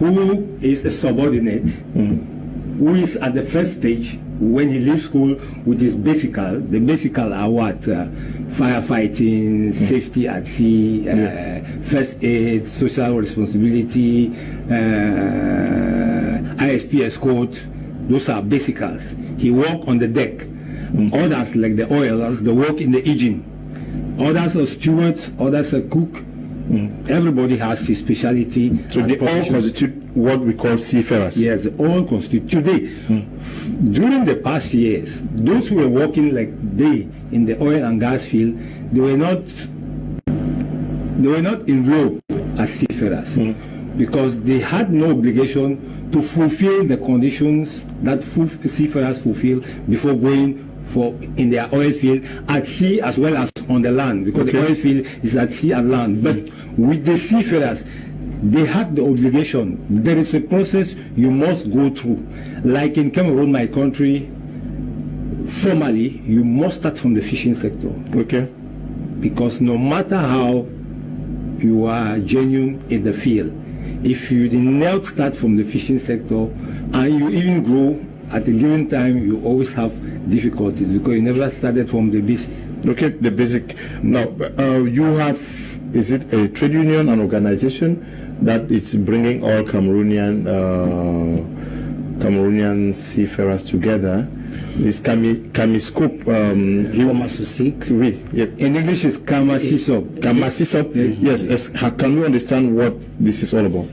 who is a subordinate, who is at the first stage when he leaves school with his basical. The basical are what? Firefighting, safety at sea, first aid, social responsibility, ISP escort. Those are basicals. He work on the deck. Others, like the oilers, they work in the engine. Others are stewards, others are cook. Everybody has his specialty. So they all constitute what we call seafarers. Yes, they all constitute. Today, during the past years, those who were working like they in the oil and gas field, they were not enrolled as seafarers because they had no obligation to fulfill the conditions that seafarers fulfill before going in their oil field at sea as well as on the land, because the oil field is at sea and land. But with the seafarers, they had the obligation. There is a process you must go through. Like in Cameroon, my country, formally, you must start from the fishing sector. Okay. Because no matter how you are genuine in the field, if you did not start from the fishing sector and you even grow at a given time, you always have difficulties because you never started from the basics. Okay, the basic. Now, you have, is it a trade union, an organization that is bringing all Cameroonian seafarers together? It's Kamiscope. Oui. Yeah. In English, it's Kamasisop. Kamasisop. Yes. Can we understand what this is all about?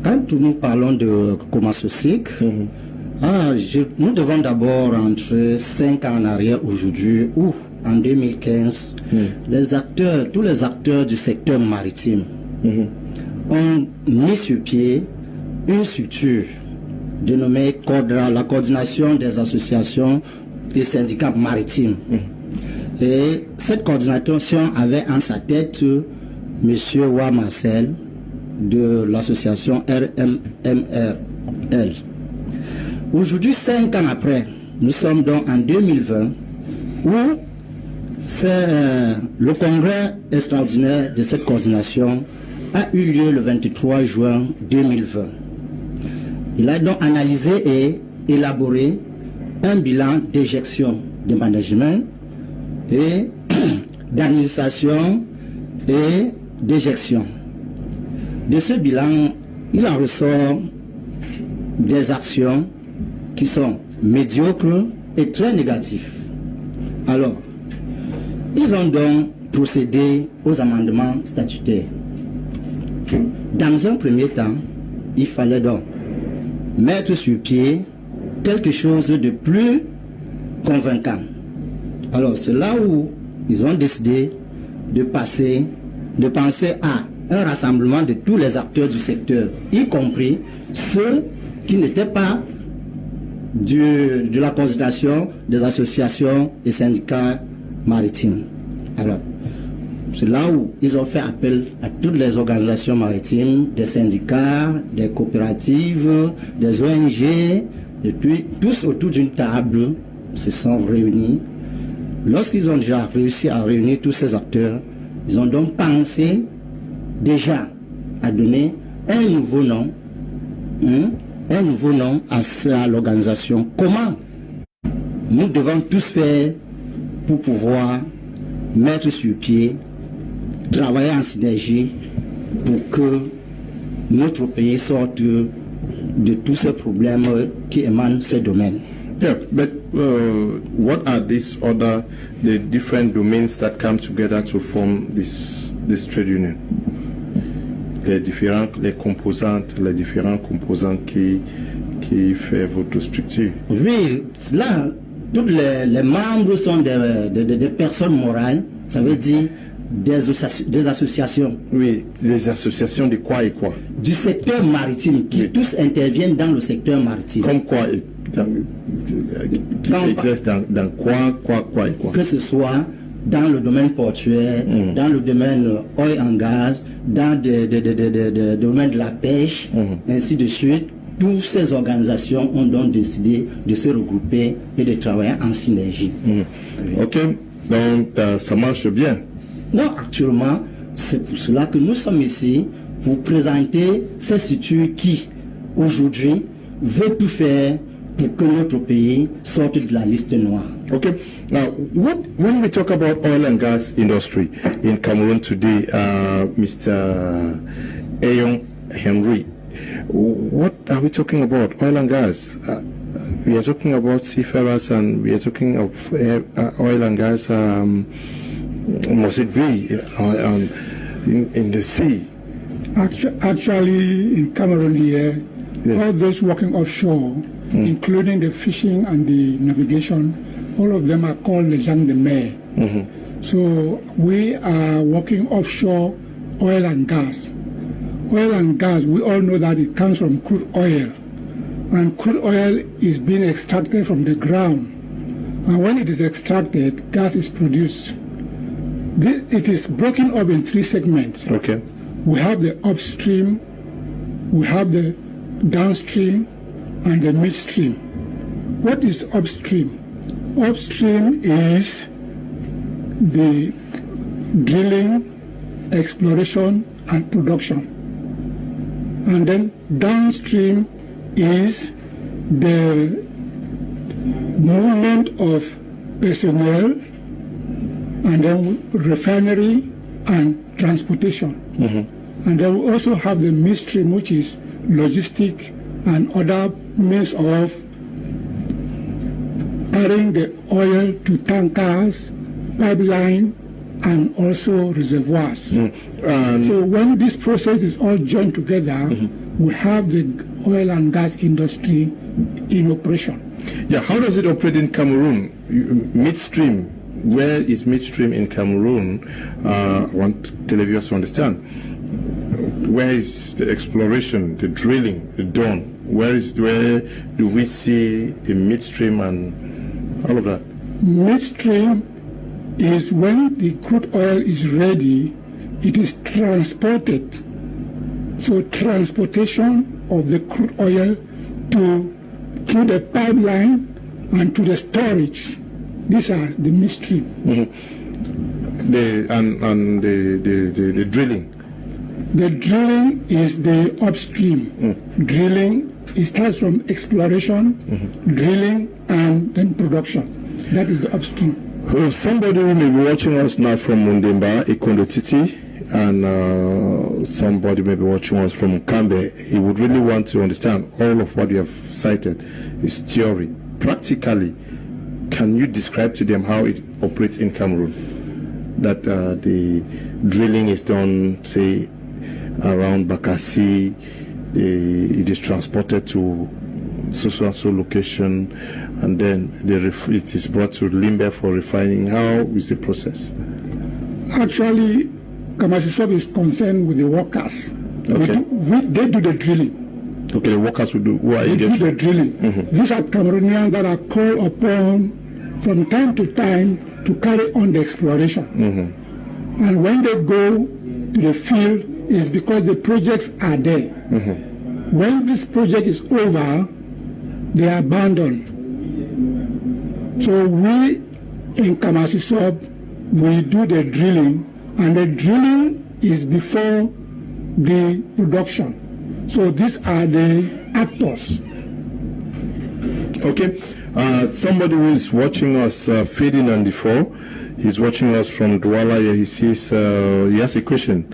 Quand nous parlons de Kamasosik, Nous devons d'abord entrer 5 ans en arrière aujourd'hui où, en 2015, tous les acteurs du secteur maritime ont mis sur pied une structure dénommée la coordination des associations et syndicats maritimes. Et cette coordination avait en sa tête M. Wa Marcel de l'association RMMRL. Aujourd'hui, 5 ans après, nous sommes donc en 2020 où le congrès extraordinaire de cette coordination a eu lieu le 23 juin 2020. Il a donc analysé et élaboré un bilan d'éjection de management et d'administration et d'éjection. De ce bilan, il en ressort des actions qui sont médiocres et très négatives. Alors, ils ont donc procédé aux amendements statutaires. Dans un premier temps, il fallait donc mettre sur pied quelque chose de plus convaincant. Alors, c'est là où ils ont décidé de penser à un rassemblement de tous les acteurs du secteur, y compris ceux qui n'étaient pas de la consultation des associations et syndicats maritimes. Alors, c'est là où ils ont fait appel à toutes les organisations maritimes, des syndicats, des coopératives, des ONG, et puis tous autour d'une table se sont réunis. Lorsqu'ils ont déjà réussi à réunir tous ces acteurs, ils ont donc pensé déjà à donner un nouveau nom à l'organisation. Comment nous devons tous faire pour pouvoir mettre sur pied, travailler en synergie pour que notre pays sorte de tous ces problèmes qui émanent de ces domaines. Yeah, but what are the different domains that come together to form this trade union? Les différents composants qui fait votre structure. Oui, là, tous les membres sont des personnes morales, ça veut dire des associations. Oui, des associations de quoi et quoi? Du secteur maritime, qui tous interviennent dans le secteur maritime. Comme quoi qui exerce dans quoi et quoi? Que ce soit dans le domaine portuaire, dans le domaine oil and gas, dans le domaine de la pêche, ainsi de suite. Toutes ces organisations ont donc décidé de se regrouper et de travailler en synergie. Ok, donc ça marche bien. Non, actuellement, c'est pour cela que nous sommes ici pour présenter ces structures qui, aujourd'hui, veulent tout faire pour que notre pays sorte de la liste noire. Okay. Now, when we talk about oil and gas industry in Cameroon today, Mr. Ayon Henry, what are we talking about? Oil and gas. We are talking about seafarers and we are talking of oil and gas. Must it be in the sea? Actually, in Cameroon here, all those working offshore, including the fishing and the navigation, all of them are called les gens de mer. So we are working offshore oil and gas. Oil and gas, we all know that it comes from crude oil. And crude oil is being extracted from the ground. And when it is extracted, gas is produced. It is broken up in 3 segments. Okay. We have the upstream, we have the downstream, and the midstream. What is upstream? Upstream is the drilling, exploration, and production. And then downstream is the movement of personnel, and then refinery and transportation. And then we also have the midstream, which is logistic and other means of carrying the oil to tankers, pipeline, and also reservoirs. So when this process is all joined together, we have the oil and gas industry in operation. Yeah, how does it operate in Cameroon? Midstream, where is midstream in Cameroon? I want televiewers to understand. Where is the exploration, the drilling, the dawn? Where do we see the midstream and all of that? Midstream is when the crude oil is ready, it is transported. So transportation of the crude oil through the pipeline and to the storage. These are the midstream. Mm-hmm. The drilling. The drilling is the upstream. Drilling, it starts from exploration, drilling, and then production. That is the upstream. Somebody who may be watching us now from Mundemba, Ikondotiti, and somebody may be watching us from Kambe, he would really want to understand all of what you have cited is theory. Practically, can you describe to them how it operates in Cameroon? That the drilling is done, say, around Bakassi, it is transported to so location, and then it is brought to Limbe for refining. How is the process? Actually, Kamasisob is concerned with the workers. Okay. They do the drilling. Okay, the workers will do. They do the drilling. These are Cameroonians that are called upon from time to time to carry on the exploration. And when they go to the field, it's because the projects are there. When this project is over, they are abandoned. So we in Kamasisob, we do the drilling, and the drilling is before the production. So these are the actors. Okay. Somebody who is watching us feeding on the floor, he's watching us from Douala. He says he has a question.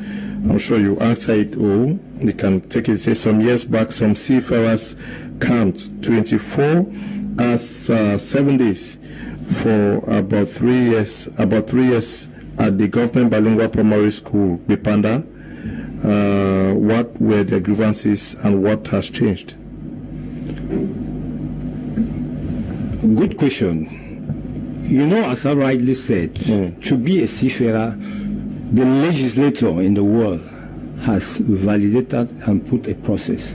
I'm sure you answer it all. You can take it. Say some years back, some seafarers camped 24 as 7 days for about 3 years. About 3 years at the government bilingual primary school, Bipanda. What were their grievances and what has changed? Good question. You know, as I rightly said, to be a seafarer, the legislator in the world has validated and put a process.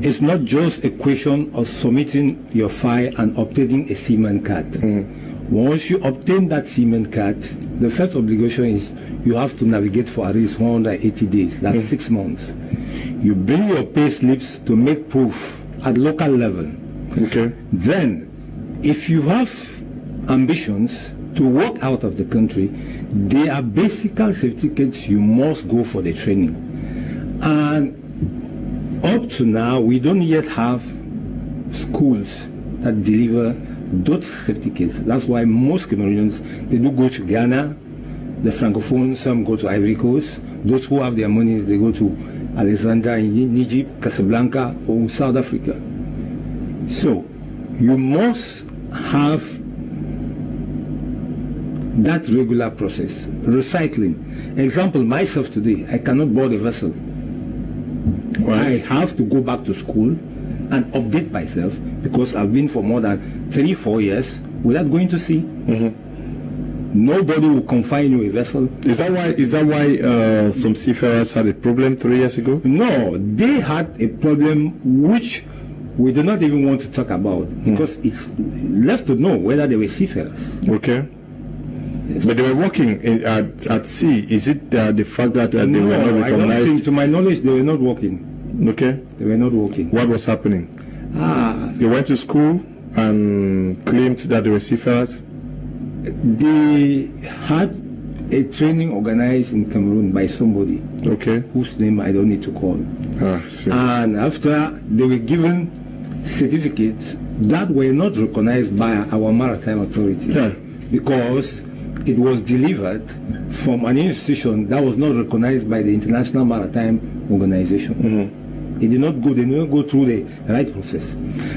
It's not just a question of submitting your file and obtaining a seaman card. Once you obtain that seaman card, the first obligation is you have to navigate for at least 180 days. That's 6 months. You bring your pay slips to make proof at local level. Okay. Then, if you have ambitions to walk out of the country, there are basic certificates you must go for the training. And up to now, we don't yet have schools that deliver those certificates. That's why most Cameroonians, they do go to Ghana, the Francophone, some go to Ivory Coast. Those who have their money, they go to Alexandria in Egypt, Casablanca, or South Africa. So, you must have that regular process. Recycling. Example, myself today, I cannot board a vessel. I have to go back to school and update myself because I've been for more than 3-4 years without going to sea. Nobody will confine you a vessel. Is that why some seafarers had a problem 3 years ago? No, they had a problem which we do not even want to talk about because it's left to know whether they were seafarers. Okay. Yes. But they were working at sea. Is it the fact that they were not recognized? I don't think, to my knowledge, they were not working. Okay. They were not working. What was happening? They went to school and claimed that they were seafarers? They had a training organized in Cameroon by somebody. Okay. Whose name I don't need to call. And after they were given certificates that were not recognized by our maritime authority. Because it was delivered from an institution that was not recognized by the International Maritime Organization. They did not go through the right process.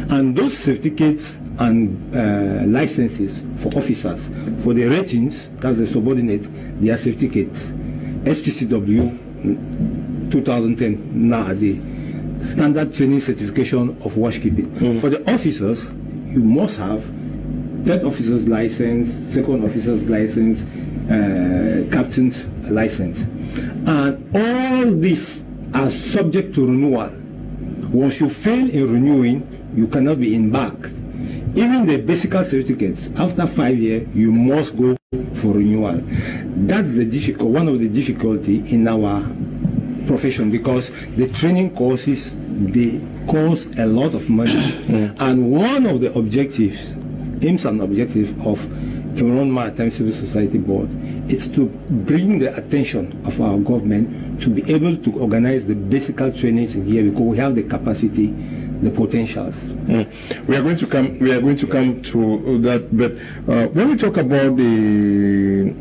And those certificates and licenses for officers, for the ratings, that's the subordinate, their certificates, STCW 2010, standard training certification of watchkeeping. For the officers, you must have third officer's license, second officer's license, captain's license. And all these are subject to renewal. Once you fail in renewing, you cannot be embarked. Even the basic certificates, after 5 years, you must go for renewal. That's one of the difficulty in our profession, because the training courses, they cost a lot of money. And one of the objectives, aims and objectives of Cameroon Maritime Civil Society Board is to bring the attention of our government to be able to organize the basic trainings in here, because we have the capacity, the potentials. We are going to come to that, but when we talk about the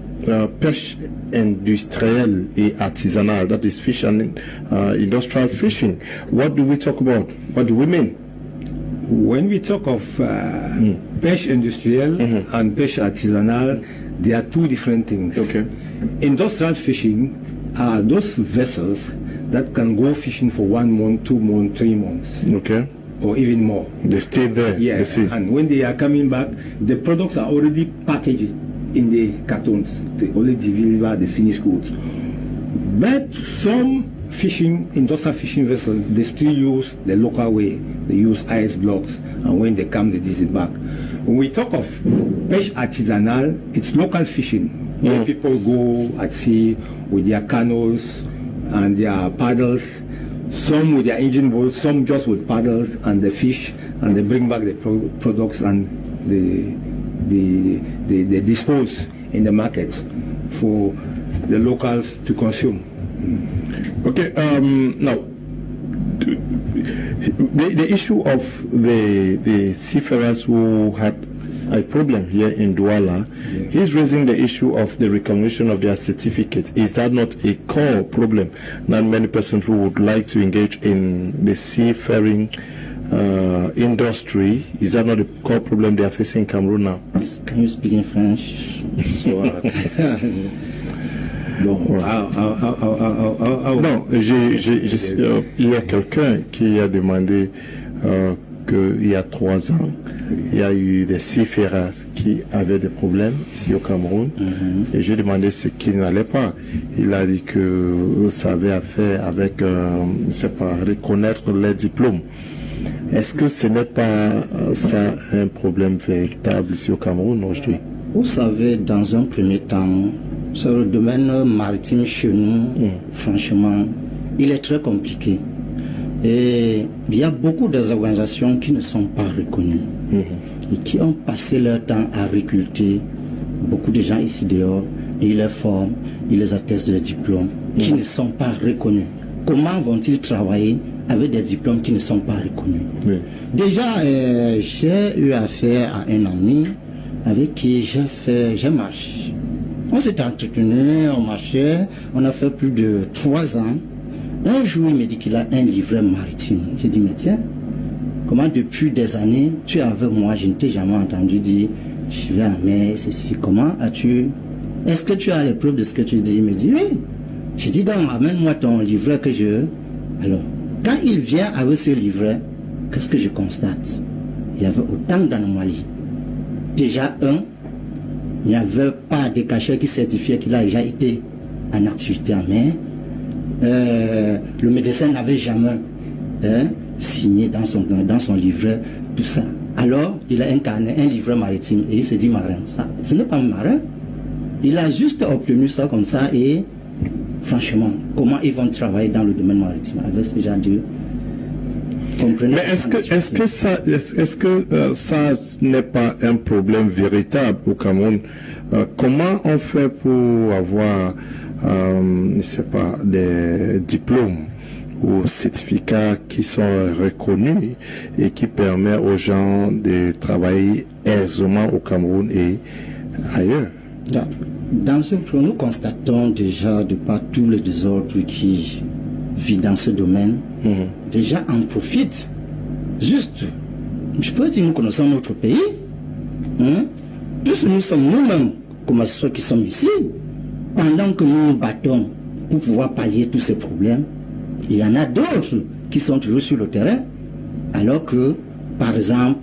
pêche industrielle et artisanale, that is fish and industrial fishing, what do we talk about? What do we mean? When we talk of pêche industrielle and pêche artisanale, they are two different things. Industrial fishing are those vessels that can go fishing for 1 month, 2 months, 3 months. Or even more. They stay there. Yes. And when they are coming back, the products are already packaged in the cartons. They only deliver the finished goods. But some industrial fishing vessels, they still use the local way. They use ice blocks, and when they come, they disembark. When we talk of pêche artisanal, it's local fishing, where people go at sea with their canoes and their paddles, some with their engine boats, some just with paddles and the fish, and they bring back the products and they dispose in the market for the locals to consume. Okay, now the issue of the seafarers who had a problem here in Douala, he's raising the issue of the recognition of their certificate. Is that not a core problem? Not many persons who would like to engage in the seafaring industry, is that not a core problem they are facing in Cameroon now? Can you speak in French? Non, il y a quelqu'un qui a demandé qu'il y a 3 ans, il y a eu des seafarers qui avaient des problèmes ici au Cameroun, et j'ai demandé ce qui n'allait pas. Il a dit que ça avait à faire avec, c'est pas, reconnaître les diplômes. Est-ce que ce n'est pas ça un problème véritable ici au Cameroun aujourd'hui? Vous savez, dans un premier temps, sur le domaine maritime chez nous, franchement, il est très compliqué. Et il y a beaucoup d'organisations qui ne sont pas reconnues et qui ont passé leur temps à recruter beaucoup de gens ici dehors, et ils les forment, ils les attestent de diplômes qui ne sont pas reconnus. Comment vont-ils travailler avec des diplômes qui ne sont pas reconnus? Déjà, j'ai eu affaire à un ami avec qui j'ai marché. On s'est entretenu, on marchait, on a fait plus de 3 ans. Un jour, il me dit qu'il a un livret maritime. J'ai dit, mais tiens, comment depuis des années, tu es avec moi, je ne t'ai jamais entendu dire, je vais en mer, ceci, comment as-tu... Est-ce que tu as les preuves de ce que tu dis? Il me dit, oui. Je dis, donc, amène-moi ton livret que je... Alors, quand il vient avec ce livret, qu'est-ce que je constate? Il y avait autant d'anomalies. Déjà, il n'y avait pas de cachet qui certifiait qu'il a déjà été en activité en mer. Le médecin n'avait jamais signé dans son livret tout ça. Alors, il a un carnet, un livret maritime, et il se dit marin. Ça, ce n'est pas un marin. Il a juste obtenu ça comme ça, et franchement, comment ils vont travailler dans le domaine maritime avec ce genre de... Mais est-ce que ça n'est pas un problème véritable au Cameroun? Comment on fait pour avoir, je sais pas, des diplômes ou certificats qui sont reconnus et qui permettent aux gens de travailler aisément au Cameroun et ailleurs? Dans ce point, nous constatons déjà de par tous les désordres qui vivent dans ce domaine, déjà en profite. Juste, je peux dire, nous connaissons notre pays. Plus nous sommes nous-mêmes, comme ceux qui sommes ici, pendant que nous nous battons pour pouvoir pallier tous ces problèmes, il y en a d'autres qui sont toujours sur le terrain, alors que, par exemple,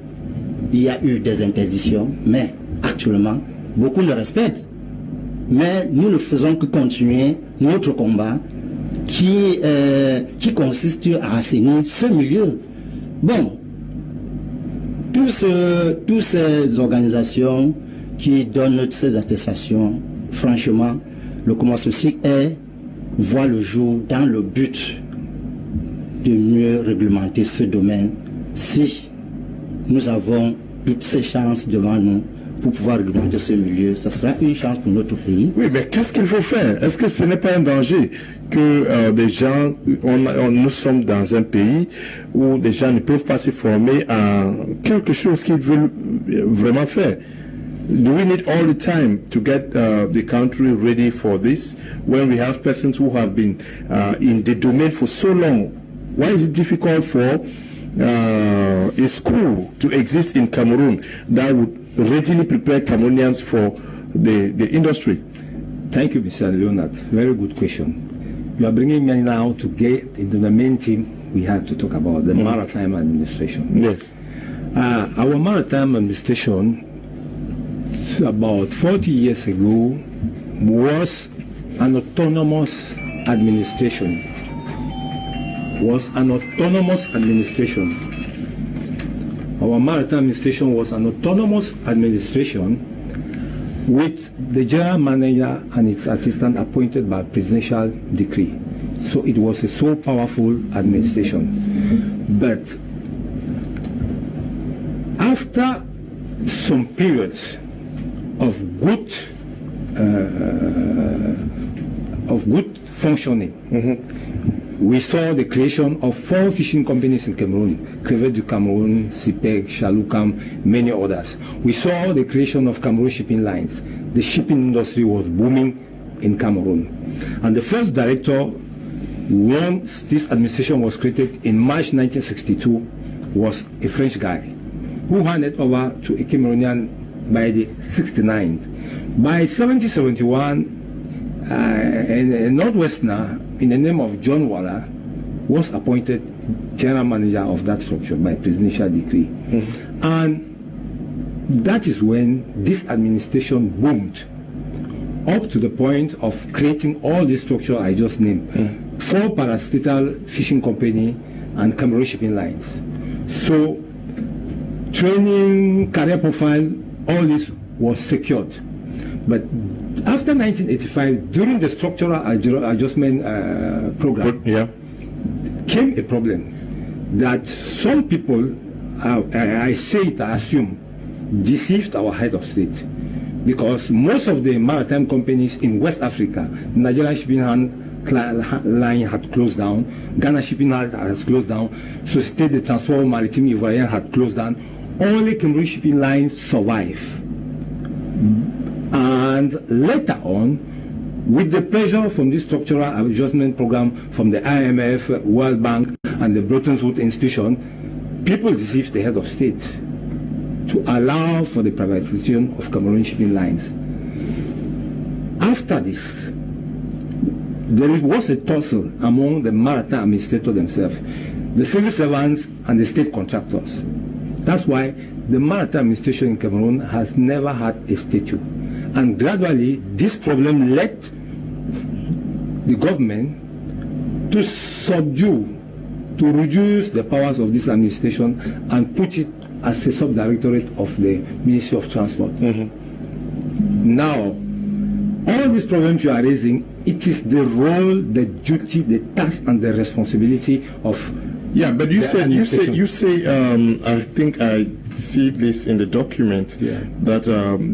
il y a eu des interdictions, mais actuellement, beaucoup le respectent. Mais nous ne faisons que continuer notre combat qui consiste à assainir ce milieu. Bon, toutes ces organisations qui donnent ces attestations, franchement, le combat social voit le jour dans le but de mieux réglementer ce domaine. Si nous avons toutes ces chances devant nous pour pouvoir réglementer ce milieu, ça sera une chance pour notre pays. Oui, mais qu'est-ce qu'il faut faire? Est-ce que ce n'est pas un danger que des gens, nous sommes dans un pays où des gens ne peuvent pas se former à quelque chose qu'ils veulent vraiment faire? Do we need all the time to get the country ready for this when we have persons who have been in the domain for so long? Why is it difficult for a school to exist in Cameroon that would readily prepare Cameroonians for the industry? Thank you, Mr. Leonard. Very good question. You are bringing me now to get into the main theme we had to talk about, the maritime administration. Yes. Our maritime administration, about 40 years ago, was an autonomous administration. Our maritime administration was an autonomous administration with the general manager and its assistant appointed by presidential decree. So it was a so powerful administration. But after some periods of good functioning, we saw the creation of 4 fishing companies in Cameroon: Crevet du Cameroon, Sipeg, Chalukam, many others. We saw the creation of Cameroon shipping lines. The shipping industry was booming in Cameroon. And the first director, once this administration was created in March 1962, was a French guy who handed over to a Cameroonian by the 69th. By 1771, a Northwesterner in the name of John Waller was appointed general manager of that structure by presidential decree. And that is when this administration boomed up to the point of creating all this structure I just named. 4 parastatal fishing company and Cameroon shipping lines. So training, career profile, all this was secured. But after 1985, during the structural adjustment program, came a problem that some people, I assume, deceived our head of state, because most of the maritime companies in West Africa, Nigeria shipping line had closed down, Ghana shipping line has closed down, Société de Transport Maritime Ivoirien had closed down. Only Cameroon shipping lines survive. And later on, with the pressure from this structural adjustment program from the IMF, World Bank, and the Bretton Woods Institution, people deceived the head of state to allow for the privatization of Cameroon shipping lines. After this, there was a tussle among the maritime administrators themselves, the civil servants and the state contractors. That's why the maritime administration in Cameroon has never had a statute. And gradually, this problem led the government to subdue, to reduce the powers of this administration and put it as a sub-directorate of the Ministry of Transport. Now, all these problems you are raising, it is the role, the duty, the task, and the responsibility of. Yeah, but you say, I think I see this in the document, that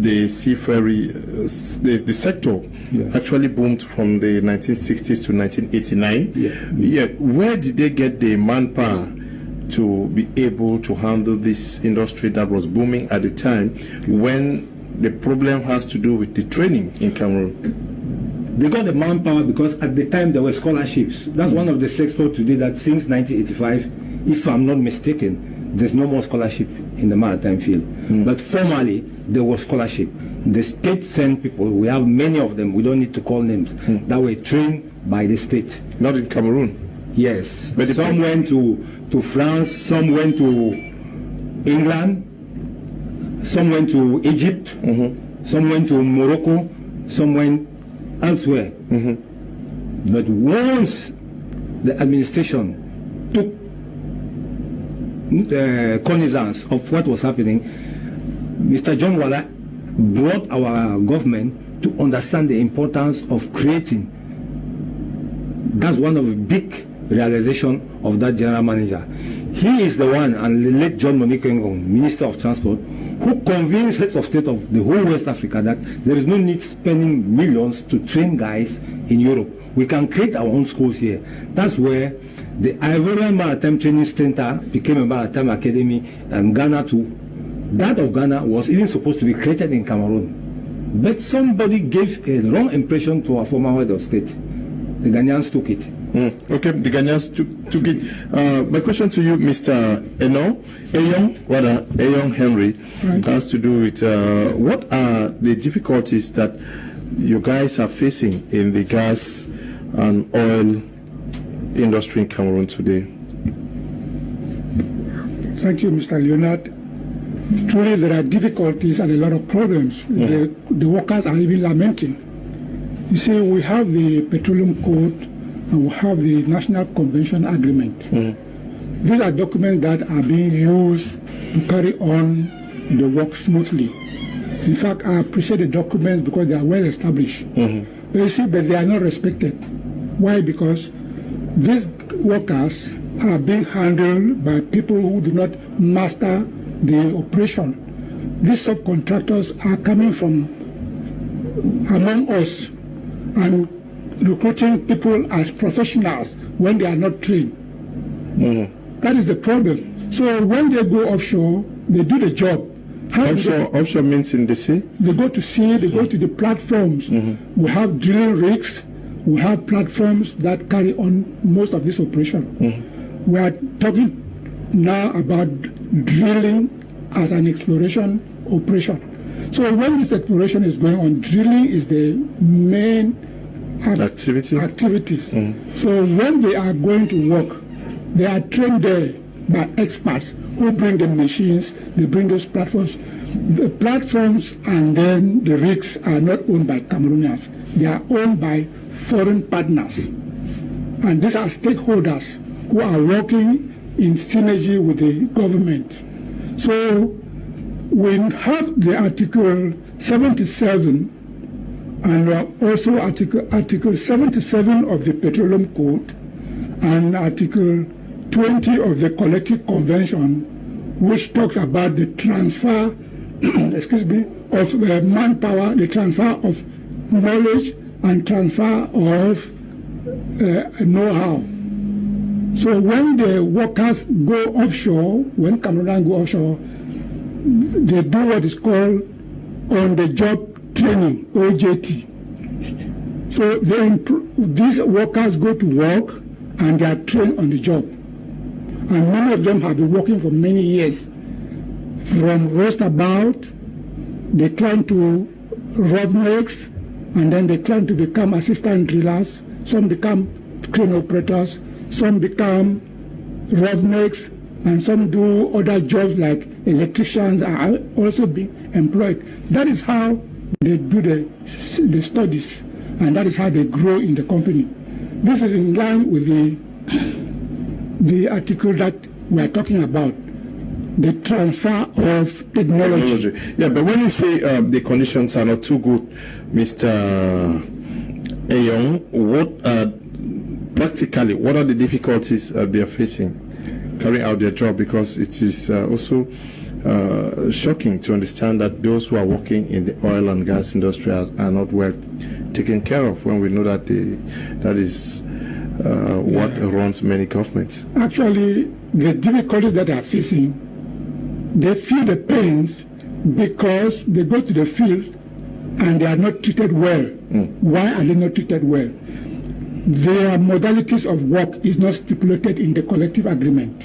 the seafaring, the sector actually boomed from the 1960s to 1989. Where did they get the manpower to be able to handle this industry that was booming at the time, when the problem has to do with the training in Cameroon? They got the manpower because at the time there were scholarships. That's one of the sectors today that since 1985, if I'm not mistaken, there's no more scholarship in the maritime field. But formally, there was scholarship. The state sent people, we have many of them, we don't need to call names, that were trained by the state. Not in Cameroon? Yes, but some went to France, some went to England, some went to Egypt, some went to Morocco, some went elsewhere. But once the administration took cognizance of what was happening, Mr. John Walla brought our government to understand the importance of creating. That's one of the big realization of that general manager. He is the one, and the late John Monikengon, Minister of Transport, who convinced heads of state of the whole West Africa that there is no need spending millions to train guys in Europe. We can create our own schools here. That's where the Ivorian Maritime Training Center became a maritime academy, and Ghana too. That of Ghana was even supposed to be created in Cameroon. But somebody gave a wrong impression to our former head of state. The Ghanaians took it. Okay, the Ghanaians took it. My question to you, Mr. Eyong Henry, has to do with what are the difficulties that you guys are facing in the gas and oil industry in Cameroon today? Thank you, Mr. Leonard. Truly, there are difficulties and a lot of problems. The workers are even lamenting. You see, we have the Petroleum Code and we have the National Convention Agreement. These are documents that are being used to carry on the work smoothly. In fact, I appreciate the documents because they are well established. But you see, but they are not respected. Why? Because these workers are being handled by people who do not master the operation. These subcontractors are coming from among us and recruiting people as professionals when they are not trained. That is the problem. So when they go offshore, they do the job. Offshore means in the sea? They go to sea, they go to the platforms. We have drilling rigs, we have platforms that carry on most of this operation. We are talking now about drilling as an exploration operation. So when this exploration is going on, drilling is the main activities. So when they are going to work, they are trained there by experts who bring the machines, they bring those platforms. The platforms and then the rigs are not owned by Cameroonians. They are owned by foreign partners. And these are stakeholders who are working in synergy with the government. So we have the Article 77 and also Article 77 of the Petroleum Code and Article 20 of the Collective Convention, which talks about the transfer of manpower, the transfer of knowledge and transfer of know-how. So when the workers go offshore, when Cameroonians go offshore, they do what is called on-the-job training, OJT. So these workers go to work and they are trained on the job. And many of them have been working for many years. From roastabout, they climb to roughnecks, and then they climb to become assistant drillers. Some become crane operators, some become roughnecks, and some do other jobs like electricians are also being employed. That is how they do the studies, and that is how they grow in the company. This is in line with the article that we are talking about, the transfer of technology. Yeah, but when you say the conditions are not too good, Mr. Eyong, practically, what are the difficulties they are facing carrying out their job? Because it is also shocking to understand that those who are working in the oil and gas industry are not well taken care of, when we know that that is what runs many governments. Actually, the difficulties that they are facing, they feel the pains because they go to the field and they are not treated well. Why are they not treated well? Their modalities of work is not stipulated in the collective agreement.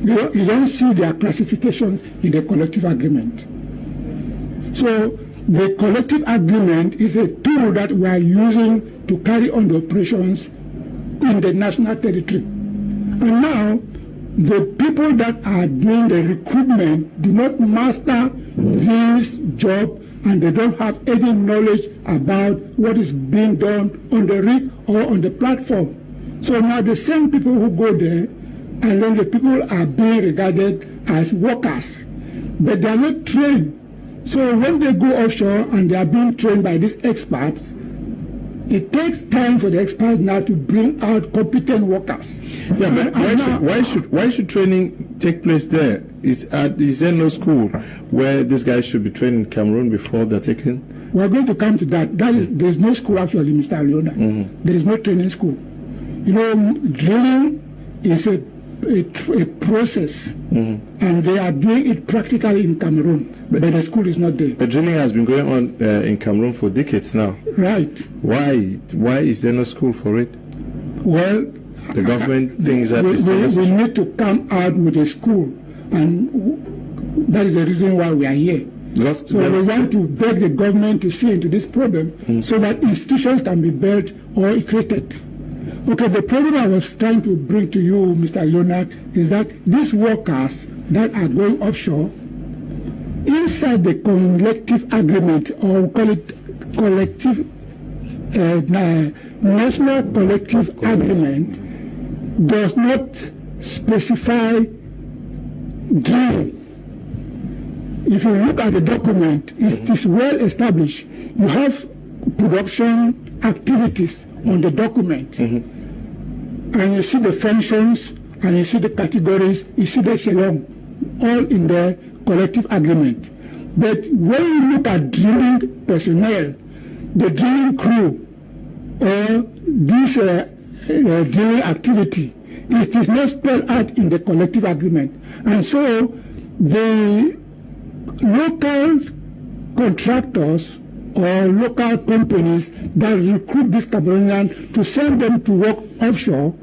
You don't see their classifications in the collective agreement. So the collective agreement is a tool that we are using to carry on the operations in the national territory. And now, the people that are doing the recruitment do not master this job, and they don't have any knowledge about what is being done on the rig or on the platform. So now the same people who go there, and then the people are being regarded as workers, but they are not trained. So when they go offshore and they are being trained by these experts, it takes time for the experts now to bring out competent workers. Yeah, but why should training take place there? Is there no school where these guys should be trained in Cameroon before they're taken? We're going to come to that. There's no school actually, Mr. Leona. There is no training school. You know, drilling is a process, and they are doing it practically in Cameroon, but the school is not there. But drilling has been going on in Cameroon for decades now. Right. Why is there no school for it? Well, the government thinks that we need to come out with a school, and that is the reason why we are here. So we want to beg the government to see into this problem so that institutions can be built or created. Okay, the problem I was trying to bring to you, Mr. Leonard, is that these workers that are going offshore, inside the collective agreement, or we call it collective, national collective agreement, does not specify drilling. If you look at the document, it is well established. You have production activities on the document. And you see the functions, and you see the categories, you see the echelon, all in the collective agreement. But when you look at drilling personnel, the drilling crew, or this drilling activity, it is not spelled out in the collective agreement. And so the local contractors or local companies that recruit these Cameroonians to send them to work offshore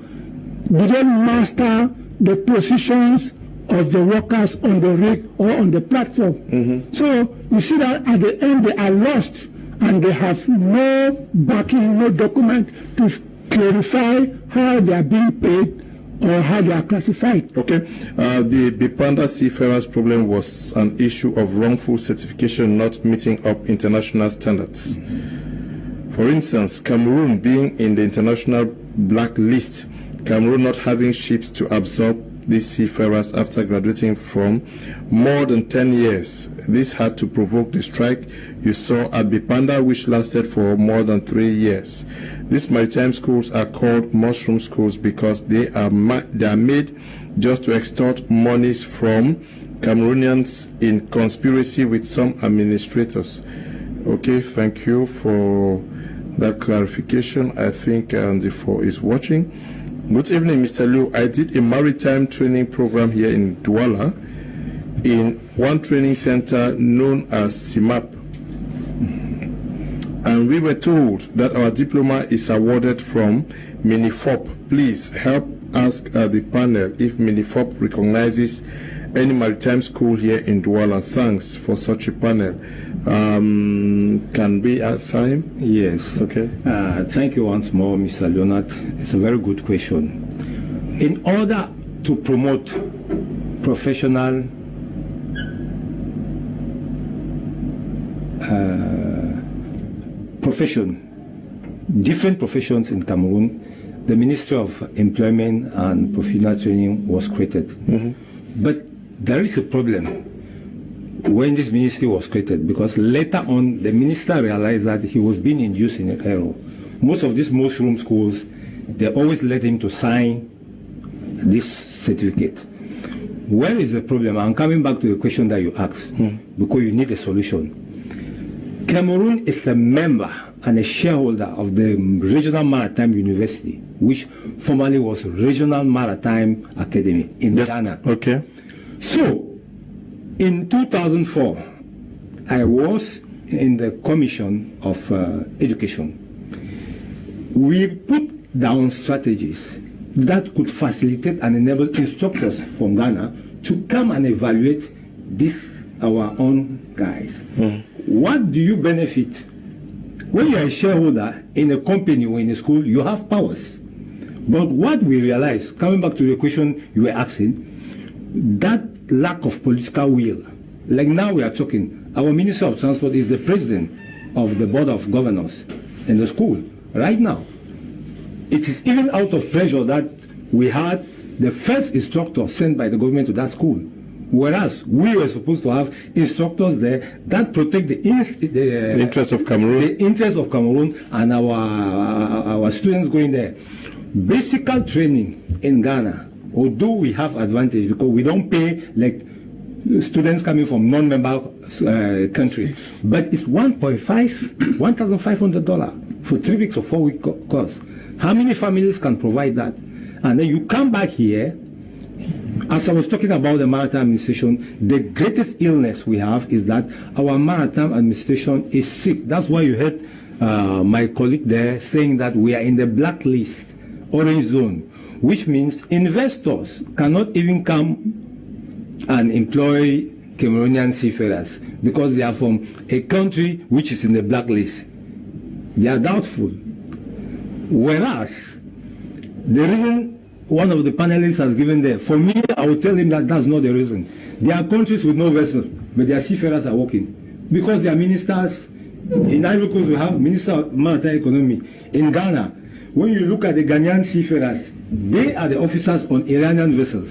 didn't master the positions of the workers on the rig or on the platform. So you see that at the end they are lost, and they have no backing, no document to clarify how they are being paid or how they are classified. Okay. The Bipanda seafarers problem was an issue of wrongful certification not meeting up international standards. For instance, Cameroon being in the international blacklist, Cameroon not having ships to absorb these seafarers after graduating from more than 10 years. This had to provoke the strike you saw at Bipanda, which lasted for more than 3 years. These maritime schools are called mushroom schools because they are made just to extort monies from Cameroonians in conspiracy with some administrators. Okay, thank you for that clarification. I think Andifo is watching. Good evening, Mr. Liu. I did a maritime training program here in Douala in one training center known as CIMAP. And we were told that our diploma is awarded from MINIFOP. Please help ask the panel if MINIFOP recognizes any maritime school here in Douala. Thanks for such a panel. Can we answer him? Yes. Okay. Thank you once more, Mr. Leonard. It's a very good question. In order to promote professional different professions in Cameroon, the Ministry of Employment and Professional Training was created. But there is a problem when this ministry was created, because later on the minister realized that he was being induced in an error. Most of these mushroom schools, they always let him to sign this certificate. Where is the problem? I'm coming back to the question that you asked, because you need a solution. Cameroon is a member and a shareholder of the Regional Maritime University, which formerly was Regional Maritime Academy in Ghana. Okay. So, in 2004, I was in the Commission of Education. We put down strategies that could facilitate and enable instructors from Ghana to come and evaluate this, our own guys. What do you benefit? When you are a shareholder in a company or in a school, you have powers. But what we realized, coming back to the question you were asking, that lack of political will. Like now we are talking, our Minister of Transport is the president of the Board of Governors in the school right now. It is even out of pressure that we had the first instructor sent by the government to that school. Whereas we were supposed to have instructors there that protect the interest of Cameroon, the interest of Cameroon, and our students going there. Basic training in Ghana, although we have advantage because we don't pay like students coming from non-member countries, but it's $1,500 for 3 weeks or 4 week course. How many families can provide that? And then you come back here. As I was talking about the maritime administration, the greatest illness we have is that our maritime administration is sick. That's why you heard my colleague there saying that we are in the blacklist, orange zone, which means investors cannot even come and employ Cameroonian seafarers because they are from a country which is in the blacklist. They are doubtful. Whereas, the reason one of the panelists has given there, for me, I will tell him that that's not the reason. There are countries with no vessels, but their seafarers are working. Because their ministers, in Ivory Coast we have Minister of Maritime Economy. In Ghana, when you look at the Ghanaian seafarers, they are the officers on Iranian vessels.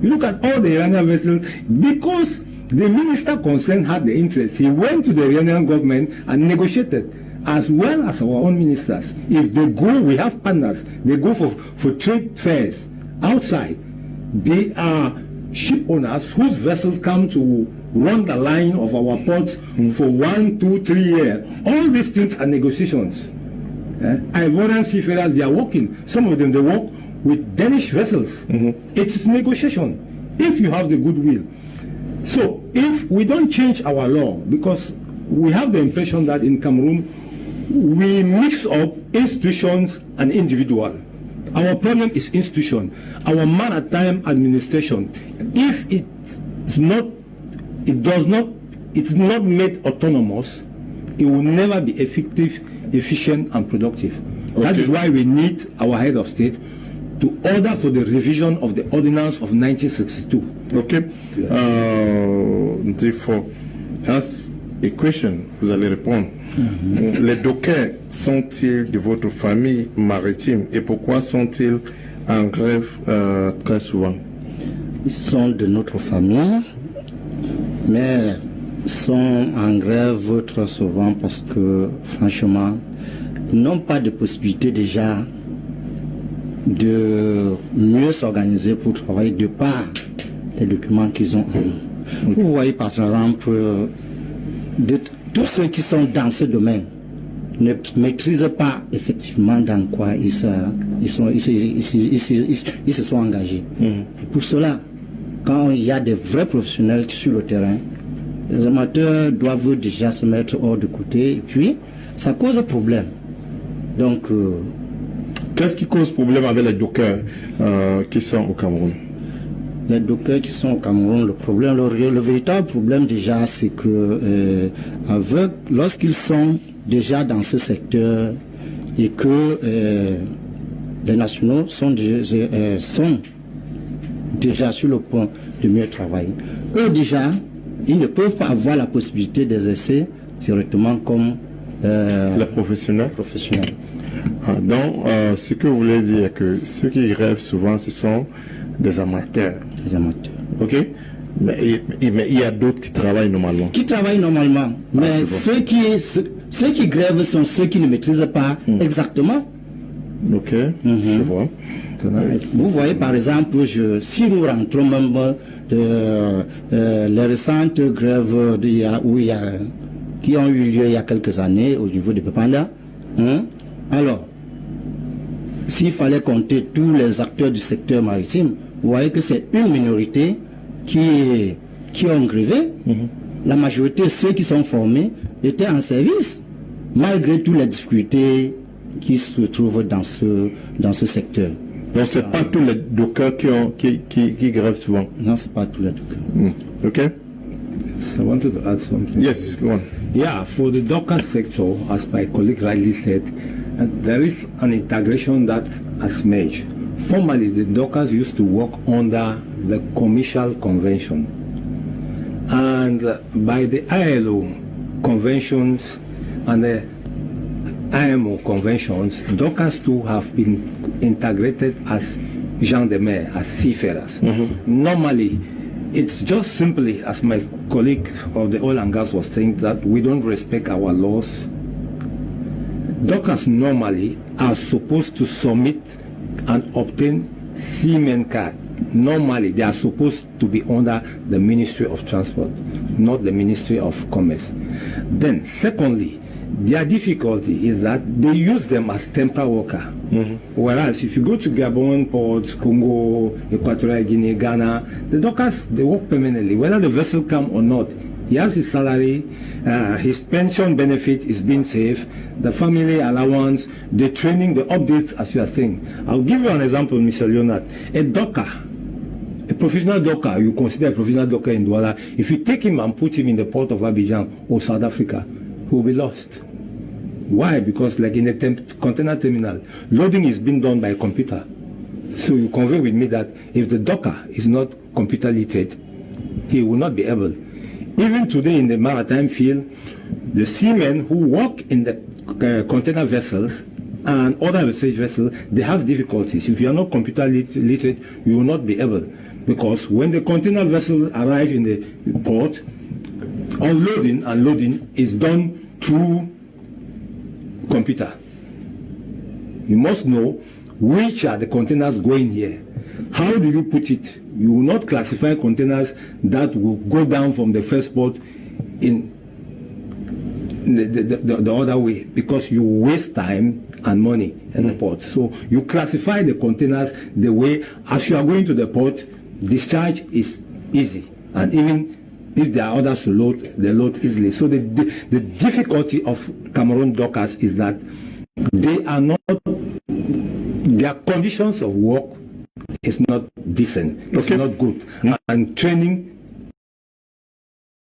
You look at all the Iranian vessels, because the minister concerned had the interest. He went to the Iranian government and negotiated, as well as our own ministers. If they go, we have partners, they go for trade fairs outside. They are ship owners whose vessels come to run the line of our ports for 1, 2, 3 years. All these things are negotiations. Ivorian seafarers, they are working. Some of them, they work with Danish vessels. It is negotiation, if you have the goodwill. So, if we don't change our law, because we have the impression that in Cameroon, we mix up institutions and individual. Our problem is institution. Our maritime administration, if it's not made autonomous, it will never be effective, efficient, and productive. Okay. That is why we need our head of state to order for the revision of the ordinance of 1962. Okay. Therefore, as a question, vous allez répondre. Les dockers sont-ils de votre famille maritime et pourquoi sont-ils en grève très souvent? Ils sont de notre famille, mais sont en grève très souvent parce que, franchement, ils n'ont pas de possibilité déjà de mieux s'organiser pour travailler de par les documents qu'ils ont en main. Vous voyez par exemple, tous ceux qui sont dans ce domaine ne maîtrisent pas effectivement dans quoi ils se sont engagés. Et pour cela, quand il y a des vrais professionnels sur le terrain, les amateurs doivent déjà se mettre hors de côté et puis ça cause problème. Donc, qu'est-ce qui cause problème avec les dockers qui sont au Cameroun? Les dockers qui sont au Cameroun, le véritable problème déjà, c'est que lorsqu'ils sont déjà dans ce secteur et que les nationaux sont déjà sur le point de mieux travailler, eux déjà, ils ne peuvent pas avoir la possibilité d'exercer directement comme les professionnels. Donc, ce que vous voulez dire, que ceux qui grèvent souvent, ce sont des amateurs. Des amateurs. Ok. Mais il y a d'autres qui travaillent normalement. Qui travaillent normalement. Mais ceux qui grèvent sont ceux qui ne maîtrisent pas exactement. Ok. Je vois. Vous voyez par exemple, si nous rentrons même les récentes grèves qui ont eu lieu il y a quelques années au niveau de Pepanda, alors, s'il fallait compter tous les acteurs du secteur maritime, vous voyez que c'est une minorité qui ont grévé. La majorité, ceux qui sont formés, étaient en service, malgré toutes les difficultés qui se trouvent dans ce secteur. Donc, ce n'est pas tous les dockers qui grèvent souvent? Non, ce n'est pas tous les dockers. Okay. I wanted to add something. Yes, go on. Yeah, for the docker sector, as my colleague rightly said, And there is an integration that has made. Formerly, the dockers used to work under the Commercial Convention. And by the ILO conventions and the IMO conventions, dockers too have been integrated as gens de mer, as seafarers. Normally, it's just simply, as my colleague of the oil and gas was saying, that we don't respect our laws. Dockers normally are supposed to submit and obtain seaman card. Normally, they are supposed to be under the Ministry of Transport, not the Ministry of Commerce. Then, secondly, their difficulty is that they use them as temporary worker. Whereas if you go to Gabon, ports, Congo, Equatorial Guinea, Ghana, the dockers, they work permanently, whether the vessel come or not. He has his salary, his pension benefit is being saved, the family allowance, the training, the updates, as you are saying. I'll give you an example, Mr. Leonard. A docker, a professional docker, you consider a professional docker in Douala, if you take him and put him in the port of Abidjan or South Africa, he will be lost. Why? Because like in a container terminal, loading is being done by a computer. So you convey with me that if the docker is not computer literate, he will not be able. Even today in the maritime field, the seamen who work in the container vessels and other research vessels, they have difficulties. If you are not computer literate, you will not be able. Because when the container vessel arrives in the port, unloading and loading is done through computer. You must know which are the containers going here. How do you put it? You will not classify containers that will go down from the first port in the other way, because you waste time and money in the port. So you classify the containers the way, as you are going to the port, discharge is easy. And even if there are others to load, they load easily. So the difficulty of Cameroon dockers is that they are not, their conditions of work is not decent, it's not good. And training.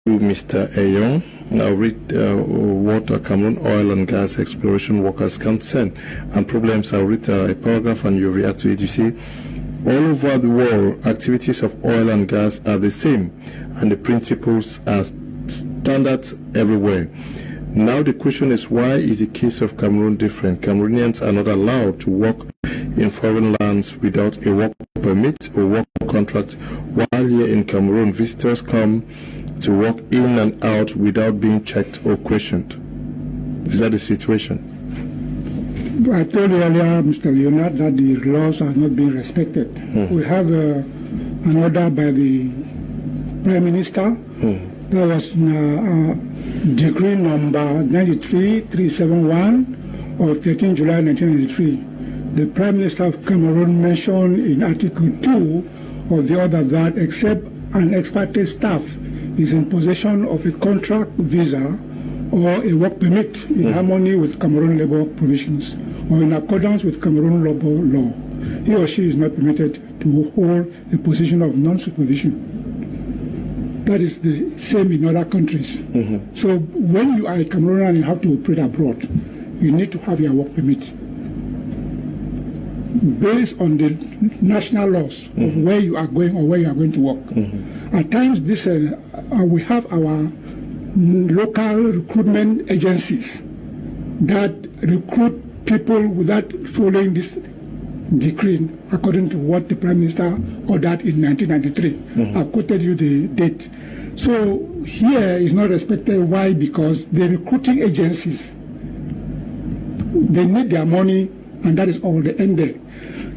Mr. Ayon, I'll read what Cameroon oil and gas exploration workers concern and problems. I'll read a paragraph and you react to it. You see, all over the world, activities of oil and gas are the same, and the principles are standards everywhere. Now the question is, why is the case of Cameroon different? Cameroonians are not allowed to work in foreign lands without a work permit or work contract, while here in Cameroon, visitors come to work in and out without being checked or questioned. Is that the situation? I told you earlier, Mr. Leonard, that the laws are not being respected. We have an order by the Prime Minister that was decree number 93-371 of 13 July 1993. The Prime Minister of Cameroon mentioned in Article 2 of the order that except an expatriate staff is in possession of a contract visa or a work permit in harmony with Cameroon labor provisions or in accordance with Cameroon labor law, he or she is not permitted to hold a position of non-supervision. That is the same in other countries. So when you are a Cameroonian and you have to operate abroad, you need to have your work permit based on the national laws of where you are going or where you are going to work. At times, this we have our local recruitment agencies that recruit people without following this decree according to what the Prime Minister ordered in 1993. I quoted you the date. So here is not respected. Why? Because the recruiting agencies, they need their money, and that is all. They end there.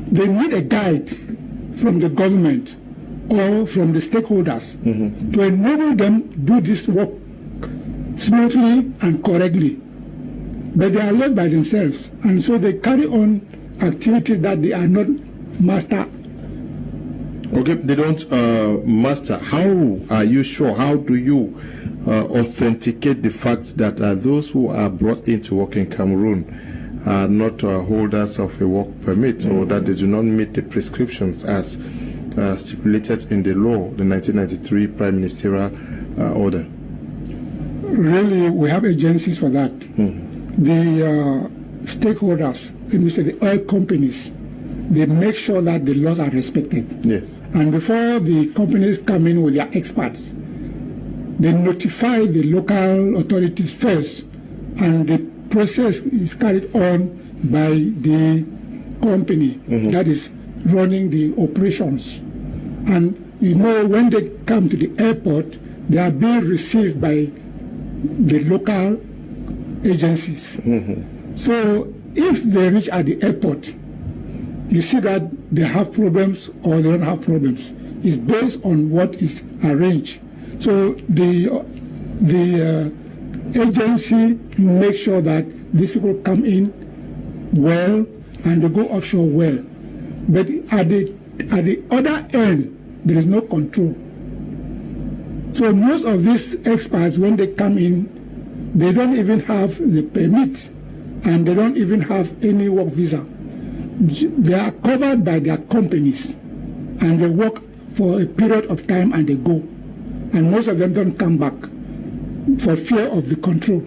They need a guide from the government or from the stakeholders to enable them do this work smoothly and correctly. But they are left by themselves, and so they carry on activities that they are not master. Okay, they don't master. How are you sure? How do you authenticate the fact that those who are brought in to work in Cameroon are not holders of a work permit, or that they do not meet the prescriptions as stipulated in the law, the 1993 Prime Ministerial Order? Really, we have agencies for that. The stakeholders, let me say the oil companies, they make sure that the laws are respected. Yes. And before the companies come in with their experts, they notify the local authorities first, and the process is carried on by the company that is running the operations. And you know, when they come to the airport, they are being received by the local agencies. So if they reach at the airport, you see that they have problems or they don't have problems. It's based on what is arranged. So the agency makes sure that these people come in well and they go offshore well. But at the other end, there is no control. So most of these experts, when they come in, they don't even have the permit and they don't even have any work visa. They are covered by their companies and they work for a period of time and they go. And most of them don't come back for fear of the control.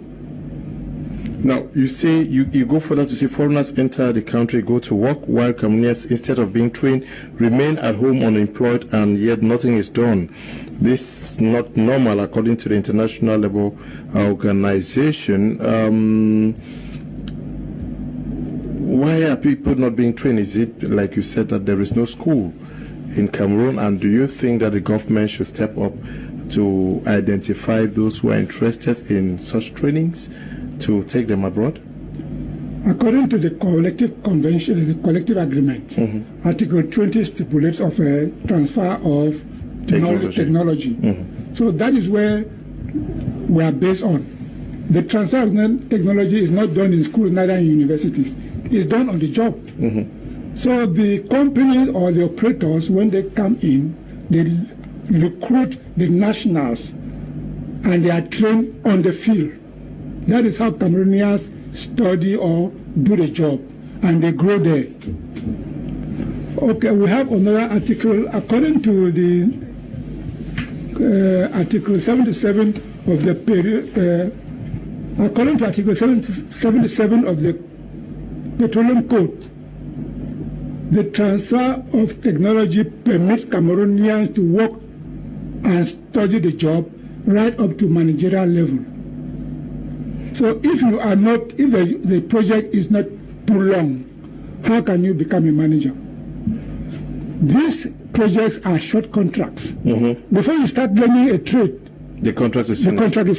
Now, you say you go further to say foreigners enter the country, go to work, while Cameroonians, instead of being trained, remain at home unemployed, and yet nothing is done. This is not normal according to the International Labour Organization. Why are people not being trained? Is it, like you said, that there is no school in Cameroon? And do you think that the government should step up to identify those who are interested in such trainings to take them abroad? According to the collective convention, the collective agreement, Article 20 stipulates of a transfer of technology. So that is where we are based on. The transfer of technology is not done in schools, neither in universities. It's done on the job. So the companies or the operators, when they come in, they recruit the nationals and they are trained on the field. That is how Cameroonians study or do the job, and they grow there. Okay, we have another article. According to the Article 77 of the according to Article 77 of the Petroleum Code, the transfer of technology permits Cameroonians to work and study the job right up to managerial level. So if you are not, if the project is not too long, how can you become a manager? These projects are short contracts. Before you start learning a trade, the contract is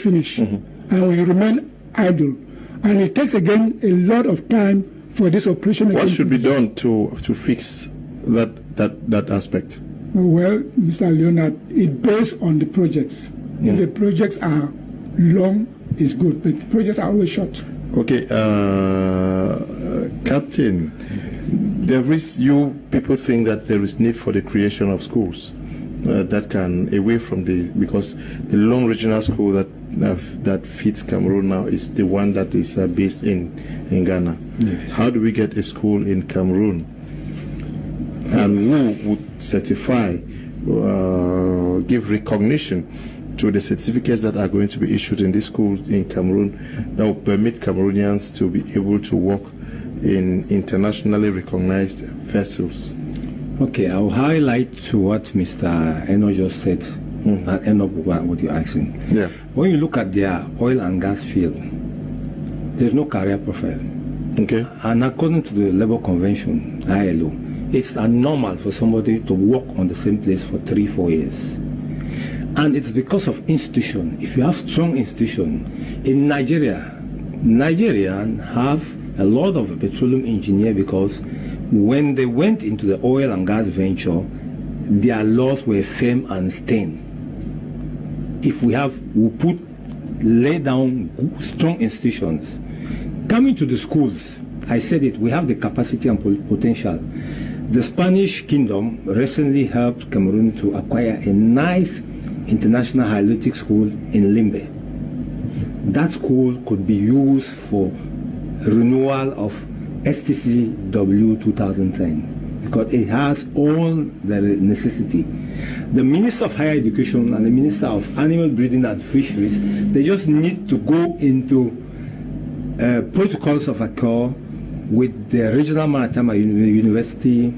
finished. And we remain idle. And it takes again a lot of time for this operation. What should be done to fix that aspect? Well, Mr. Leonard, it's based on the projects. If the projects are long, it's good, but the projects are always short. Okay, Captain, people think that there is need for the creation of schools that can, away from because the long regional school that fits Cameroon now is the one that is based in Ghana. Yes. How do we get a school in Cameroon? And who would certify, give recognition to the certificates that are going to be issued in these schools in Cameroon that will permit Cameroonians to be able to work in internationally recognized vessels? Okay, I'll highlight to what Mr. Eno just said and end up with what you're asking. Yeah. When you look at their oil and gas field, there's no career profile. Okay. And according to the Labour Convention, ILO, it's normal for somebody to work on the same place for 3-4 years. And it's because of institution. If you have strong institution, in Nigeria have a lot of petroleum engineers because when they went into the oil and gas venture, their laws were firm and stern. If we lay down strong institutions. Coming to the schools, I said it, we have the capacity and potential. The Spanish Kingdom recently helped Cameroon to acquire a nice international high-tech school in Limbe. That school could be used for renewal of STCW 2010 because it has all the necessity. The Minister of Higher Education and the Minister of Animal Breeding and Fisheries, they just need to go into protocols of accord with the Regional Maritime University,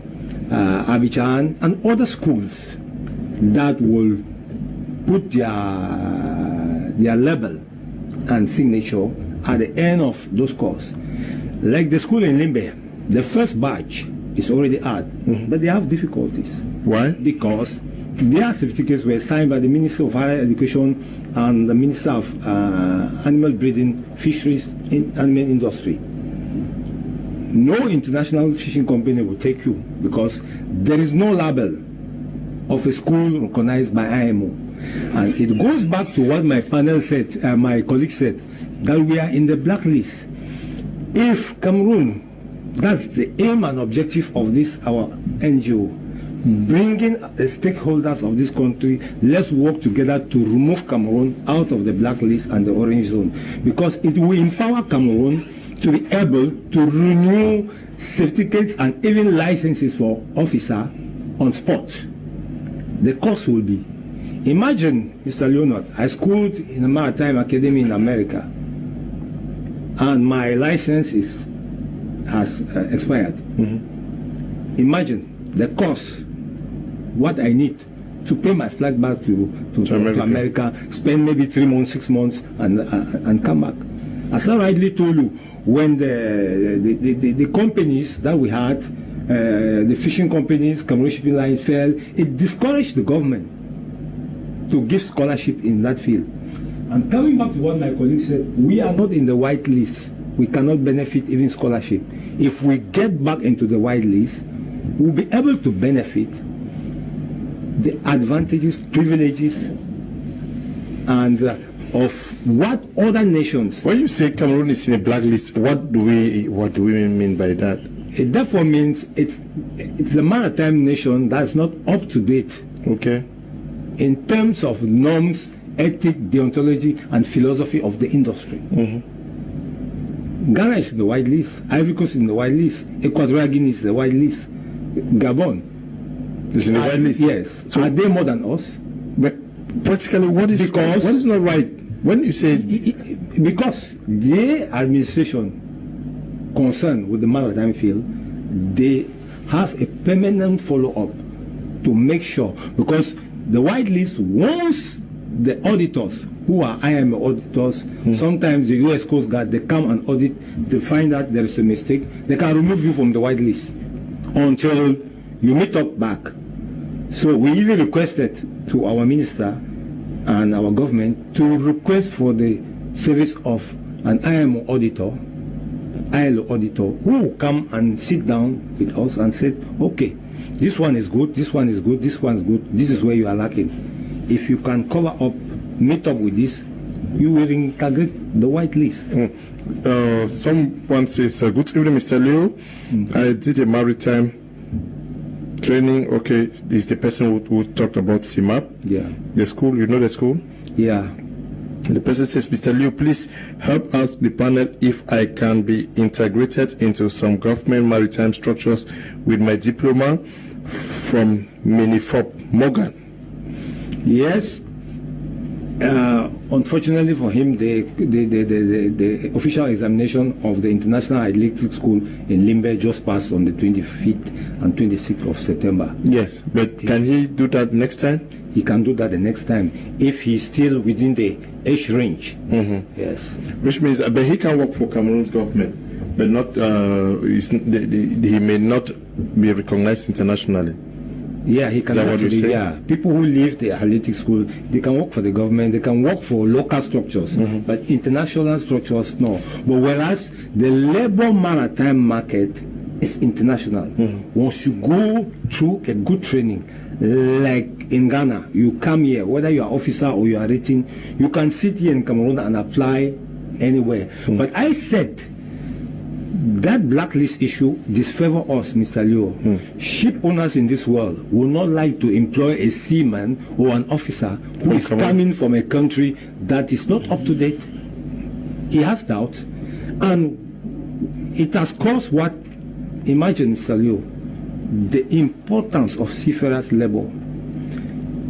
Abidjan, and other schools that will put their label and signature at the end of those courses. Like the school in Limbe, the first batch is already out, but they have difficulties. Why? Because their certificates were signed by the Minister of Higher Education and the Minister of Animal Breeding, Fisheries, and Animal Industry. No international fishing company will take you because there is no label of a school recognized by IMO. And it goes back to what my panel said, my colleague said, that we are in the blacklist. If Cameroon, that's the aim and objective of this, our NGO, bringing the stakeholders of this country, let's work together to remove Cameroon out of the blacklist and the orange zone, because it will empower Cameroon to be able to renew certificates and even licenses for officer on spot. The cost will be, imagine, Mr. Leonard, I schooled in a maritime academy in America, and my license has expired. Imagine the cost, what I need to pay my flight back to America, spend maybe 3 months, 6 months, and come back. As I rightly told you, when the companies that we had, the fishing companies, Cameroon Shipping Line fell, it discouraged the government to give scholarship in that field. And coming back to what my colleague said, we are not in the white list. We cannot benefit even scholarship. If we get back into the white list, we'll be able to benefit the advantages, privileges, and of what other nations. When you say Cameroon is in a blacklist, what do we mean by that? It therefore means it's a maritime nation that's not up to date. Okay. In terms of norms, ethic, deontology, and philosophy of the industry. Ghana is in the white list. Ivory Coast is in the white list. Equatorial Guinea is in the white list. Gabon is in the white list. Yes. So are they more than us? But practically, what is not right? When you say because the administration concerned with the maritime field, they have a permanent follow-up to make sure, because the white list, once the auditors who are IMO auditors, sometimes the US Coast Guard, they come and audit, they find out there is a mistake, they can remove you from the white list until you meet up back. So we even requested to our minister and our government to request for the service of an IMO auditor, ILO auditor, who will come and sit down with us and say, okay, this one is good, this one is good, this one is good, this is where you are lacking. If you can cover up, meet up with this, you will integrate the white list. Someone says, good evening, Mr. Leo. I did a maritime training. Okay, this is the person who talked about CIMAP. Yeah. The school, you know the school? Yeah. The person says, Mr. Leo, please help us, the panel, if I can be integrated into some government maritime structures with my diploma from Minifop Morgan. Yes. Unfortunately for him, the official examination of the International Athletic School in Limbe just passed on the 25th and 26th of September. Yes, but can he do that next time? He can do that the next time if he's still within the age range. Yes. Which means, but he can work for Cameroon's government, but not. He may not be recognized internationally. Yeah, he can actually, yeah. People who leave the athletic school, they can work for the government, they can work for local structures, but international structures, no. But whereas the labor maritime market is international. Once you go through a good training, like in Ghana, you come here, whether you are officer or you are rating, you can sit here in Cameroon and apply anywhere. But I said, that blacklist issue disfavor us, Mr. Leo. Ship owners in this world will not like to employ a seaman or an officer who is coming from a country that is not up to date. He has doubt, and it has caused what? Imagine, Mr. Leo, the importance of seafarers' labor.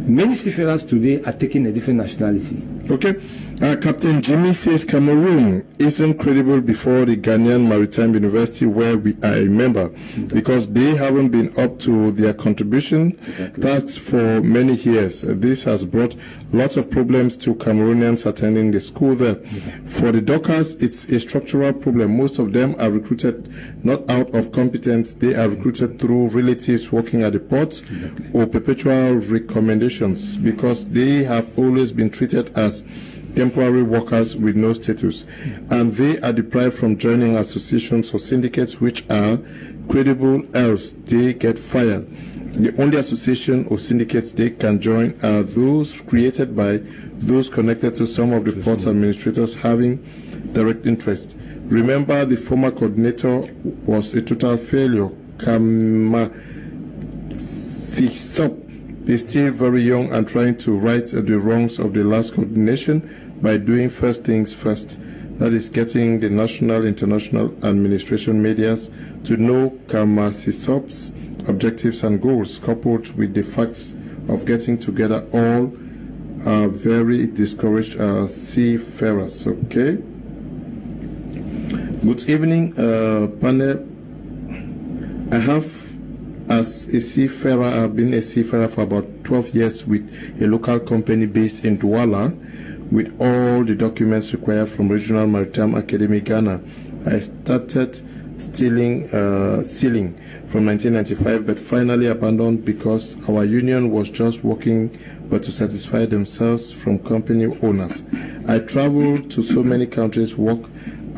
Many seafarers today are taking a different nationality. Okay. Captain Jimmy says Cameroon isn't credible before the Ghanaian Maritime University, where we are a member, because they haven't been up to their contribution. That's for many years. This has brought lots of problems to Cameroonians attending the school there. For the dockers, it's a structural problem. Most of them are recruited not out of competence. They are recruited through relatives working at the ports or perpetual recommendations, because they have always been treated as temporary workers with no status, and they are deprived from joining associations or syndicates which are credible, else they get fired. The only association or syndicates they can join are those created by those connected to some of the ports administrators having direct interest. Remember, the former coordinator was a total failure. Is still very young and trying to right the wrongs of the last coordination by doing first things first. That is getting the national, international administration medias to know Kamasisop's objectives and goals, coupled with the facts of getting together all very discouraged seafarers. Okay. Good evening, panel. I have, as a seafarer, I've been a seafarer for about 12 years with a local company based in Douala, with all the documents required from Regional Maritime Academy Ghana. I started sailing from 1995, but finally abandoned because our union was just working but to satisfy themselves from company owners. I traveled to so many countries, work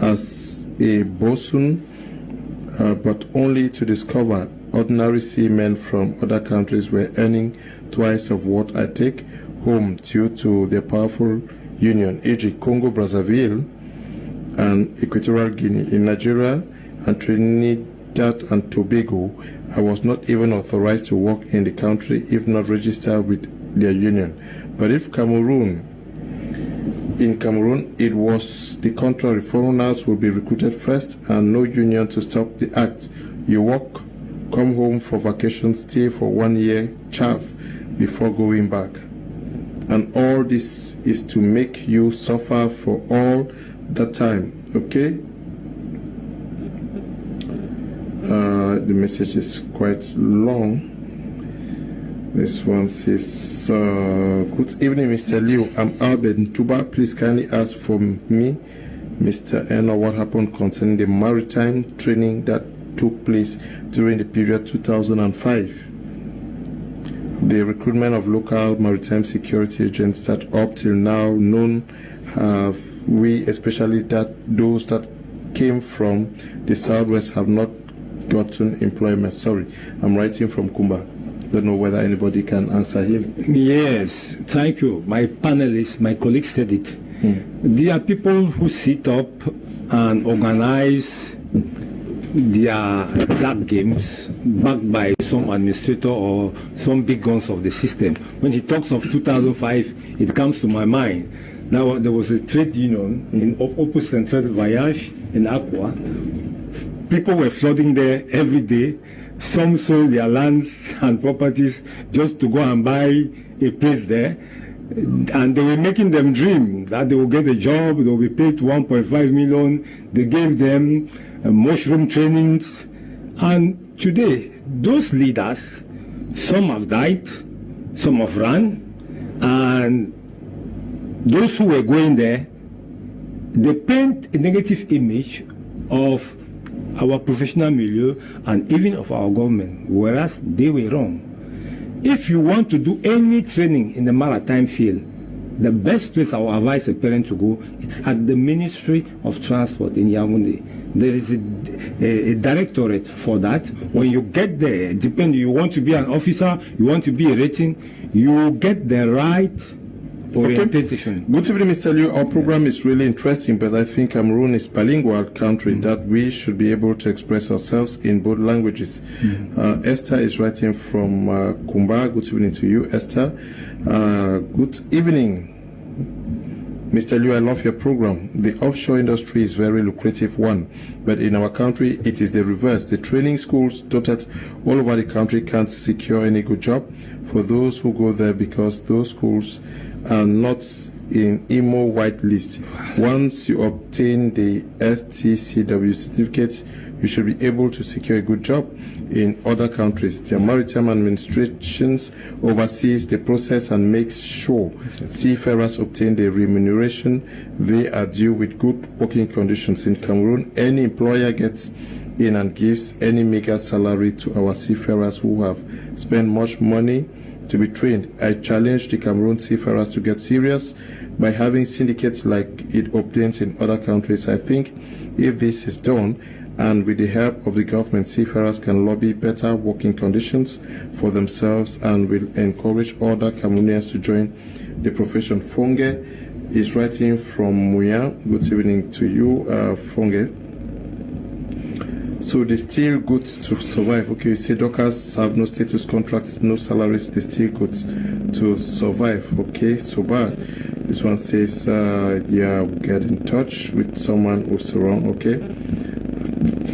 as a bosun, but only to discover ordinary seamen from other countries were earning twice of what I take home due to their powerful union, e.g. Congo, Brazzaville, and Equatorial Guinea. In Nigeria and Trinidad and Tobago, I was not even authorized to work in the country if not registered with their union. But in Cameroon, it was the contrary. Foreigners will be recruited first and no union to stop the act. You work, come home for vacation, stay for 1 year, chaff before going back. And all this is to make you suffer for all that time, okay? The message is quite long. This one says, good evening, Mr. Liu. I'm Albert Ntuba. Please kindly ask for me, Mr. Eno, what happened concerning the maritime training that took place during the period 2005. The recruitment of local maritime security agents that up till now none have we, especially those that came from the southwest, have not gotten employment. Sorry, I'm writing from Kumba. Don't know whether anybody can answer him. Yes, thank you. My panelists, my colleagues said it. There are people who sit up and organize their dark games backed by some administrator or some big guns of the system. When he talks of 2005, it comes to my mind. Now, there was a trade union in Opus Central Voyage in Aqua. People were flooding there every day. Some sold their lands and properties just to go and buy a place there. And they were making them dream that they will get a job, they will be paid 1.5 million. They gave them mushroom trainings. And today, those leaders, some have died, some have run, and those who were going there, they paint a negative image of our professional milieu and even of our government, whereas they were wrong. If you want to do any training in the maritime field, the best place I will advise a parent to go is at the Ministry of Transport in Yaoundé. There is a directorate for that. When you get there, depending, you want to be an officer, you want to be a rating, you will get the right orientation. Okay. Good evening, Mr. Liu. Our program is really interesting, but I think Cameroon is a bilingual country that we should be able to express ourselves in both languages. Esther is writing from Kumba. Good evening to you, Esther. Good evening, Mr. Liu. I love your program. The offshore industry is a very lucrative one, but in our country, it is the reverse. The training schools dotted all over the country can't secure any good job for those who go there because those schools are not in IMO whitelist. Once you obtain the STCW certificate, you should be able to secure a good job in other countries. The maritime administrations oversees the process and makes sure seafarers obtain the remuneration they are due with good working conditions. In Cameroon, any employer gets in and gives any meager salary to our seafarers who have spent much money to be trained. I challenge the Cameroon seafarers to get serious by having syndicates like it obtains in other countries. I think if this is done, and with the help of the government, seafarers can lobby better working conditions for themselves and will encourage other Cameroonians to join the profession. Fonge is writing from Muya. Good evening to you, Fonge. So they still good to survive. Okay, you say dockers have no status contracts, no salaries, they still good to survive. Okay, so bad. This one says, yeah, get in touch with someone who's around. Okay.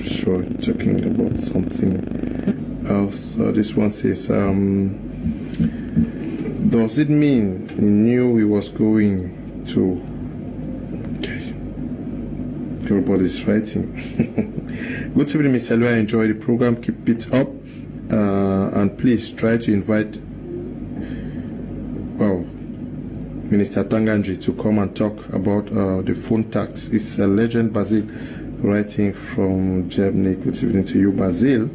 Sure, talking about something else. This one says, does it mean he knew he was going to? Okay, everybody's writing. Good evening, Mr. Lou. I enjoy the program. Keep it up, and please try to invite Minister Tanganji to come and talk about the phone tax. It's a legend, Basil, writing from Germany. Good evening to you, Basil.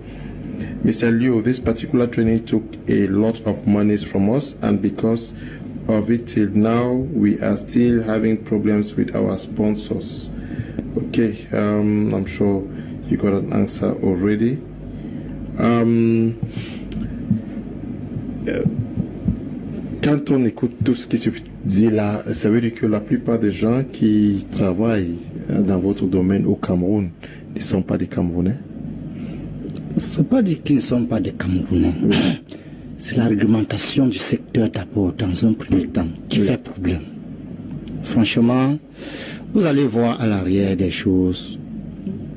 Mr. Liu, this particular training took a lot of monies from us, and because of it till now, we are still having problems with our sponsors. Okay, I'm sure you got an answer already. Quand on écoute tout ce qui se dit là, ça veut dire que la plupart des gens qui travaillent dans votre domaine au Cameroun ne sont pas des Camerounais? Ce n'est pas dit qu'ils ne sont pas des Camerounais. Oui. C'est la réglementation du secteur d'abord, dans un premier temps, qui fait problème. Franchement, vous allez voir à l'arrière des choses.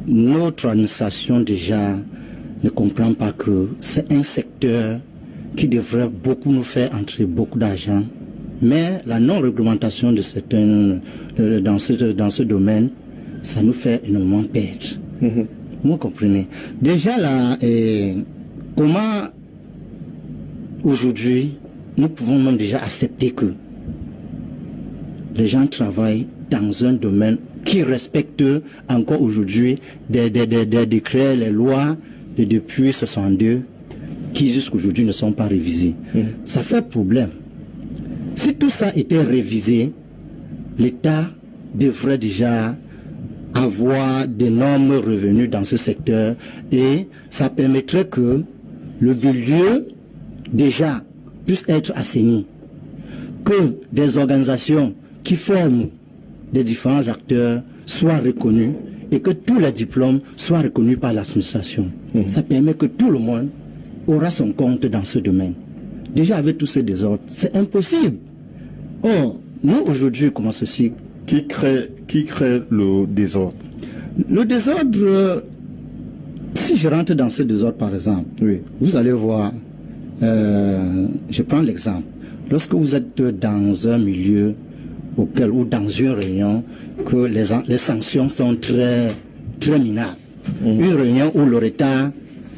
Notre administration déjà ne comprend pas que c'est un secteur qui devrait beaucoup nous faire entrer beaucoup d'argent, mais la non-réglementation de certains dans ce domaine, ça nous fait énormément perdre. Vous comprenez? Déjà là, comment aujourd'hui nous pouvons même déjà accepter que les gens travaillent dans un domaine qui respecte encore aujourd'hui des décrets, les lois de depuis 62 qui jusqu'aujourd'hui ne sont pas révisés. Ça fait problème. Si tout ça était révisé, l'État devrait déjà avoir d'énormes revenus dans ce secteur et ça permettrait que le milieu déjà puisse être assaini, que des organisations qui forment des différents acteurs soient reconnus et que tous les diplômes soient reconnus par l'administration. Ça permet que tout le monde aura son compte dans ce domaine. Déjà avec tous ces désordres, c'est impossible. Or, nous aujourd'hui, comment ceci? Qui crée le désordre? Le désordre, si je rentre dans ce désordre par exemple, vous allez voir, je prends l'exemple, lorsque vous êtes dans un milieu auquel, ou dans une réunion, que les sanctions sont très, très minables. Une réunion où le retard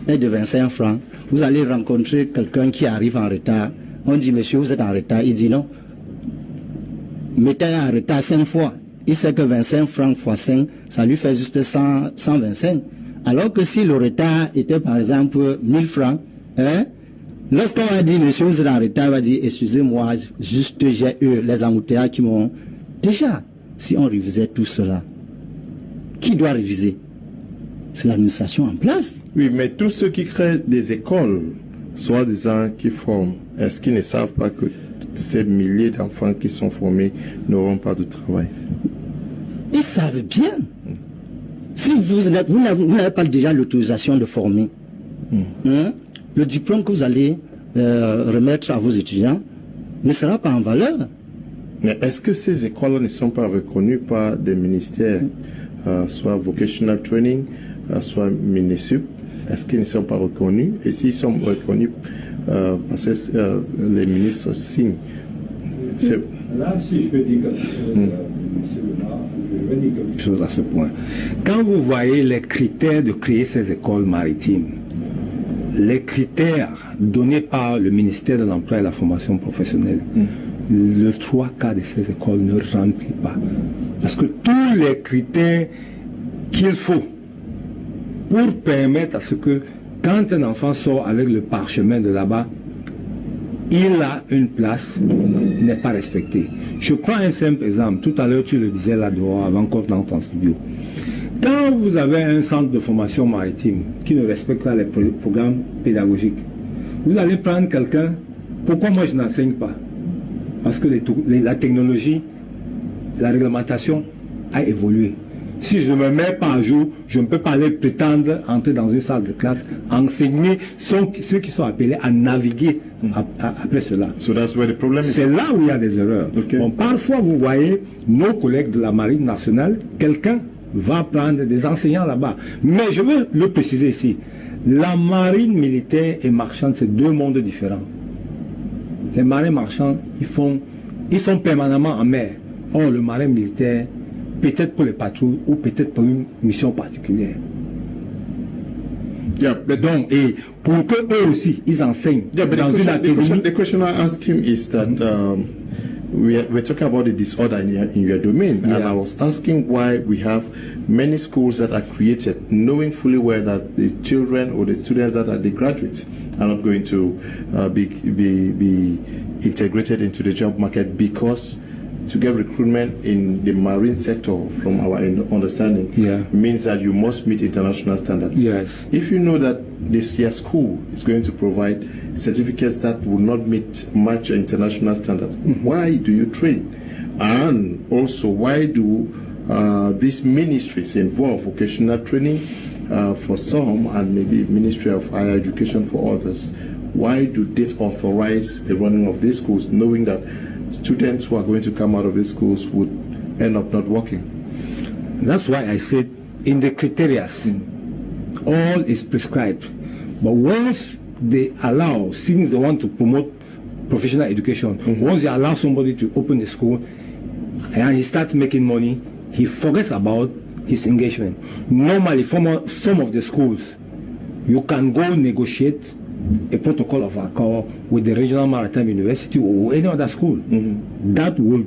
est de 25 francs, vous allez rencontrer quelqu'un qui arrive en retard, on dit monsieur vous êtes en retard, il dit non, mettez en retard 5 fois, il sait que 25 francs fois 5, ça lui fait juste 125, alors que si le retard était par exemple 1000 francs, lorsqu'on va dire monsieur vous êtes en retard, on va dire excusez-moi, juste j'ai eu les embouteillages qui m'ont... Déjà, si on révisait tout cela, qui doit réviser? C'est l'administration en place. Oui, mais tous ceux qui créent des écoles, soi-disant qui forment, est-ce qu'ils ne savent pas que ces milliers d'enfants qui sont formés n'auront pas de travail? Ils savent bien. Si vous n'avez pas déjà l'autorisation de former, le diplôme que vous allez remettre à vos étudiants ne sera pas en valeur. Mais est-ce que ces écoles ne sont pas reconnues par des ministères, soit vocational training, soit MINESUP? Est-ce qu'ils ne sont pas reconnus? Et s'ils sont reconnus, parce que les ministres signent, Là, si je peux dire quelque chose, monsieur Léonard, je vais dire quelque chose à ce point. Quand vous voyez les critères de créer ces écoles maritimes, les critères donnés par le ministère de l'Emploi et de la Formation professionnelle, le 3/4 de ces écoles ne remplit pas. Parce que tous les critères qu'il faut pour permettre à ce que, quand un enfant sort avec le parchemin de là-bas, il a une place, n'est pas respecté. Je prends un simple exemple. Tout à l'heure, tu le disais là-dehors, avant qu'on entre en studio. Quand vous avez un centre de formation maritime qui ne respecte pas les programmes pédagogiques, vous allez prendre quelqu'un. Pourquoi moi je n'enseigne pas? Parce que la technologie, la réglementation a évolué. Si je ne me mets pas à jour, je ne peux pas aller prétendre entrer dans une salle de classe, enseigner ceux qui sont appelés à naviguer après cela. So that's where the problem is. C'est là où il y a des erreurs. Okay. Bon, parfois, vous voyez nos collègues de la Marine nationale, quelqu'un va prendre des enseignants là-bas. Mais je veux le préciser ici. La marine militaire et marchande, c'est deux mondes différents. Les marins marchands, ils sont permanemment en mer. Or, le marin militaire, peut-être pour les patrouilles ou peut-être pour une mission particulière. Yeah, donc, et pour que eux aussi, ils enseignent. Yeah, but dans the question I asked him is that we're talking about the disorder in your domain, and I was asking why we have many schools that are created knowing fully well that the children or the students that are the graduates are not going to be integrated into the job market, because to get recruitment in the marine sector, from our understanding, means that you must meet international standards. Yes. If you know that this year's school is going to provide certificates that will not match international standards, why do you train? And also, why do these ministries involve vocational training for some and maybe Ministry of Higher Education for others? Why do they authorize the running of these schools, knowing that students who are going to come out of these schools would end up not working? That's why I said in the criteria, all is prescribed. But once they allow, since they want to promote professional education, once they allow somebody to open a school and he starts making money, he forgets about his engagement. Normally, from some of the schools, you can go negotiate a protocol of accord with the Regional Maritime University or any other school that will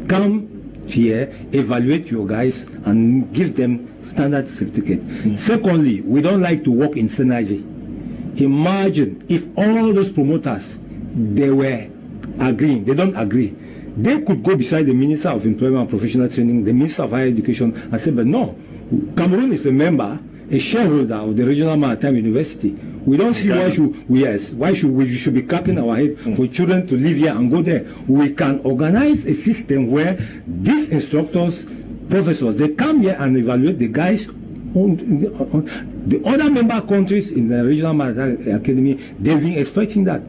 come here, evaluate your guys and give them standard certificate. Secondly, we don't like to work in synergy. Imagine if all those promoters, they were agreeing, they don't agree. They could go beside the Minister of Employment and Professional Training, the Minister of Higher Education, and say, but no, Cameroon is a member, a shareholder of the Regional Maritime University. We don't see why we should be cracking our head for children to live here and go there. We can organize a system where these instructors, professors, they come here and evaluate the guys on the other member countries in the Regional Maritime Academy. They've been expecting that.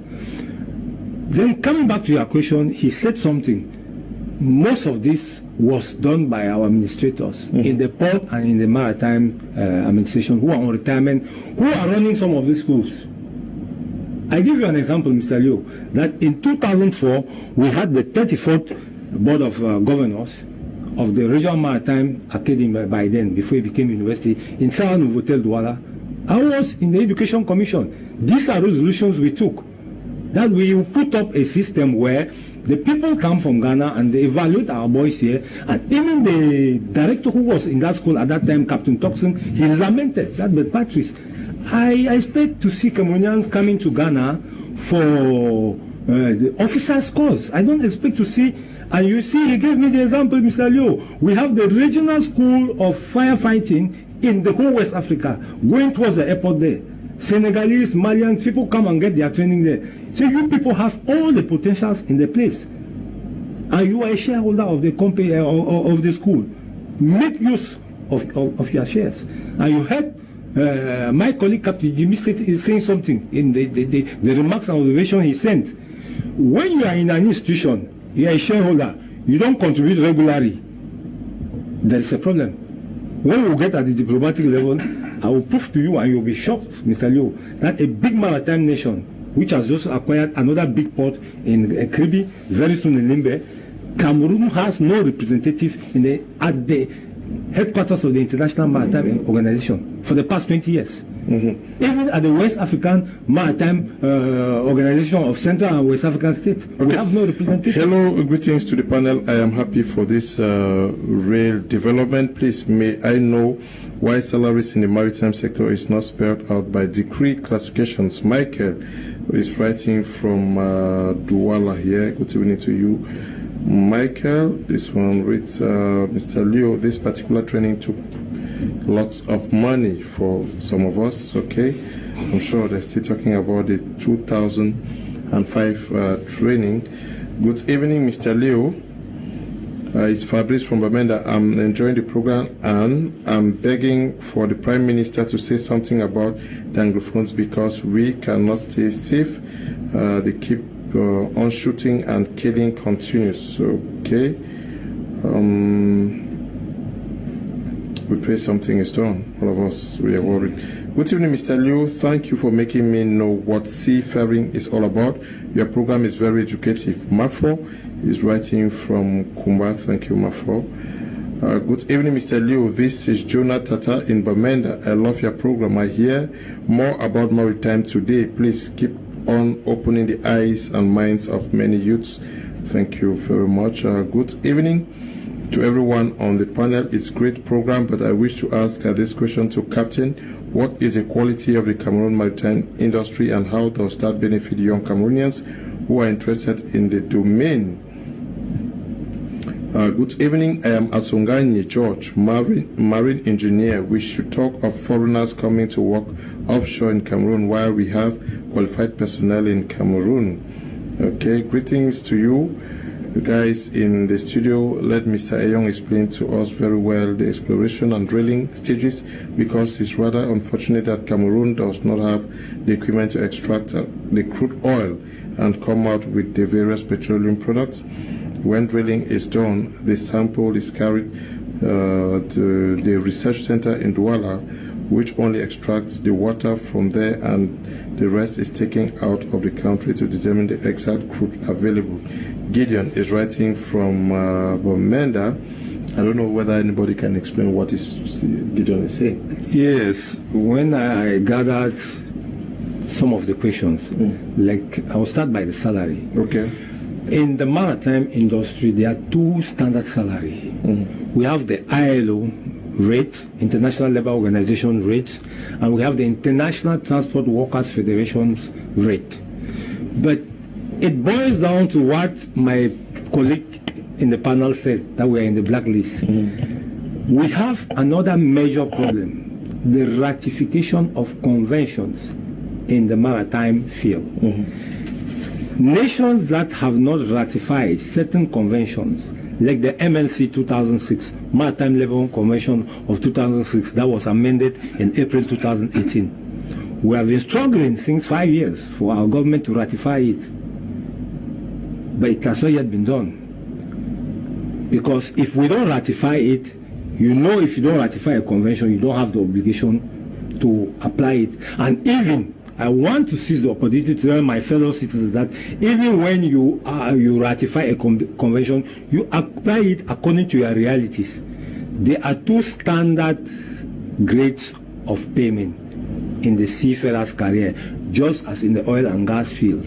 Then coming back to your question, he said something. Most of this was done by our administrators in the port and in the maritime administration who are on retirement, who are running some of these schools. I give you an example, Mr. Liu, that in 2004, we had the 34th Board of Governors of the Regional Maritime Academy by then, before it became university, in Saint Novotel Douala. I was in the Education Commission. These are resolutions we took, that we will put up a system where the people come from Ghana and they evaluate our boys here, and even the director who was in that school at that time, Captain Toxin, he lamented that with Patrice. I expect to see Cameroonians coming to Ghana for the officers' course. I don't expect to see, and you see, he gave me the example, Mr. Liu. We have the regional school of firefighting in the whole West Africa, going towards the airport there. Senegalese, Malian, people come and get their training there. So you people have all the potentials in the place. And you are a shareholder of the company, of the school. Make use of your shares. And you heard my colleague Captain Jimmy saying something in the remarks and observation he sent. When you are in an institution, you are a shareholder, you don't contribute regularly, there is a problem. When we get at the diplomatic level, I will prove to you, and you'll be shocked, Mr. Liu, that a big maritime nation which has just acquired another big port in Kribi, very soon in Limbe. Cameroon has no representative at the headquarters of the International Maritime Organization for the past 20 years. Even at the West African Maritime Organization of Central and West African States, we have no representative. Hello, greetings to the panel. I am happy for this rail development. Please, may I know why salaries in the maritime sector is not spelled out by decree classifications? Michael is writing from Douala here. Good evening to you, Michael. This one reads, Mr. Leo, this particular training took lots of money for some of us, okay? I'm sure they're still talking about the 2005 training. Good evening, Mr. Leo. It's Fabrice from Bamenda. I'm enjoying the program and I'm begging for the Prime Minister to say something about the Anglophones because we cannot stay safe. They keep on shooting and killing continues, okay? We pray something is done. All of us, we are worried. Good evening, Mr. Liu. Thank you for making me know what seafaring is all about. Your program is very educative. Mafo is writing from Kumba. Thank you, Mafo. Good evening, Mr. Liu. This is Jonah Tata in Bamenda. I love your program. I hear more about maritime today. Please keep on opening the eyes and minds of many youths. Thank you very much. Good evening to everyone on the panel. It's a great program, but I wish to ask this question to Captain. What is the quality of the Cameroon maritime industry and how does that benefit young Cameroonians who are interested in the domain? Good evening. I am Asunganye George, marine engineer. We should talk of foreigners coming to work offshore in Cameroon while we have qualified personnel in Cameroon. Okay, greetings to you. You guys in the studio, let Mr. Ayong explain to us very well the exploration and drilling stages because it's rather unfortunate that Cameroon does not have the equipment to extract the crude oil and come out with the various petroleum products. When drilling is done, the sample is carried to the research center in Douala, which only extracts the water from there and the rest is taken out of the country to determine the exact crude available. Gideon is writing from Bamenda. I don't know whether anybody can explain what Gideon is saying. Yes, when I gathered some of the questions, like I'll start by the salary. Okay. In the maritime industry, there are two standard salaries. We have the ILO rate, International Labour Organization rates, and we have the International Transport Workers Federation's rate. But it boils down to what my colleague in the panel said, that we are in the blacklist. We have another major problem, the ratification of conventions in the maritime field. Nations that have not ratified certain conventions, like the MLC 2006, Maritime Labour Convention of 2006, that was amended in April 2018. We have been struggling since 5 years for our government to ratify it. But it has not yet been done. Because if we don't ratify it, you know if you don't ratify a convention, you don't have the obligation to apply it. And even, I want to seize the opportunity to tell my fellow citizens that even when you ratify a convention, you apply it according to your realities. There are two standard grades of payment in the seafarer's career, just as in the oil and gas field.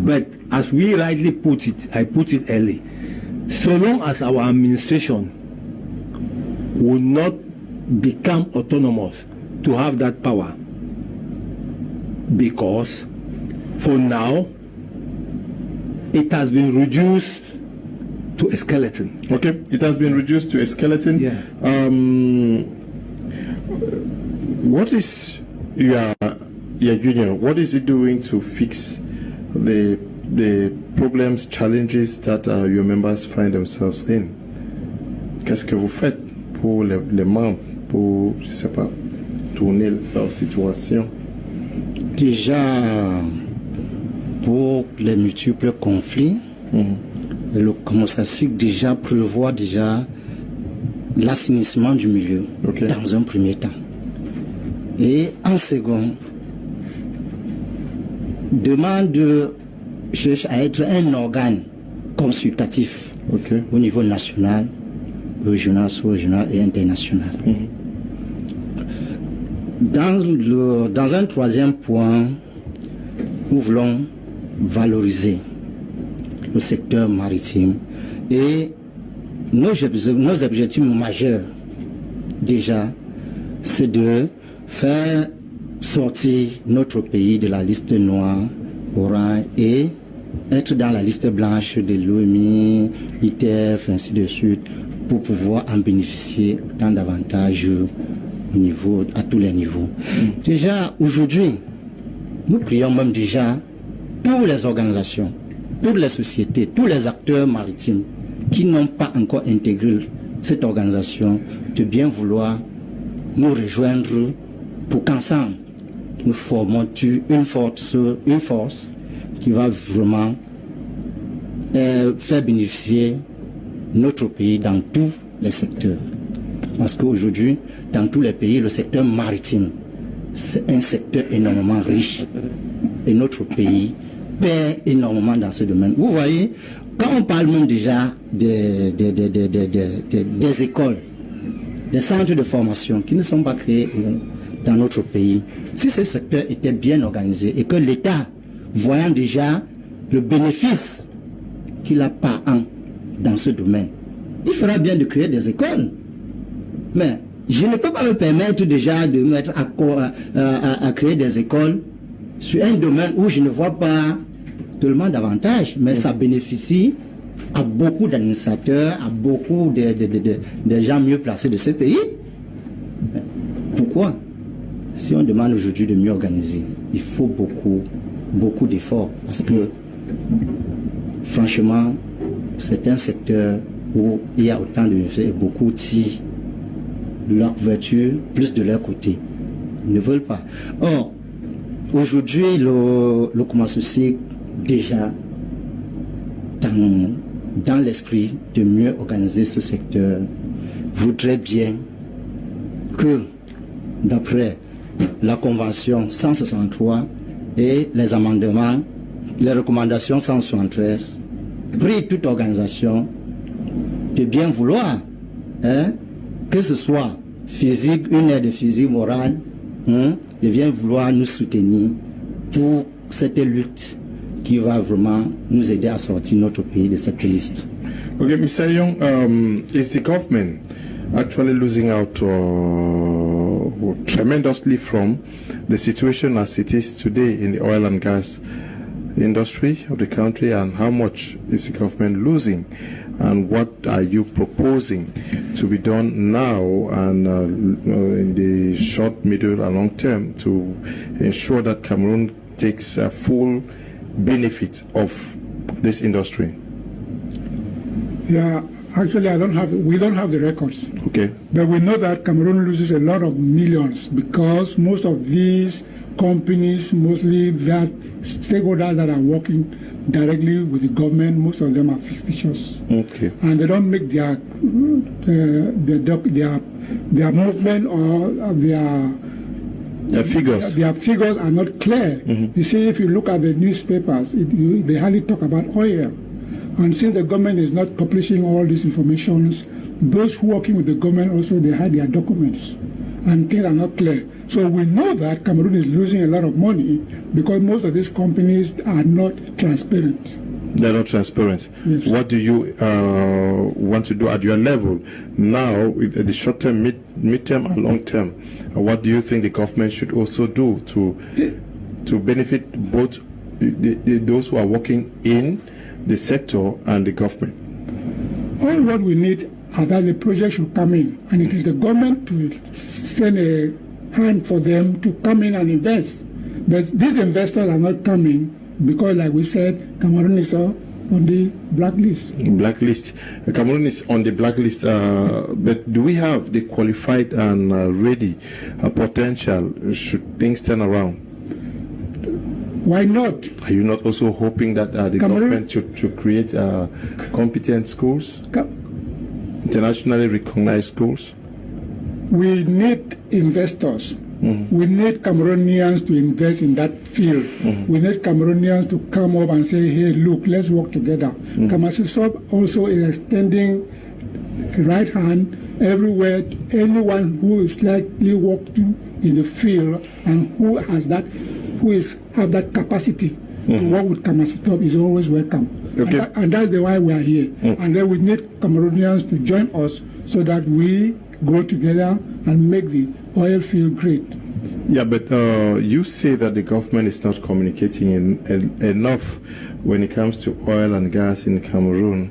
But as we rightly put it, I put it early, so long as our administration will not become autonomous to have that power, because for now it has been reduced to a skeleton. Okay, it has been reduced to a skeleton. Yeah. What is your union? What is it doing to fix the problems, challenges that your members find themselves in? Qu'est-ce que vous faites pour les membres, pour, je sais pas, tourner leur situation? Déjà, pour les multiples conflits, le COMOSASIC déjà prévoit déjà l'assainissement du milieu dans un premier temps. Et en second, cherche à être un organe consultatif au niveau national, régional, sous-régional et international. Dans un troisième point, nous voulons valoriser le secteur maritime et nos objectifs majeurs déjà, c'est de faire sortir notre pays de la liste noire, orange et être dans la liste blanche de l'OMI, ITF, ainsi de suite, pour pouvoir en bénéficier autant d'avantages à tous les niveaux. Déjà, aujourd'hui, nous prions même déjà toutes les organisations, toutes les sociétés, tous les acteurs maritimes qui n'ont pas encore intégré cette organisation de bien vouloir nous rejoindre pour qu'ensemble nous formons une force qui va vraiment faire bénéficier notre pays dans tous les secteurs. Parce qu'aujourd'hui, dans tous les pays, le secteur maritime, c'est un secteur énormément riche. Et notre pays perd énormément dans ce domaine. Vous voyez, quand on parle même déjà des écoles, des centres de formation qui ne sont pas créés dans notre pays, si ce secteur était bien organisé et que l'État, voyant déjà le bénéfice qu'il a par an dans ce domaine, il fera bien de créer des écoles. Mais je ne peux pas me permettre déjà de mettre à créer des écoles sur un domaine où je ne vois pas tellement d'avantages, mais ça bénéficie à beaucoup d'administrateurs, à beaucoup de gens mieux placés de ce pays. Mais pourquoi? Si on demande aujourd'hui de mieux organiser, il faut beaucoup d'efforts, parce que franchement, c'est un secteur où il y a autant de méfaits et beaucoup tirent leur couverture plus de leur côté. Ils ne veulent pas. Or, aujourd'hui, le commence aussi déjà dans l'esprit de mieux organiser ce secteur, voudrait bien que, d'après la Convention 163 et les amendements, les recommandations 173, prie toute organisation de bien vouloir, que ce soit physique, une aide physique, morale, de bien vouloir nous soutenir pour cette lutte qui va vraiment nous aider à sortir notre pays de cette liste. Okay, Mr. Young, is the government actually losing out tremendously from the situation as it is today in the oil and gas industry of the country, and how much is the government losing, and what are you proposing to be done now and in the short, middle and long term to ensure that Cameroon takes full benefit of this industry? Yeah, actually we don't have the records. Okay. But we know that Cameroon loses a lot of millions because most of these companies, mostly that stakeholders that are working directly with the government, most of them are fictitious. Okay. And they don't make their movement or their figures. Their figures are not clear. You see, if you look at the newspapers, they hardly talk about oil. And since the government is not publishing all these informations, those who are working with the government also, they hide their documents. And things are not clear. So we know that Cameroon is losing a lot of money because most of these companies are not transparent. They're not transparent. Yes. What do you want to do at your level now, with the short term, mid-term and long term? What do you think the government should also do to benefit both those who are working in the sector and the government? All what we need are that the project should come in, and it is the government to send a hand for them to come in and invest. But these investors are not coming because, like we said, Cameroon is on the blacklist. Blacklist. Cameroon is on the blacklist, but do we have the qualified and ready potential should things turn around? Why not? Are you not also hoping that the government should create competent schools, internationally recognized schools? We need investors, We need Cameroonians to invest in that field. We need Cameroonians to come up and say, hey, look, let's work together. Kamasisop also is extending a right hand everywhere to anyone who is likely working in the field and who has that, have that capacity to work with Kamasisop is always welcome. Okay. And that's the why we are here. And then we need Cameroonians to join us so that we go together and make the oil field great. Yeah, but you say that the government is not communicating enough when it comes to oil and gas in Cameroon.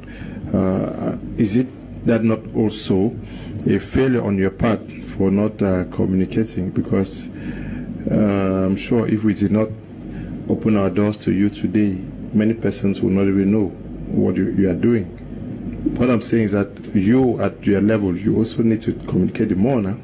Is it that not also a failure on your part for not communicating? Because I'm sure if we did not open our doors to you today, many persons will not even know what you are doing. What I'm saying is that you, at your level, you also need to communicate more now.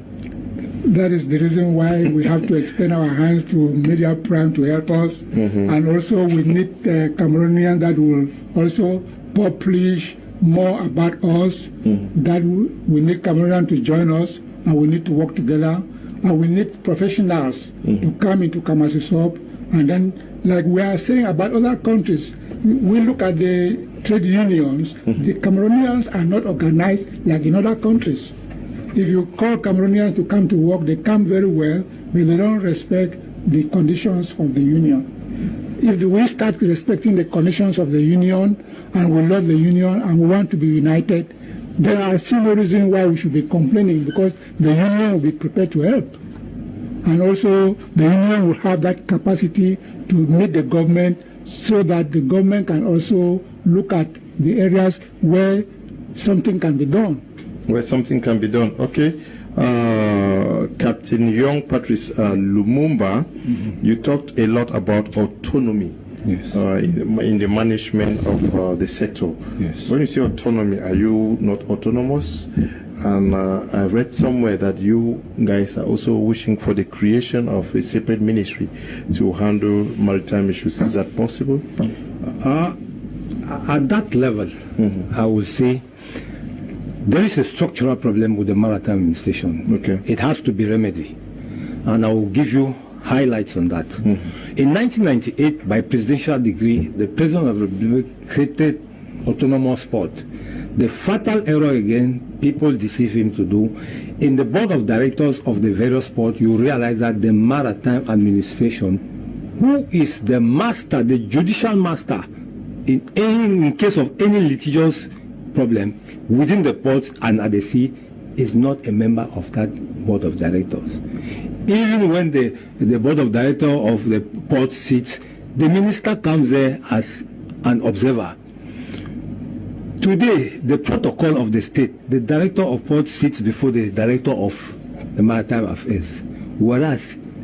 That is the reason why we have to extend our hands to Media Prime to help us. And also we need Cameroonians that will also publish more about us. That we need Cameroonians to join us, and we need to work together. And we need professionals to come into Kamasisop. And then, like we are saying about other countries, we look at the trade unions. The Cameroonians are not organized like in other countries. If you call Cameroonians to come to work, they come very well, but they don't respect the conditions of the union. If we start respecting the conditions of the union, and we love the union, and we want to be united, then I see no reason why we should be complaining, because the union will be prepared to help. And also, the union will have that capacity to meet the government so that the government can also look at the areas where something can be done. Where something can be done. Okay. Captain Young Patrice Lumumba, you talked a lot about autonomy in the management of the sector. Yes. When you say autonomy, are you not autonomous? And I read somewhere that you guys are also wishing for the creation of a separate ministry to handle maritime issues. Is that possible? At that level, I would say there is a structural problem with the maritime administration. Okay. It has to be remedied. And I will give you highlights on that. In 1998, by presidential decree, the President of the Republic created autonomous port. The fatal error again, people deceive him to do, in the board of directors of the various ports, you realize that the maritime administration, who is the master, the judicial master, in case of any litigious problem within the ports and at the sea, is not a member of that board of directors. Even when the board of directors of the port sits, the minister comes there as an observer. Today, the protocol of the state, the director of port sits before the director of the maritime affairs, whereas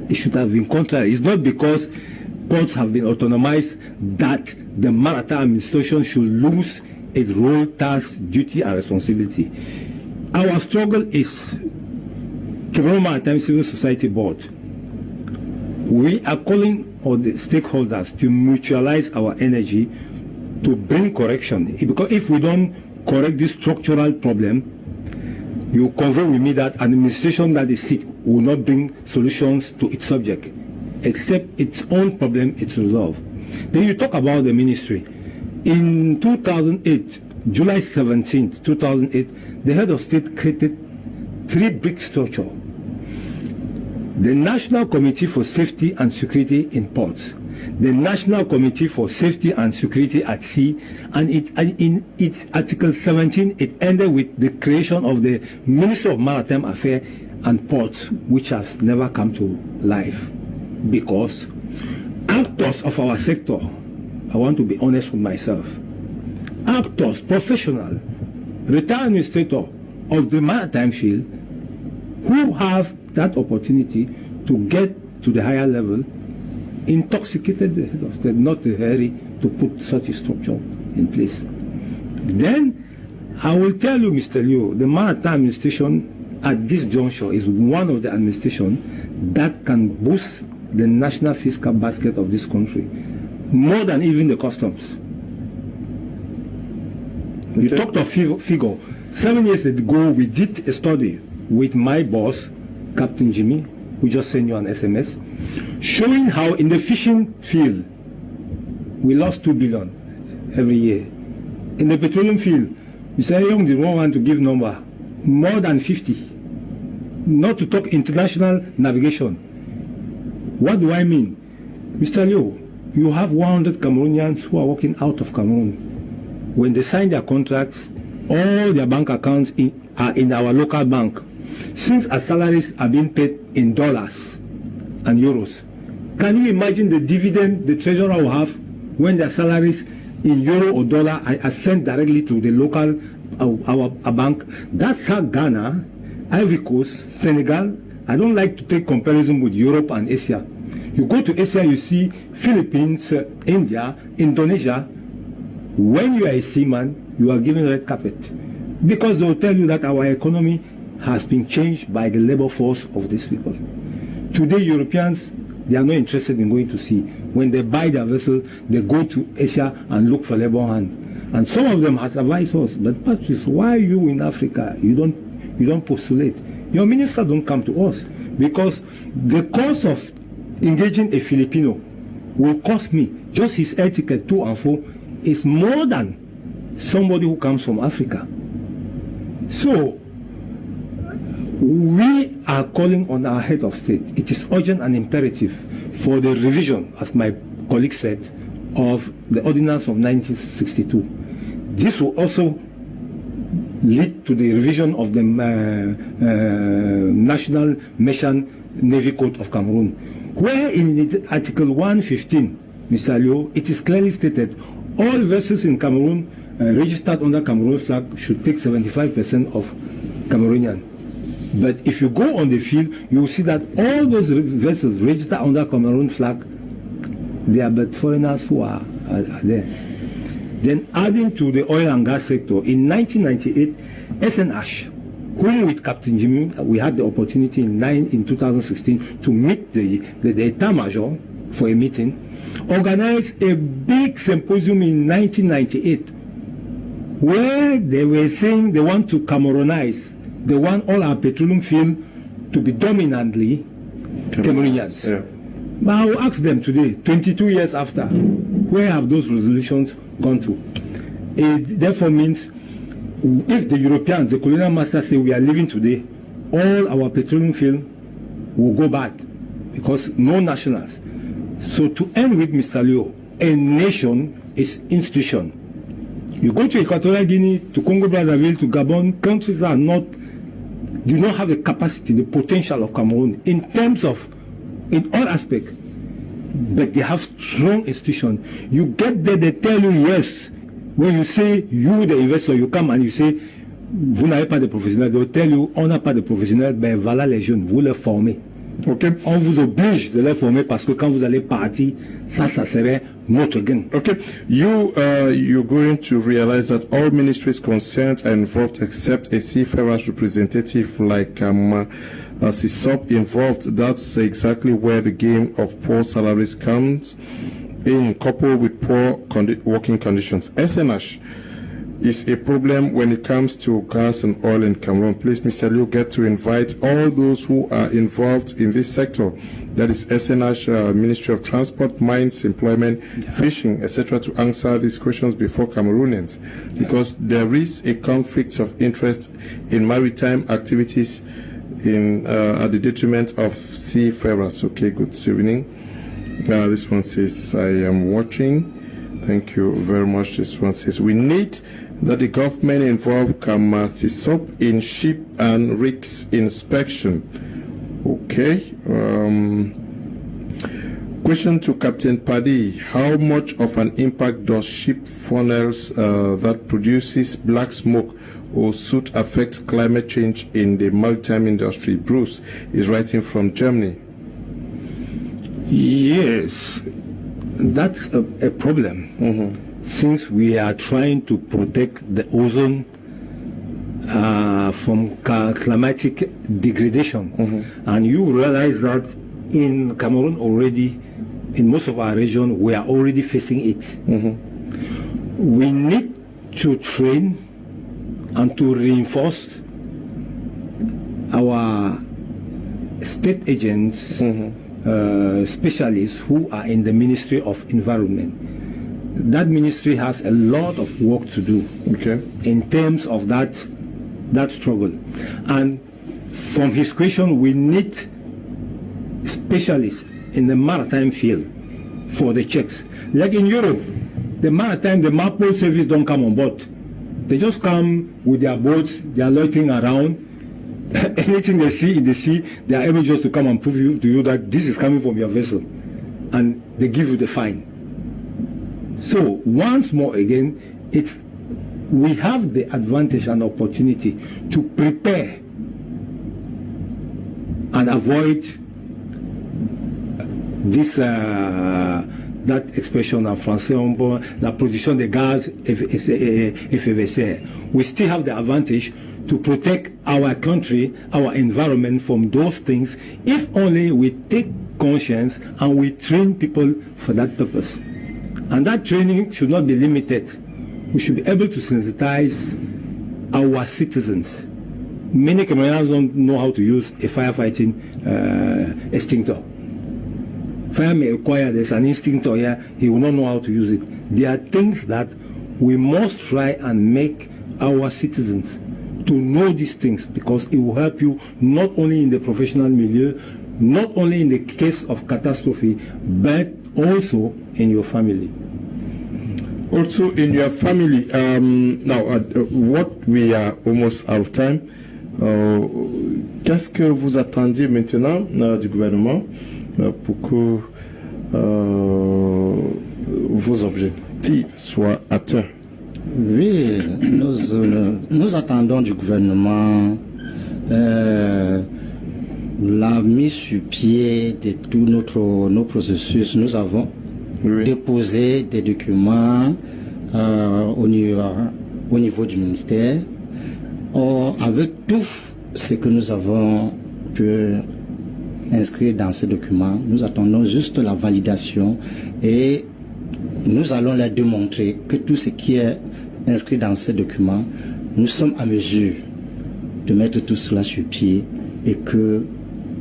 it should have been contrary. It's not because ports have been autonomized that the maritime administration should lose its role, task, duty, and responsibility. Our struggle is Cameroon Maritime Civil Society Board. We are calling on the stakeholders to mutualize our energy to bring correction. Because if we don't correct this structural problem, you convey with me that an administration that is sick will not bring solutions to its subject, except its own problem it's resolved. Then you talk about the ministry. In 2008, July 17th, 2008, the head of state created 3 big structures. The National Committee for Safety and Security in Ports, the National Committee for Safety and Security at Sea, and in its Article 17, it ended with the creation of the Ministry of Maritime Affairs and Ports, which has never come to life. Because actors of our sector, I want to be honest with myself, actors, professional, retired administrator of the maritime field, who have that opportunity to get to the higher level, intoxicated the head of state not to hurry to put such a structure in place. Then I will tell you, Mr. Liu, the maritime administration at this juncture is one of the administrations that can boost the national fiscal basket of this country more than even the customs. You talked of figure. 7 years ago, we did a study with my boss, Captain Jimmy, we just send you an SMS, showing how in the fishing field, we lost 2 billion every year. In the petroleum field, Mr. Young did not want to give number, more than 50. Not to talk international navigation. What do I mean? Mr. Liu, you have 100 Cameroonians who are working out of Cameroon. When they sign their contracts, all their bank accounts are in our local bank. Since our salaries are being paid in dollars and euros, can you imagine the dividend the treasurer will have when their salaries in euro or dollar are sent directly to the local our bank? That's how Ghana, Ivory Coast, Senegal, I don't like to take comparison with Europe and Asia. You go to Asia, you see Philippines, India, Indonesia. When you are a seaman, you are given red carpet. Because they will tell you that our economy has been changed by the labor force of these people. Today, Europeans, they are not interested in going to sea. When they buy their vessel, they go to Asia and look for labor hand. And some of them have advised us, but Patrice, why you in Africa, you don't postulate? Your minister don't come to us. Because the cost of engaging a Filipino will cost me, just his air ticket to and fro, is more than somebody who comes from Africa. So, we are calling on our head of state. It is urgent and imperative for the revision, as my colleague said, of the Ordinance of 1962. This will also lead to the revision of the National Merchant Navy Code of Cameroon, where in Article 115, Mr. Liu, it is clearly stated all vessels in Cameroon registered under Cameroon flag should take 75% of Cameroonian. But if you go on the field, you will see that all those vessels registered under Cameroon flag, they are but foreigners who are there. Then adding to the oil and gas sector, in 1998, SNH, whom with Captain Jimmy, we had the opportunity in 2016 to meet the État Major for a meeting, organized a big symposium in 1998 where they were saying they want to Cameroonize. They want all our petroleum field to be dominantly Cameroonians. Yeah. But I will ask them today, 22 years after, where have those resolutions gone to? It therefore means if the Europeans, the colonial masters say we are leaving today, all our petroleum field will go back because no nationals. So to end with, Mr. Liu, a nation is institution. You go to Equatorial Guinea, to Congo Brazzaville, to Gabon, countries that do not have the capacity, the potential of Cameroon in terms of, in all aspects, but they have strong institutions. You get there, they tell you yes. When you say, you the investor, you come and you say, vous n'avez pas de professionnels, they will tell you, on n'a pas de professionnels, ben voilà les jeunes, vous les formez. Okay. On vous oblige de les former parce que quand vous allez partir, ça serait notre gain. Okay. You're going to realize that all ministries concerned are involved except a seafarer's representative like CISOP involved. That's exactly where the game of poor salaries comes in, coupled with poor working conditions. SNH is a problem when it comes to gas and oil in Cameroon. Please, Mr. Liu, get to invite all those who are involved in this sector, that is SNH, Ministry of Transport, Mines, Employment, Fishing, etc., to answer these questions before Cameroonians, because there is a conflict of interest in maritime activities at the detriment of seafarers. Okay, good evening. This one says, I am watching. Thank you very much. This one says, we need that the government involve CISOP in ship and rigs inspection. Okay. Question to Captain Paddy. How much of an impact does ship funnels that produces black smoke or soot affect climate change in the maritime industry? Bruce is writing from Germany. Yes, that's a problem. Mm-hmm. Since we are trying to protect the ozone from climatic degradation. Mm-hmm. And you realize that in Cameroon already, in most of our region, we are already facing it. Mm-hmm. We need to train and to reinforce our state agents, specialists who are in the Ministry of Environment. That ministry has a lot of work to do in terms of that struggle. And from his question, we need specialists in the maritime field for the checks. Like in Europe, the MAPOL service don't come on board. They just come with their boats, they are loitering around. Anything they see in the sea, they are able just to come and prove to you that this is coming from your vessel. And they give you the fine. So once more again, we have the advantage and opportunity to prepare and avoid this that expression en français, la production de gaz effet de serre. We still have the advantage to protect our country, our environment from those things, if only we take conscience and we train people for that purpose. And that training should not be limited. We should be able to sensitize our citizens. Many Cameroonians don't know how to use a firefighting extinctor. Fire may require there's an extinctor here, he will not know how to use it. There are things that we must try and make our citizens to know these things, because it will help you not only in the professional milieu, not only in the case of catastrophe, but also in your family. Also in your family. What we are almost out of time. Qu'est-ce que vous attendiez maintenant du gouvernement pour que vos objectifs soient atteints? Oui, nous attendons du gouvernement la mise sur pied de tous nos processus. Nous avons déposé des documents au niveau du ministère. Or, avec tout ce que nous avons pu inscrire dans ces documents, nous attendons juste la validation et nous allons leur démontrer que tout ce qui est inscrit dans ces documents, nous sommes à mesure de mettre tout cela sur pied et que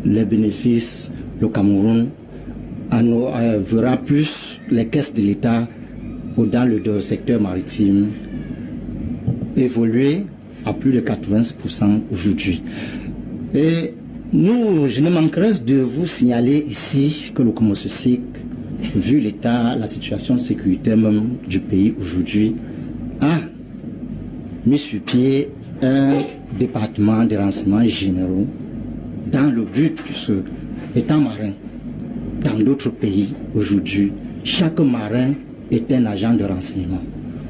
les bénéfices, le Cameroun verra plus les caisses de l'État dans le secteur maritime évoluer à plus de 80% aujourd'hui. Et nous, je ne manquerai de vous signaler ici que le COMOSOSIC, vu l'état, la situation sécuritaire même du pays aujourd'hui, a mis sur pied un département de renseignements généraux dans le but, puisque étant marin, dans d'autres pays aujourd'hui, chaque marin est un agent de renseignement.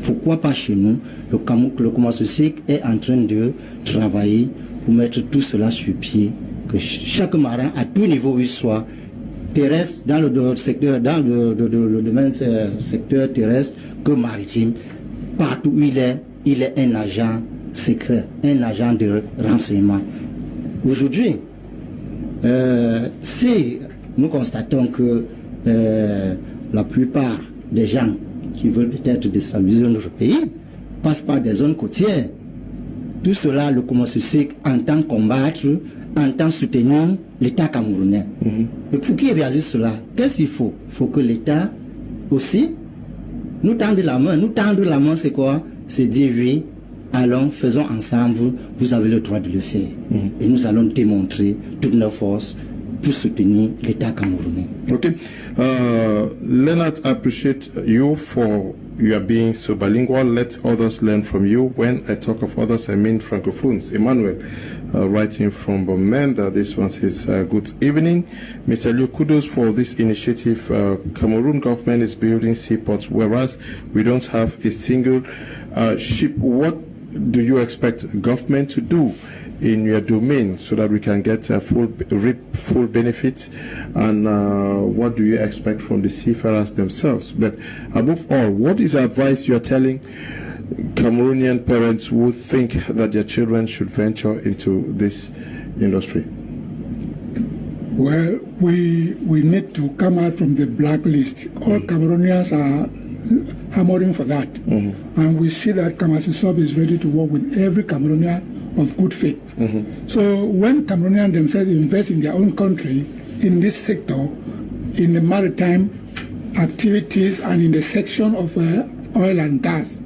Pourquoi pas chez nous? Le COMOSOSIC est en train de travailler pour mettre tout cela sur pied, que chaque marin, à tout niveau où il soit, terrestre, dans le secteur, dans le domaine secteur terrestre que maritime, partout où il est un agent secret, un agent de renseignement. Aujourd'hui, si nous constatons que la plupart des gens qui veulent peut-être déstabiliser notre pays passent par des zones côtières, tout cela, le COMOSOSIC entend combattre, entend soutenir l'État camerounais. Et pour qu'il réalise cela, qu'est-ce qu'il faut? Il faut que l'État aussi nous tende la main. Nous tendre la main, c'est quoi? C'est dire oui, allons, faisons ensemble, vous avez le droit de le faire. Et nous allons démontrer toutes nos forces pour soutenir l'État camerounais. Okay. Leonard, I appreciate you for your being so bilingual. Let others learn from you. When I talk of others, I mean francophones. Emmanuel, writing from Bomenda, this one says, good evening. Mr. Liu, kudos for this initiative. Cameroon government is building seaports, whereas we don't have a single ship. What do you expect government to do in your domain so that we can get reap full benefits, and what do you expect from the seafarers themselves? But above all, what is the advice you are telling Cameroonian parents who think that their children should venture into this industry? Well, we need to come out from the blacklist. All Cameroonians are hammering for that. And we see that CAMASISOB is ready to work with every Cameroonian of good faith. So when Cameroonians themselves invest in their own country, in this sector, in the maritime activities and in the section of oil and gas,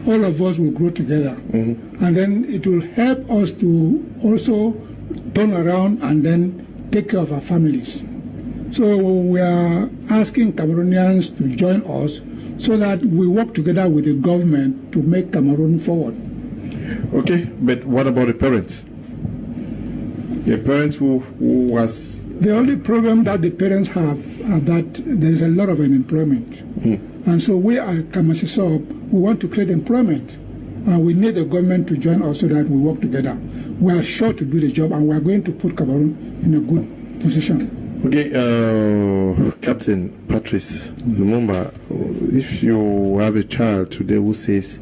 all of us will grow together. And then it will help us to also turn around and then take care of our families. So we are asking Cameroonians to join us so that we work together with the government to make Cameroon forward. Okay, but what about the parents? The parents who was... The only problem that the parents have is that there is a lot of unemployment. And so we at Kamasisob, we want to create employment. And we need the government to join us so that we work together. We are sure to do the job, and we are going to put Cameroon in a good position. Okay, Captain Patrice Lumumba, if you have a child today who says,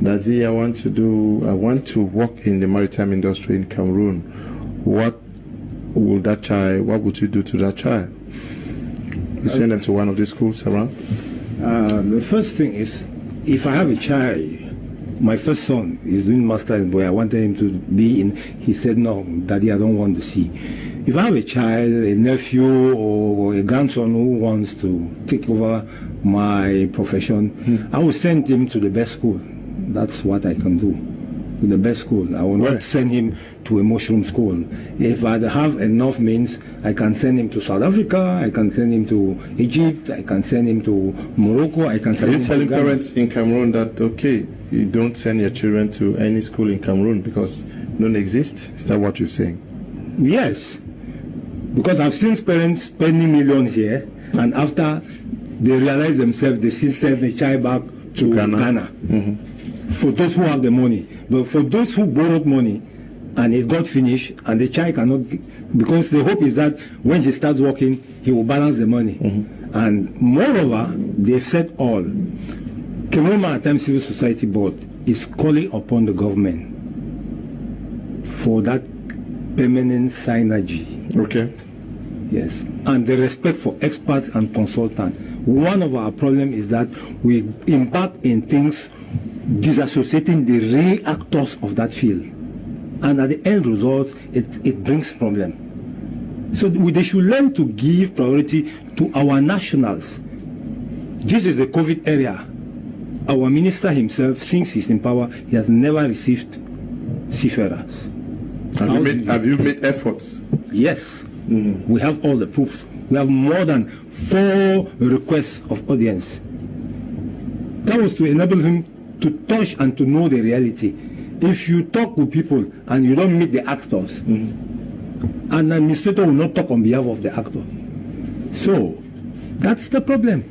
Daddy, I want to work in the maritime industry in Cameroon, what would you do to that child? You send them to one of the schools around? The first thing is, if I have a child, my first son is doing master's, but I wanted him to be in, he said, no, Daddy, I don't want to see. If I have a child, a nephew or a grandson who wants to take over my profession, I will send him to the best school. That's what I can do. To the best school. I will not send him to a mushroom school. If I have enough means, I can send him to South Africa, I can send him to Egypt, I can send him to Morocco, I can send him to Are you telling Ghana. parents in Cameroon that, okay, you don't send your children to any school in Cameroon because none exist? Is that what you're saying? Yes. Because I've seen parents spending millions here, and after they realize themselves, they still send the child back to Ghana. For those who have the money. But for those who borrowed money and it got finished and the child cannot, because the hope is that when he starts working, he will balance the money. And moreover, they've said all. Cameroon Maritime Civil Society Board is calling upon the government for that permanent synergy. Okay. Yes. And the respect for experts and consultants. One of our problems is that we embark in things disassociating the real actors of that field. And at the end result, it brings problem. So they should learn to give priority to our nationals. This is the COVID area. Our minister himself, since he's in power, he has never received seafarers. Have you made efforts? Yes. We have all the proofs. We have more than 4 requests of audience. That was to enable him to touch and to know the reality. If you talk with people and you don't meet the actors, an administrator will not talk on behalf of the actor. So that's the problem.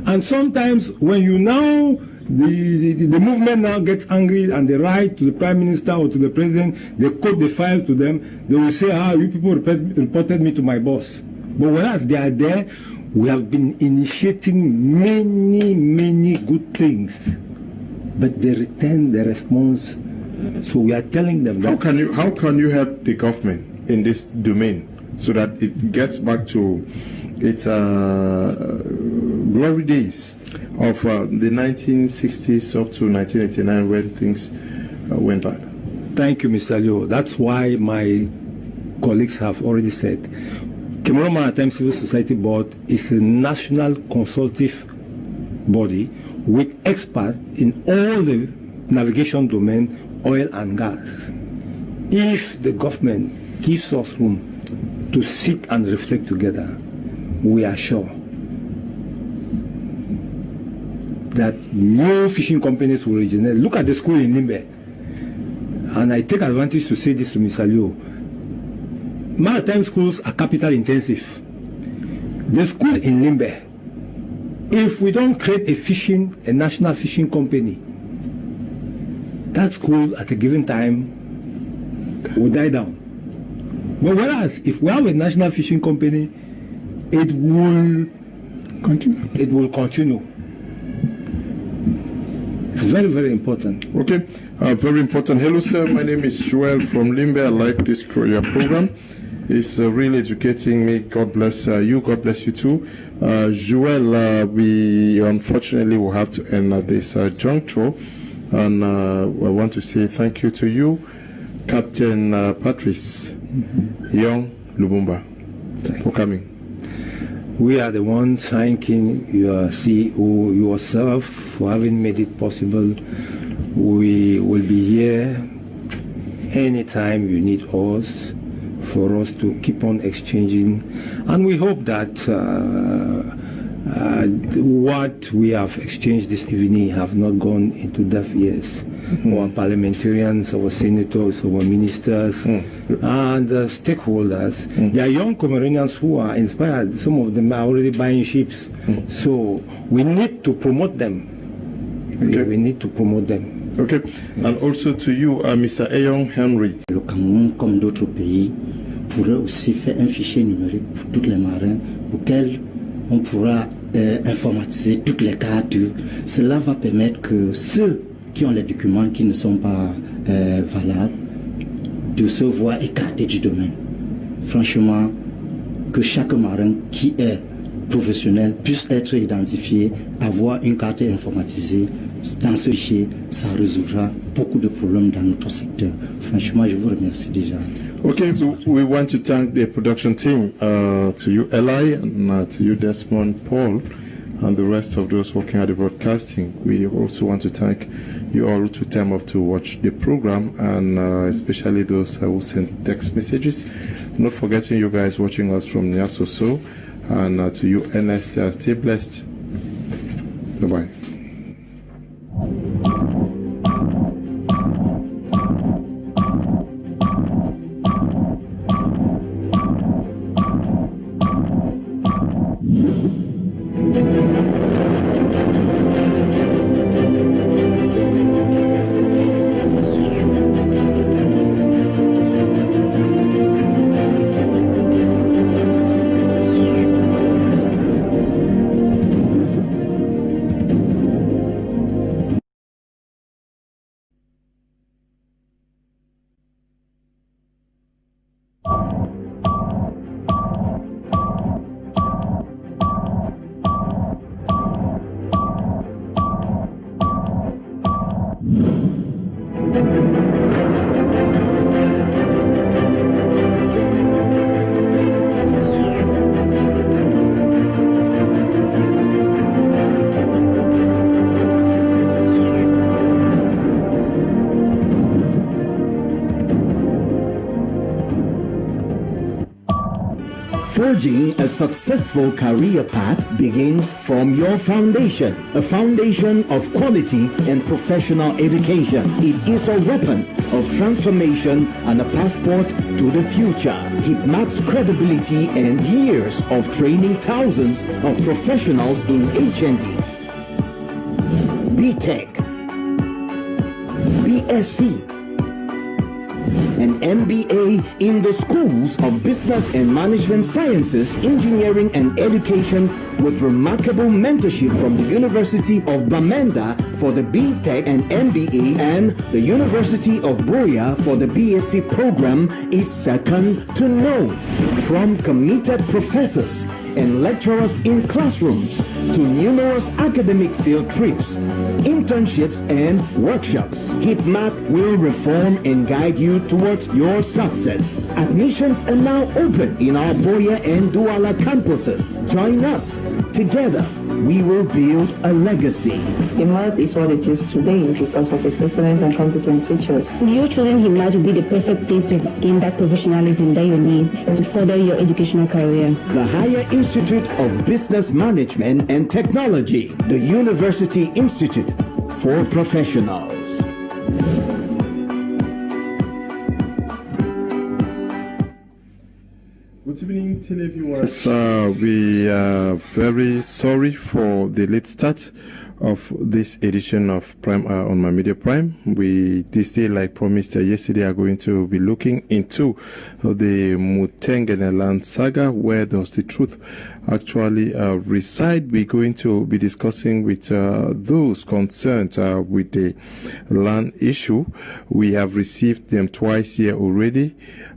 And sometimes when you now, the movement now gets angry and they write to the Prime Minister or to the President, they quote the file to them, they will say, you people reported me to my boss. But whereas they are there, we have been initiating many good things. But they return the response. So we are telling them that. How can you help the government in this domain so that it gets back to its glory days of the 1960s up to 1989 when things went bad? Thank you, Mr. Leo. That's why my colleagues have already said Cameroon Maritime Civil Society Board is a national consultative body with experts in all the navigation domain, oil and gas. If the government gives us room to sit and reflect together, we are sure that new fishing companies will originate. Look at the school in Limbe. And I take advantage to say this to Mr. Liu. Maritime schools are capital intensive. The school in Limbe, if we don't create a national fishing company, that school at a given time will die down. But whereas if we have a national fishing company, it will continue. It will continue. It's very, very important. Okay, very important. Hello, sir. My name is Joel from Limbe. I like this your program. It's really educating me. God bless you. God bless you too. Joel, we unfortunately will have to end at this juncture. And I want to say thank you to you. Captain Patrice Young Lubumba for coming. We are the ones thanking your CEO yourself for having made it possible. We will be here anytime you need us, for us to keep on exchanging. And we hope that what we have exchanged this evening have not gone into deaf ears. Our parliamentarians, our senators, our ministers, and stakeholders. There are young Cameroonians who are inspired. Some of them are already buying ships. So we need to promote them. Okay. We need to promote them. Okay. And also to you, Mr. Ayong Henry. Le Cameroun, comme d'autres pays, pourrait aussi faire un fichier numérique pour tous les marins auquel on pourra informatiser toutes les cartes. Cela va permettre que ceux qui ont les documents qui ne sont pas valables de se voir écartés du domaine. Franchement, que chaque marin qui est professionnel puisse être identifié, avoir une carte informatisée dans ce fichier, ça résoudra beaucoup de problèmes dans notre secteur. Franchement, je vous remercie déjà. Okay, so we want to thank the production team, to you, Eli, and to you, Desmond, Paul, and the rest of those working at the broadcasting. We also want to thank you all who took time off to watch the program, and especially those who sent text messages. Not forgetting you guys watching us from Nyasoso, and to you, Ernest, stay blessed. Bye-bye. Forging a successful career path begins from your foundation, a foundation of quality and professional education. It is a weapon of transformation and a passport to the future. HIPMAC's credibility and years of training thousands of professionals in HND, BTech, BSc, an MBA in the schools of business and management sciences, engineering and education, with remarkable mentorship from the University of Bamenda for the BTech and MBA, and the University of Boya for the BSc program is second to none. From committed professors and lecturers in classrooms to numerous academic field trips, internships and workshops, HIPMAC will reform and guide you towards your success. Admissions are now open in our Boya and Douala campuses. Join us. Together, we will build a legacy. HIPMAC is what it is today because of its excellent and competent teachers. Your children HIPMAC will be the perfect place to gain that professionalism that you need to further your educational career. The Higher Institute of Business Management and Technology, the University Institute for Professionals. Good evening, televiewers. We are very sorry for the late start of this edition of Prime Hour on My Media Prime. We, this day, like promised yesterday, are going to be looking into the Mutengeneland saga. Where does the truth actually reside? We're going to be discussing with those concerned with the land issue. We have received them twice here already,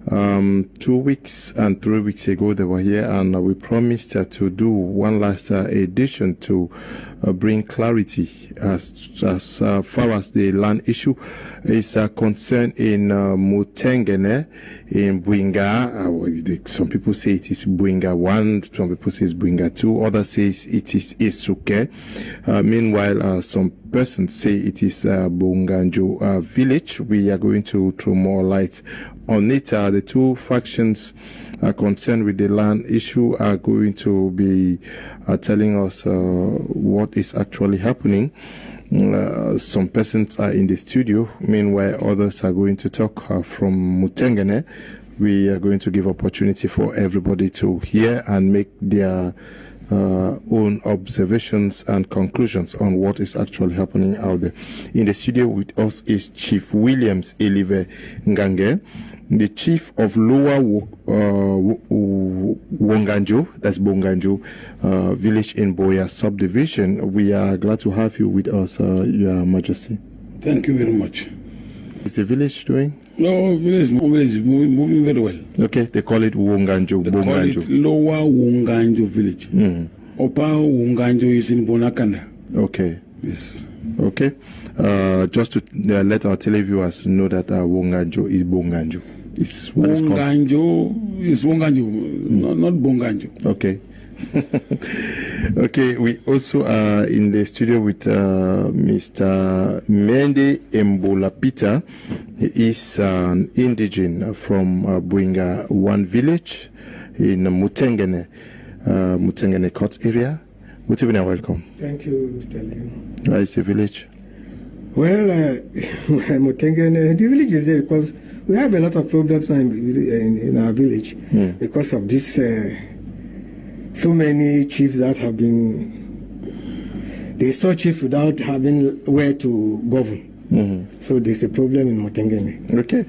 2 weeks and 3 weeks ago they were here, and we promised to do one last edition to bring clarity as far as the land issue is concerned in Mutengene, in Buinga. Some people say it is Buinga 1, some people say it's Buinga 2, others say it is Isuke. Meanwhile, some persons say it is Bunganjo village. We are going to throw more light on it. The two factions concerned with the land issue are going to be telling us what is actually happening. Some persons are in the studio. Meanwhile, others are going to talk from Mutengene. We are going to give opportunity for everybody to hear and make their own observations and conclusions on what is actually happening out there. In the studio with us is Chief Williams Elive Ngange, the chief of Lower Wonganjo, that's Bonganjo village in Boya subdivision. We are glad to have you with us, Your Majesty. Thank you very much. Is the village doing? No, village is moving very well. Okay, they call it Wonganjo. They call it Lower Wonganjo village. Upper Wonganjo is in Bonakanda. Okay. Yes. Okay. Just to let our televiewers know that Wonganjo is Bonganjo. Wonganjo is Wonganjo, not Bonganjo. Okay. Okay, we also are in the studio with Mr. Mende Mbola Peter. He is an indigene from Buinga 1 village in Mutengene, Mutengene Court area. Good evening and welcome. Thank you, Mr. Leo. It's a village. Well, Mutengene, the village is there because we have a lot of problems in our village because of this. So many chiefs that have been, they saw chief without having where to govern. So there's a problem in Mutengene. Okay.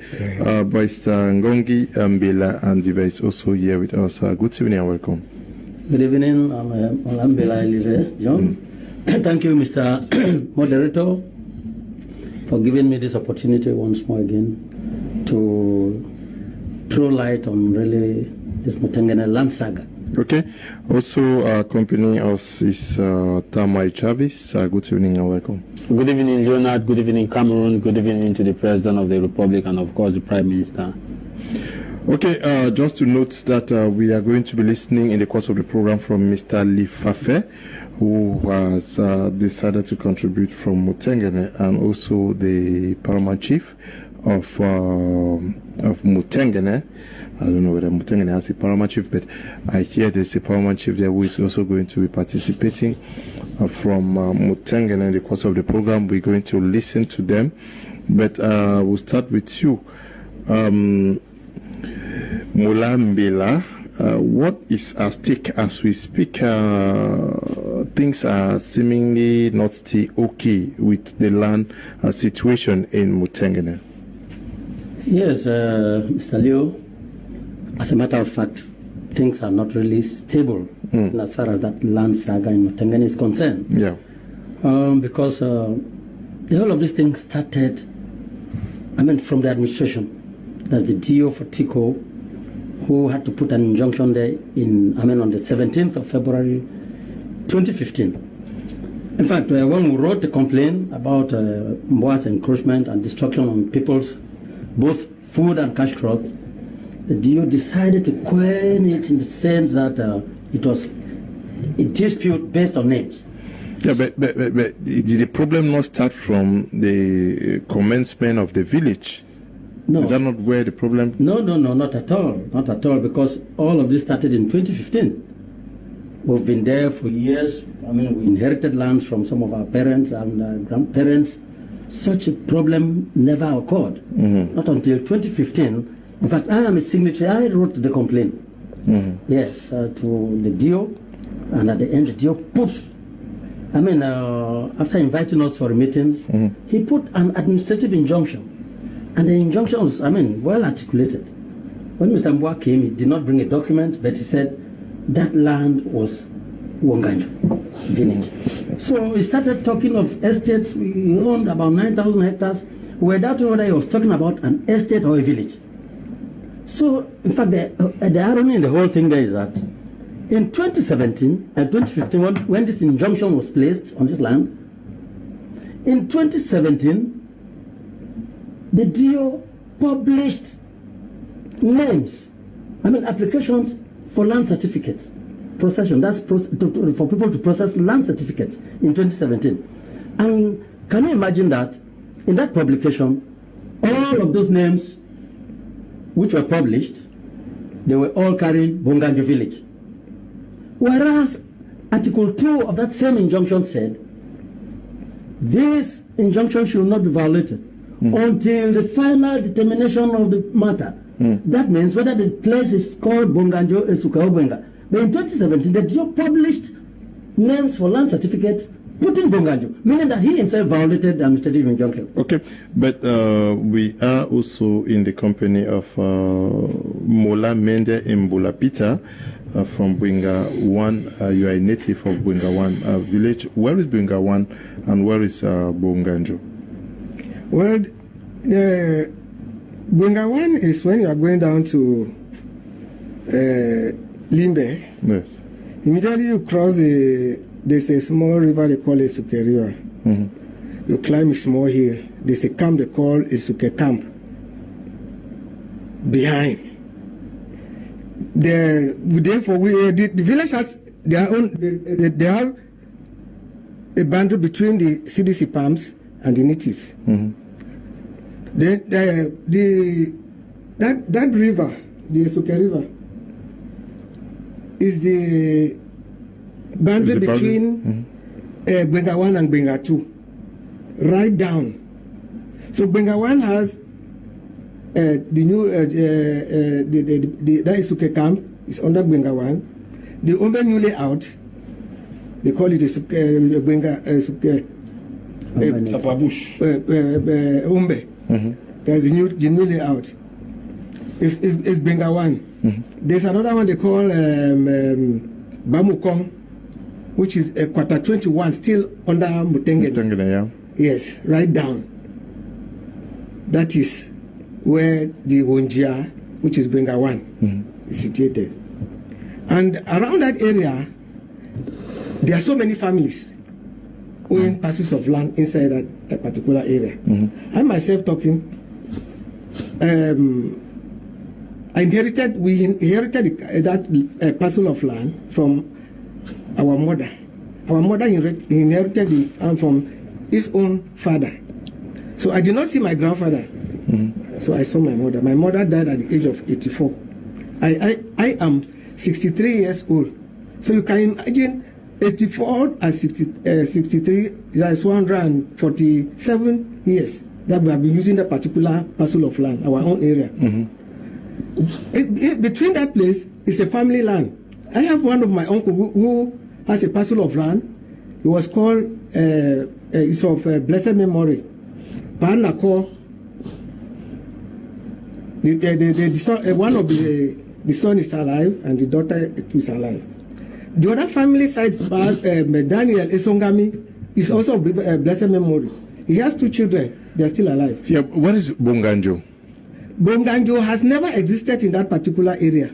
Vice Ngongi Mbela and Diva is also here with us. Good evening and welcome. Good evening. I'm Mbela Elive John. Thank you, Mr. Moderator, for giving me this opportunity once more again to throw light on really this Mutengene land saga. Okay. Also accompanying us is Tamai Chavis. Good evening and welcome. Good evening, Leonard. Good evening, Cameroon. Good evening to the President of the Republic and, of course, the Prime Minister. Okay, just to note that we are going to be listening in the course of the program from Mr. Lifafe, who has decided to contribute from Mutengene, and also the Paramount Chief of Mutengene. I don't know whether Mutengene has a paramount chief, but I hear there's a paramount chief there who is also going to be participating from Mutengene in the course of the program. We're going to listen to them, but we'll start with you. Mulambela, what is at stake as we speak? Things are seemingly not still okay with the land situation in Mutengene. Yes, Mr. Leo. As a matter of fact, things are not really stable as far as that land saga in Mutengene is concerned. Yeah. Because the whole of this thing started, from the administration. That's the DO for Tico, who had to put an injunction there on the 17th of February 2015. In fact, when we wrote the complaint about Mboa's encroachment and destruction on people's both food and cash crop, the DO decided to coin it in the sense that it was a dispute based on names. Yeah, but did the problem not start from the commencement of the village? No. Is that not where the problem? No, not at all. Not at all, because all of this started in 2015. We've been there for years. We inherited lands from some of our parents and grandparents. Such a problem never occurred. Not until 2015. In fact, I am a signatory. I wrote the complaint. Yes, to the DO, and at the end, the DO put. After inviting us for a meeting, he put an administrative injunction, and the injunction was, well articulated. When Mr. Mboa came, he did not bring a document, but he said that land was Wonganjo village. So he started talking of estates. We owned about 9,000 hectares. We were doubting whether he was talking about an estate or a village. So, in fact, the irony in the whole thing there is that in 2017 and 2015, when this injunction was placed on this land, in 2017, the DO published names, applications for land certificates, procession, that's for people to process land certificates in 2017. And can you imagine that in that publication, all of those names which were published, they were all carrying Bonganjo village. Whereas Article 2 of that same injunction said, this injunction should not be violated until the final determination of the matter. That means whether the place is called Bonganjo or Sukaobenga. But in 2017, the DO published names for land certificates putting Bonganjo, meaning that he himself violated the administrative injunction. Okay, but we are also in the company of Mola Mende Mbola Peter from Bwinga 1. You are a native of Bwinga 1 village. Where is Bwinga 1 and where is Bonganjo? Well, Bwinga 1 is when you are going down to Limbe. Yes. Immediately you cross there's a small river they call Isuke River. You climb a small hill. There's a camp they call Isuke Camp. Behind. Therefore, the village has their own. They have a boundary between the CDC palms and the natives. That river, the Isuke River, is the boundary between Bwinga 1 and Bwinga 2, right down. So Bwinga 1 has the new that Isuke camp is under Bwinga 1. The Umbe new layout, they call it Bwinga Isuke Umbe. There's the new layout. It's Bwinga 1. There's another one they call Bamukong, which is quarter 21, still under Mutengene. Yeah. Yes, right down. That is where the Wonjia, which is Bwinga 1, is situated. And around that area, there are so many families who own parcels of land inside that particular area. I myself talking, we inherited that parcel of land from our mother. Our mother inherited it from his own father. So I did not see my grandfather. So I saw my mother. My mother died at the age of 84. I am 63 years old. So you can imagine 84 and 63, that's 147 years that we have been using that particular parcel of land, our own area. Between that place is a family land. I have one of my uncle who has a parcel of land. It was called, it's of blessed memory. Panako. One of the son is alive and the daughter is alive. The other family side, Daniel Esongami, is also of blessed memory. He has 2 children. They are still alive. Yeah, what is Bonganjo? Bonganjo has never existed in that particular area.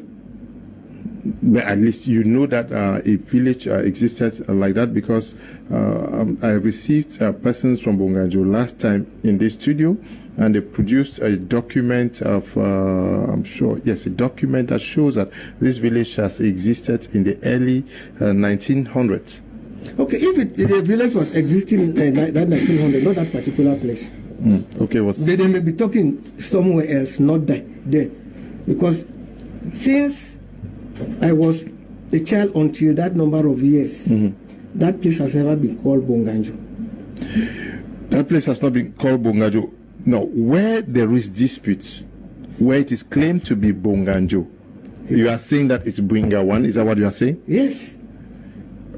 But at least you know that a village existed like that, because I received persons from Bonganjo last time in this studio, and they produced a document of, I'm sure, yes, a document that shows that this village has existed in the early 1900s. Okay, if the village was existing in that 1900, not that particular place. Okay, they may be talking somewhere else, not there. Because since I was a child until that number of years, that place has never been called Bonganjo. That place has not been called Bonganjo. Now, where there is dispute, where it is claimed to be Bonganjo, you are saying that it's Bwinga 1, is that what you are saying? Yes.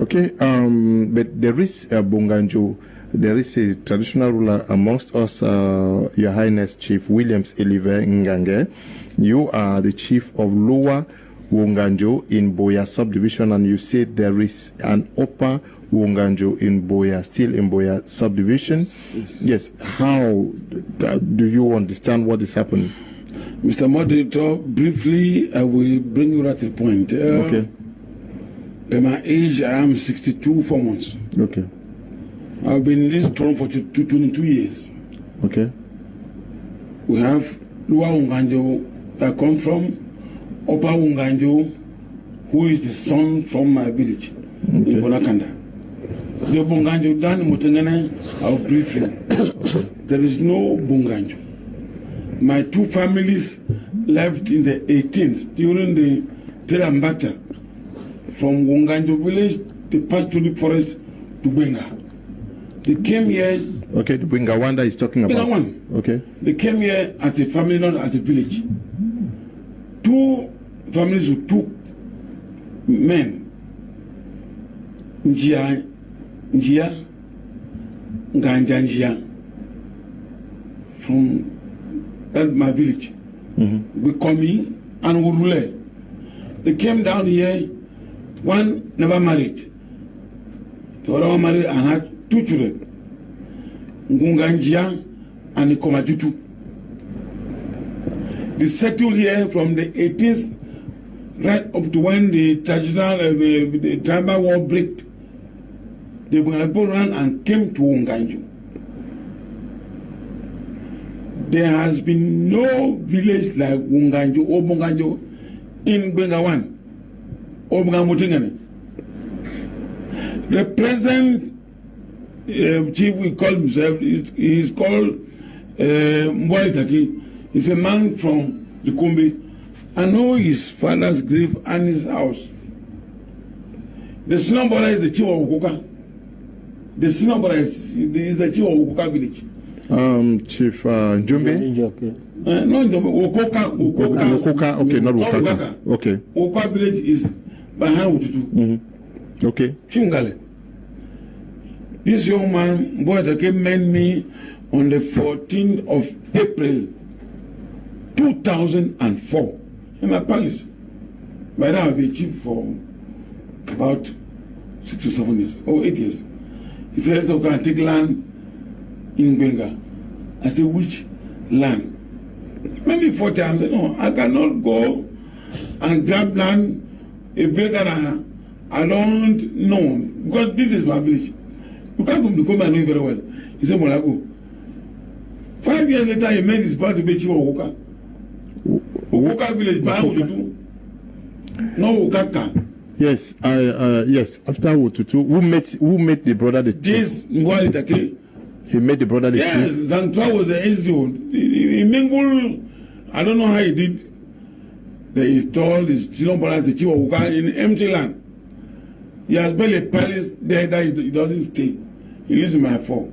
Okay, but there is Bonganjo. There is a traditional ruler amongst us, Your Highness Chief Williams Elive Ngange. You are the chief of Lower Wonganjo in Boya subdivision, and you said there is an upper Wonganjo in Boya, still in Boya subdivision. Yes. How do you understand what is happening? Mr. Moderator, briefly, I will bring you right to the point. Okay. At my age, I am 62, 4 months. Okay. I've been in this throne for 22 years. Okay. We have Lua Unganjo, I come from, Opa Unganjo, who is the son from my village, in Bonakanda. The Bunganjo Dan Mutengene, I'll brief you. There is no Bunganjo. My two families left in the 18th during the Telambata from Wunganjo village. They passed through the forest to Benga. They came here. Okay, the Bingawanda is talking about. Bengawan. Okay. They came here as a family, not as a village. Two families who took men, Njia, Nganja, from my village. We come in and Urule. They came down here. One never married. The other one married and had 2 children. Ngunganjia and Komajutu. They settled here from the 18th right up to when the traditional, the tribal war broke. They ran and came to Unganjo. There has been no village like Unganjo or Bunganjo in Bengawan or Bungamutengane. The present chief, we call himself, is called Mboitaki. He's a man from the Kumbi. I know his father's grave and his house. The Sinambara is the chief of Ukuka. The Sinambara is the chief of Ukuka village. Chief Njumbe? No, Okoka. Okay, not Okaka. Okay. Okoka village is behind Ututu. Okay. Chingale. This young man, boy, that came met me on the 14th of April 2004 in my palace. By now, I've been chief for about 6 or 7 years, or 8 years. He said, let's go and take land in Benga. I said, which land? Maybe 40. I said, no, I cannot go and grab land in Benga. I don't know, because this is my village. You come from the Congo, I know it very well. He said, Molago. 5 years later, he made his brother to be chief of Okoka. Okoka village, no Okaka. Yes, yes. After Ututu, who made the brother the chief? This Mwalitake. He made the brother the chief. Yes, Zantua was the SDO. He mingled. I don't know how he did. They installed his children as the chief of Okoka in empty land. He has built a palace there that he doesn't stay. He lives in my farm.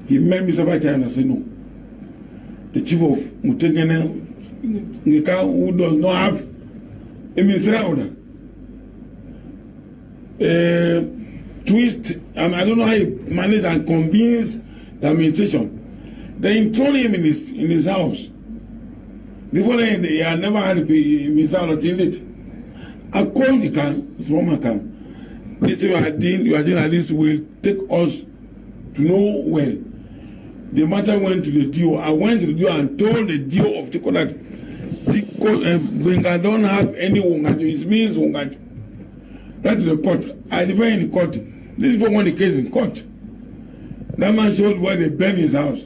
He met me several times and I said, no. The chief of Mutengene, who does not have a ministerial order. Twist, I don't know how he managed and convinced the administration. They enthroned him in his house. Before then, he had never had a ministerial order till date. I called the camp, small man camp. This thing you are doing like this will take us to nowhere. The matter went to the DO. I went to the DO and told the DO of Tico that Benga don't have any Wunganjo. It means Wunganjo. That's the court. I defend in the court. This people won the case in court. That man showed where they burned his house.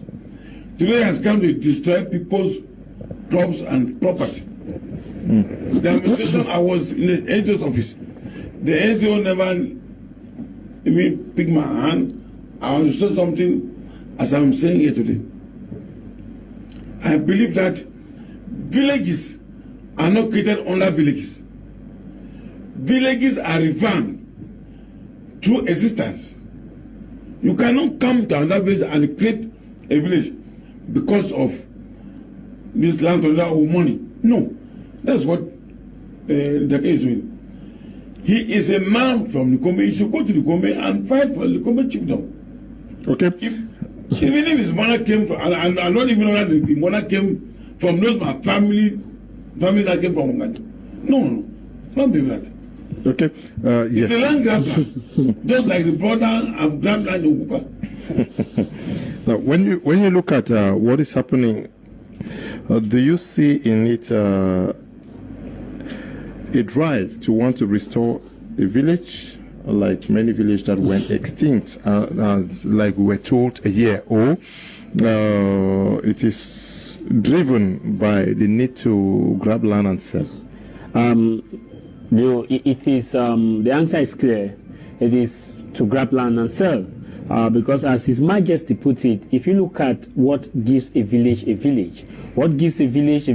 Today has come to destroy people's crops and property. The administration, I was in the SDO's office. The SDO never even picked my hand. I want to say something as I'm saying here today. I believe that villages are not created under villages. Villages are revamped through existence. You cannot come to another village and create a village because of this landholder or money. No. That's what Jacques is doing. He is a man from the Gombe. He should go to the Gombe and fight for the Gombe chiefdom. Okay. Even if his mother came from, I don't even know that the mother came from those my family that came from Uganda. No, not be that. Okay. Yes. It's a land grabber, just like the brother of grabbed land in Okupa. Now, when you look at what is happening Do you see in it a drive to want to restore a village, like many villages that went extinct, like we were told a year ago? It is driven by the need to grab land and sell. It is the answer is clear. It is to grab land and sell, because as His Majesty put it, if you look at what gives a village, what gives a village,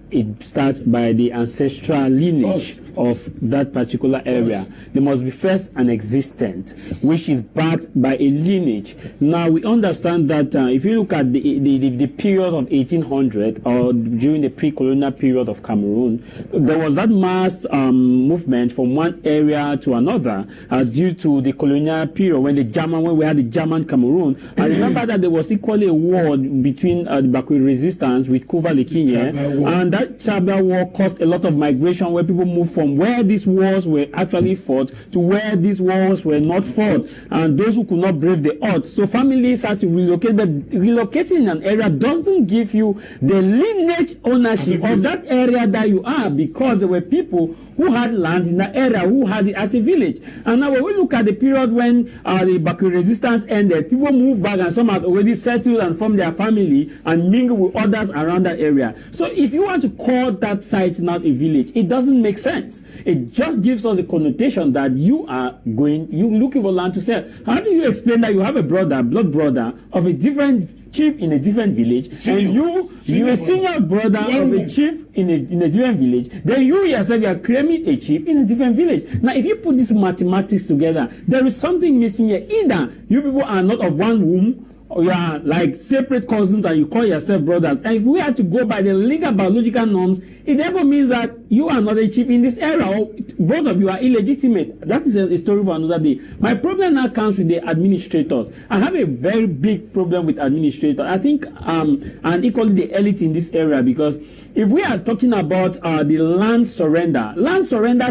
it starts by the ancestral lineage of that particular area. There must be first an existent, which is backed by a lineage. Now we understand that if you look at the period of 1800 or during the pre-colonial period of Cameroon, there was that mass movement from one area to another due to the colonial period when we had the German Cameroon. I remember that there was equally a war between the Bakwe resistance with Kuva Lekinye, and that Chabla war caused a lot of migration where people moved from where these wars were actually fought to where these wars were not fought, and those who could not brave the odds. So families had to relocate, but relocating in an area doesn't give you the lineage ownership of that area that you are, because there were people who had land in that area, who had it as a village. And now when we look at the period when the Bakwe resistance ended, people moved back and some had already settled and formed their family and mingled with others around that area. So if you want to call that site not a village, it doesn't make sense. It just gives us a connotation that you looking for land to sell. How do you explain that you have a blood brother of a different chief in a different village, and you're a senior brother of a chief in a different village, then you yourself are claiming a chief in a different village? Now, if you put these mathematics together, there is something missing here. Either you people are not of one womb, or you are like separate cousins and you call yourself brothers. And if we had to go by the legal biological norms, it therefore means that you are not a chief in this area, or both of you are illegitimate. That is a story for another day. My problem now comes with the administrators. I have a very big problem with administrators. I think, and equally the elite in this area, because if we are talking about the land surrender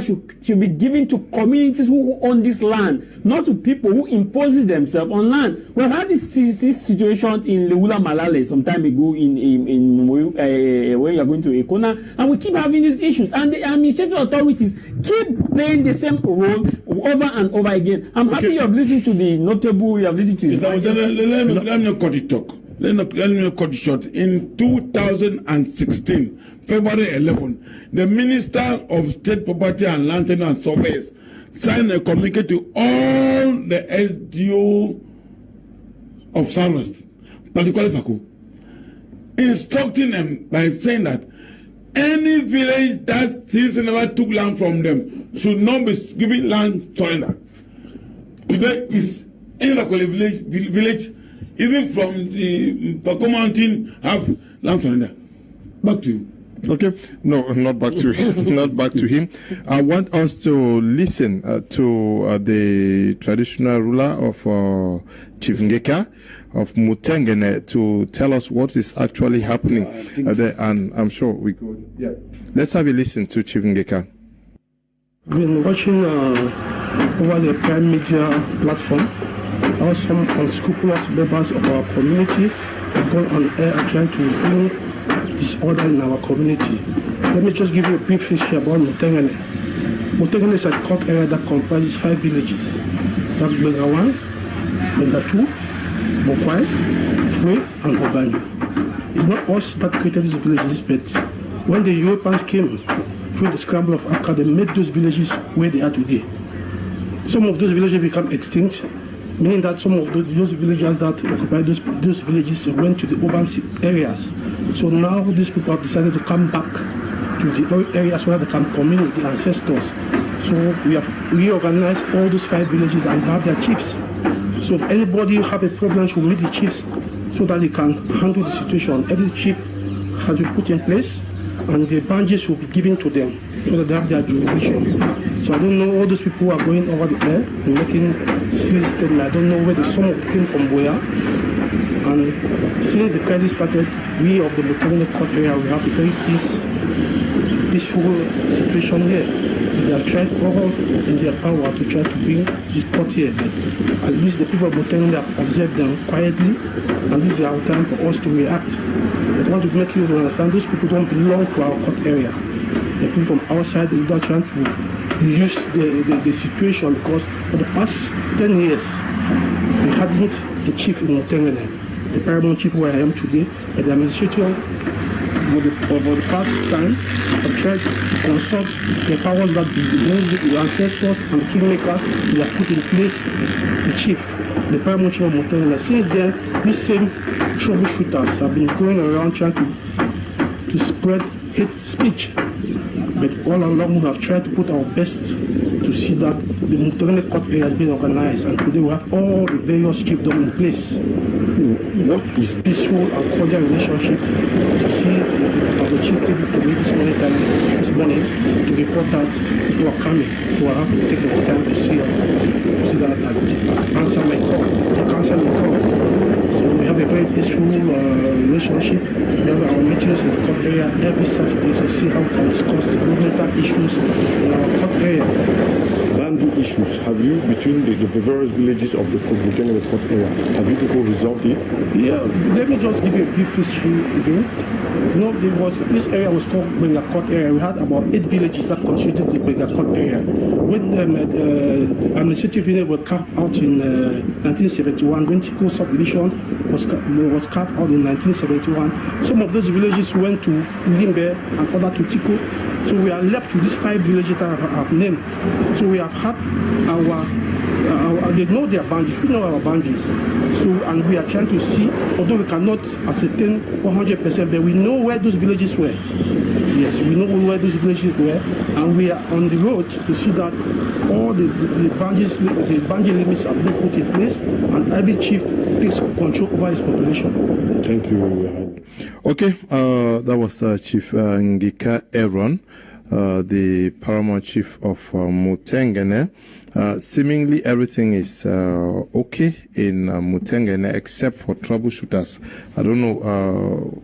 should be given to communities who own this land, not to people who impose themselves on land. We've had this situation in Leula Malale some time ago in where you are going to Ekona, and we keep having these issues, and the administrative authorities keep playing the same role over and over again. I'm happy you have listened to the notable, you have listened to his let me cut it talk. Let me cut it short. In 2016, February 11, the Minister of State Property and Land Tenure and Surveys signed a communique to all the SDO of Southwest, particularly Faku, instructing them by saying that any village that citizen never took land from them should not be given land surrender. Today is any local village, even from the Paco Mountain, have land surrender. Back to you. Okay, no, not back to not back to him. I want us to listen to the traditional ruler of Chief Ngeka of Mutengene to tell us what is actually happening there, and I'm sure we could. Yeah, let's have a listen to Chief Ngeka. I've been watching over the Prime Media platform how some unscrupulous members of our community have gone on air and trying to bring disorder in our community. Let me just give you a brief history about Mutengene. Mutengene is a court area that comprises 5 villages. That's Bengawan, Bengatu, Bokwai, Fue, and Obanjo. It's not us that created these villages, but when the Europeans came through the scramble of Africa, they made those villages where they are today. Some of those villages become extinct, meaning that some of those villagers that occupied those villages went to the urban areas. So now these people have decided to come back to the areas where they can commune with the ancestors. So we have reorganized all those 5 villages and have their chiefs. So if anybody have a problem, should meet the chiefs so that they can handle the situation. Every chief has been put in place, and the branches will be given to them so that they have their jurisdiction. So I don't know all those people who are going over the air and making silly statements. I don't know where the sum came from where. And since the crisis started, we of the Mutengene court area, we have to take this peaceful situation here. They have tried all in their power to try to bring this court here. But at least the people of Mutengene have observed them quietly, and this is our time for us to react. But I want to make you understand, those people don't belong to our court area. The people from outside are trying to use the situation, because for the past 10 years, we hadn't a chief in Mutengene, the paramount chief where I am today, but the administration over the past time have tried to consult the powers that the ancestors and the kingmakers they have put in place the chief, the paramount chief of Mutengene. Since then, these same troubleshooters have been going around trying to spread hate speech. But all along we have tried to put our best to see that the Mutengene court area has been organized, and today we have all the various chiefdoms in place. What is peaceful and cordial relationship to see the chief able to meet this morning to report that people are coming. So I have to take the time to see that I answer my call. So we have a very peaceful relationship. We have our meetings in the court area every Saturday to see how we can discuss governmental issues in our court area. Boundary issues, have you, between the various villages of the Mutengene court area, have you people resolved it? Yeah, let me just give you a brief history again. This area was called Benga Court area. We had about 8 villages that constituted the Benga Court area. When the administrative unit was carved out in 1971, when Tiko subdivision was carved out in 1971, some of those villages went to Limbe and other to Tiko. So we are left with these 5 villages that I have named. So we have had they know their boundaries, we know our boundaries. So, and we are trying to see, although we cannot ascertain 100%, but we know where those villages were. Yes, we know where those villages were, and we are on the road to see that all the boundary limits have been put in place, and every chief takes control over his population. Thank you. Okay, that was Chief Ngika Aaron, the paramount chief of Mutengene. Seemingly everything is okay in Mutengene except for troubleshooters. I don't know,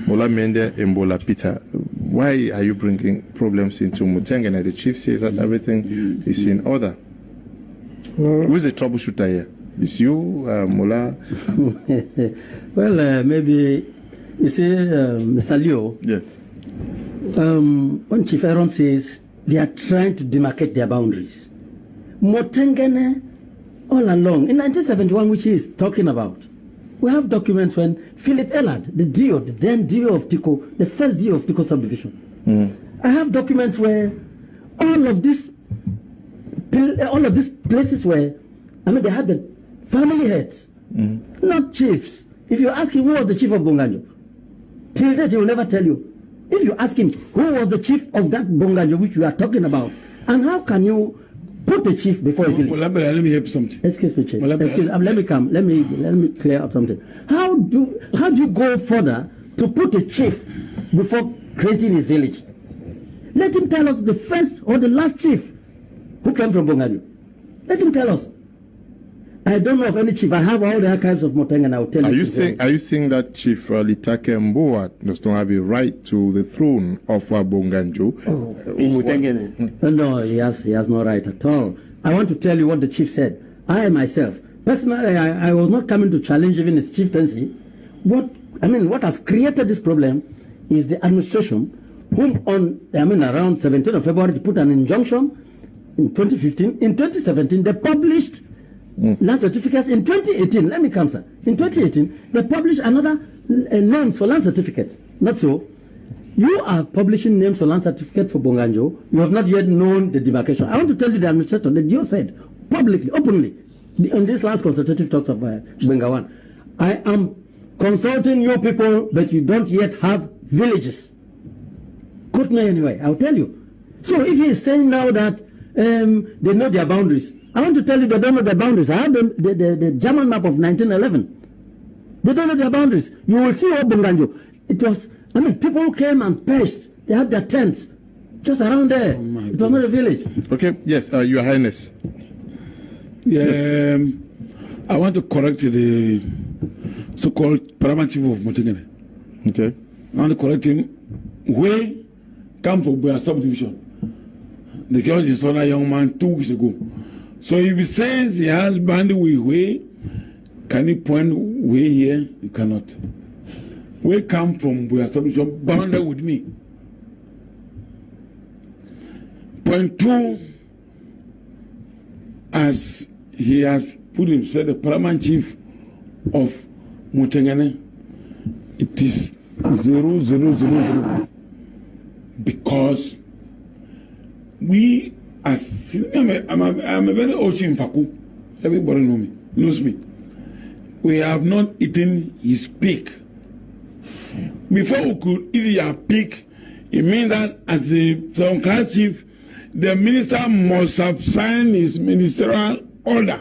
Mola Mende and Bola Peter, why are you bringing problems into Mutengene? The chief says that everything is in order. Who is the troubleshooter here? It's you, Mola? Well, maybe, you see, Mr. Leo. Yes. When Chief Aaron says they are trying to demarcate their boundaries, Mutengene, all along, in 1971, which he is talking about, we have documents when Philip Ellard, the then DO of Tiko, the first DO of Tiko subdivision, I have documents where all of these places where, they had the family heads, not chiefs. If you ask him who was the chief of Bonganjo, till date he will never tell you. If you ask him who was the chief of that Bonganjo which we are talking about, and how can you put the chief before a village? Let me help something. Excuse me, Chief. Let me clear up something. How do you go further to put a chief before creating his village? Let him tell us the first or the last chief who came from Bonganjo. Let him tell us. I don't know of any chief. I have all the archives of Mutengene. I will tell you. Are you saying that Chief Litake Mboa does not have a right to the throne of Bonganjo? In Mutengene? No, he has no right at all. I want to tell you what the chief said. I myself, personally, I was not coming to challenge even his chieftaincy. What has created this problem is the administration, whom around 17th of February, put an injunction in 2015. In 2017, they published land certificates. In 2018, let me come, sir. In 2018, they published another names for land certificates. Not so. You are publishing names for land certificate for Bonganjo. You have not yet known the demarcation. I want to tell you the administrator that you said publicly, openly, in this last consultative talks of Benga 1, I am consulting you people, but you don't yet have villages. Quote me anyway, I'll tell you. So if he is saying now that they know their boundaries, I want to tell you they don't know their boundaries. I have the German map of 1911. They don't know their boundaries. You will see what Bonganjo. It was, people came and pitched. They had their tents just around there. It was not a village. Okay, yes, Your Highness. Yeah, I want to correct the so-called paramount chief of Mutengene. Okay. I want to correct him where come from Buya subdivision. The girl is on a young man 2 weeks ago. So if he says he has boundary way, can he point way here? He cannot. We come from Buya subdivision, bounded with me. Point 2, as he has put himself the paramount chief of Mutengene, it is 0,000 because we as I'm a very Ocean Faku. Everybody knows me. We have not eaten his pig. Before we could eat your pig, it means that as the class chief, the minister must have signed his ministerial order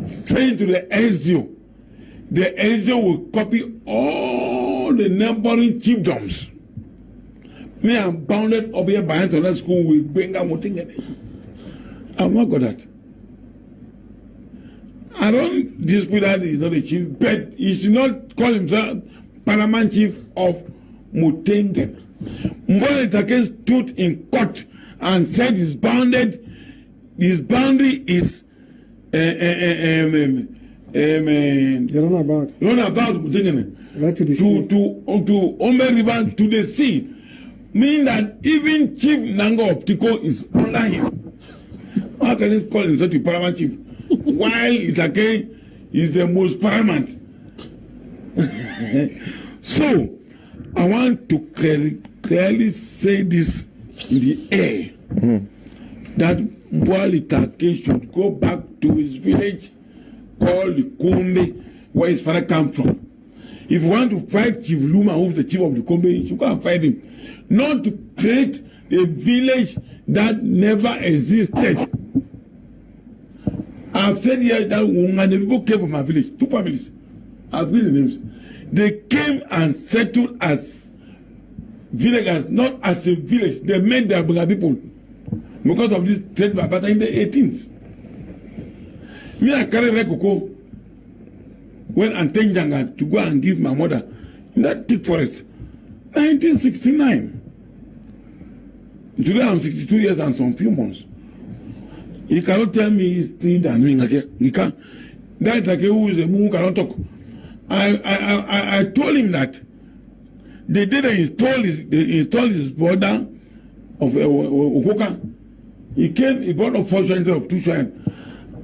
saying to the SDO. The SDO will copy all the neighboring chiefdoms. Me, I'm bounded up here by Antonia School with Benga Motingene. I've not got that. I don't dispute that he's not a chief, but he should not call himself Paramount Chief of Mutengene. Mbonetake stood in court and said his boundary is runabout Mutengene right to the sea. to Ome River to the sea. Meaning that even Chief Nango of Tiko is under him. How can he call himself the paramount chief? While Itake is the most paramount. So, I want to clearly say this in the air. That Mbwali Itake should go back to his village called Likombe, where his father came from. If you want to fight Chief Luma, who's the chief of Likombe, you should go and fight him. Not to create a village that never existed. I've said here that when the people came from my village, 2 families, I've given the names. They came and settled as villagers, not as a village. They made their Bunga people because of this trade by butter in the 18th. Me, I carry Rekoko when Antenjanga to go and give my mother in that thick forest. 1969. Today I'm 62 years and some few months. He cannot tell me he's still doing again. He can't. That like who is a who cannot talk. I told him that they didn't install his border of Okoka. He came, he brought up 4 shrines of 2 shrines.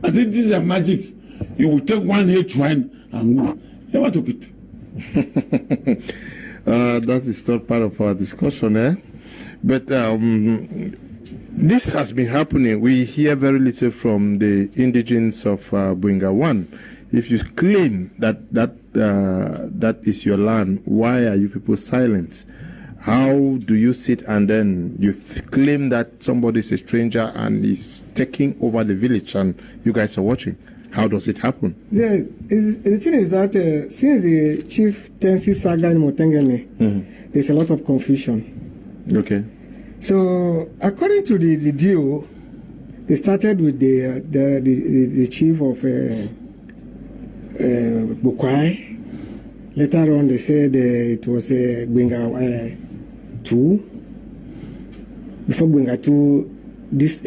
I said, this is a magic. You will take 1 head shrine and go. He never took it. That is not part of our discussion, eh? But this has been happening. We hear very little from the indigenes of Buinga 1. If you claim that is your land, why are you people silent? How do you sit and then you claim that somebody is a stranger and is taking over the village and you guys are watching? How does it happen? Yeah, the thing is that since the chieftaincy saga in Mutengene, there's a lot of confusion. Okay. So according to the deal, they started with the chief of Bukwai. Later on, they said it was Benga 2. Before Benga 2, this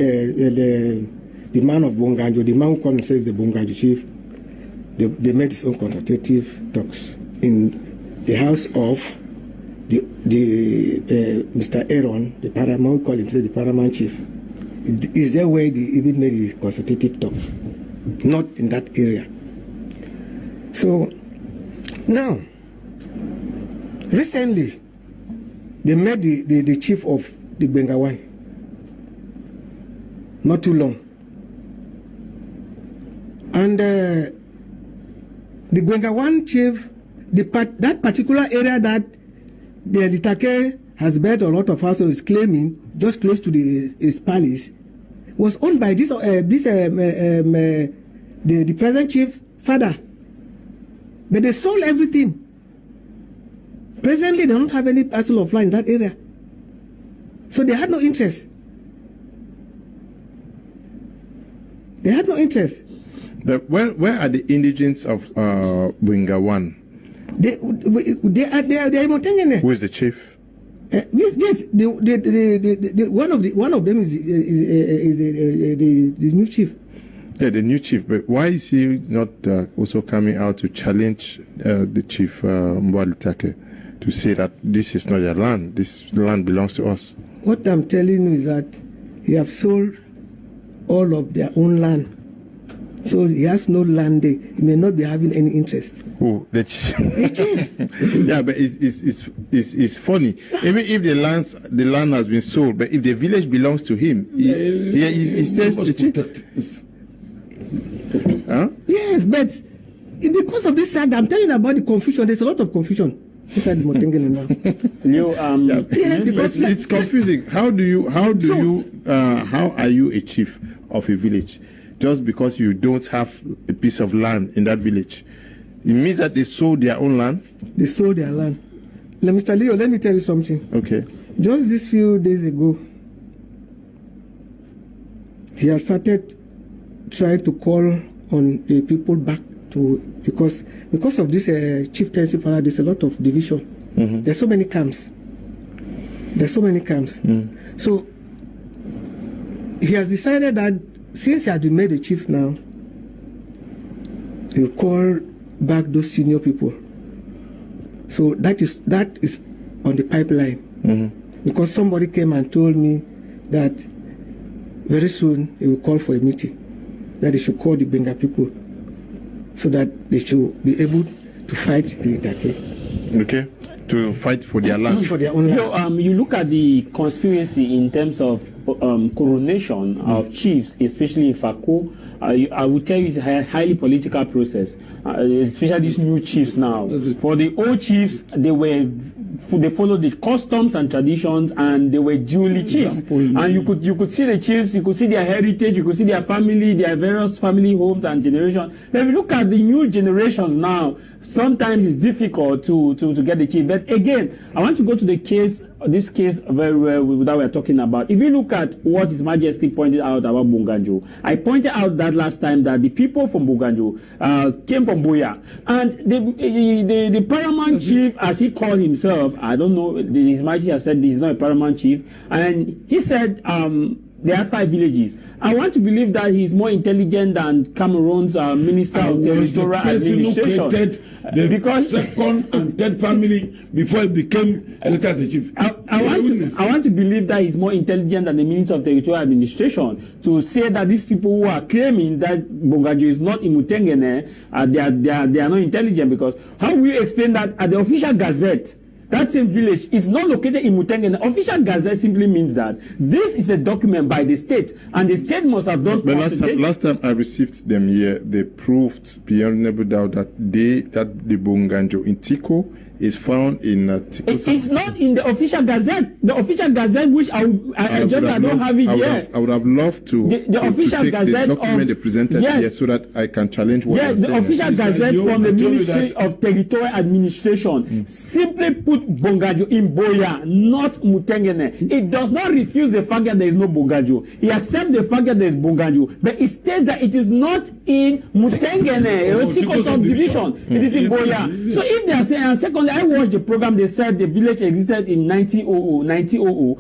the man of Bonganjo, the man who called himself the Bonganjo chief, they made his own consultative talks in the house of the Mr. Aaron, the paramount, who called himself the paramount chief. Is there where they even made the consultative talks? Not in that area. So now, recently, they met the chief of the Benga 1. Not too long. And the Benga 1 chief, that particular area that the Litake has built a lot of houses, is claiming, just close to his palace, was owned by the present chief father. But they sold everything. Presently, they don't have any parcel of land in that area. So they had no interest. They had no interest. But where are the indigenes of Buinga 1? They are in Mutengene. Who is the chief? Yes. One of them is the new chief. Yeah, the new chief. But why is he not also coming out to challenge the chief Mbwalitake to say that this is not their land? This land belongs to us. What I'm telling you is that he have sold all of their own land. So he has no land there. He may not be having any interest. Who? The chief. The chief. Yeah, but it's funny. Even if the land has been sold, but if the village belongs to him, he stays the chief. Huh? Yes, but because of this saga, I'm telling you about the confusion. There's a lot of confusion inside Motengene now. Yes, because it's confusing. How are you a chief of a village just because you don't have a piece of land in that village? It means that they sold their own land? They sold their land. Mr. Leo, let me tell you something. Okay. Just this few days ago, he has started trying to call on the people back to, because of this chieftaincy power, there's a lot of division. Mm-hmm. There's so many camps. So he has decided that since he has been made a chief now, he will call back those senior people. So that is on the pipeline. Mm-hmm. Because somebody came and told me that very soon he will call for a meeting, that they should call the Benga people so that they should be able to fight the Itake. Okay, to fight for their land. For their own land. You look at the conspiracy in terms of coronation of chiefs, especially in Fako. I would tell you it's a highly political process, especially these new chiefs now. For the old chiefs, they followed the customs and traditions, and they were duly chiefs. And you could see the chiefs, you could see their heritage, you could see their family, their various family homes and generations. But if you look at the new generations now, sometimes it's difficult to get the chief. But again, I want to go to this case very well that we're talking about. If you look at what His Majesty pointed out about Bunganjo, I pointed out that last time that the people from Bunganjo came from Boya, and the paramount chief, as he called himself, I don't know, His Majesty has said he's not a paramount chief, and he said there are 5 villages. I want to believe that he's more intelligent than Cameroon's Minister of Territorial Administration. Because second and third family before he became elected the chief. I want to believe that he's more intelligent than the Minister of Territorial Administration to say that these people who are claiming that Bunganjo is not in Mutengene, they are not intelligent, because how will you explain that at the official gazette? That same village is not located in Mutengene. Official gazette simply means that this is a document by the state, and the state must have done. But last time I received them here, they proved beyond reasonable doubt that the Bunganjo in Tiko is found in Tiko. It's not in the official gazette. The official gazette, which I don't have it here. I would have loved to the official take gazette the document they presented here so that I can challenge what they're saying. The official gazette from the Ministry of Territorial Administration simply put Bunganjo in Boya, not Mutengene. It does not refuse the fact that there is no Bunganjo. It accepts the fact that there is Bunganjo, but it states that it is not in Mutengene, Tiko subdivision. It is in Boya. So if they are saying, and secondly, I watched the program, they said the village existed in 1900.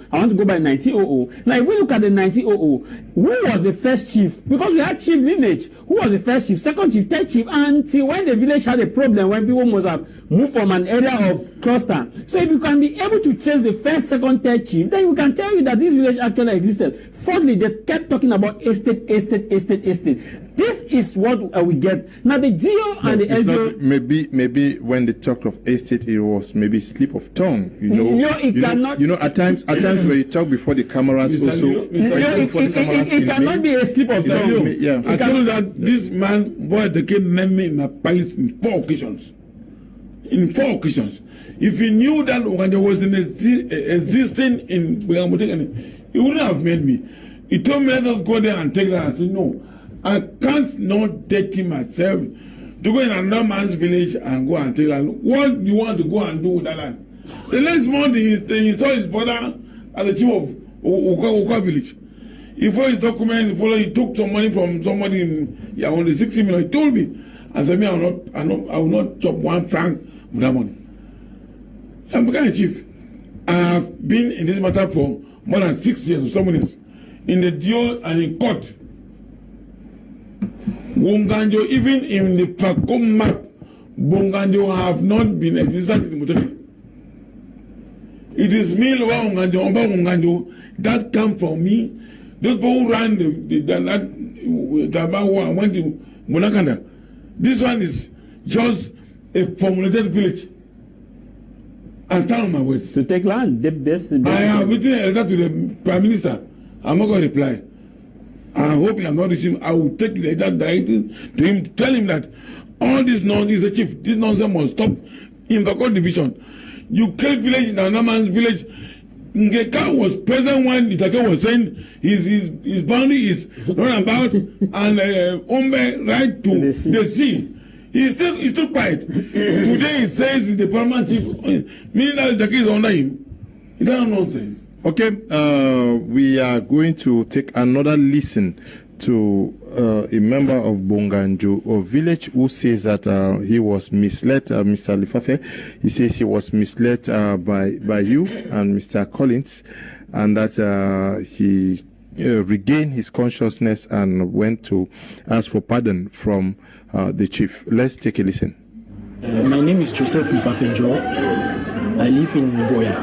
I want to go by 1900. Now, if we look at the 1900, who was the first chief? Because we had chief lineage. Who was the first chief, second chief, third chief, until when the village had a problem, when people must have moved from an area of cluster. So if you can be able to trace the first, second, third chief, then we can tell you that this village actually existed. Fourthly, they kept talking about estate. This is what we get. Now the DO and the SDO... Maybe when they talked of estate, it was maybe slip of tongue. Cannot... at times when you talk before the cameras also... It cannot be a slip of tongue. I told you that this man, boy, the kid named me in my palace in 4 occasions. In 4 occasions. If he knew that when there was an existing in Mutengene, he wouldn't have made me. He told me, let us go there and take that. I said, no, I can't not dirty myself to go in another man's village and go and take that. What do you want to go and do with that land? The next month, he saw his brother as the chief of Oka village. He followed his documents, he took some money from somebody in Yaoundé, 60 million. He told me, I said, I will not chop 1 franc with that money. I'm becoming a chief. I have been in this matter for more than 6 years with someone else, in the deal and in court. Bonganjo, even in the Facom map, Bonganjo have not been existent in Muteke. It is me, Bonganjo, that come from me. Those people who ran the Tabawa went to Munakanda. This one is just a formulated village. I stand on my words. To take land, I have written a letter to the Prime Minister. I'm not going to reply. I hope you are not reaching. I will take the letter directly to him to tell him that all this nonsense, the chief, this nonsense must stop in the court division. You create village in another man's village. Ngeka was present when Itake was saying his boundary is run about and Ombe right to the sea. He's still quiet. Today he says he's the paramount chief. Meaning that Itake is under him. It's not nonsense. Okay, we are going to take another listen to a member of Bonganjo or village who says that he was misled, Mr. Lifafe. He says he was misled by you and Mr. Collins, and that he regained his consciousness and went to ask for pardon from the chief. Let's take a listen. My name is Joseph Lifafe. I live in Boya.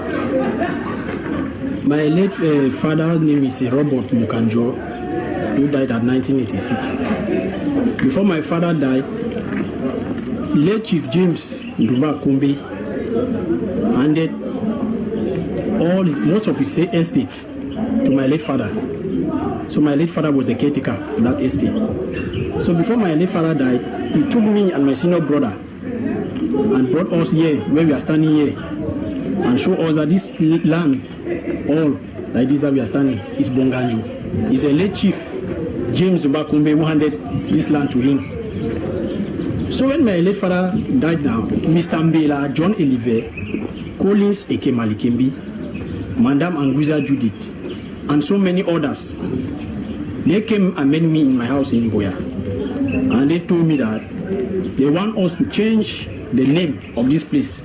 My late father's name is Robert Mukanjo, who died at 1986. Before my father died, late Chief James Nduma Kumbi handed most of his estate to my late father. So my late father was a caretaker of that estate. So before my late father died, he took me and my senior brother and brought us here, where we are standing here, and showed us that this land, all like this that we are standing, is Bonganjo. It's a late chief, James Ubakumbe, who handed this land to him. So when my late father died now, Mr. Mbela, John Elive, Collins Eke Malikembi, Madame Anguiza Judith, and so many others, they came and met me in my house in Boya. And they told me that they want us to change the name of this place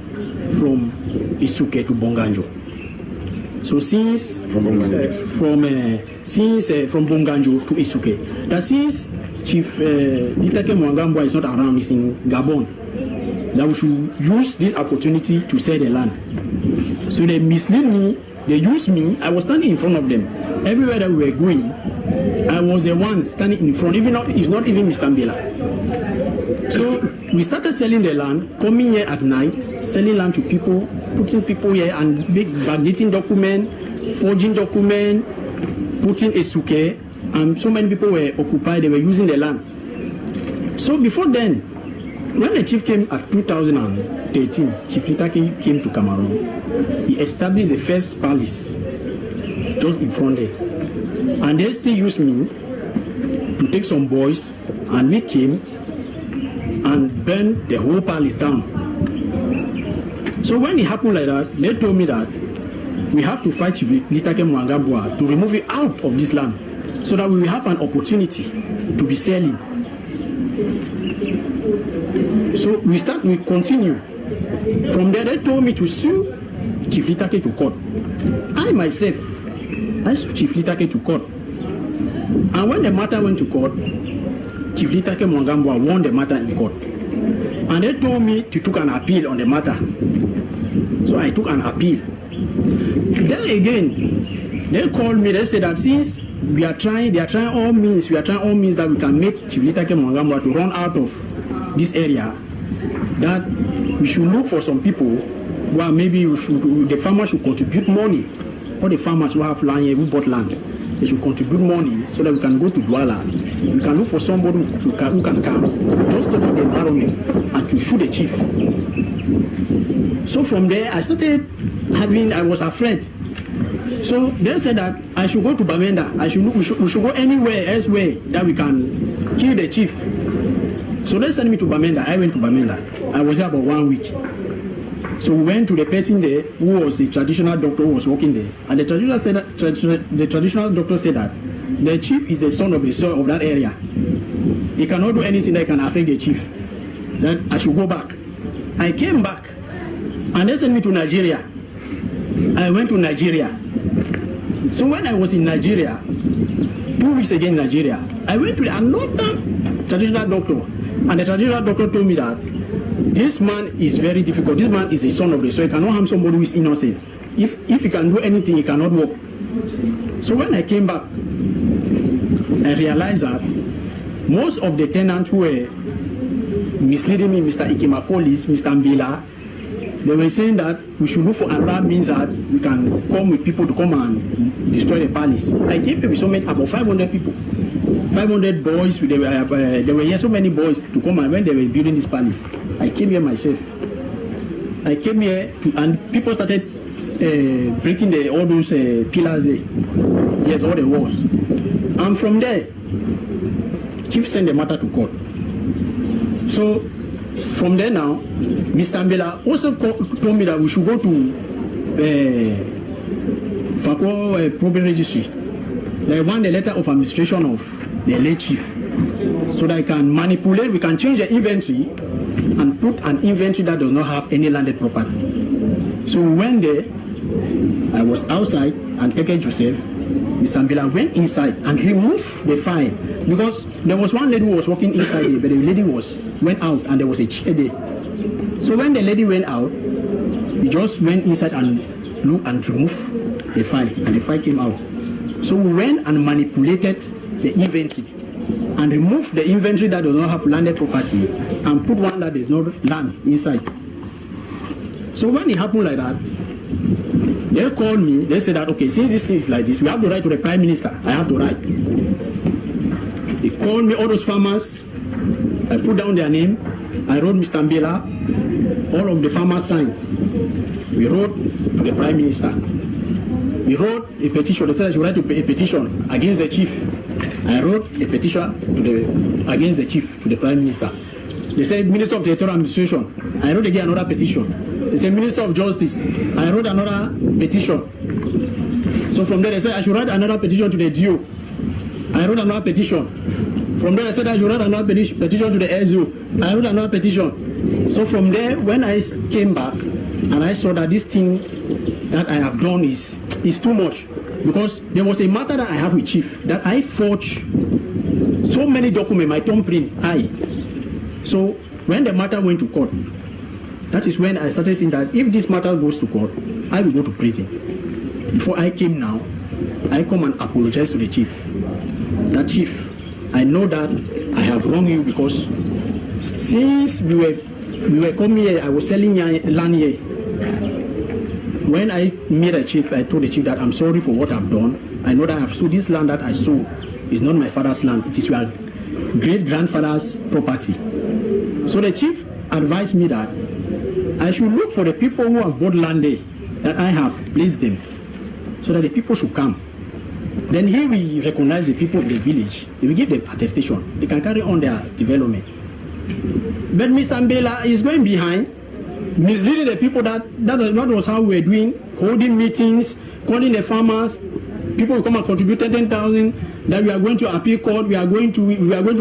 from Isuke to Bonganjo. So since from Bonganjo to Isuke, that since Chief Litake Mwangambwa is not around, he's in Gabon, that we should use this opportunity to sell the land. So they mislead me, they used me. I was standing in front of them. Everywhere that we were going, I was the one standing in front, it's not even Mr. Mbela. So we started selling the land, coming here at night, selling land to people, putting people here and backdating document, forging document, putting a suke, and so many people were occupied, they were using the land. So before then, when the chief came at 2013, Chief Litake came to Cameroon. He established the first palace just in front there. And they still used me to take some boys, and we came and burned the whole palace down. So when it happened like that, they told me that we have to fight Litake Mwangambwa to remove it out of this land so that we will have an opportunity to be selling. So we continue. From there, they told me to sue Chief Litake to court. I myself, I sued Chief Litake to court. And when the matter went to court, Chief Litake Mwangambwa won the matter in court. And they told me to take an appeal on the matter. So I took an appeal. Then again, they called me, they said that since they are trying all means that we can make Chief Litake Mwangambwa to run out of this area, that we should look for some people where maybe the farmers should contribute money. All the farmers who have land here, who bought land, they should contribute money so that we can go to Douala. We can look for somebody who can come, just study the environment and to shoot the chief. So from there, I was afraid. So they said that I should go to Bamenda. We should go anywhere elsewhere that we can kill the chief. So they sent me to Bamenda. I went to Bamenda. I was there about 1 week. So we went to the person there who was the traditional doctor who was working there. And the traditional doctor said that the chief is the son of the soil of that area. He cannot do anything that can affect the chief. That I should go back. I came back and they sent me to Nigeria. I went to Nigeria. So when I was in Nigeria, 2 weeks again in Nigeria, I went to another traditional doctor, and the traditional doctor told me that this man is very difficult. This man is a son of the soil. He cannot harm somebody who is innocent. If he can do anything, he cannot work. So when I came back, I realized that most of the tenants who were misleading me, Mr. Ikimapolis, Mr. Mbila, they were saying that we should look for another means that we can come with people to come and destroy the palace. I came here with so many, about 500 people, 500 boys. There were here so many boys to come and when they were building this palace. I came here myself. I came here and people started breaking all those pillars, yes, all the walls. And from there, Chief sent the matter to court. So from there now, Mr. Mbela also told me that we should go to Fako Probate Registry. They want the letter of administration of the late chief, so that I can manipulate, we can change the inventory and put an inventory that does not have any landed property. So we went there, I was outside, and Keke Joseph, Mr. Mbela went inside and removed the file, because there was one lady who was working inside there, but the lady went out and there was a chair there. So when the lady went out, we just went inside and looked and removed the file, and the file came out. So we went and manipulated the inventory and removed the inventory that does not have landed property and put one that does not land inside. So when it happened like that, they called me, they said that, okay, since this thing is like this, we have to write to the Prime Minister. I have to write. They called me, all those farmers, I put down their name, I wrote Mr. Mbela, all of the farmers signed. We wrote to the Prime Minister. We wrote a petition, they said I should write a petition against the chief. I wrote a petition against the chief to the Prime Minister. They said Minister of Territorial Administration. I wrote again another petition. They said Minister of Justice. I wrote another petition. So from there they said I should write another petition to the DO. I wrote another petition. From there I said I should write another petition to the SO. I wrote another petition. So from there, when I came back and I saw that this thing that I have done is too much, because there was a matter that I have with Chief that I forged so many documents, my thumbprint, So when the matter went to court, that is when I started saying that if this matter goes to court, I will go to prison. Before I came now, I come and apologize to the chief. That chief, I know that I have wronged you, because since we were coming here, I was selling land here. When I met a chief, I told the chief that I'm sorry for what I've done. I know that I have sold this land that I sold is not my father's land. It is your great-grandfather's property. So the chief advised me that I should look for the people who have bought land there, that I have placed them, so that the people should come. Then here we recognize the people of the village. We give them attestation. They can carry on their development. But Mr. Mbela is going behind, misleading the people that was how we were doing, holding meetings, calling the farmers. People will come and contribute 10,000, that we are going to appeal court, we are going to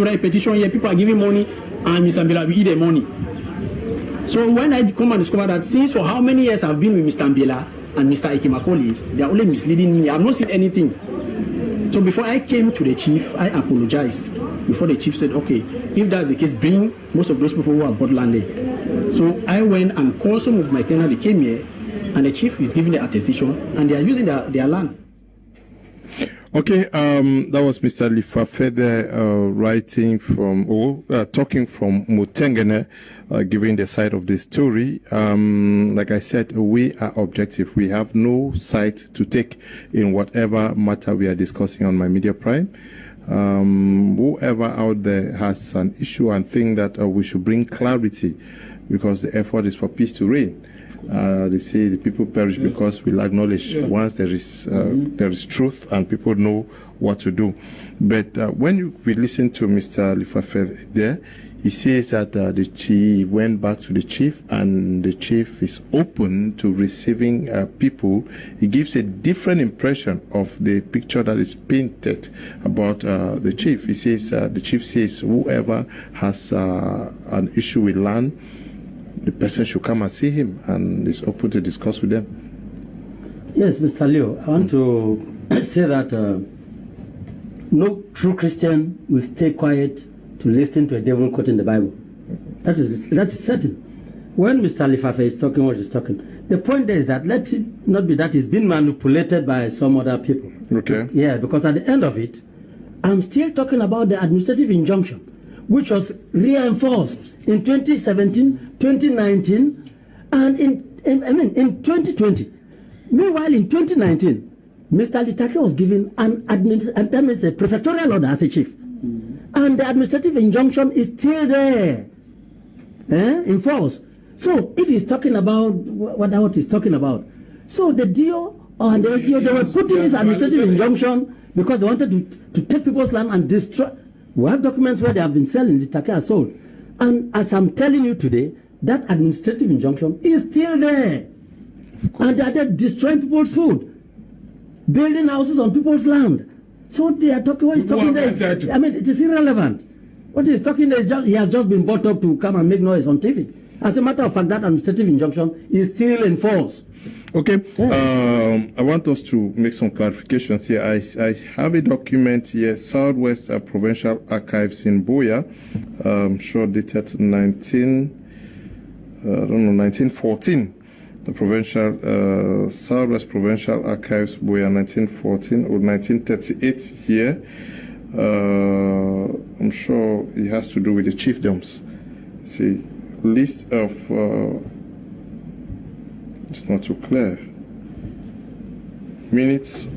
write a petition here, people are giving money, and Mr. Mbela will eat the money. So when I come and discover that since for how many years I've been with Mr. Mbela and Mr. Ikimakolis, they are only misleading me. I've not seen anything. So before I came to the chief, I apologized. Before the chief said, okay, if that's the case, bring most of those people who have bought land there. So I went and called some of my tenants, they came here, and the chief is giving the attestation, and they are using their land. Okay, that was Mr. Lifafede talking from Mutengene, giving the side of the story. Like I said, we are objective. We have no side to take in whatever matter we are discussing on My Media Prime. Whoever out there has an issue and think that we should bring clarity, because the effort is for peace to reign. They say the people perish because we lack knowledge. Once there is truth and people know what to do. But when we listen to Mr. Lifafede there, he says that the chief went back to the chief, and the chief is open to receiving people. He gives a different impression of the picture that is painted about the chief. He says the chief says whoever has an issue with land, the person should come and see him, and is open to discuss with them. Yes, Mr. Leo, I want to say that no true Christian will stay quiet to listen to a devil quote in the Bible. That is certain. When Mr. Lifafe is talking what he's talking, the point there is that let it not be that it's been manipulated by some other people. Okay. Yeah, because at the end of it, I'm still talking about the administrative injunction, which was reinforced in 2017, 2019, and in 2020. Meanwhile, in 2019, Mr. Litake was given an prefectorial order as a chief. And the administrative injunction is still there, in force. So if he's talking about what he's talking about, so the DO and the SDO, they were putting this administrative injunction because they wanted to take people's land and destroy. We have documents where they have been selling, Litake has sold. And as I'm telling you today, that administrative injunction is still there. And they are there destroying people's food, building houses on people's land. So they are talking, what he's talking there, I mean, it is irrelevant. What he's talking there is he has just been brought up to come and make noise on TV. As a matter of fact, that administrative injunction is still in force. Okay, yes. I want us to make some clarifications here. I have a document here, Southwest Provincial Archives in Boya, sure dated 1914. The provincial, Southwest Provincial Archives, Boya, 1914 or 1938 here. I'm sure it has to do with the chiefdoms. See, list of, it's not too clear. Minutes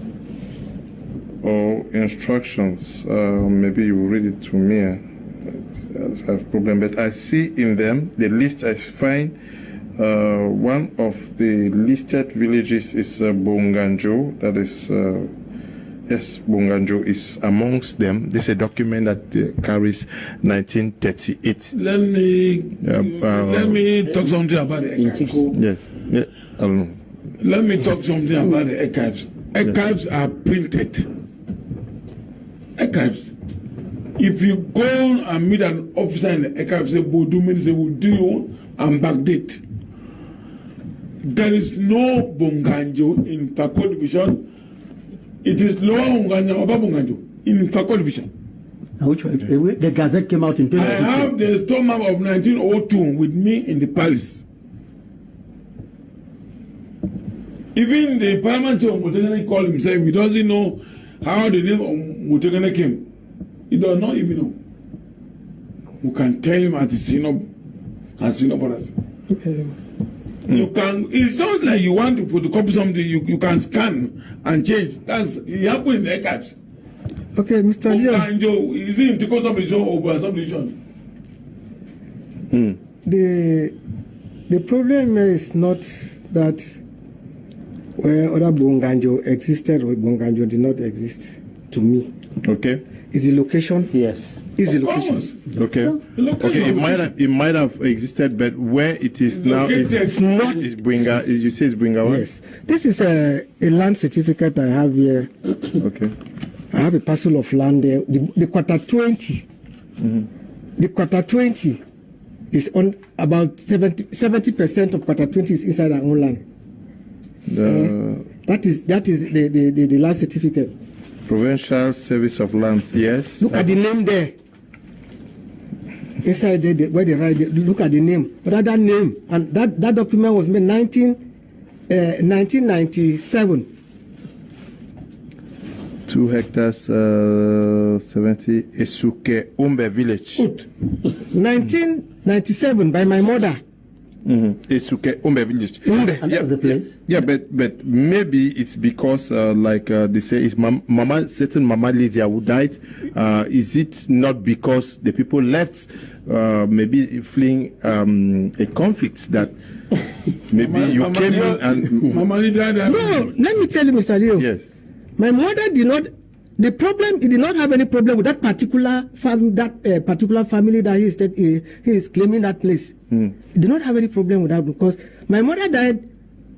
or instructions, maybe you read it to me. I have a problem, but I see in them, the list I find, one of the listed villages is Bonganjo. That is, yes, Bonganjo is amongst them. This is a document that carries 1938. Let me talk something about the archives. Yes, yeah, I don't know. Let me talk something about the archives. Archives are printed. Archives. If you go and meet an officer in the archives, say, Bodumini, say, will do you and backdate. There is no Bonganjo in Fako division. It is Lower Bonganjo, Oba Bonganjo in Fako division. Which one? The Gazette came out in 2015. I have the storm map of 1902 with me in the palace. Even the parliament of Mutegene called himself, he doesn't know how the name of Mutegene came. He does not even know. You can tell him as a senior brothers. You can, it's not like you want to photocopy something, you can scan and change. That's it happened in the archives. Okay, Mr. Leo. Is it to call somebody show over somebody show? The problem is not that where other Bonganjo existed or Bonganjo did not exist to me. Okay. Is the location? Yes. Is the location? Okay. Okay. It might have existed, but where it is now is not. Is Bringa? You say it's Bringa? Yes. This is a land certificate I have here. Okay. I have a parcel of land there. The quarter 20. The quarter 20 is on about 70% of quarter 20 is inside our own land. That is the land certificate. Provincial Service of Lands, yes. Look at the name there. Inside there, where they write, look at the name. But that name, and that document was made 1997. 2 hectares, 70, Esuke Umbe village. 1997 by my mother. Esuke Umbe village. Yeah, the place. Yeah, but maybe it's because like they say, it's certain Mama Lydia who died. Is it not because the people left, maybe fleeing a conflict that maybe you came in and Mama Lydia? No, let me tell you, Mr. Leo. Yes. My mother did not. The problem, he did not have any problem with that particular particular family that he is claiming that place. He did not have any problem with that because my mother died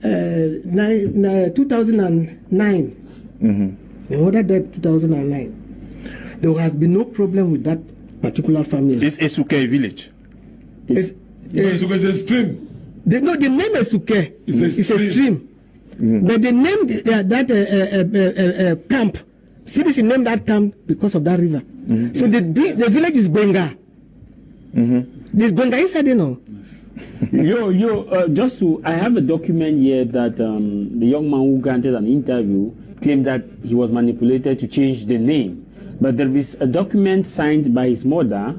2009. My mother died 2009. There has been no problem with that particular family. It's Esuke village. Esuke is a stream. The name Esuke is a stream. But they named that camp. CDC named that camp because of that river. So the village is Benga. There's Benga inside, you know. I have a document here that the young man who granted an interview claimed that he was manipulated to change the name. But there is a document signed by his mother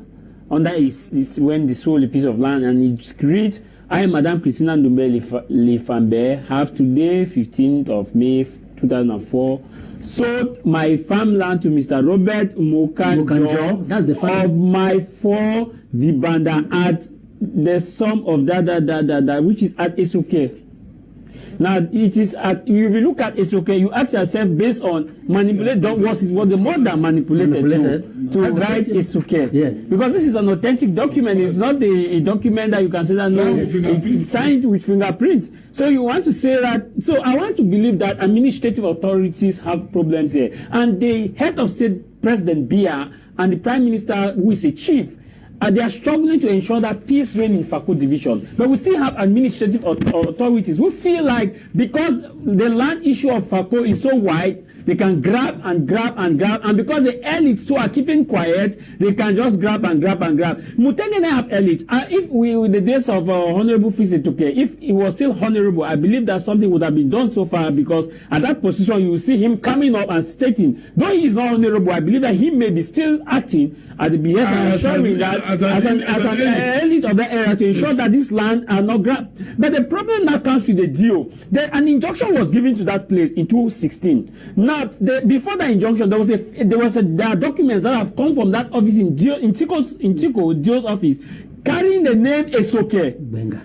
under his when they sold a piece of land, and it reads, I, Madame Christina Ndumbé Lifambe, have today, 15th of May 2004, sold my farmland to Mr. Robert Mokanjo that's the of my 4 Dibanda at the sum of that, which is at Esoke. Now, it is at, if you look at Esoke, you ask yourself based on manipulate, what the mother manipulated to write Esoke. Yes. Because this is an authentic document. It's not a document that you can say that no, it's signed with fingerprint. So you want to say that, so I want to believe that administrative authorities have problems here. And the head of state, President Biya, and the Prime Minister, who is a chief, they are struggling to ensure that peace reigns in Fako division. But we still have administrative authorities who feel like because the land issue of Fako is so wide, they can grab, and because the elites too are keeping quiet, they can just grab. Mutengene have elites. If we, with the days of Honorable Fisetoke, if he was still honorable, I believe that something would have been done so far, because at that position you will see him coming up and stating, though he is not honorable, I believe that he may be still acting at the behest and ensuring that as an elite of the area to ensure that this land are not grabbed. But the problem now comes with the deal. An injunction was given to that place in 2016. Now, before the injunction, there are documents that have come from that office in Tico Dio's office, carrying the name Esoke. Benga.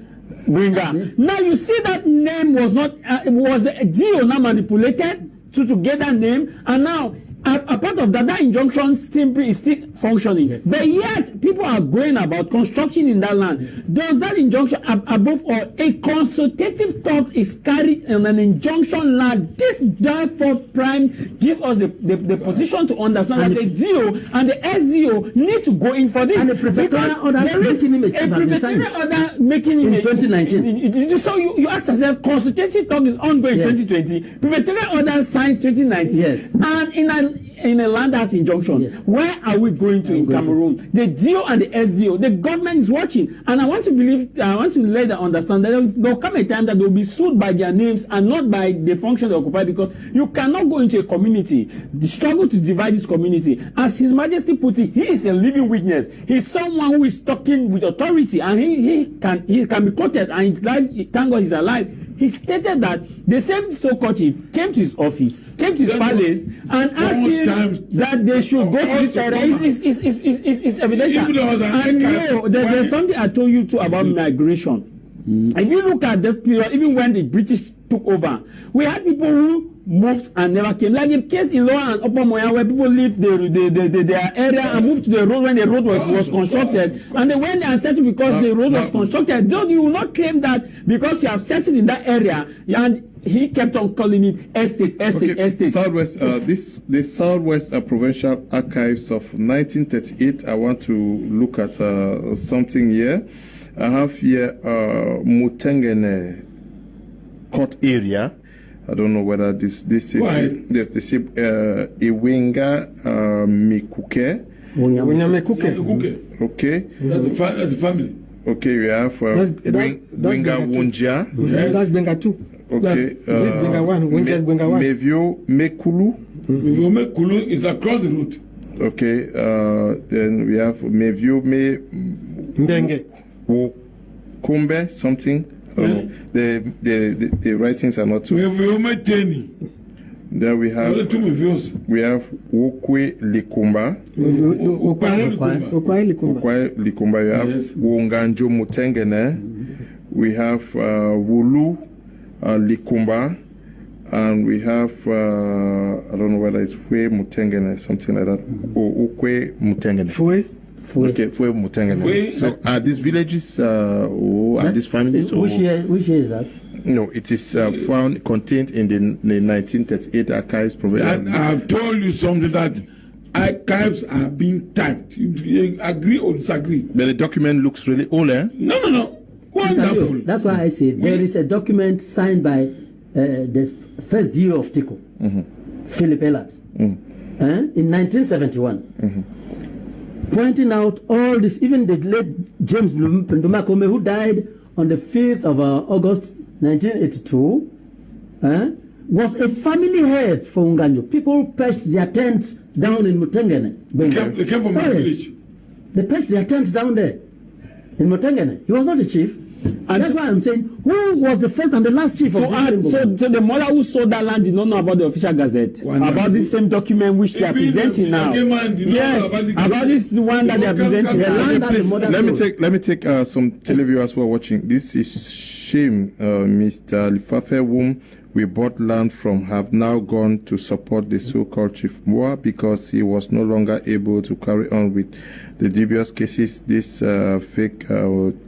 Yes. Now you see that name was not was the Dio now manipulated to get that name, and now a part of that injunction simply is still functioning. Yes. But yet people are going about construction in that land. Does that injunction, above all, a consultative thought is carried in an injunction land? This therefore Prime give us the position to understand that the DO and the SDO need to go in for this. And the prefectural order making him in 2019. So you ask yourself, consultative talk is ongoing in 2020. Prefectural order signs 2019. Yes. And in a land house injunction, where are we going to in Cameroon? The DO and the SDO, the government is watching, and I want to let them understand that there will come a time that they will be sued by their names and not by the function they occupy, because you cannot go into a community, struggle to divide this community. As His Majesty put it, he is a living witness. He's someone who is talking with authority, and he can be quoted, and his life, thank God he's alive. He stated that the same so-called chief came to his office, came to his palace, and asked him that they should go to this area. It's evidential. And there's something I told you too about migration. If you look at this period, even when the British took over, we had people who moved and never came. Like the case in Lower and Upper Moya, where people left their area and moved to the road when the road was constructed. And they went and settled because the road was constructed. Though you will not claim that because you have settled in that area, and he kept on calling it estate. Southwest, the Southwest Provincial Archives of 1938. I want to look at something here. I have here Mutengene court area. I don't know whether this is Iwenga Mikuke. Okay. That's the family. Okay, we have Wenga Wonja. That's Benga 2. Okay. This is Benga 1. Wonja is Benga 1. Mevio Mekulu. Mevio Mekulu is across the road. Okay. Then we have Mevio Mbenge. Kumbe something. The writings are not too. Then we have Wokwe Likumba. Okwae Likumba. We have Wonganjo Mutengene. We have Wulu Likumba, and we have I don't know whether it's Fue Mutengene, something like that. Or Okwe Mutengene. Okay, Fue Mutengene. So are these villages are these families? Which year is that? No, it is contained in the 1938 archives. And I have told you something, that archives are being typed. You agree or disagree? But the document looks really old, eh? No. Wonderful. That's why I say there is a document signed by the first DO of Tico, Philip Ellard, in 1971, pointing out all this, even the late James Ndumakome, who died on the 5th of August 1982, was a family head for Unganjo. People pitched their tents down in Mutengene. They came from my village. They pitched their tents down there in Mutengene. He was not the chief. And that's why I'm saying, who was the first and the last chief of this? So the mother who sold that land did not know about the official gazette, about this same document which they are presenting now. Yes, about this one that they are presenting. Let me take some televiewers who are watching. This is shame. Mr. Lifafe, whom we bought land from, have now gone to support the so-called Chief Moa because he was no longer able to carry on with the dubious cases this fake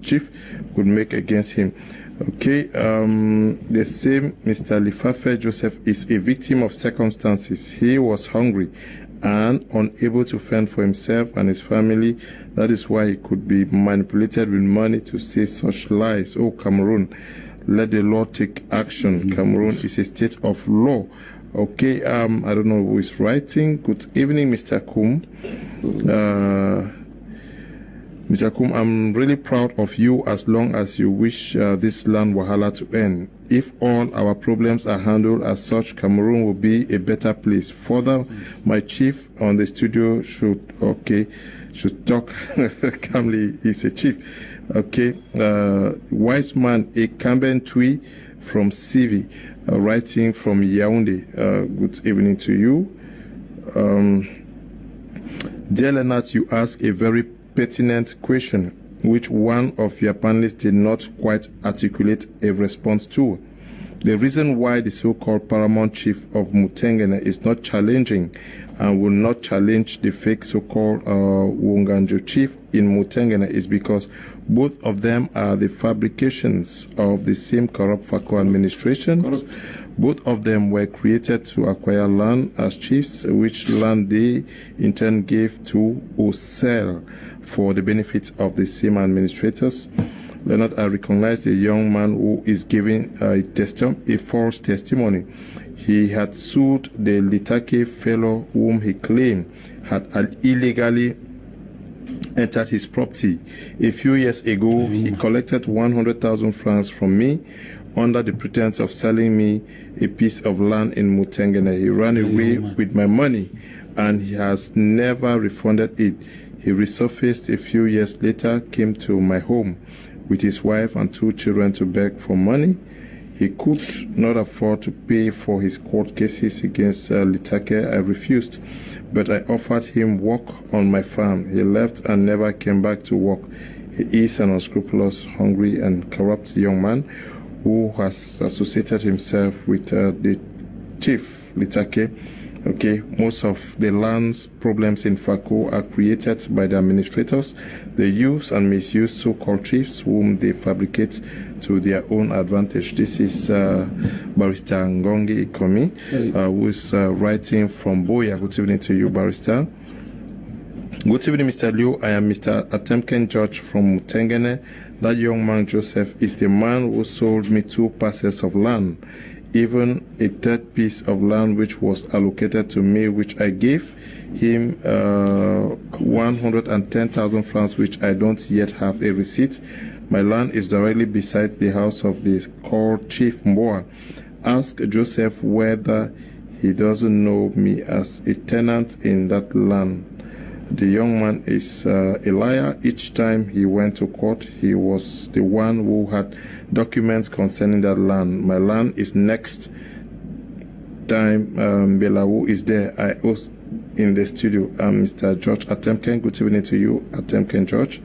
chief could make against him. Okay, the same Mr. Lifafe Joseph is a victim of circumstances. He was hungry and unable to fend for himself and his family. That is why he could be manipulated with money to say such lies. Oh, Cameroon, let the law take action. Cameroon is a state of law. Okay, I don't know who is writing. Good evening, Mr. Kum. Mr. Kum, I'm really proud of you as long as you wish this land wahala to end. If all our problems are handled as such, Cameroon will be a better place. Further, my chief on the studio should talk calmly. He's a chief. Okay, wise man, a Camben Tui from CV, writing from Yaoundé. Good evening to you. Dear Leonard, you ask a very pertinent question, which one of your panelists did not quite articulate a response to. The reason why the so-called paramount chief of Mutengene is not challenging and will not challenge the fake so-called Wunganjo chief in Mutengene is because both of them are the fabrications of the same corrupt FACO administration. Both of them were created to acquire land as chiefs, which land they in turn gave to or sell for the benefit of the same administrators. Leonard, I recognize a young man who is giving a false testimony. He had sued the Litake fellow whom he claimed had illegally entered his property. A few years ago, he collected 100,000 francs from me under the pretense of selling me a piece of land in Mutengene. He ran away with my money and he has never refunded it. He resurfaced a few years later, came to my home with his wife and 2 children to beg for money. He could not afford to pay for his court cases against Litake. I refused, but I offered him work on my farm. He left and never came back to work. He is an unscrupulous, hungry, and corrupt young man who has associated himself with the chief, Litake. Okay, most of the land's problems in FACO are created by the administrators. They use and misuse so-called chiefs whom they fabricate to their own advantage. This is Barrister Ngongi Ikomi, who is writing from Boya. Good evening to you, Barrister. Good evening, Mr. Liu. I am Mr. Atemken George from Mutengene. That young man, Joseph, is the man who sold me 2 parcels of land, even a 3rd piece of land which was allocated to me, which I gave him 110,000 francs, which I don't yet have a receipt. My land is directly beside the house of the called Chief Mboa. Ask Joseph whether he doesn't know me as a tenant in that land. The young man is a liar. Each time he went to court, he was the one who had documents concerning that land. My land is next time Belawu is there. I was in the studio. Mr. George Atemken. Good evening to you, Atemken George.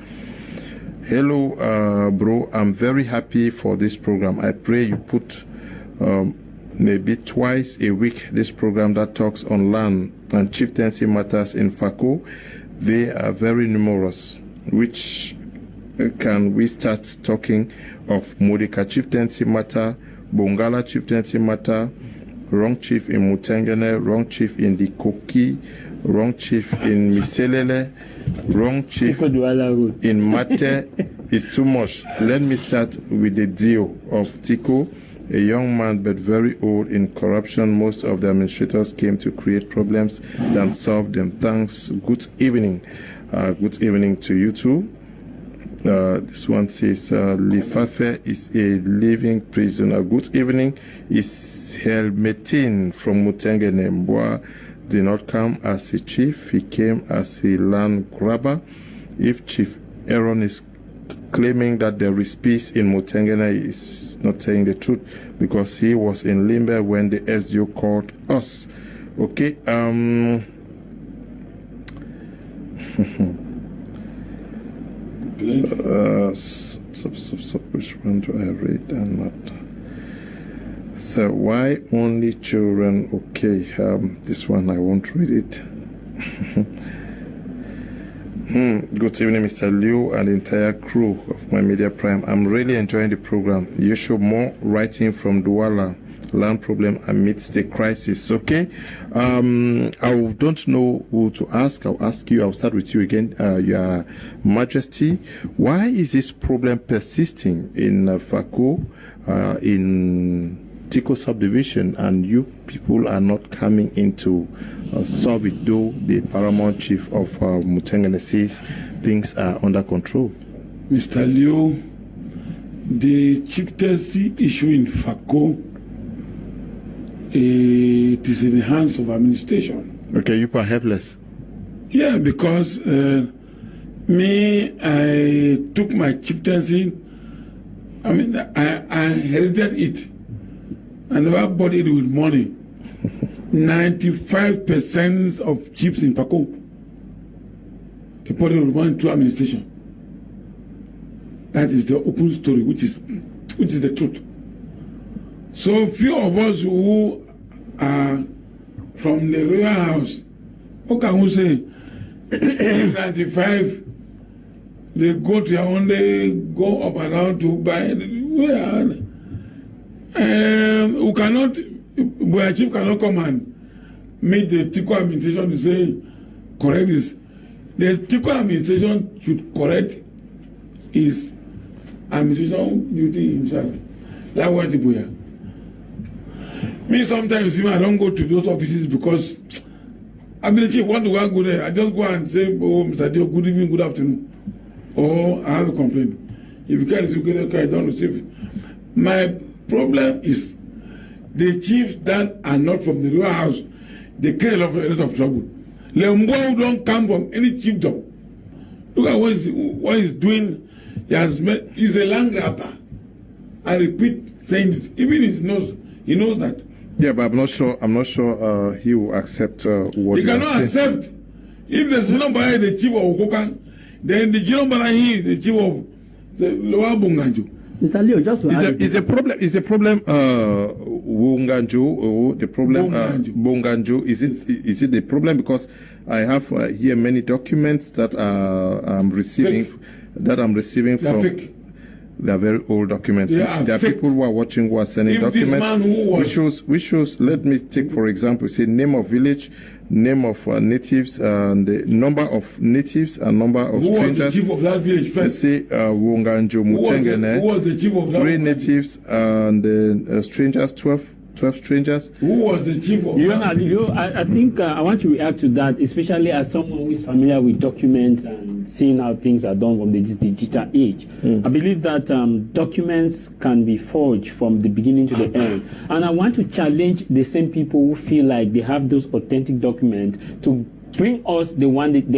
Hello, bro. I'm very happy for this program. I pray you put maybe twice a week this program that talks on land and chieftaincy matters in FACO. They are very numerous. Which can we start talking of Modika chieftaincy matter, Bongala chieftaincy matter, wrong chief in Mutengene, wrong chief in the Koki, wrong chief in Miselele, wrong chief in Mate is too much. Let me start with the deal of Tiko. a young man but very old in corruption. Most of the administrators came to create problems than solve them. Thanks. Good evening. Good evening to you too. This one says, Lifafe is a living prisoner. Good evening. Is Helmetin from Mutengene. Mbwa did not come as a chief. He came as a land grabber. If Chief Aaron is claiming that there is peace in Mutengene, is not saying the truth, because he was in Limbe when the SDO called us. Okay. Which one do I read and not? So why only children? Okay, this one I won't read it. Good evening, Mr. Liu and the entire crew of my Media Prime. I'm really enjoying the program. You show more writing from Douala. Land problem amidst the crisis. Okay, I don't know who to ask. I'll ask you. I'll start with you again, Your Majesty. Why is this problem persisting in Fako, in Tiko subdivision, and you people are not coming in to solve it, though the paramount chief of Mutengene says things are under control? Mr. Liu, the chieftaincy issue in Fako, it is in the hands of administration. Okay, you are helpless. Yeah, because I took my chieftaincy. I mean, I inherited it. I never bought it with money. 95% of chiefs in Fako, they bought it with money through administration. That is the open story, which is the truth. So few of us who are from the royal house, how can we say 95, they go to only go up and down to buy. We cannot, our chief cannot come and meet the Tiko administration to say, correct this. The Tiko administration should correct his administration duty himself. That's what the boy. Me sometimes even I don't go to those offices because I mean, the chief want to go there. I just go and say, oh, Mr. Dio, good evening, good afternoon. Or I have a complaint. If you can't receive it, I don't receive it. My problem is the chiefs that are not from the royal house, they create a lot of trouble. Lembo don't come from any chiefdom. Look at what he's doing. He's a land grabber. I repeat saying this. Even he knows that. Yeah, but I'm not sure he will accept what he cannot accept. If there's nobody the chief of Okokan, then the Jirombarahi, the chief of the Lower Bunganju. Mr. Leo, just to add, is a problem Bunganju, the problem Bunganju, is it the problem? Because I have here many documents that I'm receiving from fake. They are very old documents. There are people who are watching who are sending documents. Which shows, let me take for example, say name of village, name of natives, and the number of natives and number of strangers. Who was the chief of that village first? Let's say Wonganjo Mutengene. Who was the chief of that? 3 natives and strangers, 12 strangers. Who was the chief of that? I think I want to react to that, especially as someone who is familiar with documents and seeing how things are done from this digital age. I believe that documents can be forged from the beginning to the end. And I want to challenge the same people who feel like they have those authentic documents to bring us the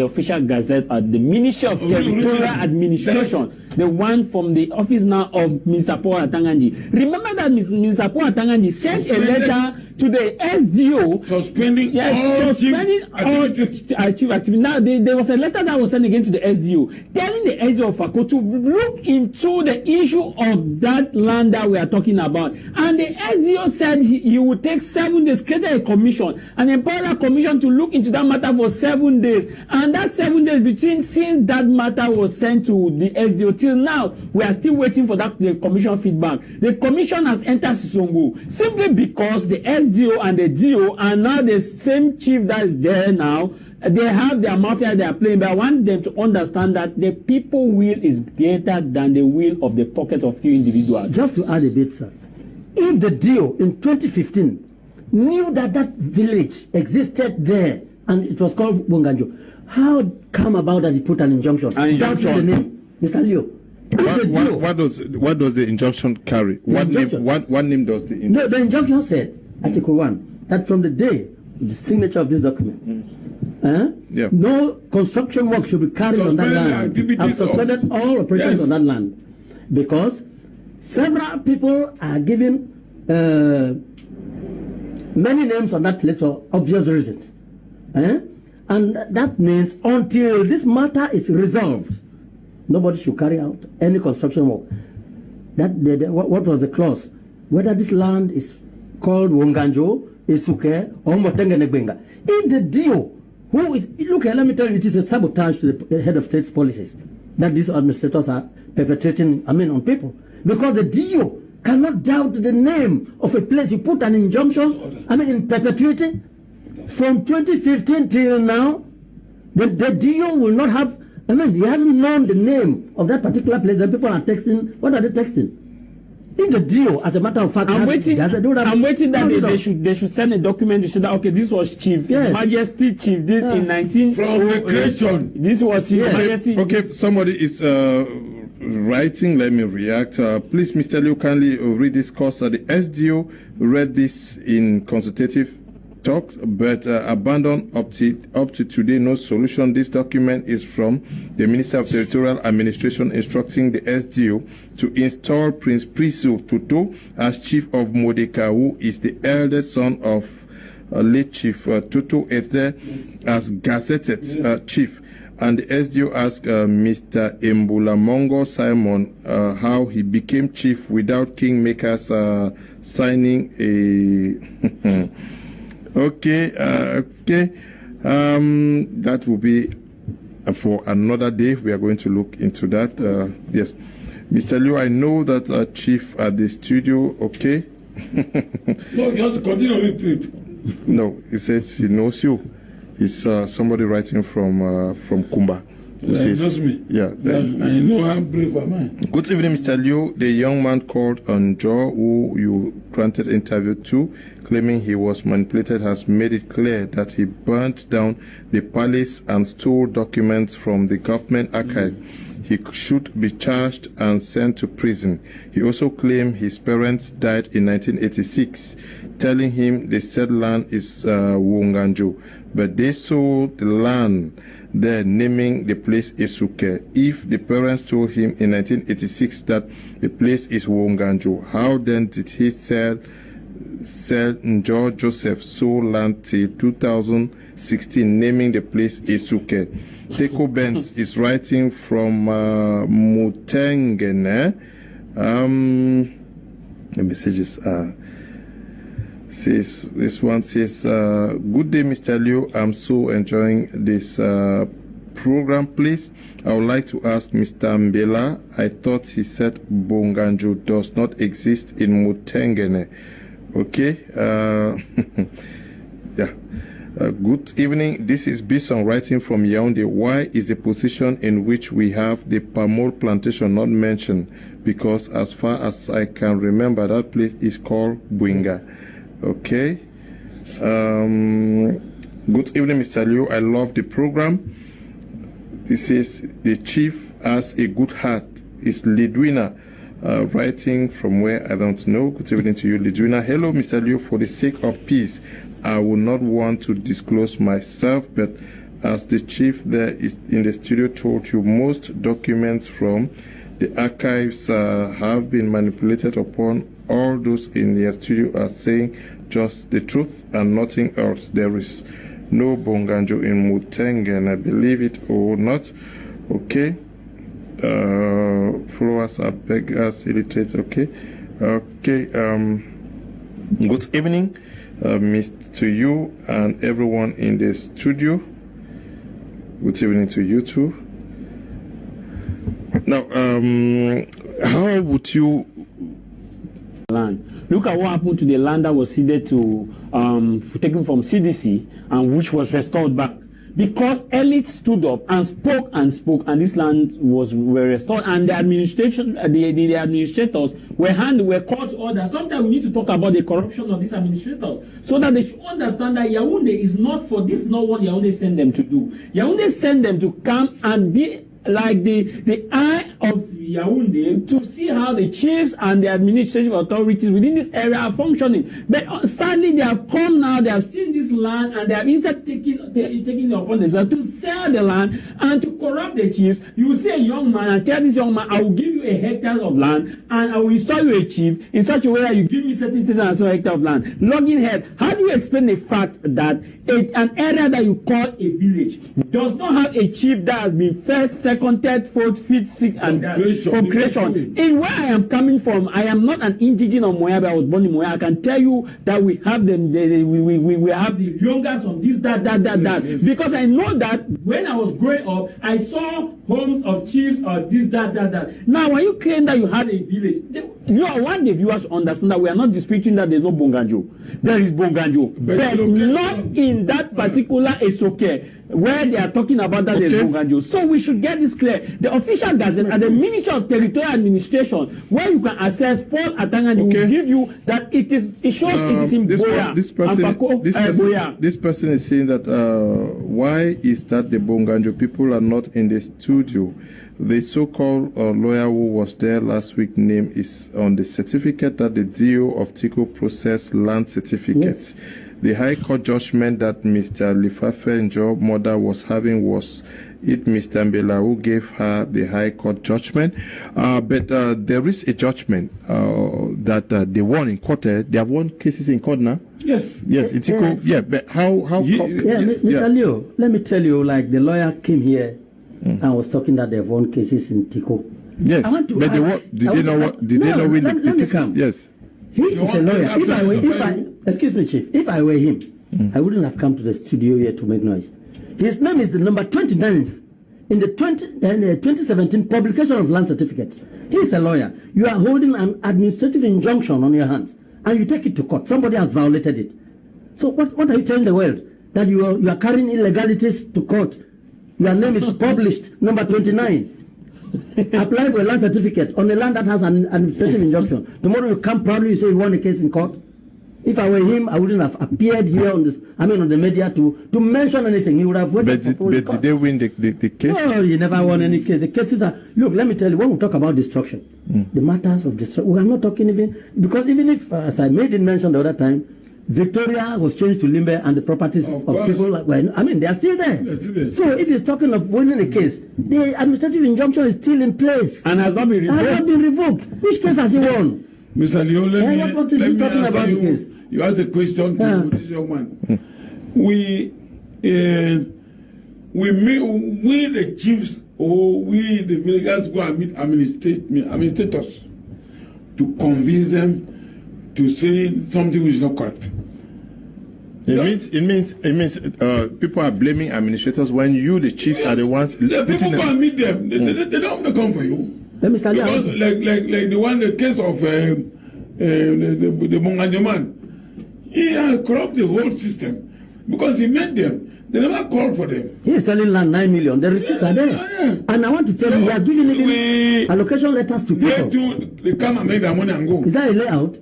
official gazette at the Ministry of Territorial Administration, the one from the office now of Minister Paul Atanganji. Remember that Minister Paul Atanganji sent a letter to the SDO suspending all chief activity. Now there was a letter that was sent again to the SDO telling the SDO of Fako to look into the issue of that land that we are talking about. And the SDO said he would take 7 days, created a commission, and empowered that commission to look into that matter for 7 days. And that 7 days since that matter was sent to the SDO till now, we are still waiting for the commission feedback. The commission has entered Sisongo simply because the SDO and the DO are now the same chief that is there now. They have their mafia they are playing, but I want them to understand that the people will is greater than the will of the pockets of few individuals. Just to add a bit, sir. if the DO in 2015 knew that that village existed there and it was called Wonganjo, how come about that he put an injunction? Down to the name, Mr. Leo. What does the injunction carry? What name does the injunction? No, the injunction said, Article 1, that from the day the signature of this document, no construction work should be carried on that land. I've suspended all operations on that land because several people are giving many names on that place for obvious reasons. And that means until this matter is resolved, nobody should carry out any construction work. What was the clause? Whether this land is called Wonganjo, Isuke, or Motengenegbenga. If the DO, who is, look, let me tell you, it is a sabotage to the head of state's policies that these administrators are perpetrating, on people. Because the DO cannot doubt the name of a place. You put an injunction, in perpetuity. From 2015 till now, the DO will not have, he hasn't known the name of that particular place, and people are texting. What are they texting? If the DO, as a matter of fact, I'm waiting that they should send a document to say that, okay, this was Chief, His Majesty Chief, this in 19... From the creation. This was Chief Majesty... Okay, somebody is writing, let me react. Please, Mr. Liu, kindly read this course. The SDO read this in consultative talks, but abandoned up to today, no solution. This document is from the Minister of Territorial Administration instructing the SDO to install Prince Priso Tutu as Chief of Modeka, who is the eldest son of late Chief Tutu Ethe, as gazetted chief. And the SDO asked Mr. Embulamongo Simon how he became chief without Kingmakers signing a... Okay. That will be for another day. We are going to look into that. Yes. Mr. Liu, I know that Chief at the studio, okay? No, you have to continue with it. No, he says he knows you. He's somebody writing from Kumba. Who says, me. Yeah. I know how brave am I. Good evening, Mr. Liu. The young man called Anjo, who you granted interview to, claiming he was manipulated, has made it clear that he burnt down the palace and stole documents from the government archive. He should be charged and sent to prison. He also claimed his parents died in 1986, telling him the said land is Wonganjo, but they sold the land there, naming the place Isuke. If the parents told him in 1986 that the place is Wonganjo, how then did he sell Njo Joseph sold land till 2016, naming the place Isuke? Teko Benz is writing from Mutengene. The messages are... This one says, good day, Mr. Liu. I'm so enjoying this program. Please, I would like to ask Mr. Mbela. I thought he said Bonganjo does not exist in Mutengene. Okay. Yeah. Good evening. This is Bison writing from Yaoundé. Why is the position in which we have the Pamol plantation not mentioned? Because as far as I can remember, that place is called Buinga. Okay. Good evening, Mr. Liu. I love the program. This is the chief has a good heart. It's Lidwina writing from where I don't know. Good evening to you, Lidwina. Hello, Mr. Liu. For the sake of peace, I would not want to disclose myself, but as the chief there is in the studio told you, most documents from the archives have been manipulated upon. All those in the studio are saying just the truth and nothing else. There is no Bonganjo in Mutengen, I believe it or not. Okay. Followers are beggars, illiterates. Okay. Okay. Good evening, to you and everyone in the studio. Good evening to you too. Now, how would you land? Look at what happened to the land that was ceded to taken from CDC and which was restored back. because elites stood up and spoke, and this land were restored, and the administration, the administrators were called to order. Sometimes we need to talk about the corruption of these administrators, so that they should understand that Yaoundé is not for this. Not what Yaoundé sent them to do. Yaoundé sent them to come and be like the eye of Yaoundé to see how the chiefs and the administrative authorities within this area are functioning. But sadly, they have come now, they have seen this land, and they have instead taking it upon themselves to sell the land and to corrupt the chiefs. You see a young man and tell this young man, I will give you a hectare of land and I will install you a chief in such a way that you give me certain and so hectare of land. Logging head, how do you explain the fact that an area that you call a village does not have a chief that has been first, second, third, fourth, fifth, sixth, and from creation? In where I am coming from, I am not an indigenous of Moya, but I was born in Moya. I can tell you that we have them. We have the youngest of this, that. Yes. Because I know that when I was growing up, I saw homes of chiefs or this, that. Now, when you claim that you had a village, I want the viewers to understand that we are not disputing that there is no Bonganjo. There is Bonganjo, but not in that particular Esoke where they are talking about that there's Bonganjo. So we should get this clear. The official gazette and the Ministry of Territorial Administration, where you can access Paul Atangani, will give you that it shows it is in Boya. This person is saying that why is that the Bonganjo people are not in the studio? The so-called lawyer who was there last week name is on the certificate that the DO of Tico processed land certificates. Yes. The High Court judgment that Mr. Lifafe Njo's mother was having was it Mr. Mbela who gave her the High Court judgment. But there is a judgment that they won in court. They have won cases in court now. Yes. Yes, it's yes. Yeah, but how Mr. Leo, let me tell you, like the lawyer came here and was talking that they've won cases in Tico. Yes, but did they know when the cases? Yes. He is a lawyer. Excuse me, Chief. If I were him, I wouldn't have come to the studio here to make noise. His name is the number 29th in the 2017 publication of land certificate. He is a lawyer. You are holding an administrative injunction on your hands, and you take it to court. Somebody has violated it. So what are you telling the world? That you are carrying illegalities to court? Your name is published, number 29. Apply for a land certificate on a land that has an administrative injunction. Tomorrow you come proudly, you say you won a case in court. If I were him, I wouldn't have appeared here on the media to mention anything. He would have waited for court. But did they win the case? No, you never won any case. The cases are, look, let me tell you, when we talk about destruction, the matters of destruction, we are not talking because even if, as I made it mention the other time, Victoria was changed to Limbe and the properties of people, they are still there. So if he's talking of winning a case, the administrative injunction is still in place. And has not been revoked. Which case has he won? Mr. Leo, let me answer you. Case? You asked a question to this young man. We the chiefs or we the villagers go and meet administrators to convince them to say something which is not correct. It means people are blaming administrators when you, the chiefs, are the ones. The people go and meet them. They don't come for you. Because like the case of the Bonganjo man, he has corrupted the whole system because he met them. They never called for them. He is selling land 9 million. The receipts are there. Yeah. And I want to tell you, he has given even allocation letters to people. They come and make their money and go. Is that a layout?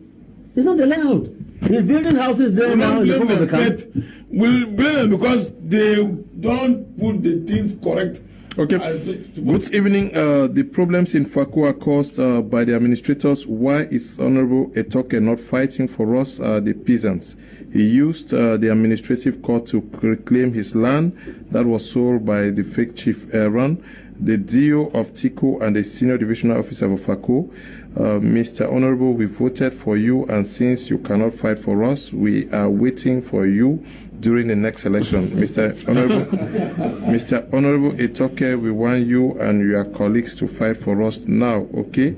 It's not a layout. He's building houses there now in the form of a camp. We'll blame them because they don't put the things correct. Okay. Good evening. The problems in Faku are caused by the administrators. Why is Honorable Etoke not fighting for us, the peasants? He used the administrative court to reclaim his land that was sold by the fake chief Aaron, the DO of Tico, and the senior divisional officer of Faku. Mr. Honorable, we voted for you, and since you cannot fight for us, we are waiting for you during the next election. Mr. Honorable Etoke, we want you and your colleagues to fight for us now, okay?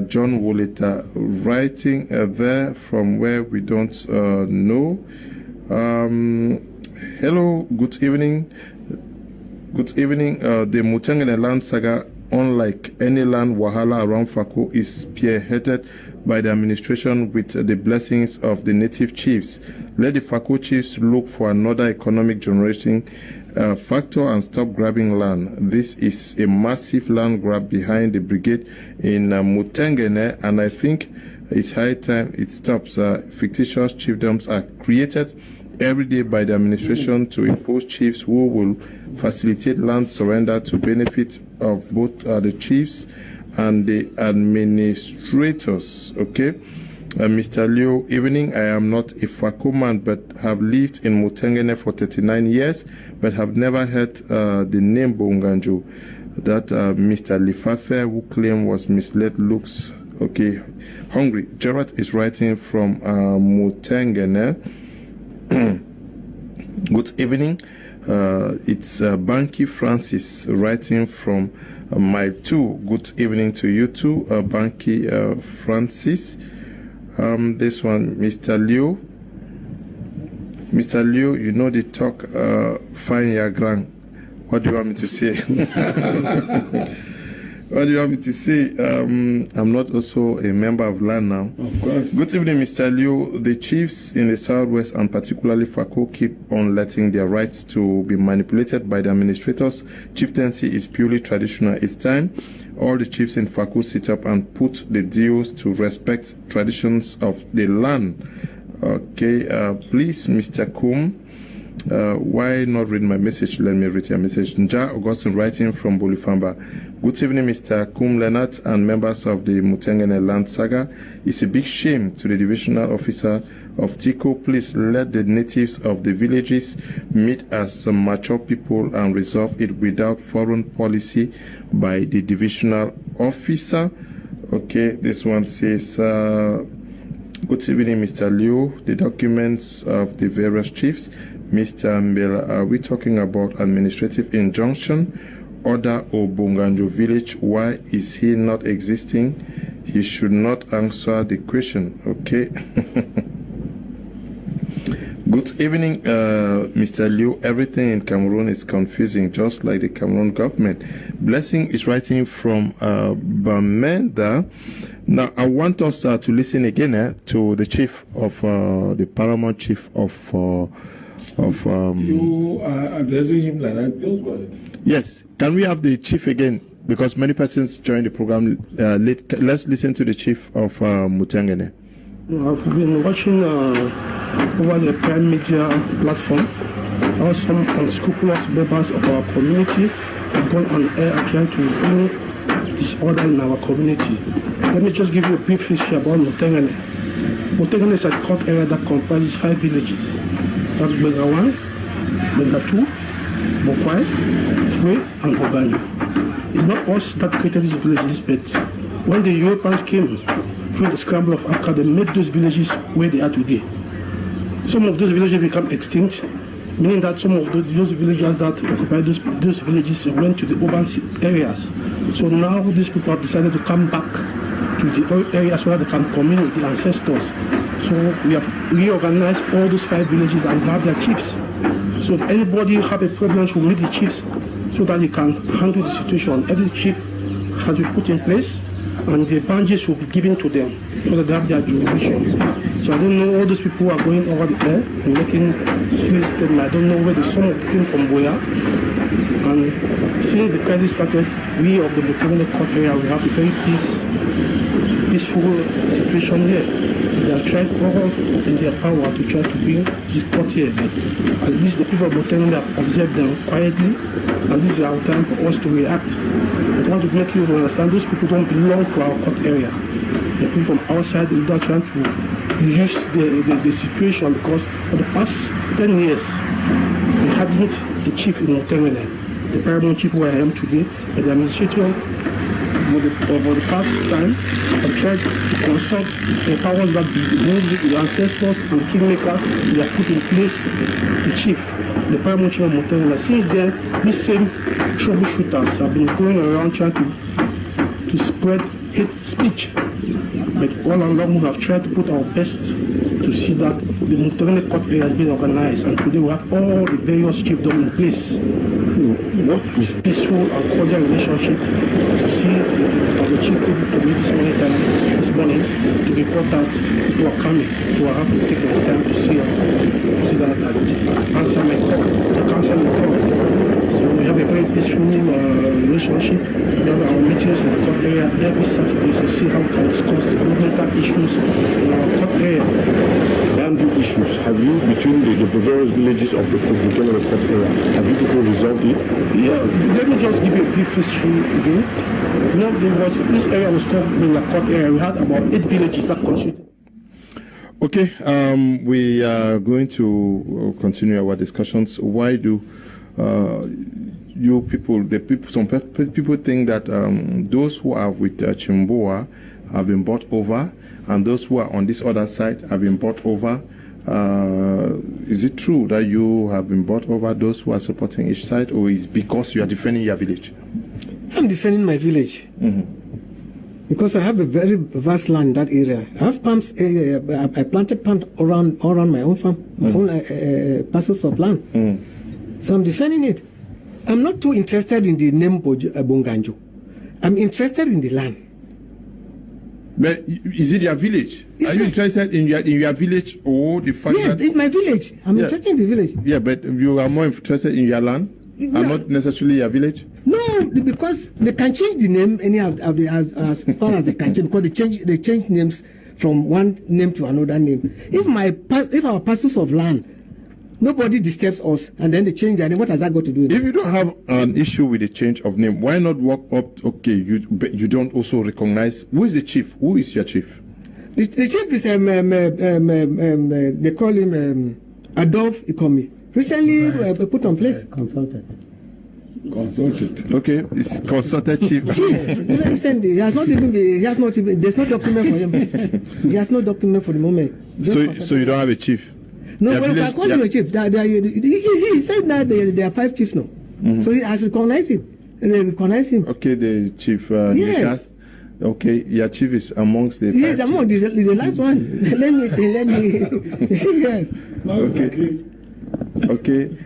John Woleta, writing there from where we don't know. Hello, good evening. Good evening. The Mutangene land saga, unlike any land wahala around Faku, is spearheaded by the administration with the blessings of the native chiefs. Let the Faku chiefs look for another economic generating factor and stop grabbing land. This is a massive land grab behind the brigade in Mutengene, and I think it's high time it stops. Fictitious chiefdoms are created every day by the administration to impose chiefs who will facilitate land surrender to benefit of both the chiefs and the administrators. Okay, Mr. Liu, evening. I am not a Fako man, but have lived in Mutengene for 39 years, but have never heard the name Bonganjo. That Mr. Lifafe, who claimed was misled, looks okay hungry. Gerard is writing from Mutengene. Good evening. It's Banky Francis writing from Mile 2. Good evening to you too, Banky Francis. This one, Mr. Liu. Mr. Liu, you know the talk, fine ya grand. What do you want me to say? What do you want me to say? I'm not also a member of land now. Of course. Good evening, Mr. Liu. The chiefs in the southwest and particularly Fako keep on letting their rights to be manipulated by the administrators. Chieftaincy is purely traditional. It's time all the chiefs in Fako sit up and put the deals to respect traditions of the land. Okay, please, Mr. Kum. Why not read my message? Let me read your message. Nja Augustine writing from Bolifamba. Good evening, Mr. Kum Leonard and members of the Mutengene Land Saga. It's a big shame to the divisional officer of Tico. Please let the natives of the villages meet as some mature people and resolve it without foreign policy by the divisional officer. Okay, this one says, good evening, Mr. Liu. The documents of the various chiefs. Mr. Mbela, are we talking about administrative injunction? Order Obonganjo village, why is he not existing? He should not answer the question. Okay. Good evening, Mr. Liu. Everything in Cameroon is confusing, just like the Cameroon government. Blessing is writing from Bamenda. Now, I want us to listen again to the chief of the paramount chief of you are addressing him like that. Just go ahead. Yes. Can we have the chief again? Because many persons joined the program late. Let's listen to the chief of Mutengene. I've been watching over the prime media platform how some unscrupulous members of our community have gone on air and trying to bring disorder in our community. Let me just give you a brief history about Mutengene. Mutengene is a court area that comprises 5 villages. That's Begawan, Bega2, Bokwai, Fue, and Oganyo. It's not us that created these villages, but when the Europeans came through the scramble of Africa, they made those villages where they are today. Some of those villages become extinct, meaning that some of those villagers that occupied those villages went to the urban areas. So now these people have decided to come back to the areas where they can commune with the ancestors. So we have reorganized all those 5 villages and have their chiefs. So if anybody have a problem, should meet the chiefs so that they can handle the situation. Every chief has been put in place and the branches will be given to them so that they have their jurisdiction. So I don't know all those people who are going over the air and making silly statements. I don't know where the sum of came from where. And since the crisis started, we of the Mutengene court area, we have a very peaceful situation here. They are trying all in their power to try to bring this court here. But at least the people of Mutengene have observed them quietly, and this is our time for us to react. I want to make you understand those people don't belong to our court area. The people from outside, they are trying to use the situation, because for the past 10 years, we hadn't a chief in Mutengene. The paramount chief where I am today, but the administrator over the past time have tried to consult the powers that be, the ancestors and kingmakers. They have put in place the chief, the paramount chief of Mutengene. Since then, these same troubleshooters have been going around trying to spread hate speech But all along we have tried to put our best to see that the Muntogene court area has been organized, and today we have all the various chiefdoms in place. What is peaceful and cordial relationship to see the chief to me this morning to report that people are coming. So I have to take my time to see that answer my call. So we have a very peaceful relationship. We have our meetings in the court area every Saturday to see how we can discuss governmental issues in our court area. Boundary issues, have you, between the various villages of the court area, have you people resolved it? Yeah, let me just give you a brief history again. This area was called the court area. We had about 8 villages that constituted. Okay, we are going to continue our discussions. Why do some people think that those who are with Chimboa have been bought over, and those who are on this other side have been bought over? Is it true that you have been bought over, those who are supporting each side, or is it because you are defending your village? I'm defending my village. Because I have a very vast land in that area. I have palms. I planted palms around my own farm, my own parcels of land. So I'm defending it. I'm not too interested in the name Bonganjo. I'm interested in the land. But is it your village? Are you interested in your village, or the fact that... Yes, it's my village. I'm interested in the village. Yeah, but you are more interested in your land, and not necessarily your village? No, because they can change the name as far as they can change, because they change names from one name to another name. If our parcels of land, nobody disturbs us, and then they change their name, what has that got to do with it? If you don't have an issue with the change of name, why not walk up? Okay, you don't also recognize who is the chief? Who is your chief? The chief is they call him Adolf Ikomi. Recently put on place. Consulted. Okay, it's consulted chief. Listen, he has not even. There's no document for him. He has no document for the moment. So you don't have a chief? No, well, I call him a chief. He said that there are 5 chiefs now. So he has recognized him. Okay, the chief. Yes. Okay, your chief is amongst the. Yes, among the last one. let me. Yes. Okay.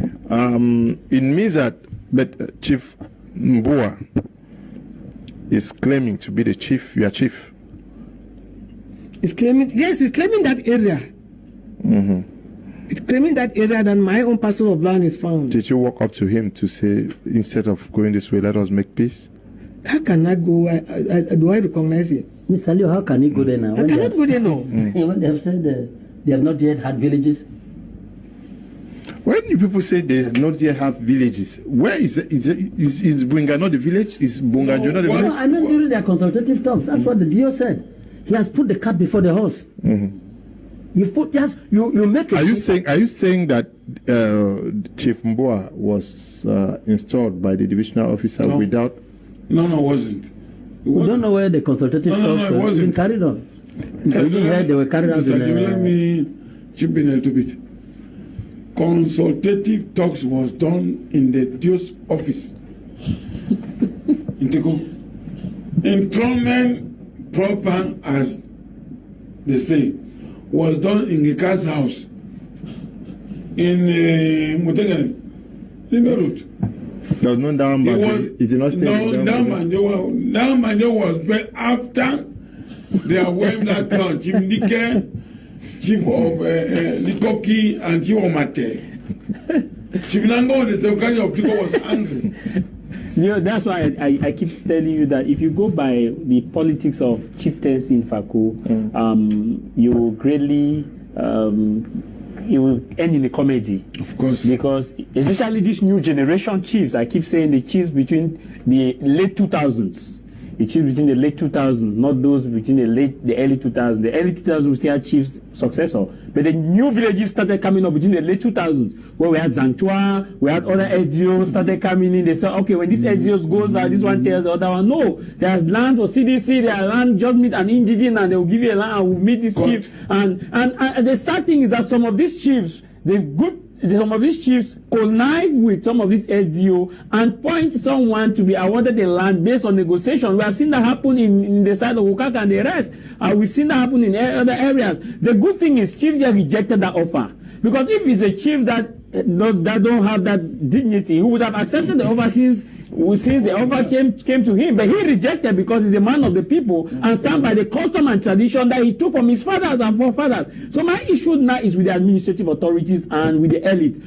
It means that, but Chief Mbua is claiming to be the chief. Your chief. He's claiming. Yes, he's claiming that area. It's claiming that area that my own parcel of land is found. Did you walk up to him to say, instead of going this way, let us make peace? How can I go? Do I recognize it? Mr. Leo, how can he go there now? I cannot go there now. When they have said they have not yet had villages. When you people say they not yet have villages, where is Bunga not the village? Is Bunganjo not the village? I mean, during their consultative talks, that's what the DO said. He has put the cart before the horse. You make it. Are you saying that Chief Mbua was installed by the divisional officer without? No, it wasn't. We don't know where the consultative talks have been carried on. Where they were carried out. Let me chip in a little bit. Consultative talks was done in the DO's office in Tego. Enthronement proper, as they say, was done in the Geka's house in Mutegane, Road. There was no down it did not stay. No, down was built after they went that town. Chief Nike, Chief of Likoki, and Chief of Mate. Chief Nango, the Tokani of Tiko, was angry. That's why I keep telling you that if you go by the politics of chieftaincy in Faku, you will greatly it will end in a comedy. Of course. Because especially these new generation chiefs, I keep saying the chiefs between the late 2000s. The chiefs between the late 2000s, not those between the early 2000s. The early 2000s we still had chiefs successor. But the new villages started coming up between the late 2000s, where we had Zantua, we had other SDOs started coming in. They said, okay, when this SDOs goes out, this one tells the other one, no, there's land for CDC, there's land, just meet an indigene and they'll give you a land and we'll meet this chief. And the sad thing is that some of these chiefs, the good some of these chiefs connive with some of these SDO and point someone to be awarded the land based on negotiation. We have seen that happen in the side of Okaka and the rest. We've seen that happen in other areas. The good thing is chiefs have rejected that offer. Because if it's a chief that don't have that dignity, he would have accepted the offer since the offer came to him. But he rejected because he's a man of the people and stand by the custom and tradition that he took from his fathers and forefathers. So my issue now is with the administrative authorities and with the elite.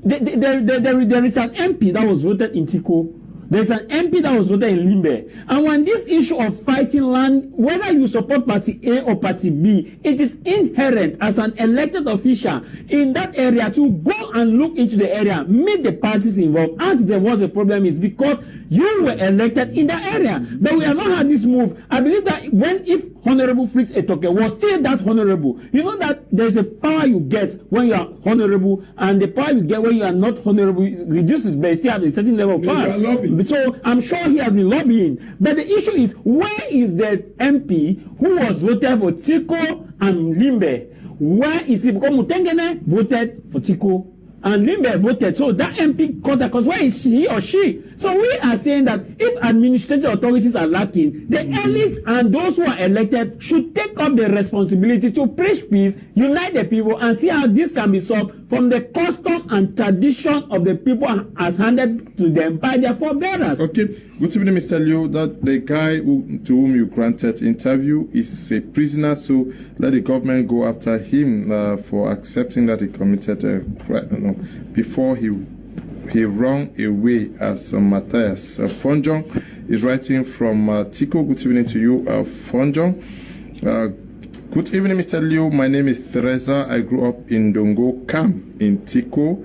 There is an MP that was voted in Tiko. There's an MP that was voted in Limbe. And when this issue of fighting land, whether you support party A or party B, it is inherent as an elected official in that area to go and look into the area, meet the parties involved, ask them what the problem is, because you were elected in that area. But we have not had this move. I believe that if Honorable Frix Etoke was still that honorable, you know that there's a power you get when you are honorable, and the power you get when you are not honorable reduces, but still have a certain level of power. So I'm sure he has been lobbying. But the issue is, where is the MP who was voted for Tiko and Limbe? Where is he? Because Mutengene voted for Tiko and Limbe voted. So that MP got that, because where is he or she? So we are saying that if administrative authorities are lacking, the elites and those who are elected should take up the responsibility to preach peace, unite the people, and see how this can be solved from the custom and tradition of the people as handed to them by their forebearers. Okay. Good evening, Mr. Leo. That the guy to whom you granted interview is a prisoner, so let the government go after him for accepting that he committed a crime before he ran away as Matthias. Fonjong is writing from Tiko. Good evening to you, Fonjong. Good evening, Mr. Liu. My name is Teresa. I grew up in Dongo Kam in Tiko.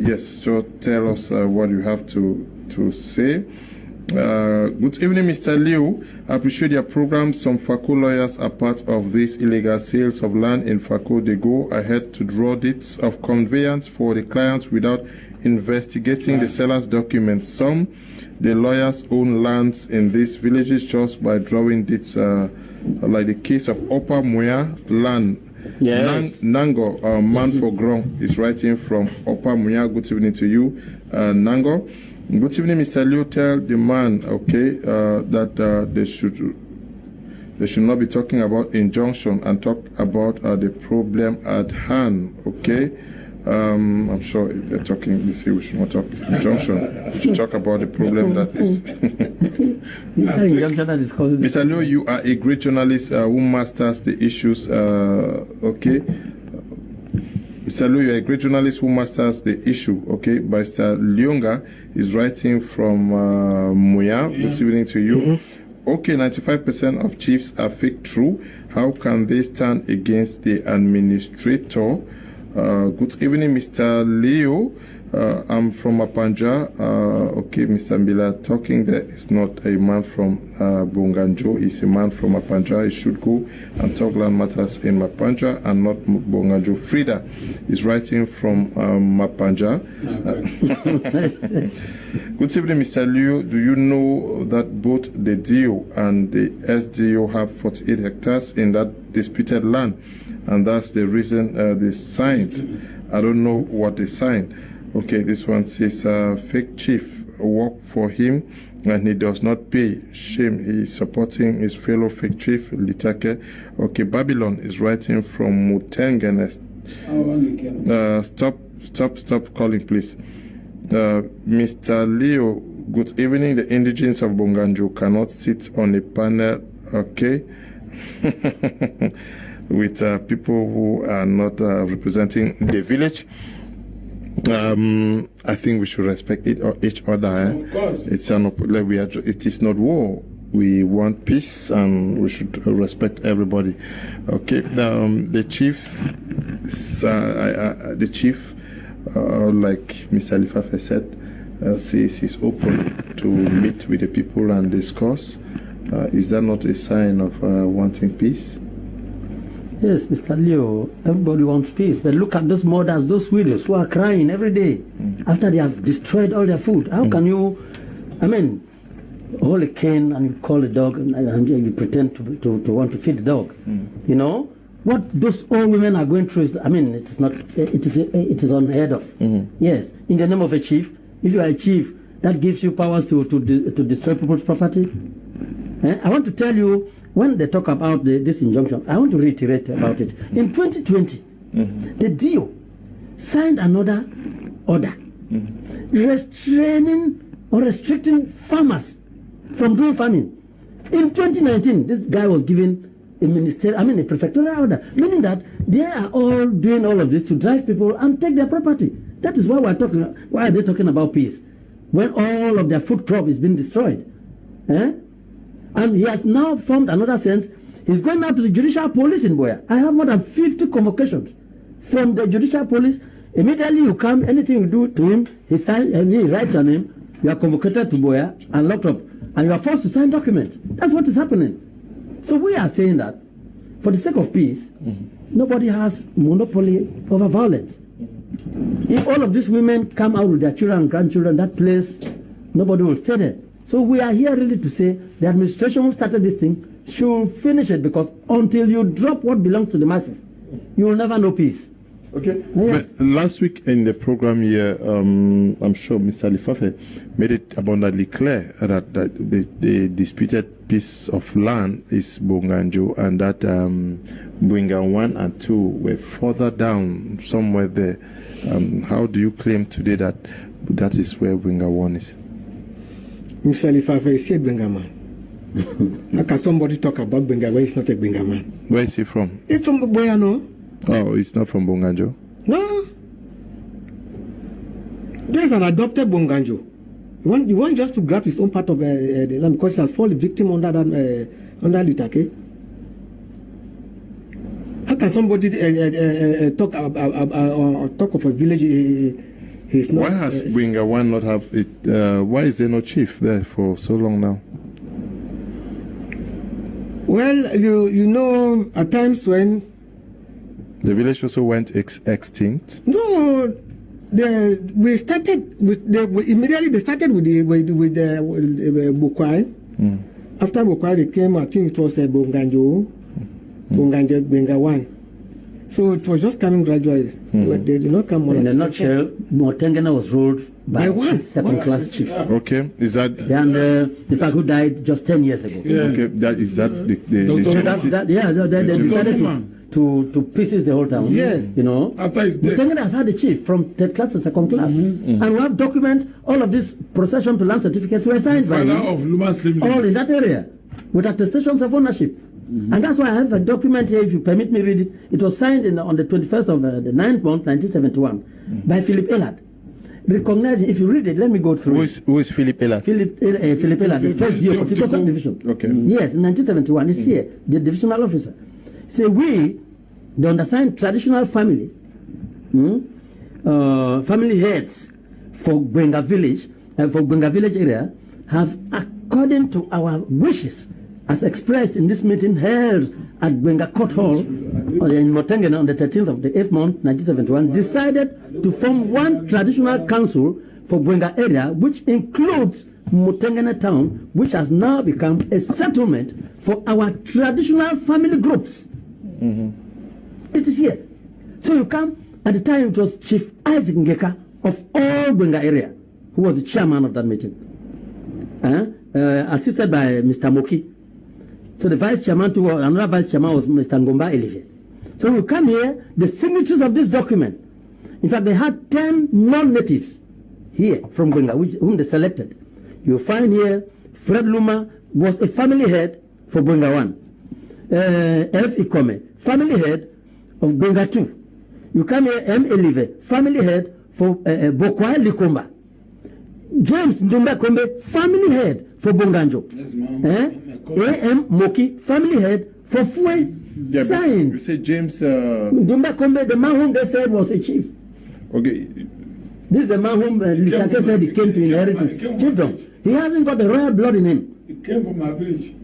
Yes, so tell us what you have to say. Good evening, Mr. Liu. I appreciate your program. Some Fako lawyers are part of these illegal sales of land in Fako. They go ahead to draw deeds of conveyance for the clients without investigating the seller's documents. Some, the lawyers own lands in these villages just by drawing deeds, like the case of Opa Muya land. Yes. Nango, man for ground, is writing from Opa Muya. Good evening to you, Nango. Good evening, Mr. Liu. Tell the man, okay, that they should not be talking about injunction and talk about the problem at hand, okay? I'm sure they're talking, they say we should not talk injunction. We should talk about the problem that is. Mr. Liu, you are a great journalist who masters the issues, okay? Mr. Liu, you're a great journalist who masters the issue, okay? Mr. Lyonga is writing from Muya. Good evening to you. Okay, 95% of chiefs are fake true. How can they stand against the administrator? Good evening, Mr. Leo. I'm from Mapanja. Okay, Mr. Mbila talking there is not a man from Bonganjo. He's a man from Mapanja. He should go and talk land matters in Mapanja and not Bonganjo. Frida is writing from Mapanja. Good evening, Mr. Leo. Do you know that both the DO and the SDO have 48 hectares in that disputed land? And that's the reason they signed. I don't know what they signed. Okay, this one says fake chief work for him and he does not pay. Shame, he is supporting his fellow fake chief, Litake. Okay, Babylon is writing from Mutengen. Stop calling, please. Mr. Leo, good evening. The indigents of Bonganjo cannot sit on a panel, okay? With people who are not representing the village. I think we should respect each other. Of course. It is not war. We want peace and we should respect everybody. Okay. The chief, like Mr. Lifafe said, says he's open to meet with the people and discuss. Is that not a sign of wanting peace? Yes, Mr. Leo, everybody wants peace. But look at those mothers, those widows who are crying every day after they have destroyed all their food. How can you, hold a cane and you call a dog and you pretend to want to feed the dog? You know? what those old women are going through is, I mean, it is unheard of. Yes, in the name of a chief, if you are a chief, that gives you powers to destroy people's property. I want to tell you, when they talk about this injunction, I want to reiterate about it. In 2020, the DO signed another order restraining or restricting farmers from doing farming. In 2019, this guy was given a prefectorial order, meaning that they are all doing all of this to drive people and take their property. That is why why are they talking about peace when all of their food crop is being destroyed? And he has now formed another sense. He's going out to the judicial police in Boya. I have more than 50 convocations from the judicial police. Immediately you come, anything you do to him, he signs and he writes your name. You are convocated to Boya and locked up, and you are forced to sign documents. That's what is happening. So we are saying that, for the sake of peace, nobody has monopoly over violence. If all of these women come out with their children and grandchildren, that place, nobody will stay there. So we are here really to say the administration who started this thing should finish it, because until you drop what belongs to the masses, you will never know peace. Okay. Yes. But last week in the program here, I'm sure Mr. Lifafe made it abundantly clear that the disputed piece of land is Bonganjo, and that Bwinga 1 and 2 were further down somewhere there. How do you claim today that that is where Bwinga 1 is? Mr. Lifafe said Bwinga man. How can somebody talk about Bwinga when he's not a Bwinga man? Where is he from? It's from Boyano. Oh, it's not from Bonganjo? No. There's an adopted Bonganjo. You want just to grab his own part of the land because he has fallen victim under that under Litake. How can somebody talk of a village? He's not. Why has Bwinga 1 not have it? Why is there no chief there for so long now? Well, you know, at times when the village also went extinct. No, we started immediately. They started with the Bukwai. After Bukwai, they came. I think it was Bonganjo, Bwinga 1. So it was just coming gradually. But they did not come on. In a nutshell, Motengana was ruled by one second-class chief. Okay, is that? And in fact, who died just 10 years ago. Yes. Okay, that is that the they decided to pieces the whole town. Yes. You know, Motengana has had a chief from third class to second class, and we have documents. All of this procession to land certificates were signed by him. All in that area with attestations of ownership. And that's why I have a document here, if you permit me read it. It was signed on the 21st of the 9th month, 1971, by Philip Elad. Recognizing, if you read it, let me go through Who is Philip Elad? Philip Elad, the first DO of Fito Subdivision. Okay. Yes, in 1971, it's here, the divisional officer. Say, we, the undersigned traditional family, family heads for Bwinga village area, have, according to our wishes, as expressed in this meeting held at Bwinga Court Hall in Motengana on the 13th of the 8th month, 1971, decided to form one traditional council for Bwinga area, which includes Motengana town, which has now become a settlement for our traditional family groups. It is here. So you come, at the time it was Chief Isaac Ngeka of all Bwinga area, who was the chairman of that meeting, assisted by Mr. Moki. So the vice chairman, another vice chairman was Mr. Ngomba Olivier. So we come here, the signatures of this document. In fact, they had 10 non-natives here from Bwinga, whom they selected. You find here, Fred Luma was a family head for Bwinga 1. F. Ikome, family head of Bwinga 2. You come here, M. Olivier, family head for Bokwai Likomba. James Ndumba Kombe, family head for Bonganjo. A.M. Moki, family head for Fue. Signed. You say James Ndumba Kombe, the man whom they said was a chief. Okay. This is the man whom Litake said he came to inherit his chiefdom. He hasn't got the royal blood in him. He came from my village.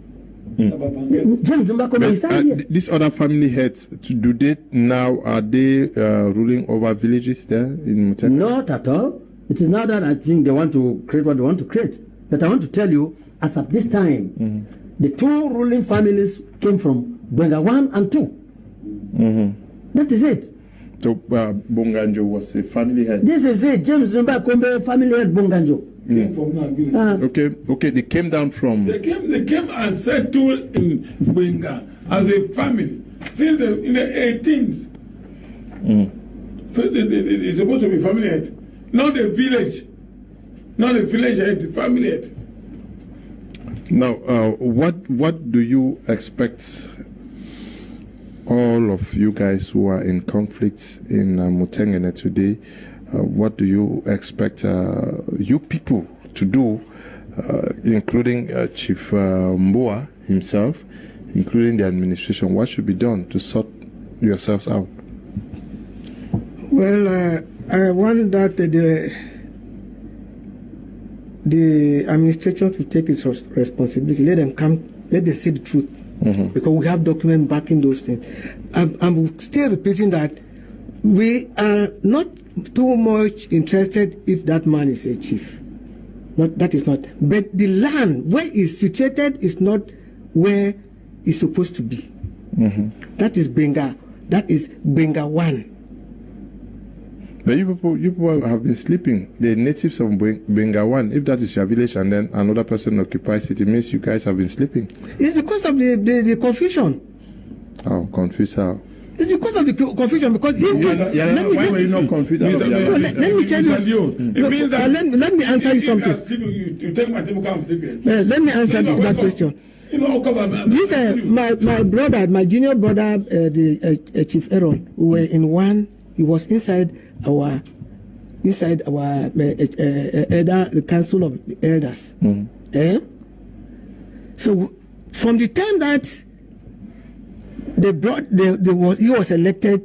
James Ndumba Kombe, he signed here. These other family heads, do they now, are they ruling over villages there in Mutengana? Not at all. It is now that I think they want to create what they want to create. But I want to tell you, as at this time, the two ruling families came from Bwinga 1 and 2. That is it. So Bonganjo was a family head. This is it. James Numba Kombe, family head Bonganjo. Came from that village. Okay. They came down from. They came and settled in Benga as a family since in the 18th. So it's supposed to be family head, not a village, not a village head, family head. Now, what do you expect? All of you guys who are in conflict in Mutengene today, what do you expect you people to do, including Chief Mboa himself, including the administration? What should be done to sort yourselves out? Well, I want that the administration to take its responsibility. Let them say the truth. Because we have documents backing those things. I'm still repeating that we are not too much interested if that man is a chief. That is not. But the land where it's situated is not where it's supposed to be. That is Benga. That is Benga 1. But you people have been sleeping. The natives of Benga 1, if that is your village and then another person occupies it, it means you guys have been sleeping. It's because of the confusion. Oh, confused how? It's because of the confusion. Because why were you not confused? Let me tell you. Let me answer you something. You take my table, come sleep. Let me answer that question. This my brother, my junior brother, the Chief Aaron, who were in one. He was inside our the council of elders. So from the time that he was elected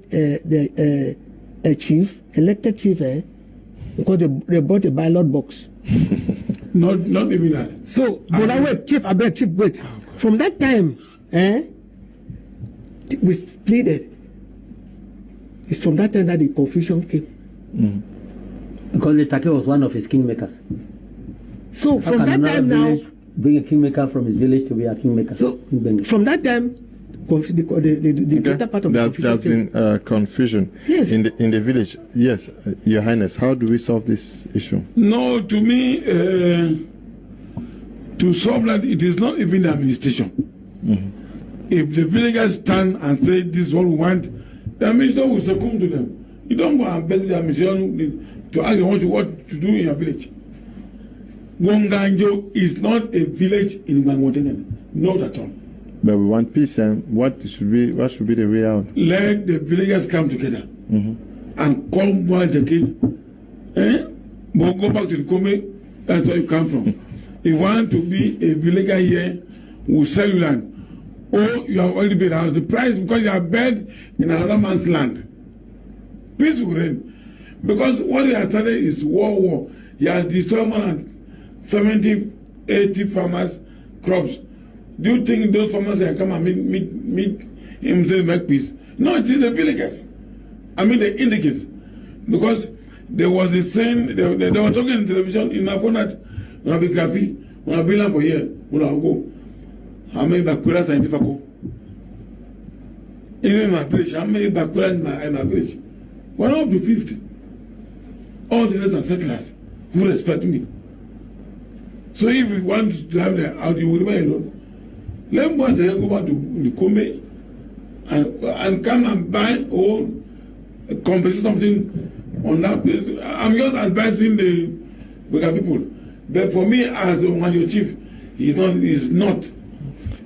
elected chief, because they bought a ballot box. Not even that. So, but wait, chief, wait. From that time, we pleaded. It's from that time that the confusion came. Because the Take was one of his kingmakers. So from that time now, bring a kingmaker from his village to be a kingmaker. So from that time, the greater part of the confusion there's been confusion in the village. Yes, Your Highness. How do we solve this issue? No, to me, to solve that, it is not even the administration. If the villagers stand and say this is what we want, the administration will succumb to them. You don't go and beg the administration to ask them what to do in your village. Wonganjo is not a village in Bangladesh, not at all. But we want peace, and what should be the way out? Let the villagers come together and come once again. But go back to the Kome, that's where you come from. If you want to be a villager here, we'll sell you land. Or you have already paid house. The price because you have bed in another man's land. Peace will reign. Because what he has started is war. He has destroyed more than 70, 80 farmers' crops. Do you think those farmers can come and meet him say make peace? No, it is the villagers. I mean the indigents. Because there was a saying, they were talking on television in my phone that when I be graphic, when I be land for here, when I go. How many Bakuras are in Tifako? Even in my village, how many Bakuras in my village? We're not up to 50. All the rest are settlers who respect me. So if we want to drive them out, you will remain alone. Let me go back to the Kome and come and buy or compensate something on that place. I'm just advising the Bega people. But for me, as your chief, he's not.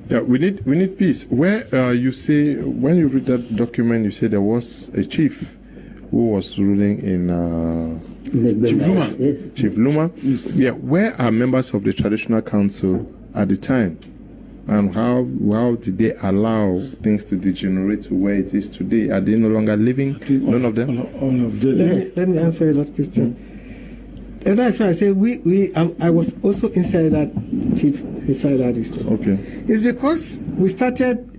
Yeah, we need peace. Where you say, when you read that document, you say there was a chief who was ruling in Chief Luma. Yes. Chief Luma. Yes. Yeah, where are members of the traditional council at the time, and how did they allow things to degenerate to where it is today? Are they no longer living? None of them. All of them. Let me answer that question. And that's why I say I was also inside that chief inside that district. Okay. It's because we started.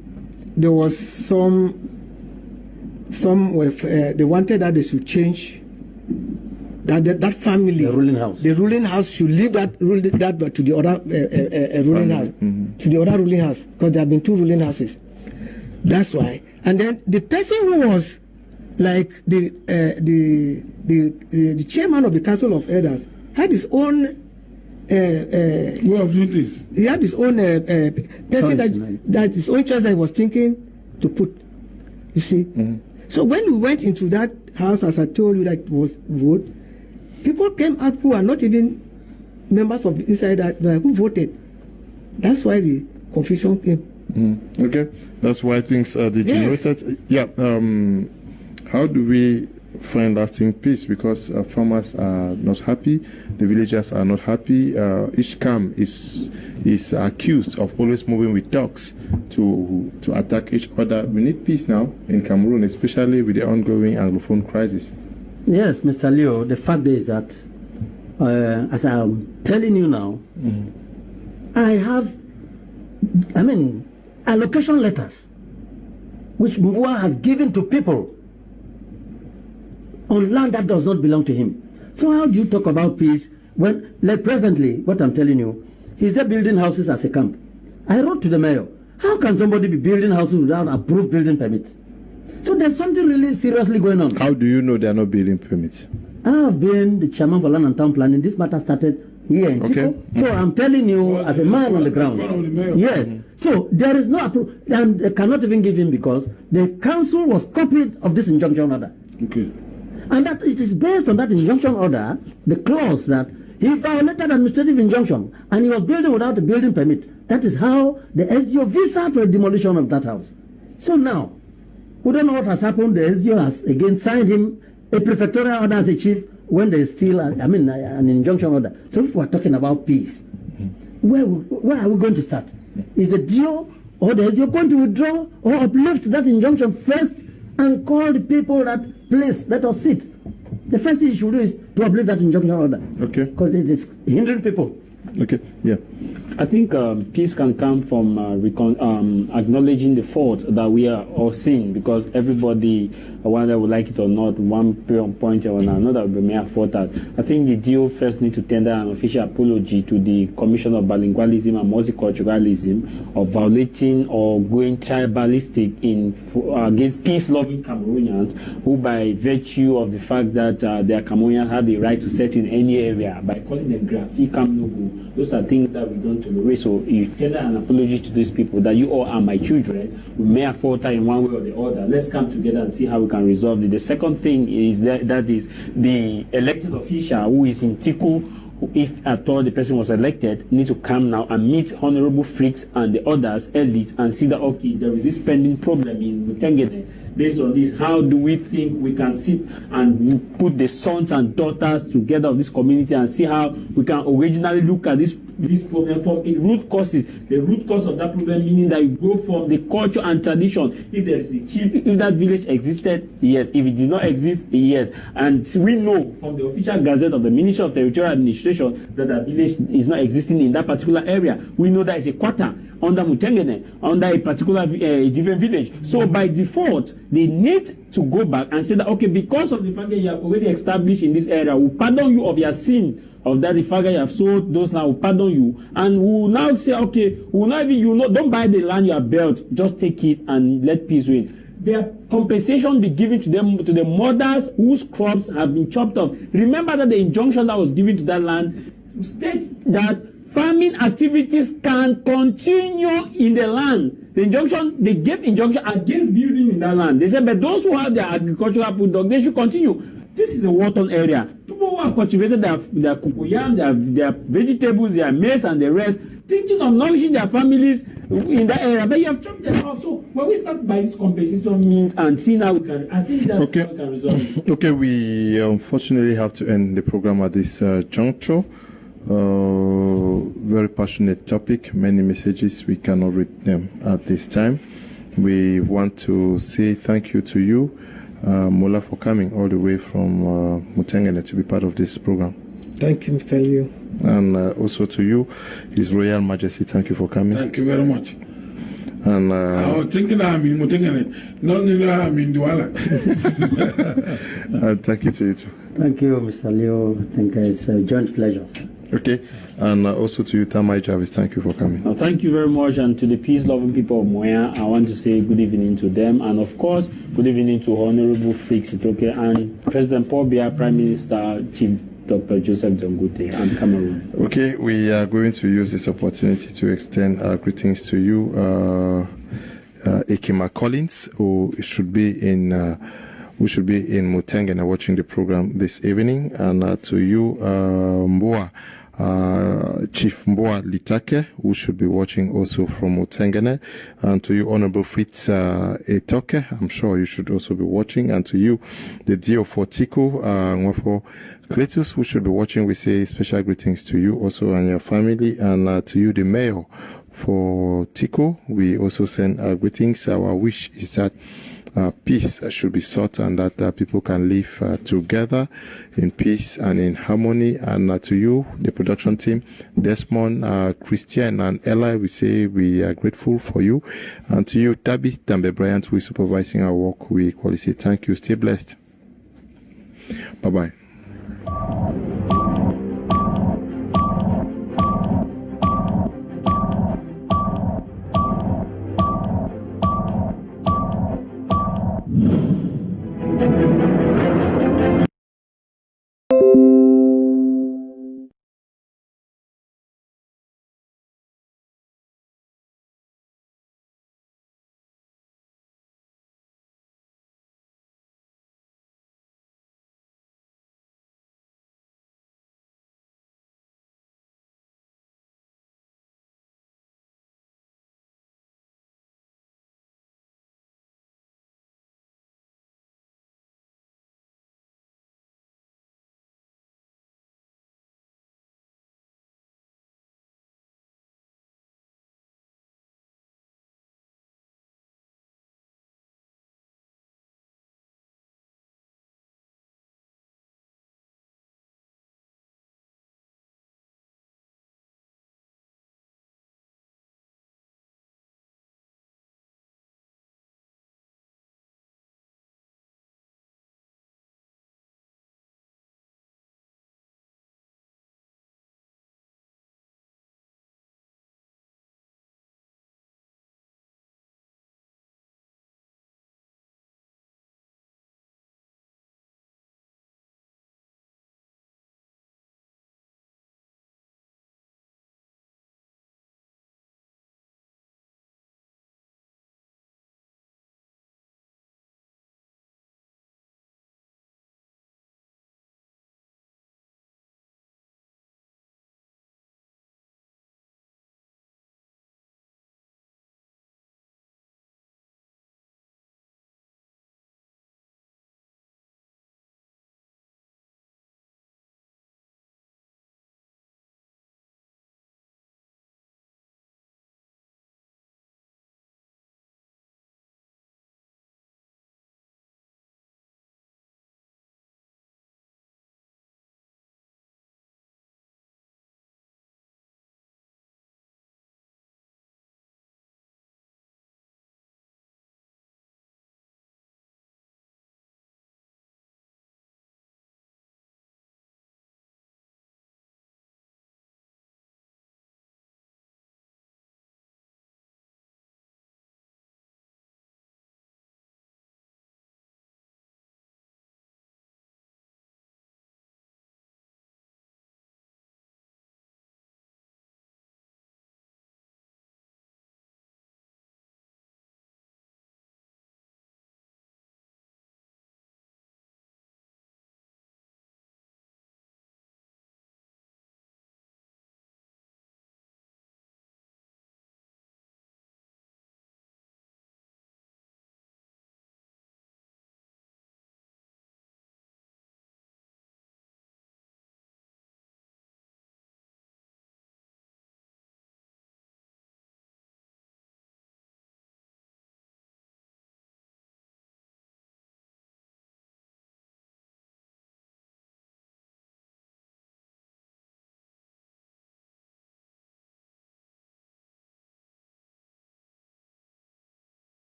There was some they wanted that they should change that family. The ruling house. The ruling house should leave that to the other ruling house, to the other ruling house, because there have been two ruling houses. That's why And then the person who was like the chairman of the Council of Elders had his own way of doing this. He had his own person that his own choice that he was thinking to put. You see. So when we went into that house, as I told you, that was vote, people came out who are not even members of inside that who voted. That's why the confusion came. Okay, that's why things degenerated. Yes. Yeah. How do we find lasting peace? Because farmers are not happy, the villagers are not happy. Each camp is accused of always moving with dogs to attack each other. We need peace now in Cameroon, especially with the ongoing Anglophone crisis. Yes, Mr. Leo, the fact is that, as I'm telling you now, I have, allocation letters which Mbua has given to people on land that does not belong to him. So how do you talk about peace when, like presently, what I'm telling you, he's there building houses as a camp. I wrote to the mayor, how can somebody be building houses without approved building permits? So there's something really seriously going on. How do you know they're not building permits? I have been the chairman for land and town planning. This matter started here in Tico. So I'm telling you, as a man on the ground. Yes. So there is no approval, and they cannot even give him because the council was copied of this injunction order. Okay. And that it is based on that injunction order, the clause that he violated administrative injunction and he was building without a building permit. That is how the SDO visa for demolition of that house. So now, we don't know what has happened. The SDO has again signed him a prefectorial order as a chief when there is still, an injunction order. So if we're talking about peace, where are we going to start? Is the DO or the SDO going to withdraw or uplift that injunction first and call the people that place, let us sit? The first thing you should do is to uplift that injunction order. Okay. Because it is hindering people. Okay, yeah. I think peace can come from acknowledging the fault that we are all seeing, because everybody, whether we like it or not, one point or another may have thought that. I think the DO first need to tender an official apology to the Commission of Bilingualism and Multiculturalism of violating or going tribalistic against peace-loving Cameroonians, who by virtue of the fact that their Cameroonians have the right to settle in any area, by calling them Grafi Kamnogu, those are things that we don't tolerate. So you tender an apology to these people that you all are my children. We may have faltered in one way or the other. Let's come together and see how we can resolve it. The second thing is that is the elected official who is in Tiku, if at all the person was elected, need to come now and meet Honorable Flix and the others, elites, and see that, okay, there is this pending problem in Mutengene. Based on this, how do we think we can sit and put the sons and daughters together of this community and see how we can originally look at this problem from its root causes? The root cause of that problem meaning that you go from the culture and tradition. If there is a chief, if that village existed, yes. If it did not exist, yes. And we know from the official gazette of the Ministry of Territorial Administration that a village is not existing in that particular area. We know that it's a quarter under Mutengene, under a particular different village. So by default, they need to go back and say that, okay, because of the fact that you have already established in this area, we pardon you of your sin, of that the fact that you have sold those now, we pardon you, and we will now say, okay, we will not even, don't buy the land you have built, just take it and let peace reign. Their compensation be given to them, to the mothers whose crops have been chopped off. Remember that the injunction that was given to that land states that farming activities can continue in the land. They gave injunction against building in that land. They said, but those who have their agricultural product, they should continue. This is a war-torn area. People who have cultivated their cocoyam, their vegetables, their maize, and the rest, thinking of nourishing their families in that area, but you have chopped them off. So when we start by this compensation means and see how we can, I think that's how we can resolve it. Okay, we unfortunately have to end the program at this juncture. Very passionate topic, many messages, we cannot read them at this time. We want to say thank you to you, Mola, for coming all the way from Mutengene to be part of this program. Thank you, Mr. Liu. And also to you, His Royal Majesty, thank you for coming. Thank you very much. And I was thinking I'm in Mutengene, not I'm in Douala. Thank you to you too. Thank you, Mr. Leo. I think it's a joint pleasure. Okay, and also to you, Tamai Jarvis, thank you for coming. Thank you very much, and to the peace-loving people of Moya, I want to say good evening to them, and of course, good evening to Honorable Fix Itoke and President Paul Biya, Prime Minister, Chief Dr. Joseph Dongute, and Cameroon. Okay, we are going to use this opportunity to extend our greetings to you, Ekima Collins, who should be in Mutengene watching the program this evening, and to you, Mboa. Chief Mboa Litake, who should be watching also from Mutengene, and to you, Honorable Fritz Etoke, I'm sure you should also be watching, and to you, the Dio for Tico, Nwafo Cletus, who should be watching. We say special greetings to you also and your family, and to you, the mayor for Tico. We also send our greetings. Our wish is that peace should be sought, and that people can live together in peace and in harmony. And to you, the production team, Desmond, Christian, and Ella, we say we are grateful for you. And to you, Tabi Tambe Bryant, who is supervising our work, we equally say thank you. Stay blessed. Bye-bye.